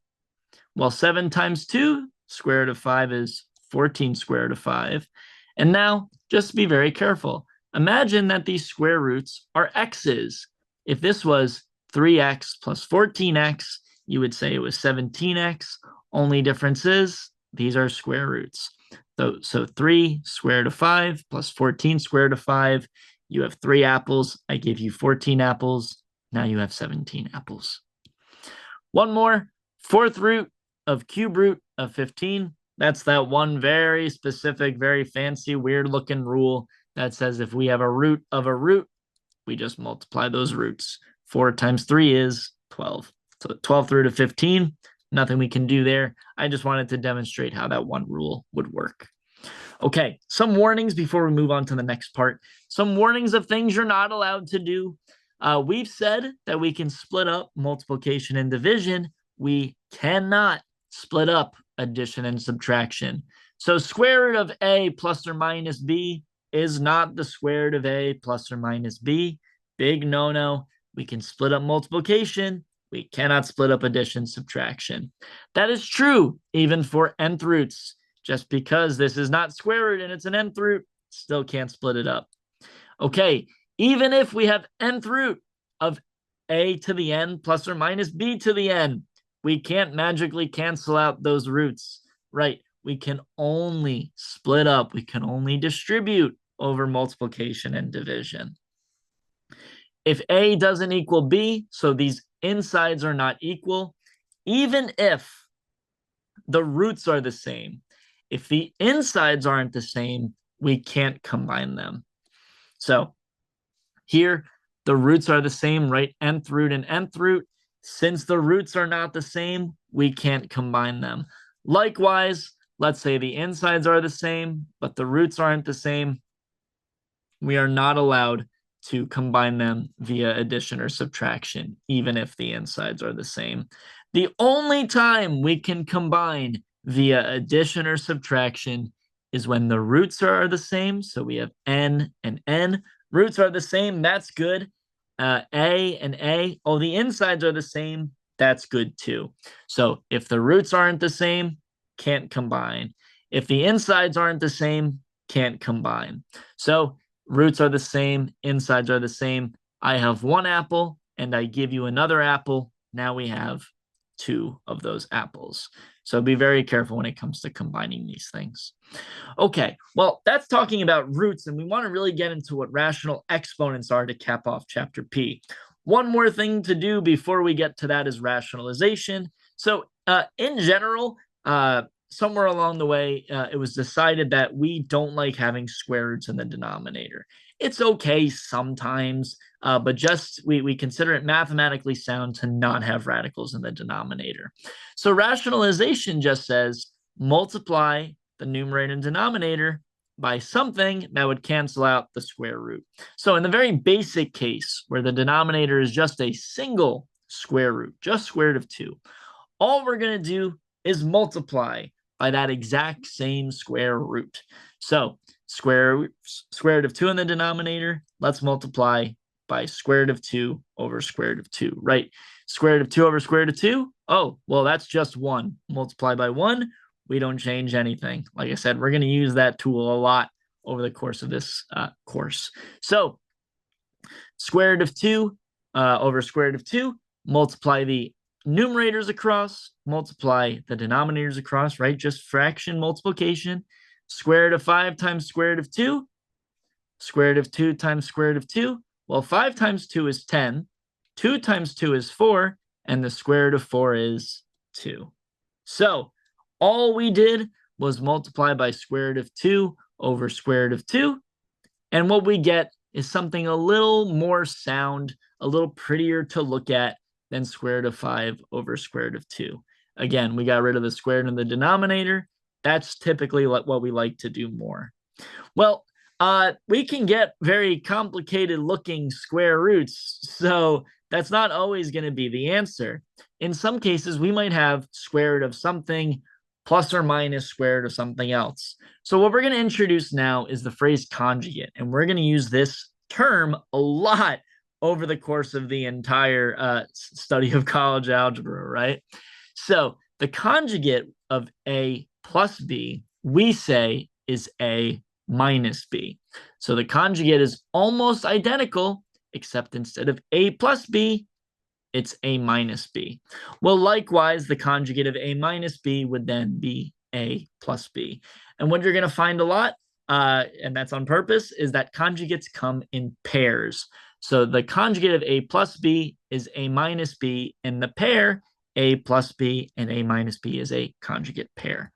Well, 7 times 2 square root of 5 is 14 square root of 5. And now, just be very careful. Imagine that these square roots are x's. If this was 3x plus 14x, you would say it was 17x. Only difference is these are square roots. So 3 square root of 5 plus 14 square root of 5. You have 3 apples. I give you 14 apples. Now you have 17 apples. One more, fourth root of cube root of 15. That's that one very specific, very fancy, weird looking rule that says if we have a root of a root, we just multiply those roots. 4 times 3 is 12. So 12th root of 15, nothing we can do there. I just wanted to demonstrate how that one rule would work. Okay, some warnings before we move on to the next part. Some warnings of things you're not allowed to do. We've said that we can split up multiplication and division. We cannot split up addition and subtraction. So square root of a plus or minus b is not the square root of a plus or minus b. Big no-no. We can split up multiplication. We cannot split up addition, subtraction. That is true even for nth roots. Just because this is not square root and it's an nth root, still can't split it up. Okay, even if we have nth root of a to the n plus or minus b to the n, we can't magically cancel out those roots, right? We can only split up, we can only distribute over multiplication and division. If a doesn't equal b, so these insides are not equal, even if the roots are the same, if the insides aren't the same, we can't combine them. So here, the roots are the same, right? Nth root and nth root. Since the roots are not the same, we can't combine them. Likewise, let's say the insides are the same, but the roots aren't the same. We are not allowed to combine them via addition or subtraction, even if the insides are the same. The only time we can combine via addition or subtraction is when the roots are the same. So we have n and n. Roots are the same. That's good. A and A. Oh, the insides are the same. That's good too. So if the roots aren't the same, can't combine. If the insides aren't the same, can't combine. So roots are the same. Insides are the same. I have one apple and I give you another apple. Now we have 2 of those apples. So be very careful when it comes to combining these things. Okay, well, that's talking about roots, and we want to really get into what rational exponents are to cap off chapter P. One more thing to do before we get to that is rationalization. So in general, somewhere along the way, it was decided that we don't like having square roots in the denominator. It's okay sometimes, but just we consider it mathematically sound to not have radicals in the denominator. So rationalization just says multiply the numerator and denominator by something that would cancel out the square root. So in the very basic case where the denominator is just a single square root, just square root of 2, all we're going to do is multiply by that exact same square root. So square root of 2 in the denominator, let's multiply by square root of 2 over square root of 2, right? Square root of 2 over square root of 2, oh, well, that's just 1. Multiply by 1, we don't change anything. Like I said, we're going to use that tool a lot over the course of this course. So square root of 2 over square root of 2, multiply the numerators across, multiply the denominators across, right? Just fraction multiplication. Square root of 5 times square root of 2, square root of 2 times square root of 2. Well, 5 times 2 is 10, 2 times 2 is 4, and the square root of 4 is 2. So all we did was multiply by square root of 2 over square root of 2, and what we get is something a little more sound, a little prettier to look at than square root of 5 over square root of 2. Again, we got rid of the square root in the denominator. That's typically what we like to do more. Well, we can get very complicated looking square roots, so that's not always going to be the answer. In some cases, we might have square root of something plus or minus square root of something else. So what we're going to introduce now is the phrase conjugate, and we're going to use this term a lot over the course of the entire study of college algebra, right? So the conjugate of A plus B, we say, is A minus B. So the conjugate is almost identical, except instead of A plus B, it's A minus B. Well, likewise, the conjugate of A minus B would then be A plus B. And what you're going to find a lot, and that's on purpose, is that conjugates come in pairs. So the conjugate of A plus B is A minus B, and the pair A plus B and A minus B is a conjugate pair.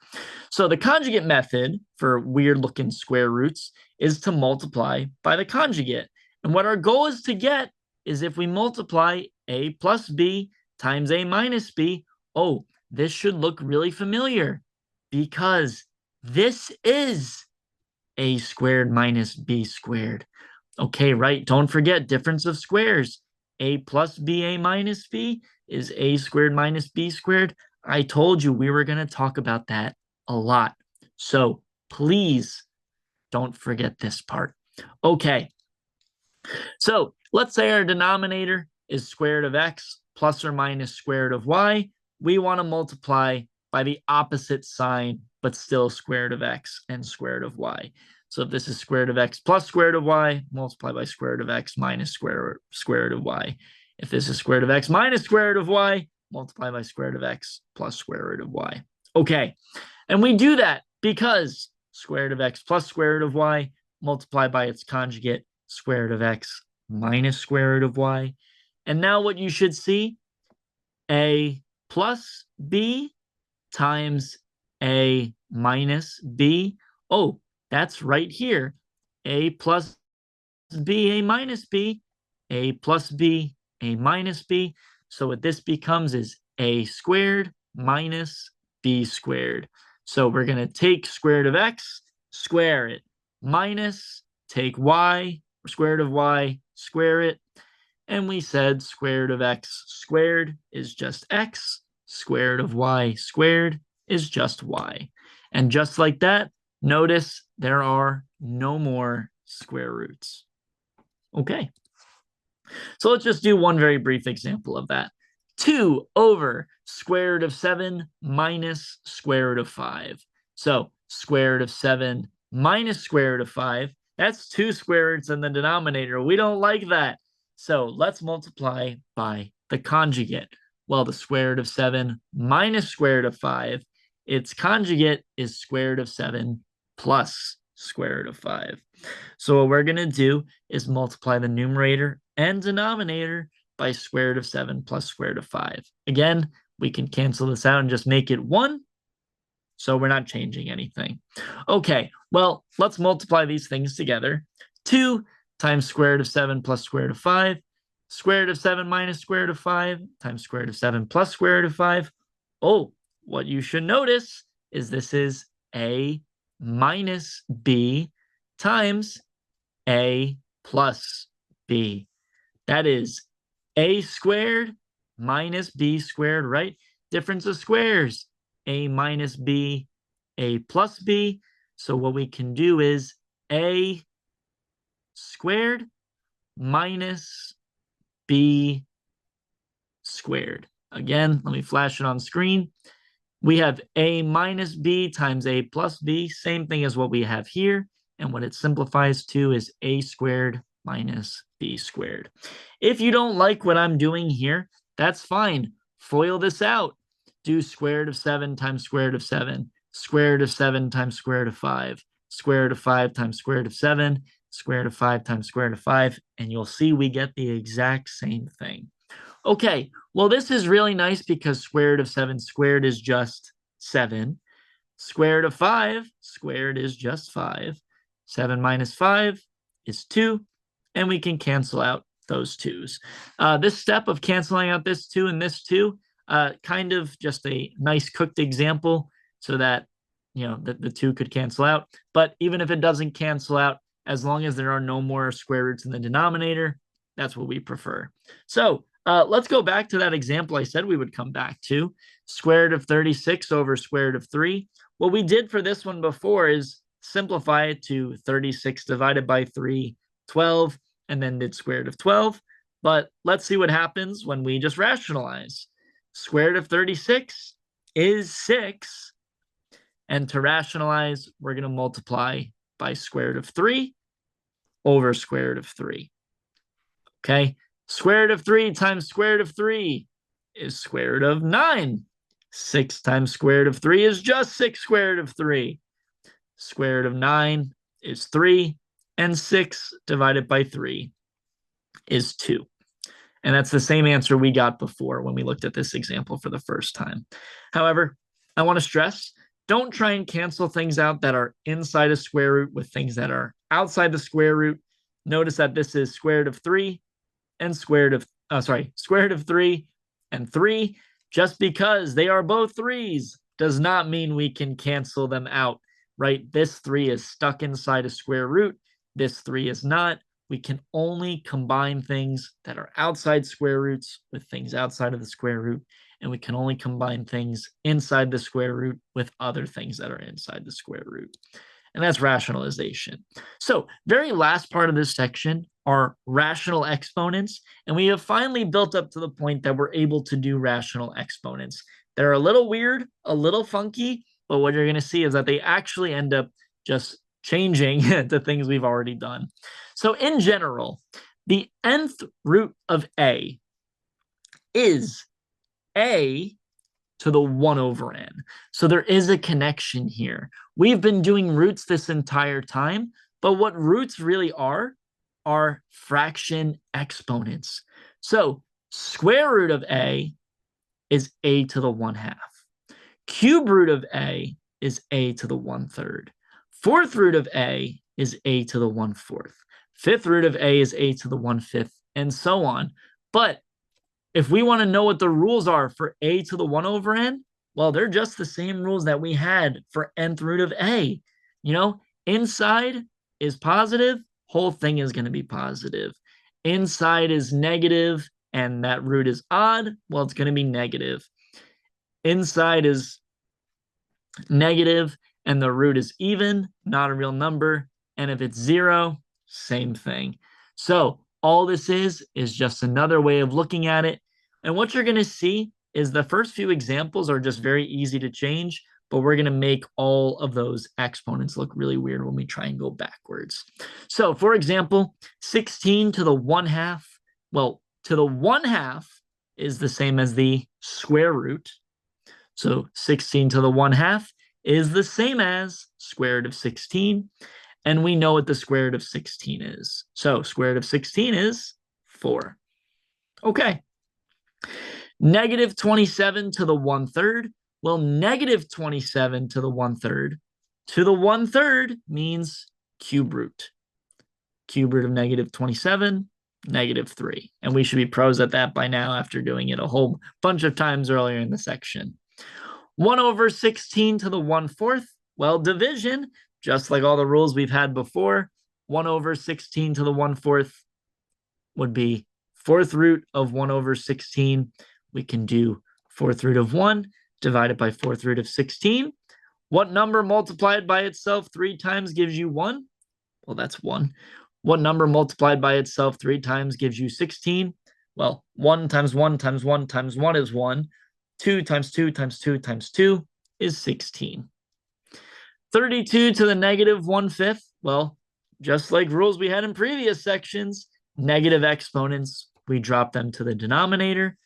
So the conjugate method for weird looking square roots is to multiply by the conjugate. And what our goal is to get is if we multiply A plus B times A minus B, oh, this should look really familiar because this is A squared minus B squared. Okay, right. Don't forget difference of squares. A plus B, A minus B is A squared minus B squared. I told you we were going to talk about that a lot. So please don't forget this part. Okay. So let's say our denominator is square root of x plus or minus square root of y. We want to multiply by the opposite sign, but still square root of x and square root of y. So if this is square root of x plus square root of y, multiply by square root of x minus square root of y. If this is square root of x minus square root of y, multiply by square root of x plus square root of y. Okay, and we do that because square root of x plus square root of y multiply by its conjugate, square root of x minus square root of y. And now what you should see, a plus b times a minus b. Oh, that's right here. A plus b, a minus b, a plus b, a minus b. So what this becomes is a squared minus b squared. So we're going to take square root of x, square it, minus, take y, or square root of y, square it. And we said square root of x squared is just x, square root of y squared is just y. And just like that, notice there are no more square roots. Okay. So let's just do one very brief example of that. 2 over square root of 7 minus square root of 5. So square root of 7 minus square root of 5. That's 2 square roots in the denominator. We don't like that. So let's multiply by the conjugate. Well, the square root of 7 minus square root of 5, its conjugate is square root of 7 plus square root of 5. So what we're going to do is multiply the numerator and denominator by square root of 7 plus square root of 5. Again, we can cancel this out and just make it 1. So we're not changing anything. Okay, well, let's multiply these things together. 2 times square root of 7 plus square root of 5. Square root of 7 minus square root of 5 times square root of 7 plus square root of 5. Oh, what you should notice is this is a minus b times a plus b. That is a squared minus b squared, right? Difference of squares, a minus b, a plus b. So what we can do is a squared minus b squared. Again, let me flash it on screen. We have a minus b times a plus b, same thing as what we have here. And what it simplifies to is a squared minus b squared. If you don't like what I'm doing here, that's fine. FOIL this out. Do square root of 7 times square root of 7, square root of 7 times square root of 5, square root of 5 times square root of 7, square root of 5 times square root of 5, and you'll see we get the exact same thing. Okay, well, this is really nice because square root of 7 squared is just 7. Square root of 5 squared is just 5. 7 minus 5 is 2, and we can cancel out those 2's. This step of canceling out this 2 and this 2, kind of just a nice cooked example so that, you know, the 2 could cancel out. But even if it doesn't cancel out, as long as there are no more square roots in the denominator, that's what we prefer. So let's go back to that example I said we would come back to. Square root of 36 over square root of 3. What we did for this one before is simplify it to 36 divided by 3, 12, and then did square root of 12. But let's see what happens when we just rationalize. Square root of 36 is 6. And to rationalize, we're going to multiply by square root of 3 over square root of 3. Okay, square root of 3 times square root of 3 is square root of 9. 6 times square root of 3 is just 6 square root of 3. Square root of 9 is 3, and 6 divided by 3 is 2. And that's the same answer we got before when we looked at this example for the first time. However, I want to stress, don't try and cancel things out that are inside a square root with things that are outside the square root. Notice that this is square root of 3 and square root of 3 and 3. Just because they are both 3's does not mean we can cancel them out, right? This 3 is stuck inside a square root. This 3 is not. We can only combine things that are outside square roots with things outside of the square root, and we can only combine things inside the square root with other things that are inside the square root. And that's rationalization. So, very last part of this section are rational exponents, and we have finally built up to the point that we're able to do rational exponents. They're a little weird, a little funky, but what you're going to see is that they actually end up just changing to things we've already done. So in general, the nth root of a is a to the 1 over n. So there is a connection here. We've been doing roots this entire time, but what roots really are fraction exponents. So square root of a is a to the 1/2. Cube root of a is a to the 1/3. Fourth root of a is a to the 1/4. Fifth root of a is a to the 1/5, and so on. But if we want to know what the rules are for a to the 1 over n, well, they're just the same rules that we had for nth root of a. You know, inside is positive, whole thing is going to be positive. Inside is negative, and that root is odd, well, it's going to be negative. Inside is negative, and the root is even, not a real number. And if it's 0, same thing. So all this is just another way of looking at it. And what you're going to see is the first few examples are just very easy to change, but we're going to make all of those exponents look really weird when we try and go backwards. So for example, 16 to the 1/2, well, to the 1/2 is the same as the square root. So 16 to the 1/2 is the same as square root of 16. And we know what the square root of 16 is. So square root of 16 is 4. Okay. Negative 27 to the 1/3. Well, negative 27 to the 1/3 to the 1/3 means cube root. Cube root of negative 27, -3. And we should be pros at that by now after doing it a whole bunch of times earlier in the section. 1/16 to the 1/4. Well, division, just like all the rules we've had before, 1/16 to the 1/4 would be 4th root of 1/16. We can do 4th root of 1 divided by 4th root of 16. What number multiplied by itself 3 times gives you 1? Well, that's 1. What number multiplied by itself 3 times gives you 16? Well, 1 times 1 times 1 times 1 is 1. 2 times 2 times 2 times 2 is 16. 32 to the negative 1/5. Well, just like rules we had in previous sections, negative exponents, we drop them to the denominator.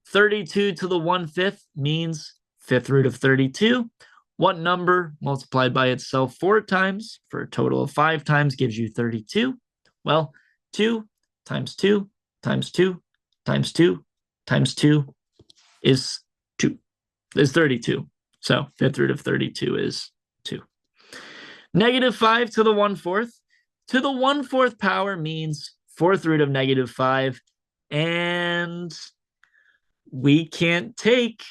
32 to the 1/5 means 5th root of 32. What number multiplied by itself 4 times for a total of 5 times gives you 32? Well, 2 times 2 times 2 times 2 times 2 is 32. So 5th root of 32 is 2. -5 to the 1/4 to the 1/4 power means 4th root of -5. And we can't take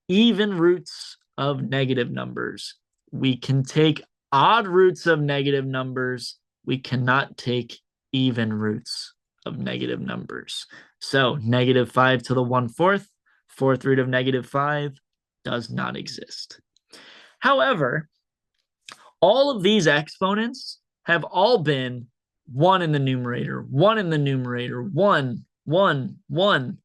even roots of negative numbers. We can take odd roots of negative numbers. We cannot take even roots of negative numbers. So -5 to the 1/4, 4th root of -5 does not exist. However, all of these exponents have all been 1 in the numerator, 1 in the numerator, 1, 1, 1.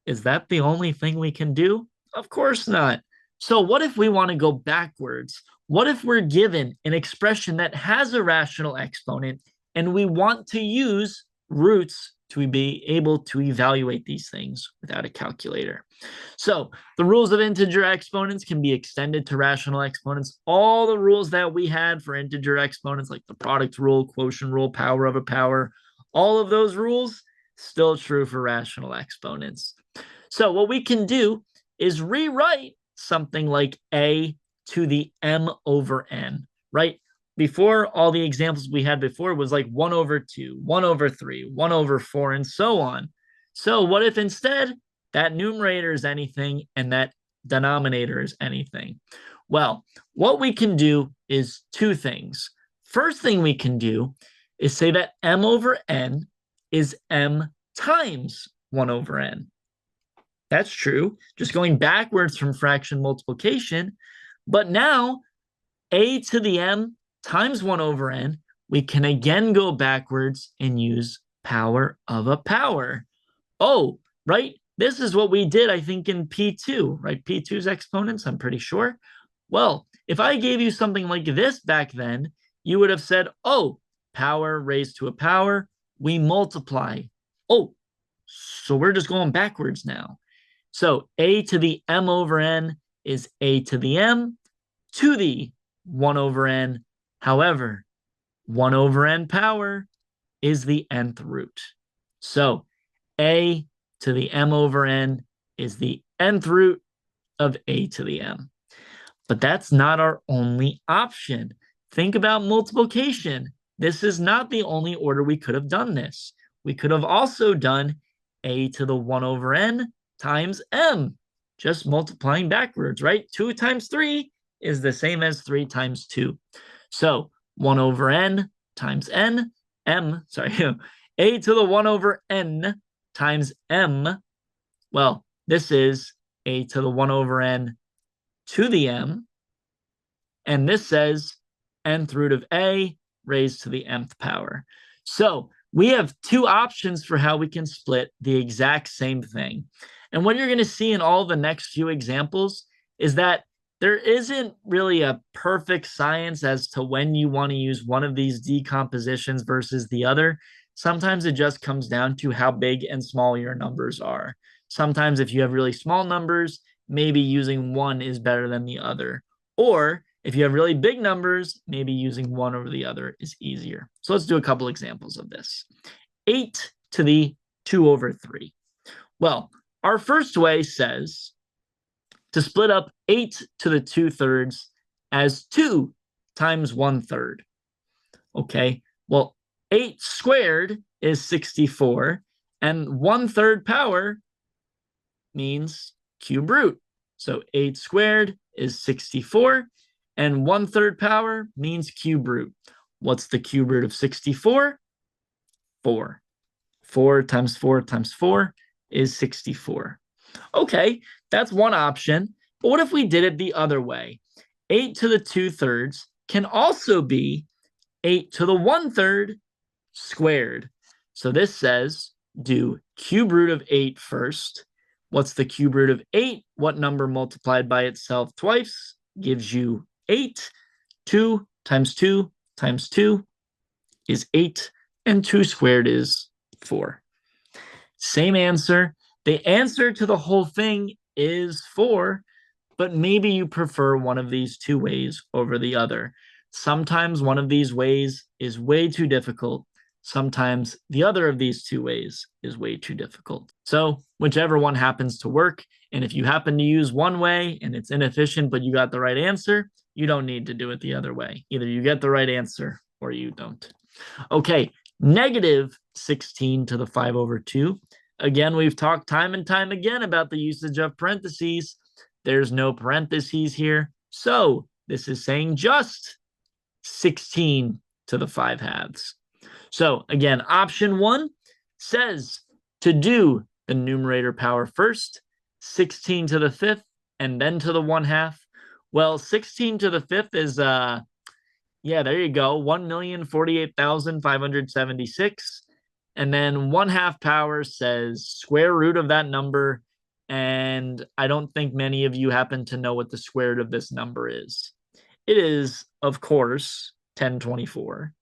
Is that the only thing we can do? Of course not. So what if we want to go backwards? What if we're given an expression that has a rational exponent and we want to use roots to be able to evaluate these things without a calculator? So the rules of integer exponents can be extended to rational exponents. All the rules that we had for integer exponents, like the product rule, quotient rule, power of a power, all of those rules still true for rational exponents. So what we can do is rewrite something like a to the m over n, right? Before, all the examples we had before was like 1/2, 1/3, 1/4, and so on. So what if instead that numerator is anything and that denominator is anything? Well, what we can do is 2 things. First thing we can do is say that m over n is m times 1/n. That's true, just going backwards from fraction multiplication. But now, a to the m times 1/n, we can again go backwards and use power of a power. Oh, right? This is what we did, I think, in P2, right? P2's exponents, I'm pretty sure. Well, if I gave you something like this back then, you would have said, oh, power raised to a power, we multiply. Oh, so we're just going backwards now. So a to the m over n is a to the m to the 1/n. However, 1/n power is the nth root. So a to the m over n is the nth root of a to the m. But that's not our only option. Think about multiplication. This is not the only order we could have done this. We could have also done a to the 1/n times m, just multiplying backwards, right? 2 times 3 is the same as 3 times 2. So 1/n times n, m, sorry, a to the 1/n times m. Well, this is a to the 1/n to the m. And this says nth root of a raised to the mth power. So we have 2 options for how we can split the exact same thing. And what you're going to see in all the next few examples is that there isn't really a perfect science as to when you want to use one of these decompositions versus the other. Sometimes it just comes down to how big and small your numbers are. Sometimes if you have really small numbers, maybe using one is better than the other. Or if you have really big numbers, maybe using one over the other is easier. So let's do a couple examples of this. 8 to the 2/3. Well, our first way says to split up 8 to the 2/3 as 2 times 1/3. Okay, well, 8 squared is 64, and 1/3 power means cube root. So 8 squared is 64, and 1/3 power means cube root. What's the cube root of 64? 4. 4 times 4 times 4 is 64. Okay, that's one option. But what if we did it the other way? 8 to the 2/3 can also be 8 to the 1/3 squared. So this says do cube root of 8 first. What's the cube root of 8? What number multiplied by itself twice gives you 8? 2 times 2 times 2 is 8, and 2 squared is 4. Same answer. The answer to the whole thing is 4, but maybe you prefer one of these two ways over the other. Sometimes one of these ways is way too difficult. Sometimes the other of these two ways is way too difficult. So whichever one happens to work, and if you happen to use one way and it's inefficient, but you got the right answer, you don't need to do it the other way. Either you get the right answer or you don't. Okay, negative 16 to the 5/2. Again, we've talked time and time again about the usage of parentheses. There's no parentheses here. So this is saying just 16 to the 5/2. So again, option 1 says to do the numerator power first, 16 to the 5th, and then to the 1/2. Well, 16 to the 5th is, yeah, there you go, 1,048,576. And then 1/2 power says square root of that number. And I don't think many of you happen to know what the square root of this number is. It is, of course, 1024.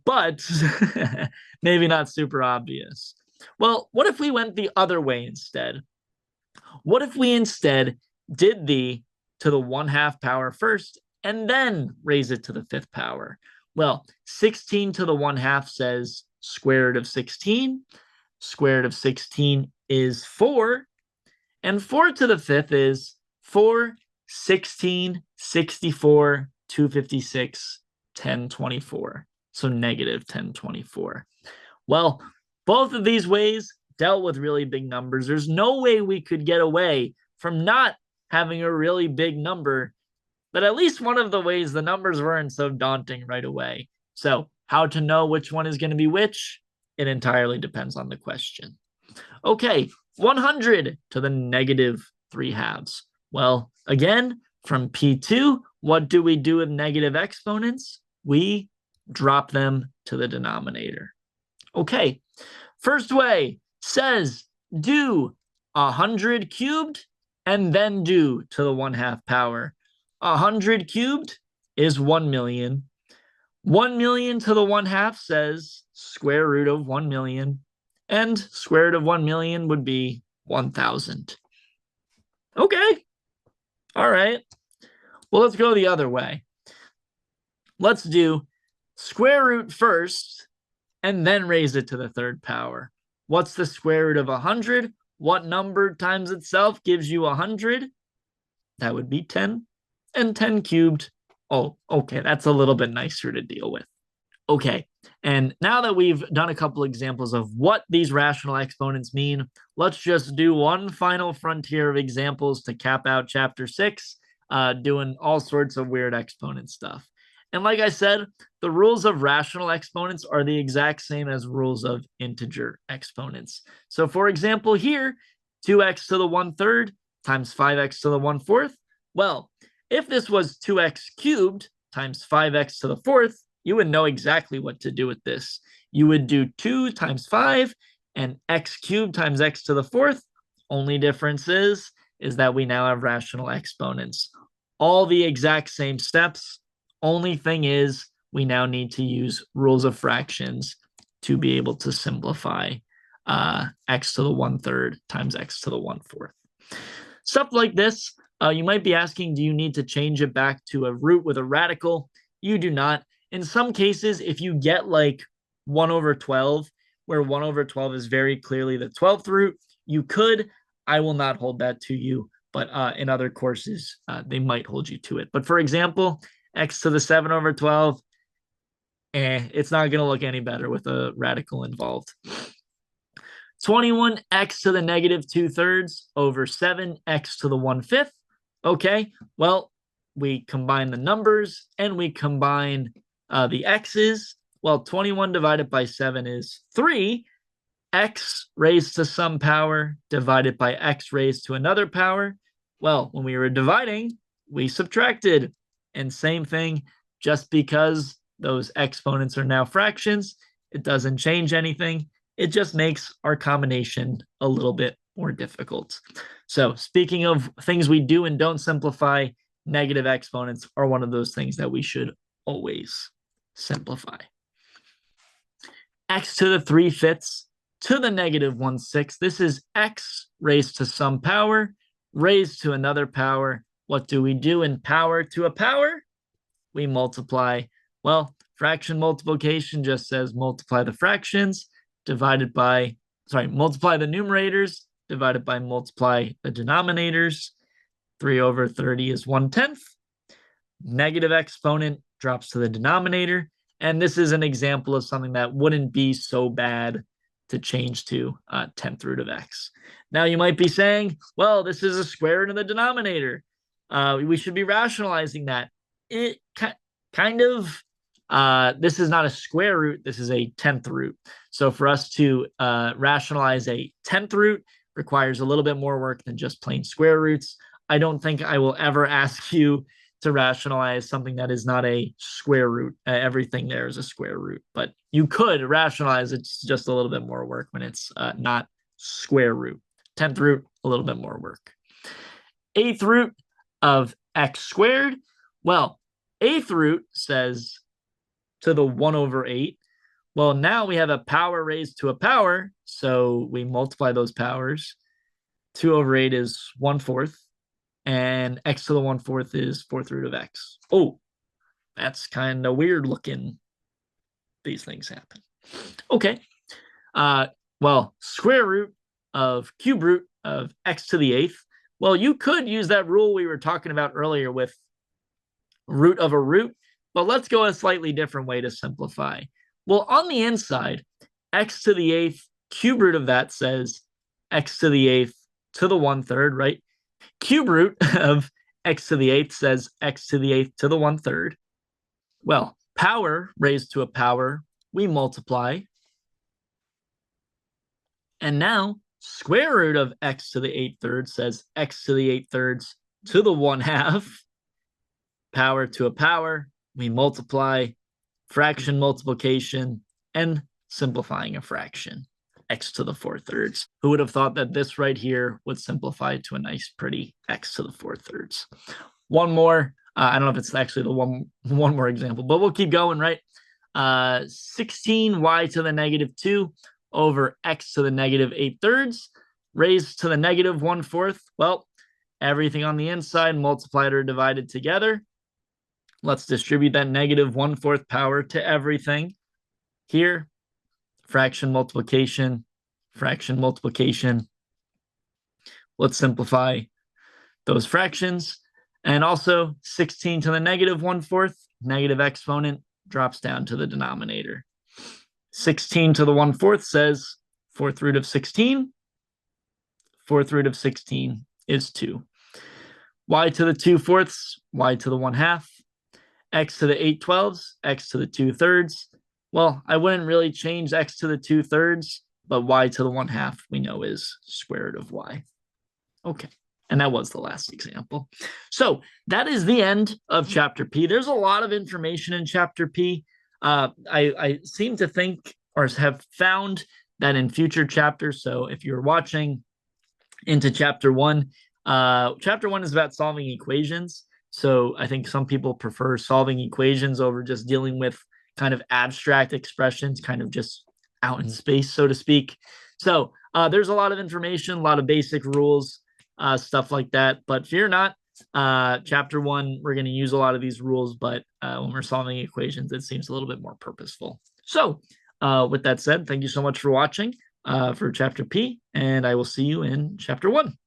But maybe not super obvious. Well, what if we went the other way instead? What if we instead did the to the 1/2 power first and then raise it to the 5th power? Well, 16 to the 1/2 says square root of 16. Square root of 16 is 4. And 4 to the 5th is 4, 16, 64, 256, 1024. So negative 1024. Well, both of these ways dealt with really big numbers. There's no way we could get away from not having a really big number, but at least one of the ways the numbers weren't so daunting right away. So how to know which one is going to be which? It entirely depends on the question. Okay, 100 to the negative 3/2. Well, again, from P2, what do we do with negative exponents? We drop them to the denominator. Okay, first way says do 100 cubed and then do to the 1/2 power. 100 cubed is 1 million. 1 million to the 1/2 says square root of 1 million. And square root of 1 million would be 1,000. Okay. All right. Well, let's go the other way. Let's do square root first and then raise it to the 3rd power. What's the square root of 100? What number times itself gives you 100? That would be 10. And 10 cubed. Oh, okay. That's a little bit nicer to deal with. Okay, and now that we've done a couple examples of what these rational exponents mean, let's just do one final frontier of examples to cap out chapter 6, doing all sorts of weird exponent stuff. And like I said, the rules of rational exponents are the exact same as rules of integer exponents. So for example here, 2x to the 1/3 times 5x to the 1/4. Well, if this was 2x cubed times 5x to the 4th, you would know exactly what to do with this. You would do 2 times 5 and x cubed times x to the 4th. Only difference is that we now have rational exponents. All the exact same steps. Only thing is we now need to use rules of fractions to be able to simplify x to the 1/3 times x to the 1/4. Stuff like this, you might be asking, do you need to change it back to a root with a radical? You do not. In some cases, if you get like 1/12, where 1/12 is very clearly the 12th root, you could. I will not hold that to you. but in other courses, they might hold you to it. But for example, x to the 7 over 12, it's not going to look any better with a radical involved. 21x to the negative 2/3 over 7x to the 1/5. Okay, well, we combine the numbers and we combine the x's. Well, 21 divided by 7 is 3. X raised to some power divided by x raised to another power. Well, when we were dividing, we subtracted. And same thing, just because those exponents are now fractions, it doesn't change anything. It just makes our combination a little bit more difficult. So speaking of things we do and don't simplify, negative exponents are one of those things that we should always simplify. X to the 3/5 to the negative 1/6. This is x raised to some power, raised to another power. What do we do in power to a power? We multiply. Well, fraction multiplication just says multiply the fractions divided by, multiply the numerators divided by multiply the denominators. 3 over 30 is 1/10. Negative exponent drops to the denominator. And this is an example of something that wouldn't be so bad to change to 10th root of x. Now you might be saying, well, this is a square root in the denominator. We should be rationalizing that. It kind of, this is not a square root, this is a 10th root. So for us to rationalize a 10th root requires a little bit more work than just plain square roots. I don't think I will ever ask you to rationalize something that is not a square root. Everything there is a square root, but you could rationalize it. It's just a little bit more work when it's not square root. 10th root, a little bit more work. 8th root of x squared. Well, 8th root says to the 1 over 8. Well, now we have a power raised to a power, so we multiply those powers. 2 over 8 is 1/4. And x to the 1/4 is 4th root of x. Oh, that's kind of weird looking. These things happen. Okay. Well, square root of cube root of x to the 8th. Well, you could use that rule we were talking about earlier with root of a root, but let's go a slightly different way to simplify. Well, on the inside, x to the 8th, cube root of that says x to the 8th to the 1/3, right? Cube root of x to the 8th says x to the 8th to the 1/3. Well, power raised to a power, we multiply. And now square root of x to the 8/3 says x to the 8/3 to the 1/2. Power to a power, we multiply. Fraction multiplication and simplifying a fraction. X to the 4/3. Who would have thought that this right here would simplify to a nice, pretty x to the 4/3? One more. I don't know if it's actually the one more example, but we'll keep going, right? 16y to the negative 2 over x to the negative 8/3 raised to the negative 1/4. Well, everything on the inside multiplied or divided together. Let's distribute that negative 1/4 power to everything. Here, fraction multiplication, fraction multiplication. Let's simplify those fractions. And also 16 to the negative 1/4, negative exponent drops down to the denominator. 16 to the 1/4 says 4th root of 16. 4th root of 16 is 2. Y to the 2/4, y to the 1/2. X to the 8/12, x to the 2/3. Well, I wouldn't really change x to the 2/3, but y to the 1/2 we know is square root of y. Okay, and that was the last example. So that is the end of chapter P. There's a lot of information in chapter P. I seem to think or have found that in future chapters, so if you're watching into chapter 1, chapter 1 is about solving equations. So I think some people prefer solving equations over just dealing with kind of abstract expressions, kind of just out in space, so to speak. So there's a lot of information, a lot of basic rules, stuff like that. But fear not, chapter 1, we're going to use a lot of these rules, but when we're solving equations, it seems a little bit more purposeful. So with that said, thank you so much for watching for chapter P, and I will see you in chapter 1.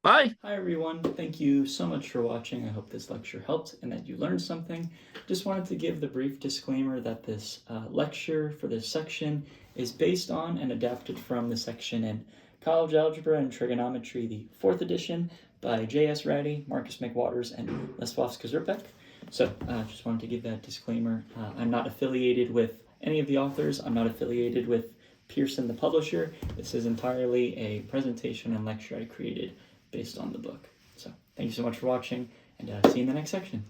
Bye.
Hi everyone, thank you so much for watching. I hope this lecture helped and that you learned something. Just wanted to give the brief disclaimer that this lecture for this section is based on and adapted from the section in College Algebra and Trigonometry, the 4th edition by J.S. Ratty, Marcus McWaters, and Leswowska-Zerpek. So just wanted to give that disclaimer. I'm not affiliated with any of the authors. I'm not affiliated with Pearson, the publisher. This is entirely a presentation and lecture I created based on the book. So thank you so much for watching, and see you in the next section.